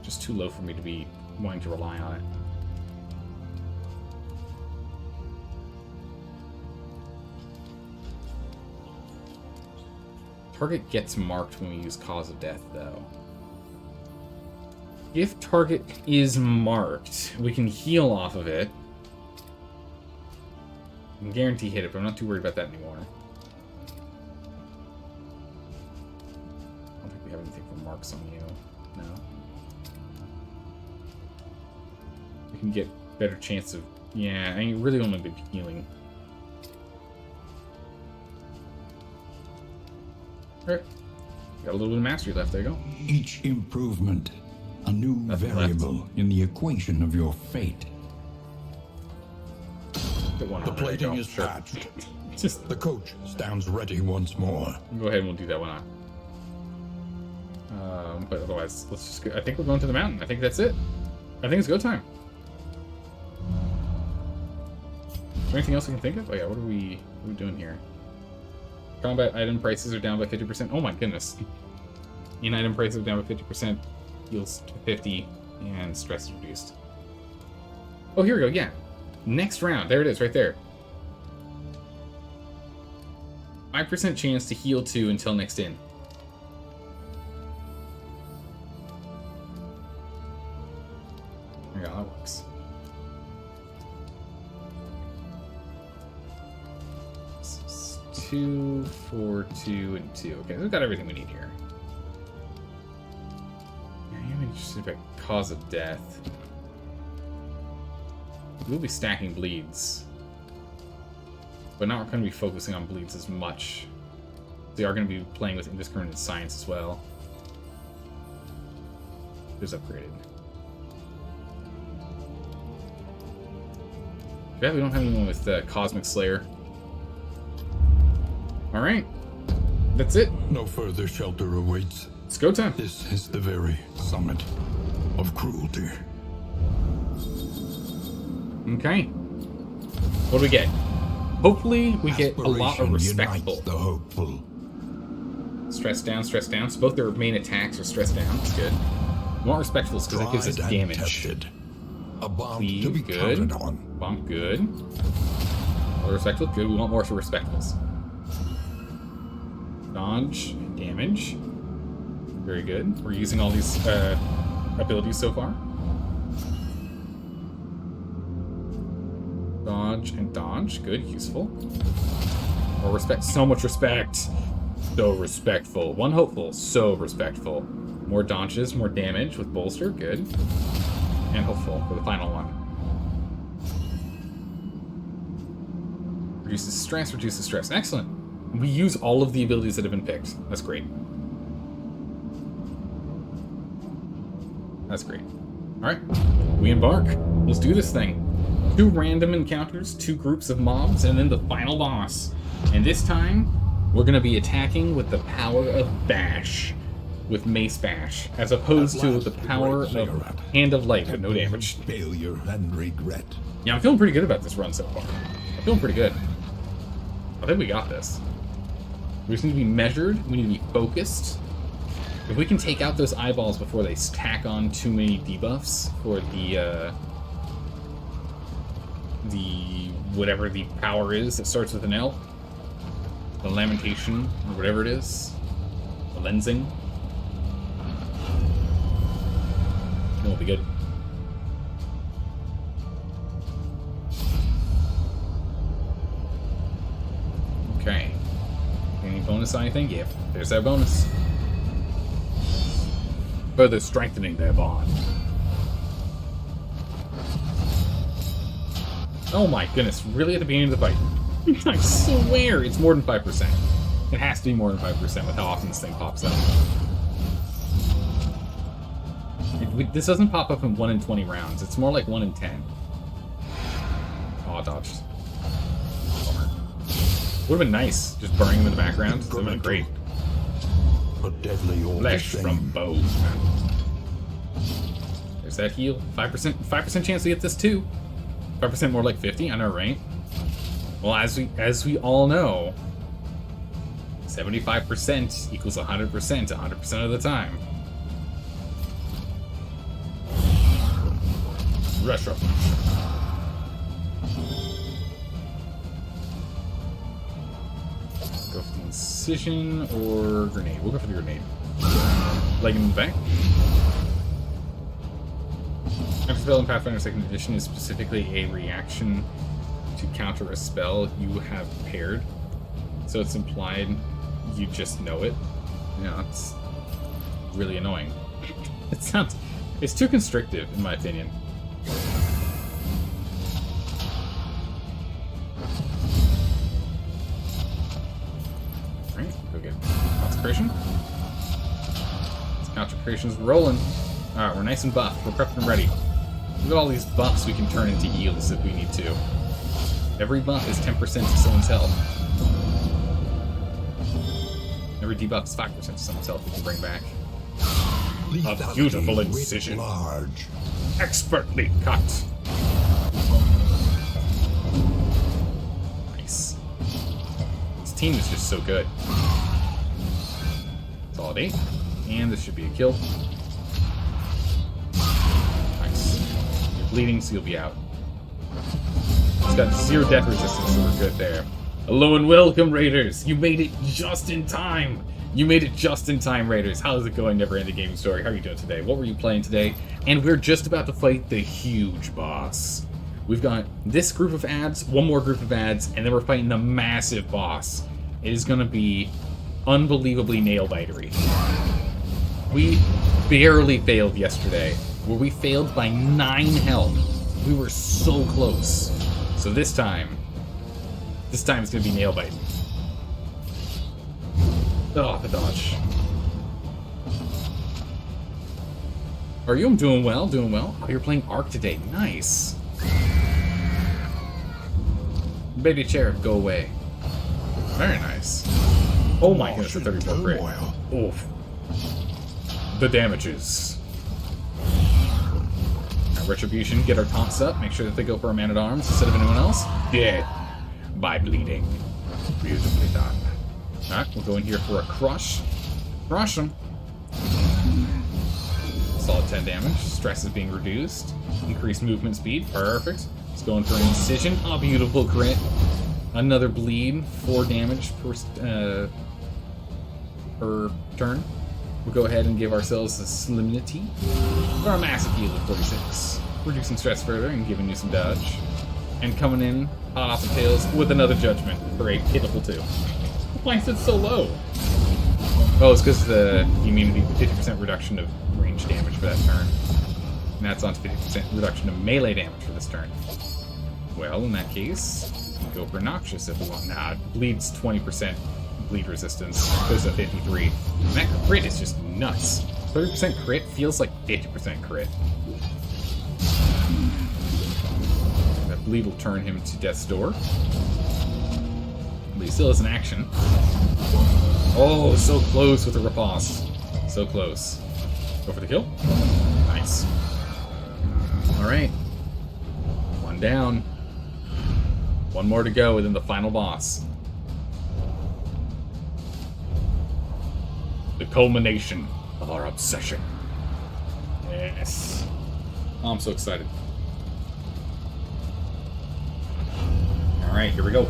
Just too low for me to be wanting to rely on it. Target gets marked when we use Cause of Death, though. If target is marked, we can heal off of it. I can guarantee hit it, but I'm not too worried about that anymore. I don't think we have anything for marks on you. No. We can get better chance of... Yeah, I mean, really only good healing. Alright. Got a little bit of mastery left. There you go. Each improvement, a new variable in the equation of your fate. The plating is patched. The coach stands ready once more. Go ahead and we'll do that one on. But otherwise, let's just go. I think we're going to the mountain. I think that's it. I think it's go time. Is there anything else we can think of? Oh yeah, what are we doing here? Combat item prices are down by 50%. Oh my goodness. In-item prices are down by 50%. Heals to 50, and stress is reduced. Oh, here we go, yeah. Next round. There it is, right there. 5% chance to heal 2 until next in. Yeah, that works. This is 2, 4, 2, and 2. Okay, we've got everything we need here. Yeah, I'm interested about cause of death. We'll be stacking bleeds, but not going to be focusing on bleeds as much. They are going to be playing with indiscriminate science as well. It was upgraded. Yeah, we don't have anyone with Cosmic Slayer. Alright. That's it. No further shelter awaits. It's go time. This is the very summit of cruelty. Okay. What do we get? Hopefully we get a lot of Aspiration respectful. unites the hopeful. Stress down, stress down. So both their main attacks are stress down. That's good. We want respectfuls because that gives us Tried and damage. tested. A bomb to Cleave, be good. counted on. Bump, good. More respectful, good. We want more for respectfuls. Dodge, damage. Very good. We're using all these abilities so far. Dodge and dodge. Good, useful. More respect. So much respect. So respectful. One hopeful. So respectful. More dodges, more damage with bolster. Good. And hopeful for the final one. Reduces stress, reduces stress. Excellent. We use all of the abilities that have been picked. That's great. That's great. Alright. We embark. Let's do this thing. 2 random encounters, 2 groups of mobs, and then the final boss. And this time, we're going to be attacking with the power of Bash. With Mace Bash, as opposed to the power of Hand of Light with no damage. Failure and regret. Yeah, I'm feeling pretty good about this run so far. I'm feeling pretty good. I think we got this. We just need to be measured. We need to be focused. If we can take out those eyeballs before they tack on too many debuffs for the whatever the power is that starts with an L, the Lamentation or whatever it is, the Lensing. It'll be good. Okay. Any bonus on anything? Yeah, there's that bonus. Further strengthening their bond. Oh my goodness, really at the beginning of the fight? I swear it's more than 5%. It has to be more than 5% with how often this thing pops up. This doesn't pop up in 1 in 20 rounds. It's more like 1 in 10. Oh, I dodged. Bummer. Would have been nice, just burning them in the background. That would have been great. But deadly all Flesh the from same. bow. There's that heal. 5% chance to get this too. 5% more like 50. I know, right? Well, as we all know, 75% equals 100% 100% of the time. Rush up. Go for the incision or grenade. We'll go for the grenade. Leg in the back. After spell in Pathfinder 2nd Edition is specifically a reaction to counter a spell you have prepared. So it's implied you just know it. Yeah, it's really annoying. It's too constrictive, in my opinion. Alright, go get consecration. This consecration's rolling. Alright, we're nice and buffed. We're prepped and ready. Look at all these buffs we can turn into heals if we need to. Every buff is 10% to someone's health. Every debuff is 5% to someone's health we can bring back. A beautiful incision. Large. Expertly cut. Nice. This team is just so good. Solid 8. And this should be a kill. Nice. You're bleeding, so you'll be out. It's got 0 death resistance, so we're good there. Hello and welcome, Raiders! You made it just in time! You made it just in time, Raiders. How's it going, Never Ending Gaming Story? How are you doing today? What were you playing today? And we're just about to fight the huge boss. We've got this group of ads, one more group of ads, and then we're fighting the massive boss. It is going to be unbelievably nail-bitery. We barely failed yesterday, where we failed by 9 health. We were so close. So this time it's going to be nail-biting. Oh, the dodge. Are you? I'm doing well, doing well. Oh, you're playing Ark today. Nice. Baby chair, go away. Very nice. Oh my goodness, a 34 crit. Oof. The damages. Retribution, get our taunts up. Make sure that they go for our man-at-arms instead of anyone else. Dead by bleeding. Beautifully done. Alright, we'll go in here for a crush. Crush him. Solid 10 damage. Stress is being reduced. Increased movement speed. Perfect. Let's go in for an incision. Oh, beautiful crit. Another bleed. 4 damage per turn. We'll go ahead and give ourselves a Solemnity for a massive heal of 46. Reducing stress further and giving you some dodge. And coming in, hot off the tails, with another Judgment for a pitiful 2. Why is it so low? Oh, it's because the immunity, 50% reduction of range damage for that turn. And that's on to 50% reduction of melee damage for this turn. Well, in that case, we go for Noxious if we want. Nah, it bleeds 20% bleed resistance, goes to 53. And that crit is just nuts. 30% crit feels like 50% crit. That bleed will turn him to Death's Door. But he still has an action. Oh, so close with the riposte. So close. Go for the kill. Nice. Alright. 1 down. 1 more to go, and then the final boss. The culmination of our obsession. Yes. Oh, I'm so excited. Alright, here we go.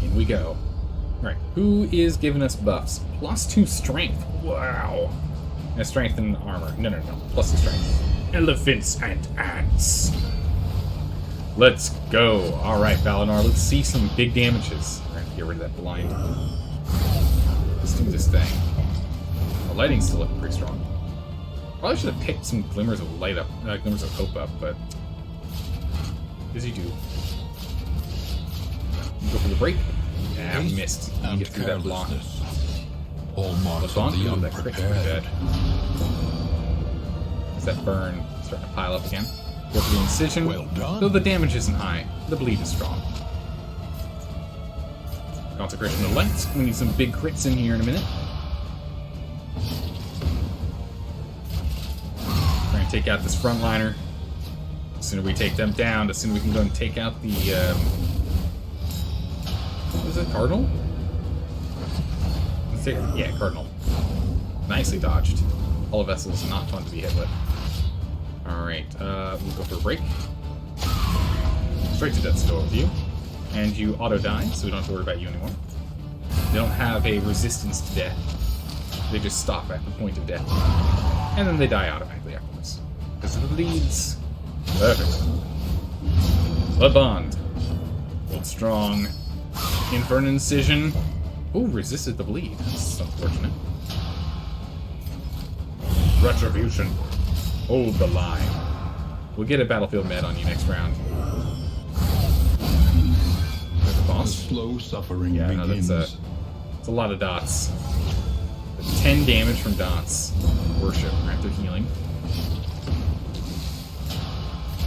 In we go. Alright, who is giving us buffs? +2 strength. Wow. And strength and armor. No. +2 strength. Elephants and ants. Let's go. Alright, Valinor, let's see some big damages. Alright, get rid of that blind. Let's do this thing. The lighting's still looking pretty strong. Probably should have picked some glimmers of light up, glimmers of hope up, but as you do. Go for the break. Yeah, missed. You get through that block. All marks on of the that crit's pretty unprepared. bad. Is that burn starting to pile up again? Go for the incision. Well done. Though the damage isn't high, the bleed is strong. Consecration of Light. We need some big crits in here in a minute. We're going to take out this frontliner. The sooner we take them down, the sooner we can go and take out the... what is it? Cardinal? Let's take, yeah, Cardinal. Nicely dodged. Hollow Vessel is not fun to be hit with. Alright, we'll go for a break. Straight to Death's Door with you. And you auto-die, so we don't have to worry about you anymore. They don't have a resistance to death. They just stop at the point of death. And then they die automatically afterwards. Because of the bleeds. Perfect. Blood Bond. Hold strong. In for an incision. Ooh, resisted the bleed. That's unfortunate. Retribution. Hold the line. We'll get a battlefield med on you next round. There's a boss. Slow suffering Yeah, no, begins. that's a lot of dots. 10 damage from dots. Worship, right? They're healing.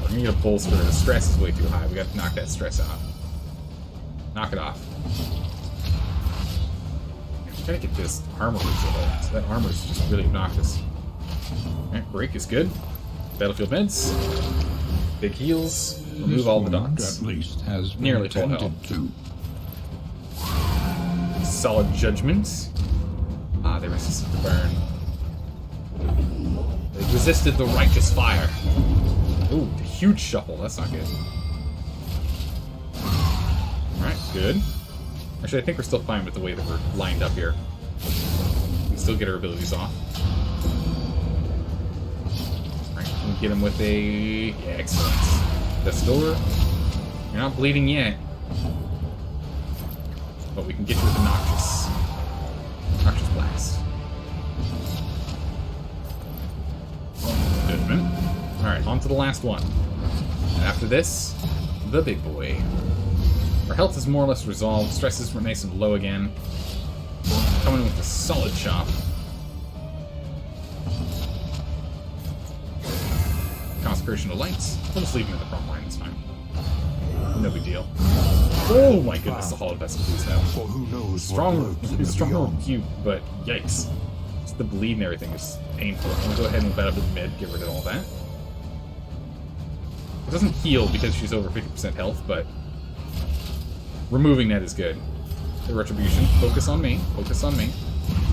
We're gonna get a bolster. The stress is way too high. We gotta knock that stress off. Knock it off. Gotta get this armor resolved. So that armor is just really obnoxious. Alright, break is good. Battlefield meds. Big heals. Remove all the dots. At least has Nearly full health. To. Solid judgment. Ah, they resisted the burn. They resisted the righteous fire. Ooh, huge shuffle. That's not good. Alright, good. Actually, I think we're still fine with the way that we're lined up here. We can still get our abilities off. Alright, we can get him with a... Yeah, excellent. That's the door. You're not bleeding yet. But we can get you with a Noxious Blast. Judgment. Alright, on to the last one. And after this, the big boy. Our health is more or less resolved. Stress is nice and low again. Coming in with a solid chop. Consecration of Lights. We'll just leave him in the front line this time. No big deal. Oh my goodness, the Hall of Vessel please now. For who knows Stronger rebuke, but yikes. Just the bleed and everything is painful. I'm gonna go ahead and move that up to the mid, get rid of all that. It doesn't heal because she's over 50% health, but removing that is good. The Retribution. Focus on me. Focus on me.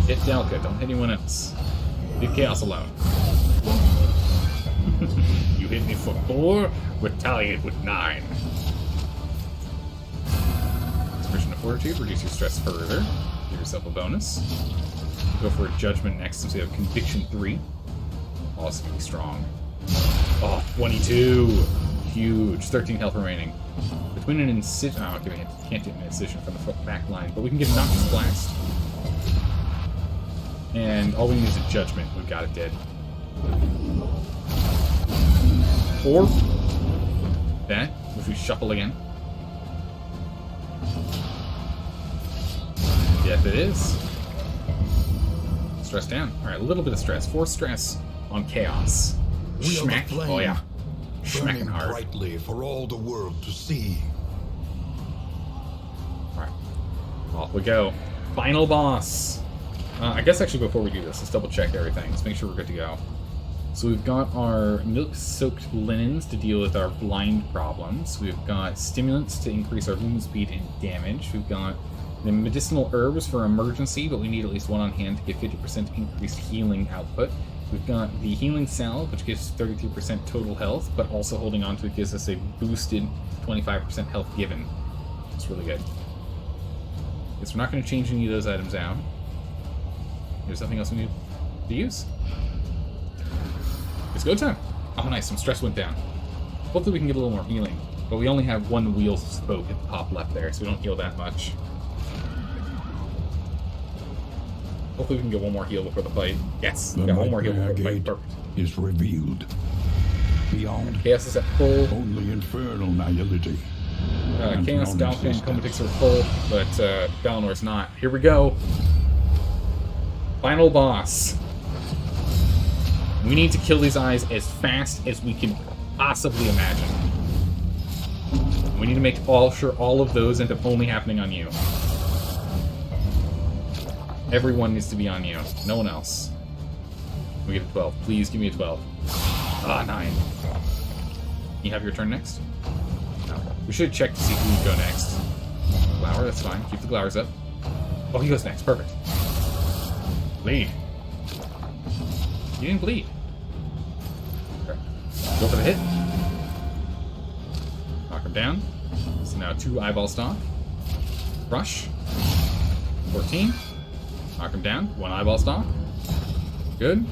Hit Dalka. Don't hit anyone else. Leave Chaos alone. You hit me for 4, retaliate with 9. Expression of Fortitude. Reduce your stress further. Give yourself a bonus. Go for a Judgment next since we have Conviction 3. Oh, this is going to be strong. Oh, 22. Huge. 13 health remaining. Between an incision... Oh, okay, we can't get an incision from the back line, but we can get a Noxious Blast. And all we need is a Judgment. We've got it dead. Or that, if we shuffle again. Death it is. Stress down. Alright, a little bit of stress. 4 stress on Chaos. Schmack. Oh yeah. Schmacking hard. Brightly for all the world to see. Alright. Off we go. Final boss. I guess actually before we do this, let's double check everything. Let's make sure we're good to go. So we've got our milk-soaked linens to deal with our blind problems. We've got stimulants to increase our movement speed and damage. We've got the medicinal herbs for emergency, but we need at least one on hand to get 50% increased healing output. We've got the healing salve, which gives 33% total health, but also holding on to it gives us a boosted 25% health given. It's really good. Guess we're not going to change any of those items out. There's nothing else we need to use. It's go time. Oh, nice. Some stress went down. Hopefully we can get a little more healing. But we only have one wheel spoke at the top left there, so we don't heal that much. Hopefully we can get one more heal before the fight. Yes, we got one more heal before the fight. Perfect. Is revealed. Beyond. Chaos is at full. Only infernal nihility. Chaos, Dalka, and Comatix are full, but Dalinor's not. Here we go. Final boss. We need to kill these eyes as fast as we can possibly imagine. We need to make sure all of those end up only happening on you. Everyone needs to be on you. No one else. We get a 12. Please give me a 12. Ah, 9. You have your turn next? No. We should check to see who would go next. Glower, that's fine. Keep the Glowers up. Oh, he goes next. Perfect. Bleed. You didn't bleed. Okay. Go for the hit. Knock him down. So now 2 eyeball stock. Rush. 14. Knock him down. 1 eyeball stock. Good.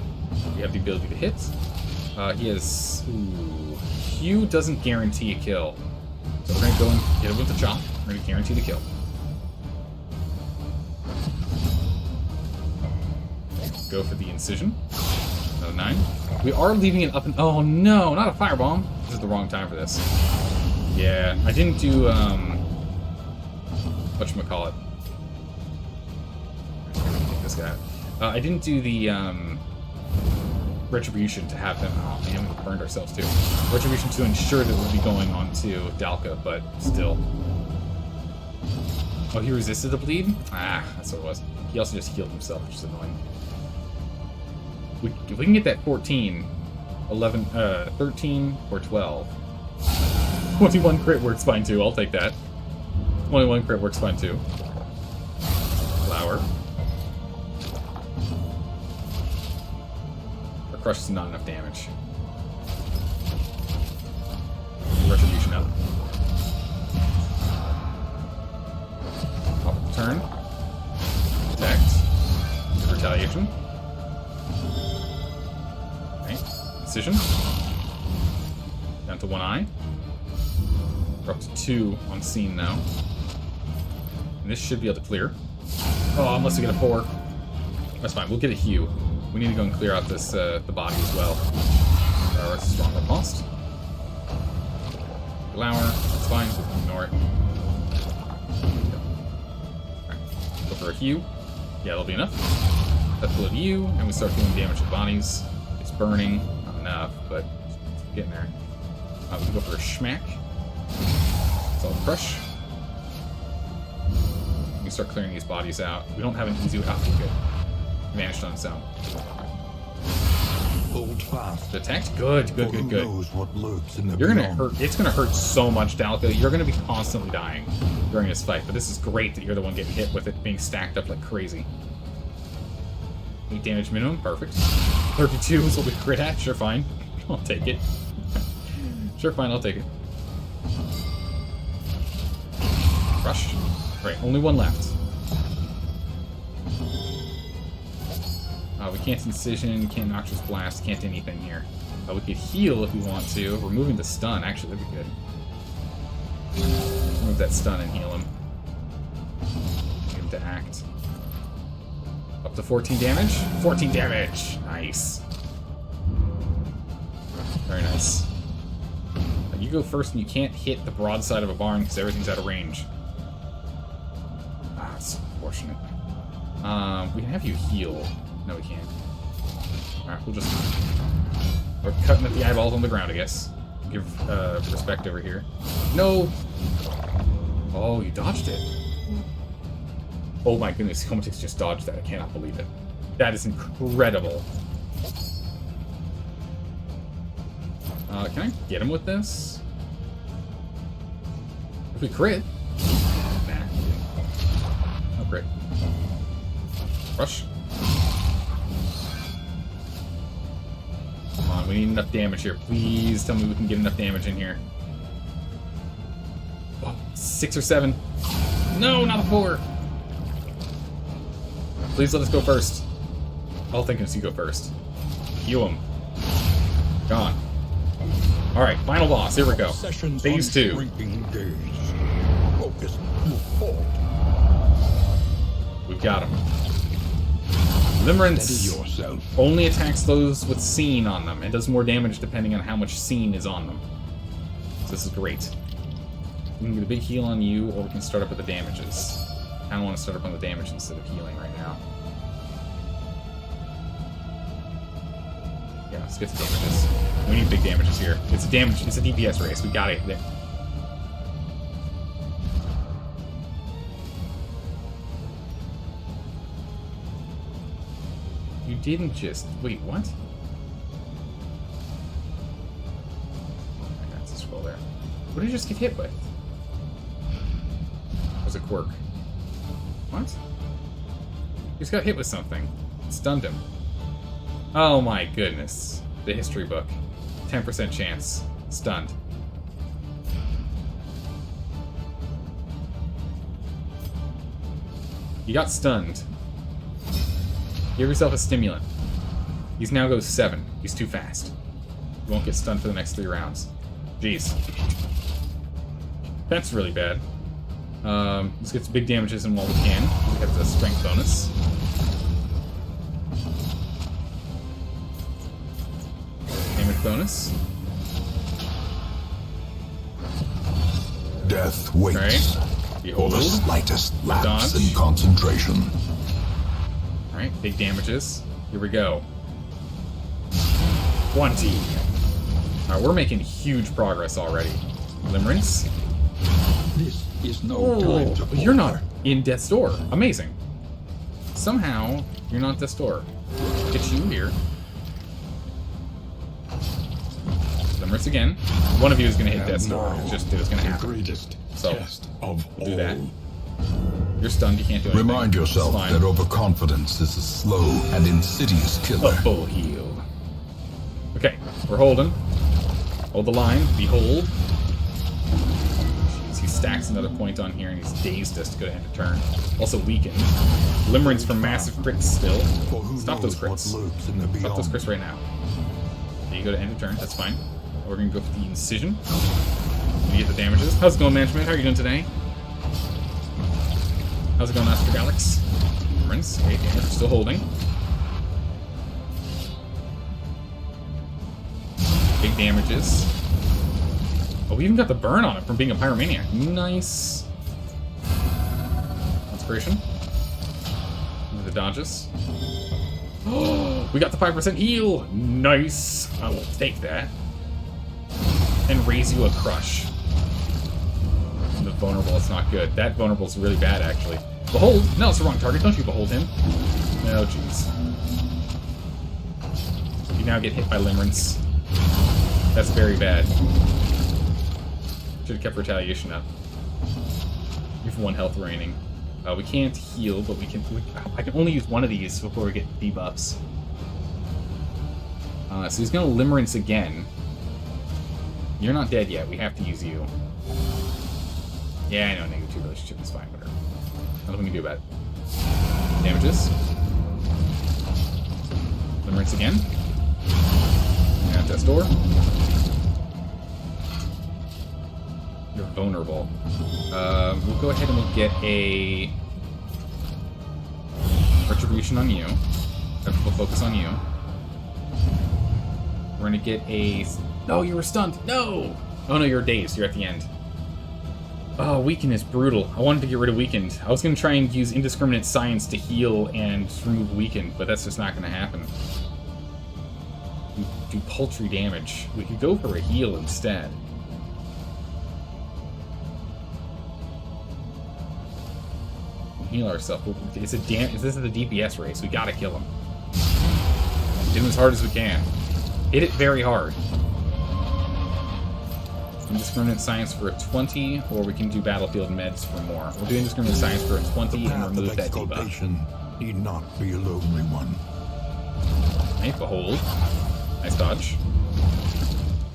We have the ability to hit. He has... Ooh. Q doesn't guarantee a kill. So we're going to go and hit him with the chop. We're going to guarantee the kill. Go for the incision. Another 9. We are leaving it up and... Oh no, not a firebomb. This is the wrong time for this. Yeah, I didn't do, whatchamacallit. Take this guy. I didn't do the, Retribution to have them... Oh man, we burned ourselves too. Retribution to ensure that we'll be going on to Dalka, but still. Oh, he resisted the bleed? Ah, that's what it was. He also just healed himself, which is annoying. If we can get that 14, 11, 13, or 12. 21 crit works fine too, I'll take that. 21 crit works fine too. Flower. Our crush is not enough damage. Retribution up. Top of the turn. Protect. Retaliation. Okay. Decision. Down to 1 eye. We're up to 2 on scene now. And this should be able to clear. Oh, unless we get a 4. That's fine, we'll get a Hue. We need to go and clear out this the body as well. That's a stronger cost. Glower, that's fine, so we can ignore it. Right. Go for a Hue. Yeah, that'll be enough. That's a you, and we start doing damage to bodies. It's burning, not enough, but it's getting there. We can go for a Schmack. Solid Crush. We can start clearing these bodies out. We don't have an easy out. Good. Vanished on its own. Hold fast. Detect? Good. Who knows what lurks in the You're gonna beyond. hurt. It's gonna hurt so much, Dalco. You're gonna be constantly dying during this fight. But this is great that you're the one getting hit with it being stacked up like crazy. 8 damage minimum, perfect. 32 is what we crit at. Sure, fine. I'll take it. Sure, fine. I'll take it. Rush. Right, only 1 left. We can't Incision, can't Noxious Blast, can't anything here. We could heal if we want to. Removing the stun, actually, that'd be good. Remove that stun and heal him. Get him to act. Up to 14 damage? 14 damage! Nice. Very nice. You go first and you can't hit the broadside of a barn because everything's out of range. Ah, it's unfortunate. We can have you heal. No, we can't. Alright, we'll just... We're cutting at the eyeballs on the ground, I guess. Give respect over here. No! Oh, you dodged it. Oh my goodness, Comatix just dodged that. I cannot believe it. That is incredible. Can I get him with this? If we crit? Nah. No crit. Rush. Come on, we need enough damage here. Please tell me we can get enough damage in here. Oh, 6 or 7. No, not a 4. Please let us go first. All thinking is you go first. Heal him. Gone. Alright, final boss. Here we go. Phase 2. Focus. We've got him. Limerence only attacks those with scene on them. It does more damage depending on how much scene is on them. So this is great. We can get a big heal on you, or we can start up with the damages. I don't want to start up on the damage instead of healing right now. Yeah, let's get the damages. We need big damages here. It's a damage. It's a DPS race. We got it. You didn't just... Wait, what? I got to scroll there. What did you just get hit with? It was a quirk. What? He just got hit with something. It stunned him. Oh my goodness. The history book. 10% chance. Stunned. You got stunned. Give yourself a stimulant. He's now goes 7. He's too fast. You won't get stunned for the next 3 rounds. Jeez. That's really bad. Let's get some big damages in while we can. We have the strength bonus. Damage bonus. Death waits. Okay. Behold. The slightest lapse Dodge. in concentration. Alright, big damages. Here we go. 20. Alright, we're making huge progress already. Limerence. This is no time to You're not... falter. in death's door. Amazing. Somehow, you're not death's door. Get you here. Limerence again. One of you is going to hit death's door. It's just, it was going to happen. Greatest So, test of we'll do that. all. You're stunned, you can't do anything. Remind yourself It's fine. that overconfidence is a slow and insidious A killer. full heal. Okay, we're holding. Hold the line. Behold. Jeez, he stacks another point on here, and he's dazed us to go to end of turn. Also weakened. Limerence from massive crits still. For who Stop those knows crits. what lurks in the Stop those beyond. crits right now. Okay, you go to end of turn. That's fine. We're gonna go for the incision. You get the damages. How's it going, management? How are you doing today? How's it going, Master Galax? Limerence. Okay, damage. Still holding. Big damages. Oh, we even got the burn on it from being a pyromaniac. Nice. Inspiration. Into the dodges. Oh, we got the 5% heal. Nice. I will take that. And raise you a crush. And the vulnerable is not good. That vulnerable is really bad, actually. Behold. No, it's the wrong target. Don't you behold him. No, jeez. You now get hit by Limerence. That's very bad. Should have kept Retaliation up. You have 1 health remaining. We can't heal, but we can. I can only use one of these before we get debuffs. So he's gonna Limerence again. You're not dead yet. We have to use you. Yeah, I know. -2 relationship is fine. Whatever. Nothing we can do about it. Damages. Limerence again. At death's door. You're vulnerable. We'll go ahead and we'll get a retribution on you. We'll focus on you. We're gonna get a. No, you were stunned. No. Oh no, you're dazed. You're at the end. Oh, weaken is brutal. I wanted to get rid of weakened. I was gonna try and use indiscriminate science to heal and remove weakened, but that's just not gonna happen. Do paltry damage. We could go for a heal instead. Heal ourselves. It's a this is the DPS race. We gotta kill him. Hit him as hard as we can. Hit it very hard. Indiscriminate science for a 20, or we can do battlefield meds for more. We'll do indiscriminate science for a 20 and remove that debuff. Exculpation need not be a lonely one. Okay, behold. Nice dodge.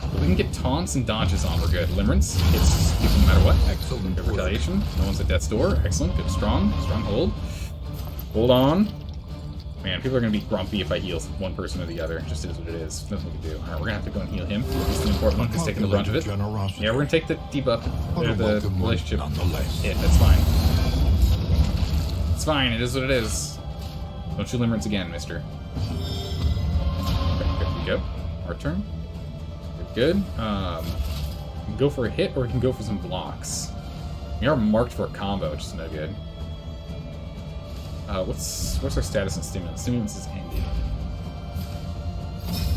If we can get taunts and dodges on, we're good. Limerence hits people no matter what. Excellent Good work. retaliation. No one's at death's door. Excellent. Good. Strong. Strong hold. Hold on. Man, people are going to be grumpy if I heal one person or the other. It just is what it is. Nothing we can do. Alright, we're going to have to go and heal him. He's the important one who's taking the brunt of it. Generosity. Yeah, we're going to take the debuff. But a The welcome one relationship nonetheless. hit. That's fine. It's fine. It is what it is. Don't you Limerence again, mister. Okay, good we go. Our turn. Good. We can go for a hit, or we can go for some blocks. We are marked for a combo, which is no good. What's our status in stimulants? Stimulants is ended.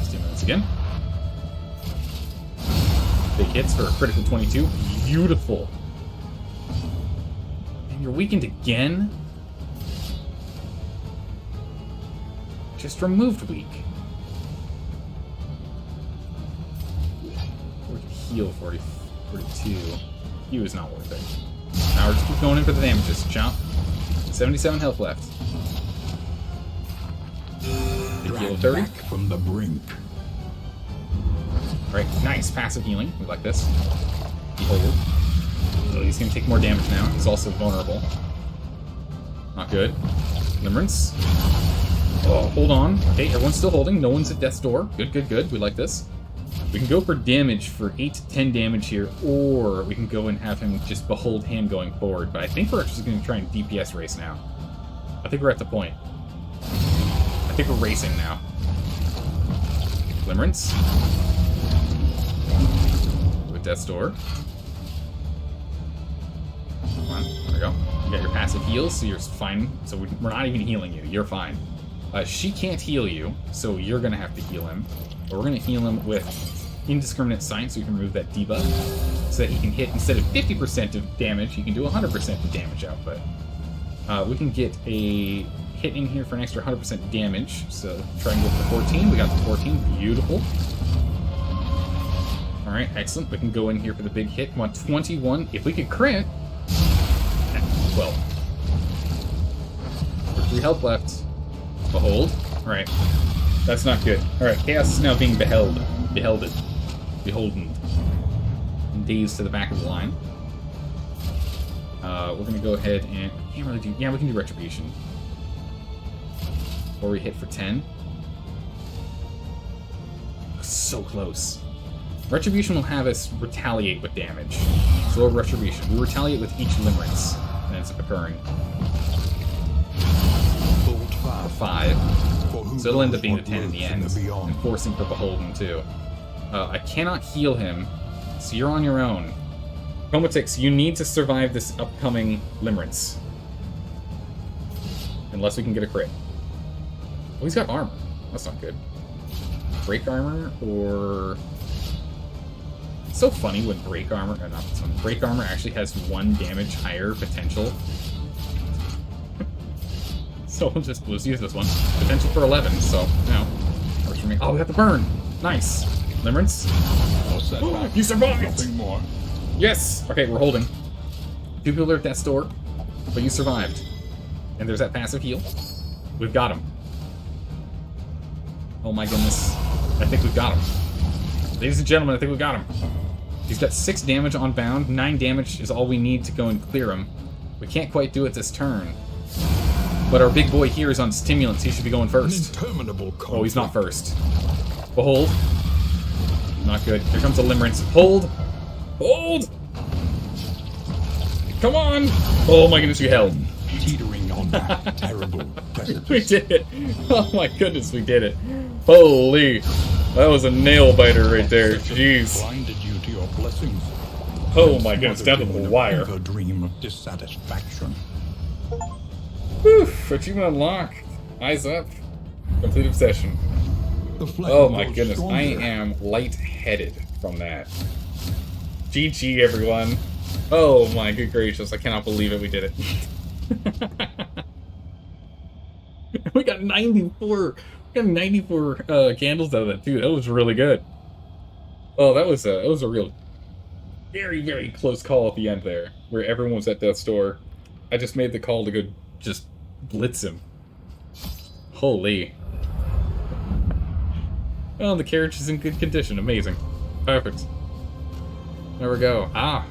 Stimulants again. Big hits for a critical 22. Beautiful. And you're weakened again? Just removed weak. We can heal 42. He was not worth it. Now we're just keep going in for the damages. Chomp. 77 health left. Big heal of 30. Back from the brink. Alright, nice. Passive healing. We like this. Behold. So he's going to take more damage now. He's also vulnerable. Not good. Limerence. Oh, hold on. Okay, everyone's still holding. No one's at death's door. Good, good, good. We like this. We can go for damage for 8 to 10 damage here, or we can go and have him just behold him going forward. But I think we're actually going to try and DPS race now. I think we're at the point. I think we're racing now. Limerence. With death's door. Come on, there we go. You got your passive heals, so you're fine. So we're not even healing you. You're fine. She can't heal you, so you're going to have to heal him. But we're going to heal him with indiscriminate science, so we can remove that debuff, so that he can hit, instead of 50% of damage, he can do 100% of damage output. We can get a hit in here for an extra 100% damage. So try and go for the 14. We got the 14. Beautiful. Alright, excellent. We can go in here for the big hit. We want 21. If we could crit... 12. 3 health left. Behold. Alright. That's not good. Alright, Chaos is now being beholden. And dazed to the back of the line. We're gonna go ahead and... Can't really do... Yeah, we can do Retribution. Or we hit for 10. So close. Retribution will have us retaliate with damage. So Retribution. We retaliate with each limerence that ends up occurring. For 5. So it'll end up being the 10 in the end. And forcing for Beholden, too. I cannot heal him, so you're on your own. Chromatix, you need to survive this upcoming limerence. Unless we can get a crit. Oh, he's got armor. That's not good. Break armor, or... It's so funny when break armor... Or not this one. Break armor actually has 1 damage higher potential. So we'll use this one. Potential for 11, so, works for me. Oh, we got the burn! Nice. Limerence. Oh, you survived! Nothing more. Yes! Okay, we're holding. 2 people are at that store, but you survived. And there's that passive heal. We've got him. Oh my goodness. I think we've got him. Ladies and gentlemen, I think we've got him. He's got 6 damage on bound. 9 damage is all we need to go and clear him. We can't quite do it this turn. But our big boy here is on stimulants. He should be going first. Oh, he's not first. Behold. Not good. Here comes the limerence. Hold! Hold! Come on! Oh my goodness, we held. Teetering on that terrible precipice. We did it! Oh my goodness, we did it. Holy! That was a nail biter right there. Jeez. Blinded you to your blessings. Oh my goodness, down to the wire. A dream of dissatisfaction. Whew, achievement unlocked. Eyes up. Complete obsession. Oh my goodness, I am lightheaded from that. GG, everyone. Oh my good gracious, I cannot believe it, we did it. We got 94. We got 94 candles out of that too. That was really good. Oh, that was a real, very, very close call at the end there, where everyone was at that store. I just made the call to go just blitz him. Holy. Oh, the carriage is in good condition. Amazing. Perfect. There we go. Ah.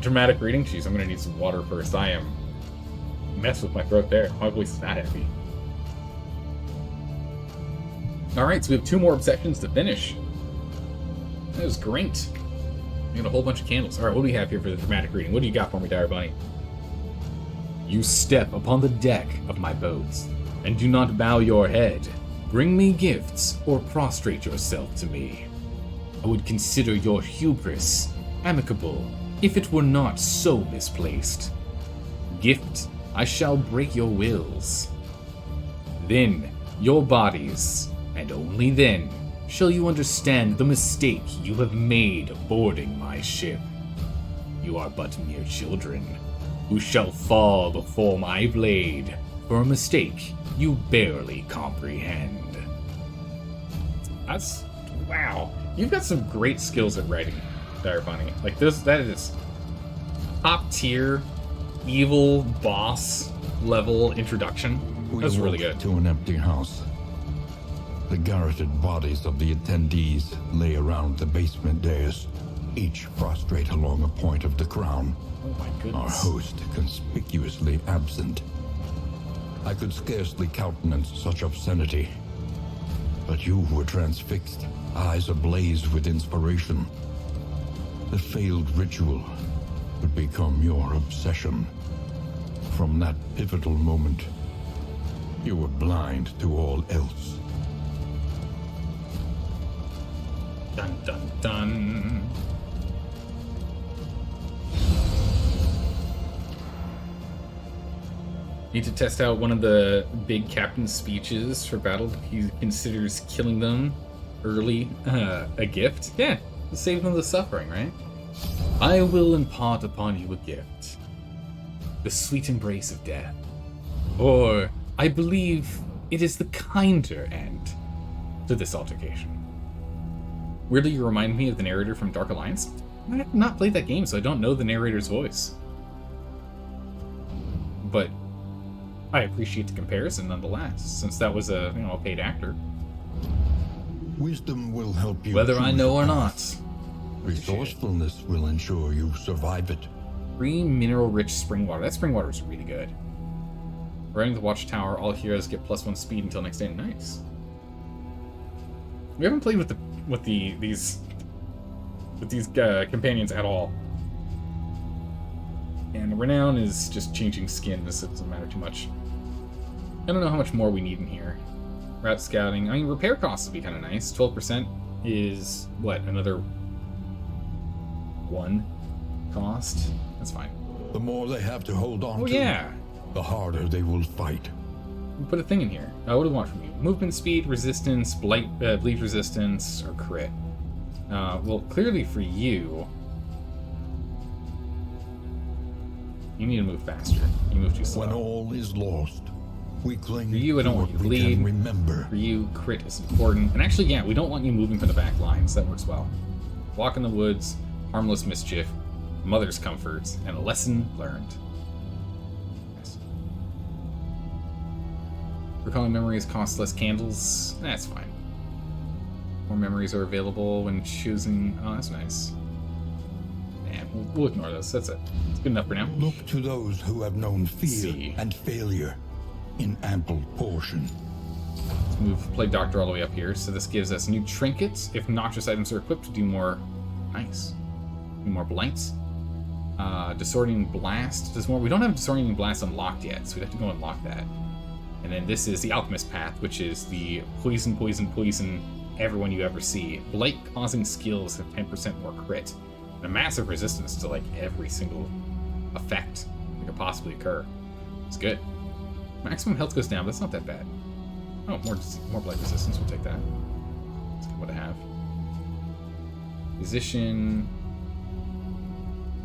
Dramatic reading. Jeez, I'm gonna need some water first. I am messed with my throat there. My voice is not happy. Alright, so we have 2 more obsessions to finish. That was great. We got a whole bunch of candles. Alright, what do we have here for the dramatic reading? What do you got for me, Dire Bunny? You step upon the deck of my boat, and do not bow your head. Bring me gifts, or prostrate yourself to me. I would consider your hubris amicable, if it were not so misplaced. Gift, I shall break your wills. Then your bodies, and only then, shall you understand the mistake you have made boarding my ship. You are but mere children, who shall fall before my blade for a mistake you barely comprehend. That's... wow. You've got some great skills at writing, Dire Bunny. Like, that is top tier, evil boss level introduction. That's really good. To an empty house. The garroted bodies of the attendees lay around the basement dais, each prostrate along a point of the crown. Oh my goodness. Our host conspicuously absent. I could scarcely countenance such obscenity. But you were transfixed, eyes ablaze with inspiration. The failed ritual would become your obsession. From that pivotal moment, you were blind to all else. Dun dun dun. Need to test out one of the big captain's speeches for battle. He considers killing them early a gift. Yeah, to save them the suffering, right? I will impart upon you a gift. The sweet embrace of death. Or, I believe it is the kinder end to this altercation. Weirdly, you remind me of the narrator from Dark Alliance. I have not played that game, so I don't know the narrator's voice. But I appreciate the comparison nonetheless, since that was a paid actor. Wisdom will help you. Whether I know or not. Resourcefulness will ensure you survive it. Free mineral-rich spring water. That spring water is really good. Running the watchtower, all heroes get +1 speed until next day. Nice. We haven't played with these companions at all. And renown is just changing skin. This doesn't matter too much. I don't know how much more we need in here. Route scouting. I mean, repair costs would be kind of nice. 12% is what, another 1 cost? That's fine. The more they have to hold on to, yeah, the harder they will fight. We'll put a thing in here. What do we want from you? Movement speed, resistance, bleed resistance, or crit. Well, clearly for you, you need to move faster. You move too slow. When all is lost, we cling for you, I don't want you to bleed. Remember. For you, crit is important. And actually, yeah, we don't want you moving from the back lines. That works well. Walk in the woods, harmless mischief, mother's comfort, and a lesson learned. Nice. Recalling memories costs less candles. That's fine. More memories are available when choosing. Oh, that's nice. Yeah, we'll ignore those. That's it. It's good enough for now. Look to those who have known fear and failure in ample portion. Let's move Plague Doctor all the way up here. So this gives us new trinkets. If noxious items are equipped, to do more. Nice. Do more blights. Disorienting Blast does more. We don't have Disorienting Blast unlocked yet, so we'd have to go unlock that. And then this is the Alchemist Path, which is the poison, poison, poison everyone you ever see. Blight causing skills have 10% more crit. And a massive resistance to like every single effect that could possibly occur. It's good. Maximum health goes down, but that's not that bad. Oh, more blight resistance. We'll take that. That's good what to have. Physician.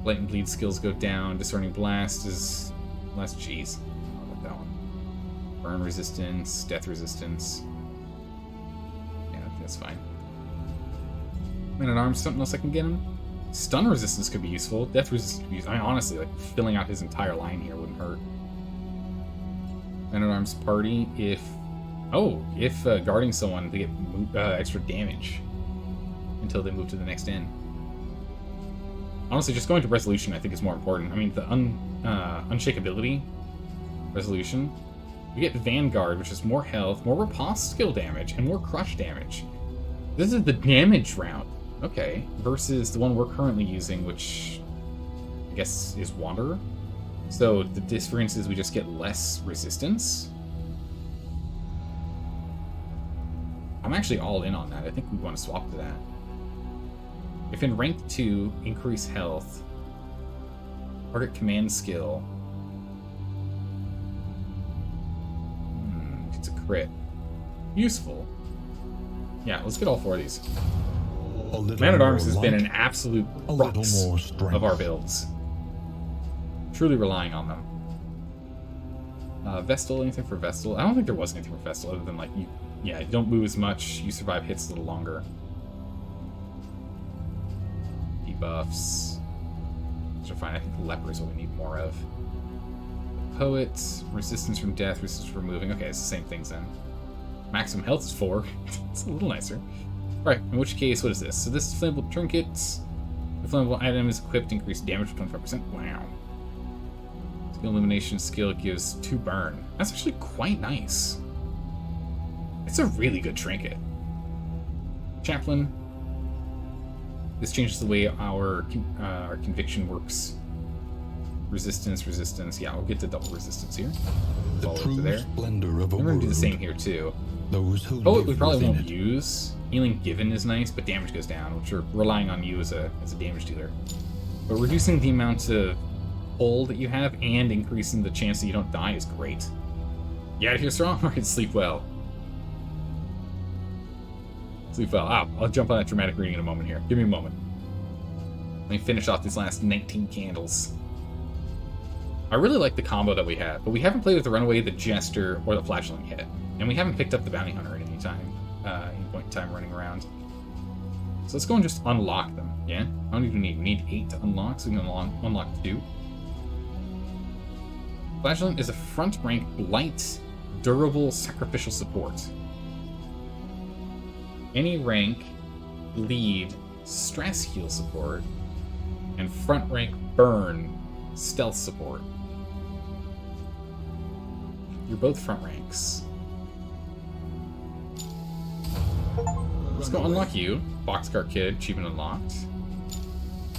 Blight and bleed skills go down. Discerning blast is less. Jeez, I like that one. Burn resistance, death resistance. Yeah, that's fine. Man at arms, something else I can get him. Stun resistance could be useful. Death resistance could be useful. I mean, honestly, like filling out his entire line here wouldn't hurt. Man at arms party if guarding someone, they get extra damage until they move to the next end. Honestly, just going to resolution I think is more important. I mean, the unshakability resolution, we get Vanguard, which is more health, more riposte skill damage, and more crush damage. This is the damage round. Okay, versus the one we're currently using, which I guess is Wanderer. So the difference is we just get less resistance. I'm actually all in on that. I think we want to swap to that. If in rank 2, increase health. Target command skill. It's a crit. Useful. Yeah, let's get all 4 of these. Man-at-Arms has been an absolute crux of our builds. Truly relying on them. Vestal, anything for Vestal? I don't think there was anything for Vestal other than like, you don't move as much, you survive hits a little longer. Debuffs. Those are fine. I think Leper is what we need more of. Poet, resistance from death, resistance from moving. Okay, it's the same things then. Maximum health is 4. It's a little nicer. Right, in which case, what is this? So this is flammable trinkets. The flammable item is equipped, increased damage for 25%. Wow. Skill elimination skill gives 2 burn. That's actually quite nice. It's a really good trinket. Chaplain. This changes the way our conviction works. Resistance. Yeah, we'll get to double resistance here. The true splendor of a I'm going to do the world. same here too. Those who Poet live we probably within won't it. use. Healing given is nice, but damage goes down, which we're relying on you as a damage dealer. But reducing the amount of pull that you have and increasing the chance that you don't die is great. You out of here strong? Alright, sleep well. Sleep well. I'll jump on that dramatic reading in a moment here. Give me a moment. Let me finish off these last 19 candles. I really like the combo that we have, but we haven't played with the Runaway, the Jester, or the Fledgling yet. And we haven't picked up the Bounty Hunter at any time, any point in time running around. So let's go and just unlock them, yeah? How many do we need? We need 8 to unlock, so we can unlock 2. Fledgling is a front rank blight, durable, sacrificial support. Any rank, bleed, stress heal support, and front rank burn, stealth support. You're both front ranks. Let's go unlock you. Boxcar Kid, achievement unlocked.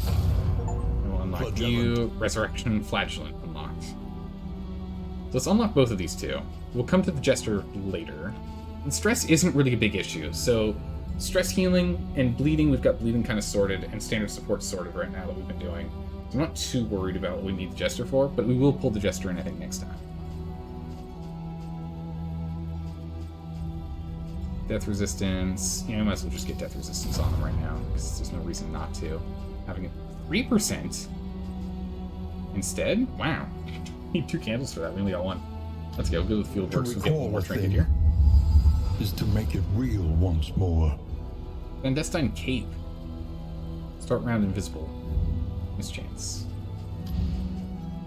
And we'll unlock you. Resurrection Flagellant unlocked. So let's unlock both of these two. We'll come to the Jester later. And stress isn't really a big issue, so stress healing and bleeding, we've got bleeding kind of sorted, and standard support sorted right now that we've been doing. So I'm not too worried about what we need the Jester for, but we will pull the Jester in, I think, next time. Death resistance. Yeah, I might as well just get death resistance on them right now, because there's no reason not to. Having it 3% instead? Wow. Need 2 candles for that. We only got 1. Let's go. We'll go with field works. We'll get one more trinket here. Is to make it real once more. Clandestine Cape. Start round invisible. Mischance.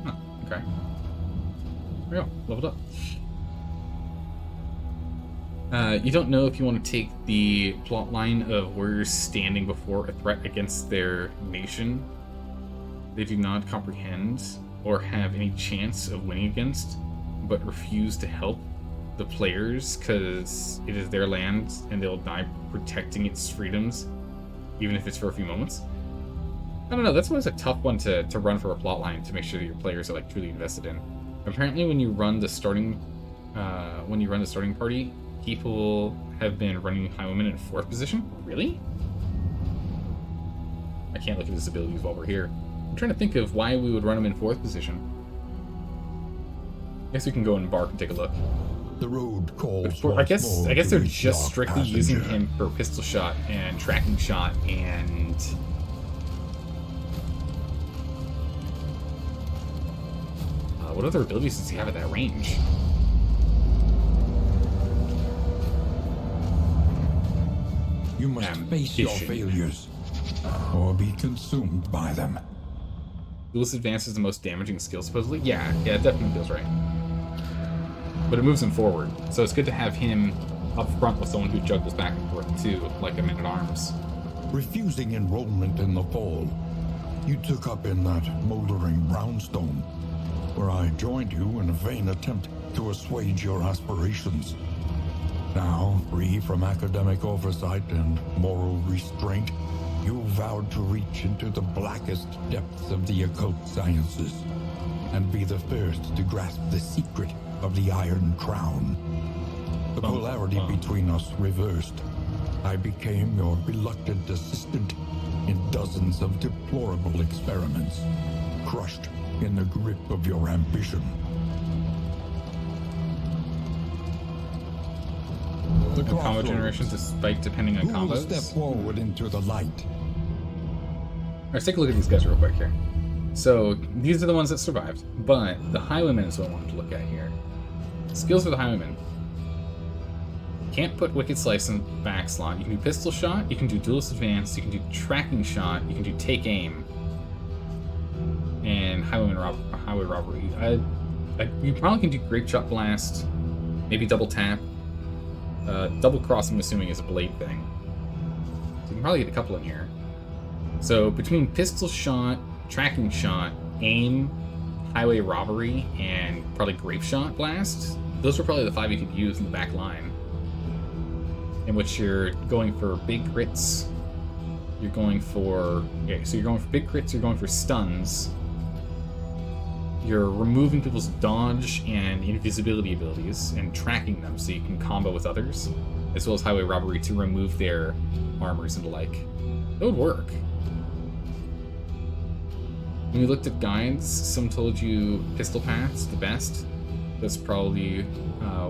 Huh, okay. There we go. Leveled up. You don't know if you want to take the plot line of warriors standing before a threat against their nation they do not comprehend or have any chance of winning against, but refuse to help the players because it is their land and they'll die protecting its freedoms, even if it's for a few moments. I don't know, that's always a tough one to run for a plot line to make sure that your players are like truly invested in. Apparently when you run the starting party, people have been running Highwayman in 4th position? Really? I can't look at his abilities while we're here. I'm trying to think of why we would run him in 4th position. I guess we can go and bark and take a look. The road calls. I guess they're just strictly using him for pistol shot and tracking shot and what other abilities does he have at that range? You must face your failures, or be consumed by them. Duelist Advance is the most damaging skill, supposedly? Yeah, it definitely feels right. But it moves him forward, so it's good to have him up front with someone who juggles back and forth too, like a man-at-arms. Refusing enrollment in the fall, you took up in that moldering brownstone, where I joined you in a vain attempt to assuage your aspirations. Now, free from academic oversight and moral restraint, you vowed to reach into the blackest depths of the occult sciences and be the first to grasp the secret of the Iron Crown. The polarity between us reversed. I became your reluctant assistant in dozens of deplorable experiments, crushed in the grip of your ambition. The combo generation despite depending on combos. Step forward into the light. Let's take a look at these guys real quick here. So these are the ones that survived, but the Highwayman is what I wanted to look at here. Skills for the Highwayman. Can't put Wicked Slice in back slot. You can do Pistol Shot, you can do Duelist Advance, you can do Tracking Shot, you can do Take Aim, and Highway Robbery. You probably can do Grape Shot Blast, maybe Double Tap. Double Cross, I'm assuming, is a blade thing. So you can probably get a couple in here. So between Pistol Shot, Tracking Shot, Aim, Highway Robbery, and probably Grape Shot Blast, those are probably the 5 you could use in the back line. In which you're going for big crits. You're going for... Okay, so you're going for big crits, you're going for stuns. You're removing people's dodge and invisibility abilities and tracking them so you can combo with others, as well as Highway Robbery to remove their armors and the like. That would work. When you looked at guides, some told you Pistol Path's the best. That's probably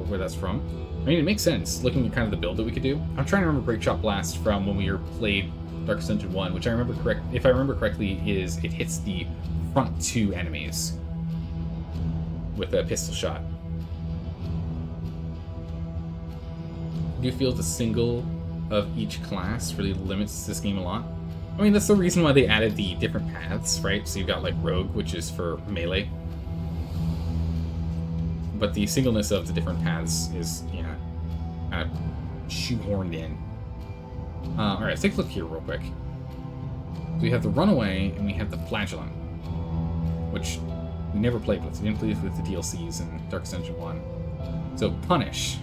where that's from. I mean, it makes sense, looking at kind of the build that we could do. I'm trying to remember Great Shot Blast from when we played Darkest Dungeon 1, which if I remember correctly, is it hits the front 2 enemies. with a pistol shot. Do you feel the single of each class really limits this game a lot? I mean, that's the reason why they added the different paths, right? So you've got like Rogue, which is for melee. But the singleness of the different paths is, yeah, kind of shoehorned in. Alright, let's take a look here real quick. So we have the Runaway, and we have the Flagellant, which we never played with. We didn't play with the DLCs in Darkest Dungeon 1. So, Punish.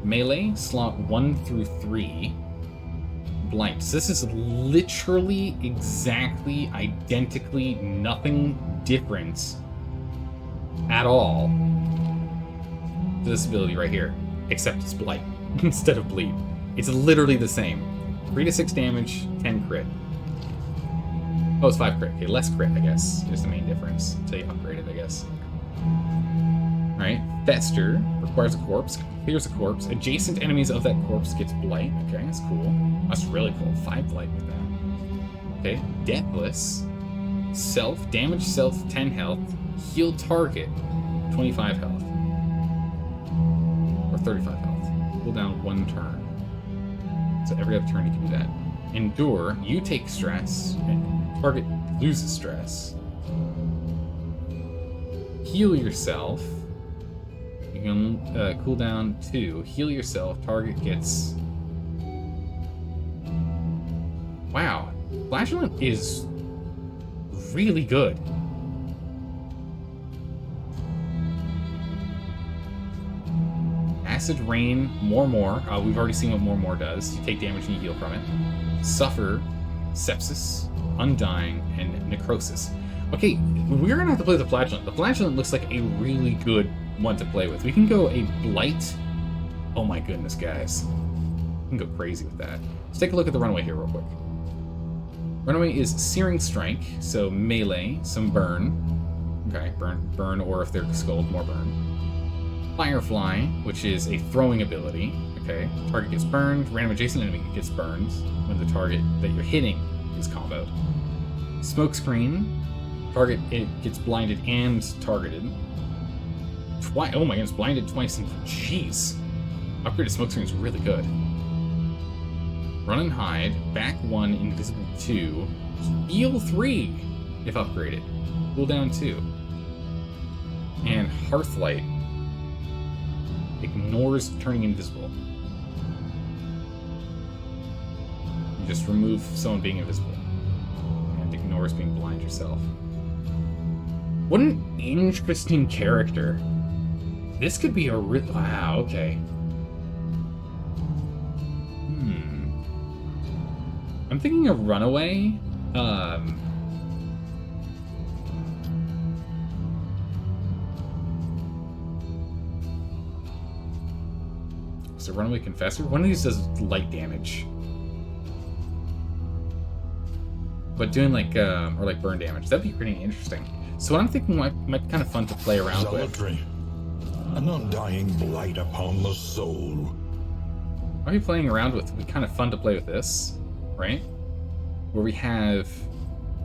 Melee, slot 1 through 3. Blight. So this is literally, exactly, identically, nothing different at all to this ability right here, except it's Blight instead of Bleed. It's literally the same. 3 to 6 damage, 10 crit. Oh, it's 5 crit. Okay, less crit, I guess, is the main difference until you upgrade it, I guess. Alright, Fester requires a corpse, clears a corpse. Adjacent enemies of that corpse gets Blight. Okay, that's cool. That's really cool. 5 Blight with that. Okay, Deathless. Self, damage self, 10 health. Heal target, 25 health. Or 35 health. Cool down 1 turn. So every other turn you can do that. Endure, you take stress, and target loses stress. Heal yourself. You can cool down 2. Heal yourself, target gets... Wow. Flagellant is really good. Acid Rain, more. We've already seen what more does. You take damage and you heal from it. Suffer, Sepsis, Undying, and Necrosis. Okay, we're gonna have to play the Flagellant. The Flagellant looks like a really good one to play with. We can go a Blight. Oh my goodness, guys. We can go crazy with that. Let's take a look at the Runaway here real quick. Runaway is Searing Strike, so melee, some burn. Okay, burn, or if they're skulled, more burn. Firefly, which is a throwing ability. Okay, target gets burned, random adjacent enemy gets burned when the target that you're hitting is comboed. Smokescreen, target it gets blinded and targeted. Oh my goodness, blinded twice and jeez. Upgraded Smokescreen is really good. Run and Hide, back 1, invisible 2, heal 3 if upgraded, cooldown 2. And Hearthlight ignores turning invisible. You just remove someone being invisible and ignores being blind yourself. What an interesting character. This could be a real... Wow, okay. I'm thinking a Runaway. So Runaway Confessor? One of these does light damage. But doing like, or like burn damage. That'd be pretty interesting. So what I'm thinking might be kind of fun to play around Zealotry. with. An undying blight upon the soul. I'll be playing around with, it'd be kind of fun to play with this, right? Where we have,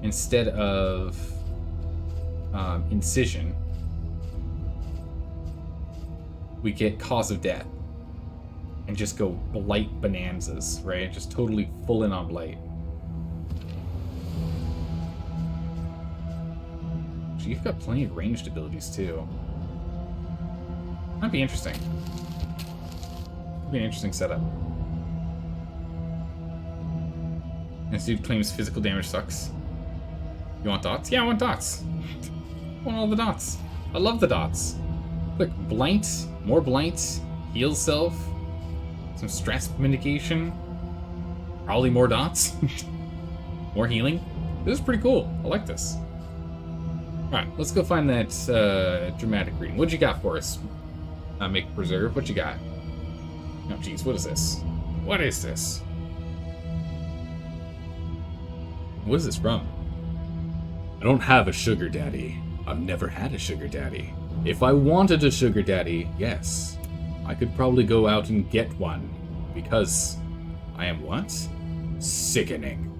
instead of Incision, we get Cause of Death. And just go Blight bonanzas, right? Just totally full in on Blight. So you've got plenty of ranged abilities too. Might be interesting. Could be an interesting setup. This dude claims physical damage sucks. You want dots? Yeah, I want dots. I want all the dots. I love the dots. Look, Blight, more Blight, heal self, some stress mitigation, probably more dots, more healing. This is pretty cool. I like this. Alright, let's go find that dramatic reading. What you got for us? Make preserve. What you got? Oh, jeez, what is this? What is this? What is this from? I don't have a sugar daddy. I've never had a sugar daddy. If I wanted a sugar daddy, yes, I could probably go out and get one. Because I am what? Sickening.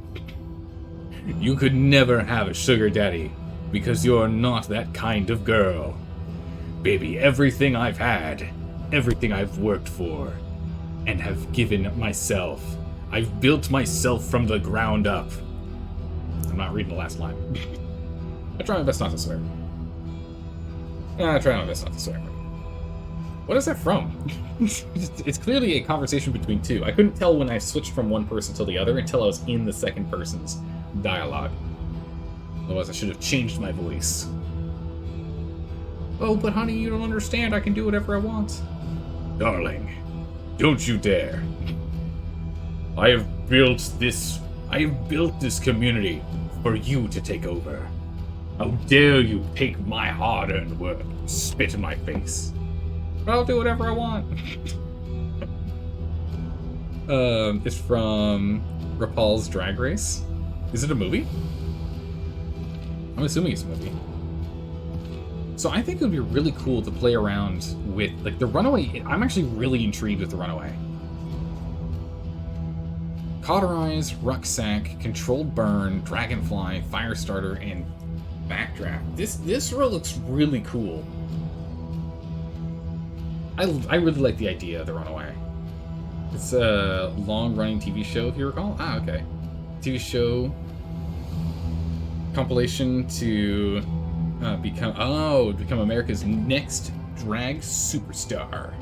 You could never have a sugar daddy because you're not that kind of girl. baby, everything I've had, everything I've worked for, and have given myself. I've built myself from the ground up. I'm not reading the last line. I try my best not to swear. I try my best not to swear. What is that from? It's clearly a conversation between two. I couldn't tell when I switched from one person to the other until I was in the second person's dialogue. Otherwise, I should have changed my voice. Oh, but honey, you don't understand. I can do whatever I want. Darling, don't you dare. I have built this community for you to take over. How dare you take my hard-earned work and spit in my face. I'll do whatever I want. It's from RuPaul's Drag Race. Is it a movie? I'm assuming it's a movie. So I think it would be really cool to play around with, like, the Runaway. I'm actually really intrigued with the Runaway. Cauterize, Rucksack, Controlled Burn, Dragonfly, Firestarter, and Backdraft. This row looks really cool. I really like the idea of the Runaway. It's a long-running TV show, if you recall. Ah, okay. TV show compilation to become America's next drag superstar.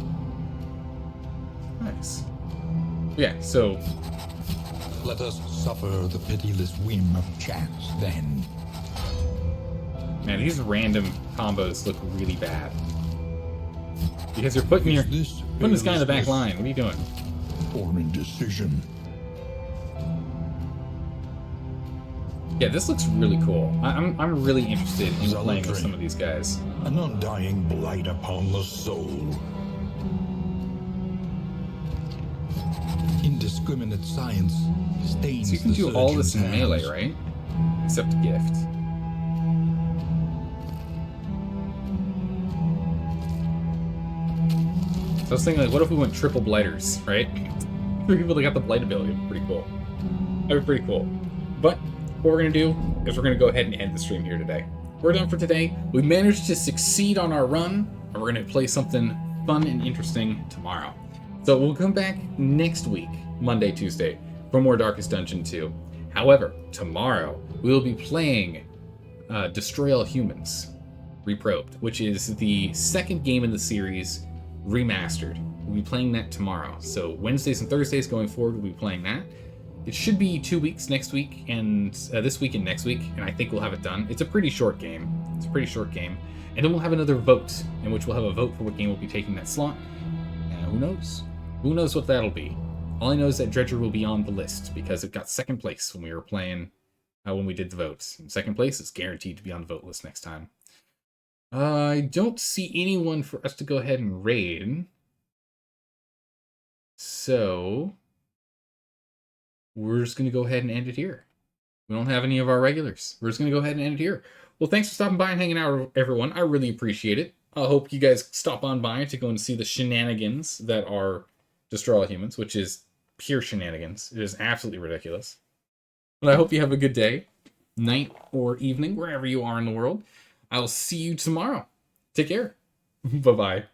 Nice. Yeah, so Let us suffer the pitiless whim of chance, then. man, these random combos look really bad. Because you're putting this guy in the back line. What are you doing? Or indecision. Yeah, this looks really cool. I'm really interested in playing with some of these guys. An undying blight upon the soul. Indiscriminate science stains So you can the do all this in surgeon's melee, hands. right? Except gift. So I was thinking, like, what if we went triple blighters, right? 3 people that got the blight ability would be pretty cool. That would be pretty cool. But what we're going to do is we're going to go ahead and end the stream here today. We're done for today. We managed to succeed on our run, and we're going to play something fun and interesting tomorrow. So we'll come back next week, Monday, Tuesday, for more Darkest Dungeon 2. However, tomorrow we will be playing Destroy All Humans Reprobed, which is the second game in the series remastered. We'll be playing that tomorrow. So Wednesdays and Thursdays going forward, we'll be playing that. It should be 2 weeks next week, and this week and next week, and I think we'll have it done. It's a pretty short game. And then we'll have another vote, in which we'll have a vote for what game will be taking that slot. And who knows? Who knows what that'll be? All I know is that Dredger will be on the list, because it got second place when we were playing, when we did the votes. And second place is guaranteed to be on the vote list next time. I don't see anyone for us to go ahead and raid. So we're just going to go ahead and end it here. We don't have any of our regulars. We're just going to go ahead and end it here. Well, thanks for stopping by and hanging out, everyone. I really appreciate it. I hope you guys stop on by to go and see the shenanigans that are Destroy All Humans, which is pure shenanigans. It is absolutely ridiculous. But I hope you have a good day, night, or evening, wherever you are in the world. I'll see you tomorrow. Take care. Bye-bye.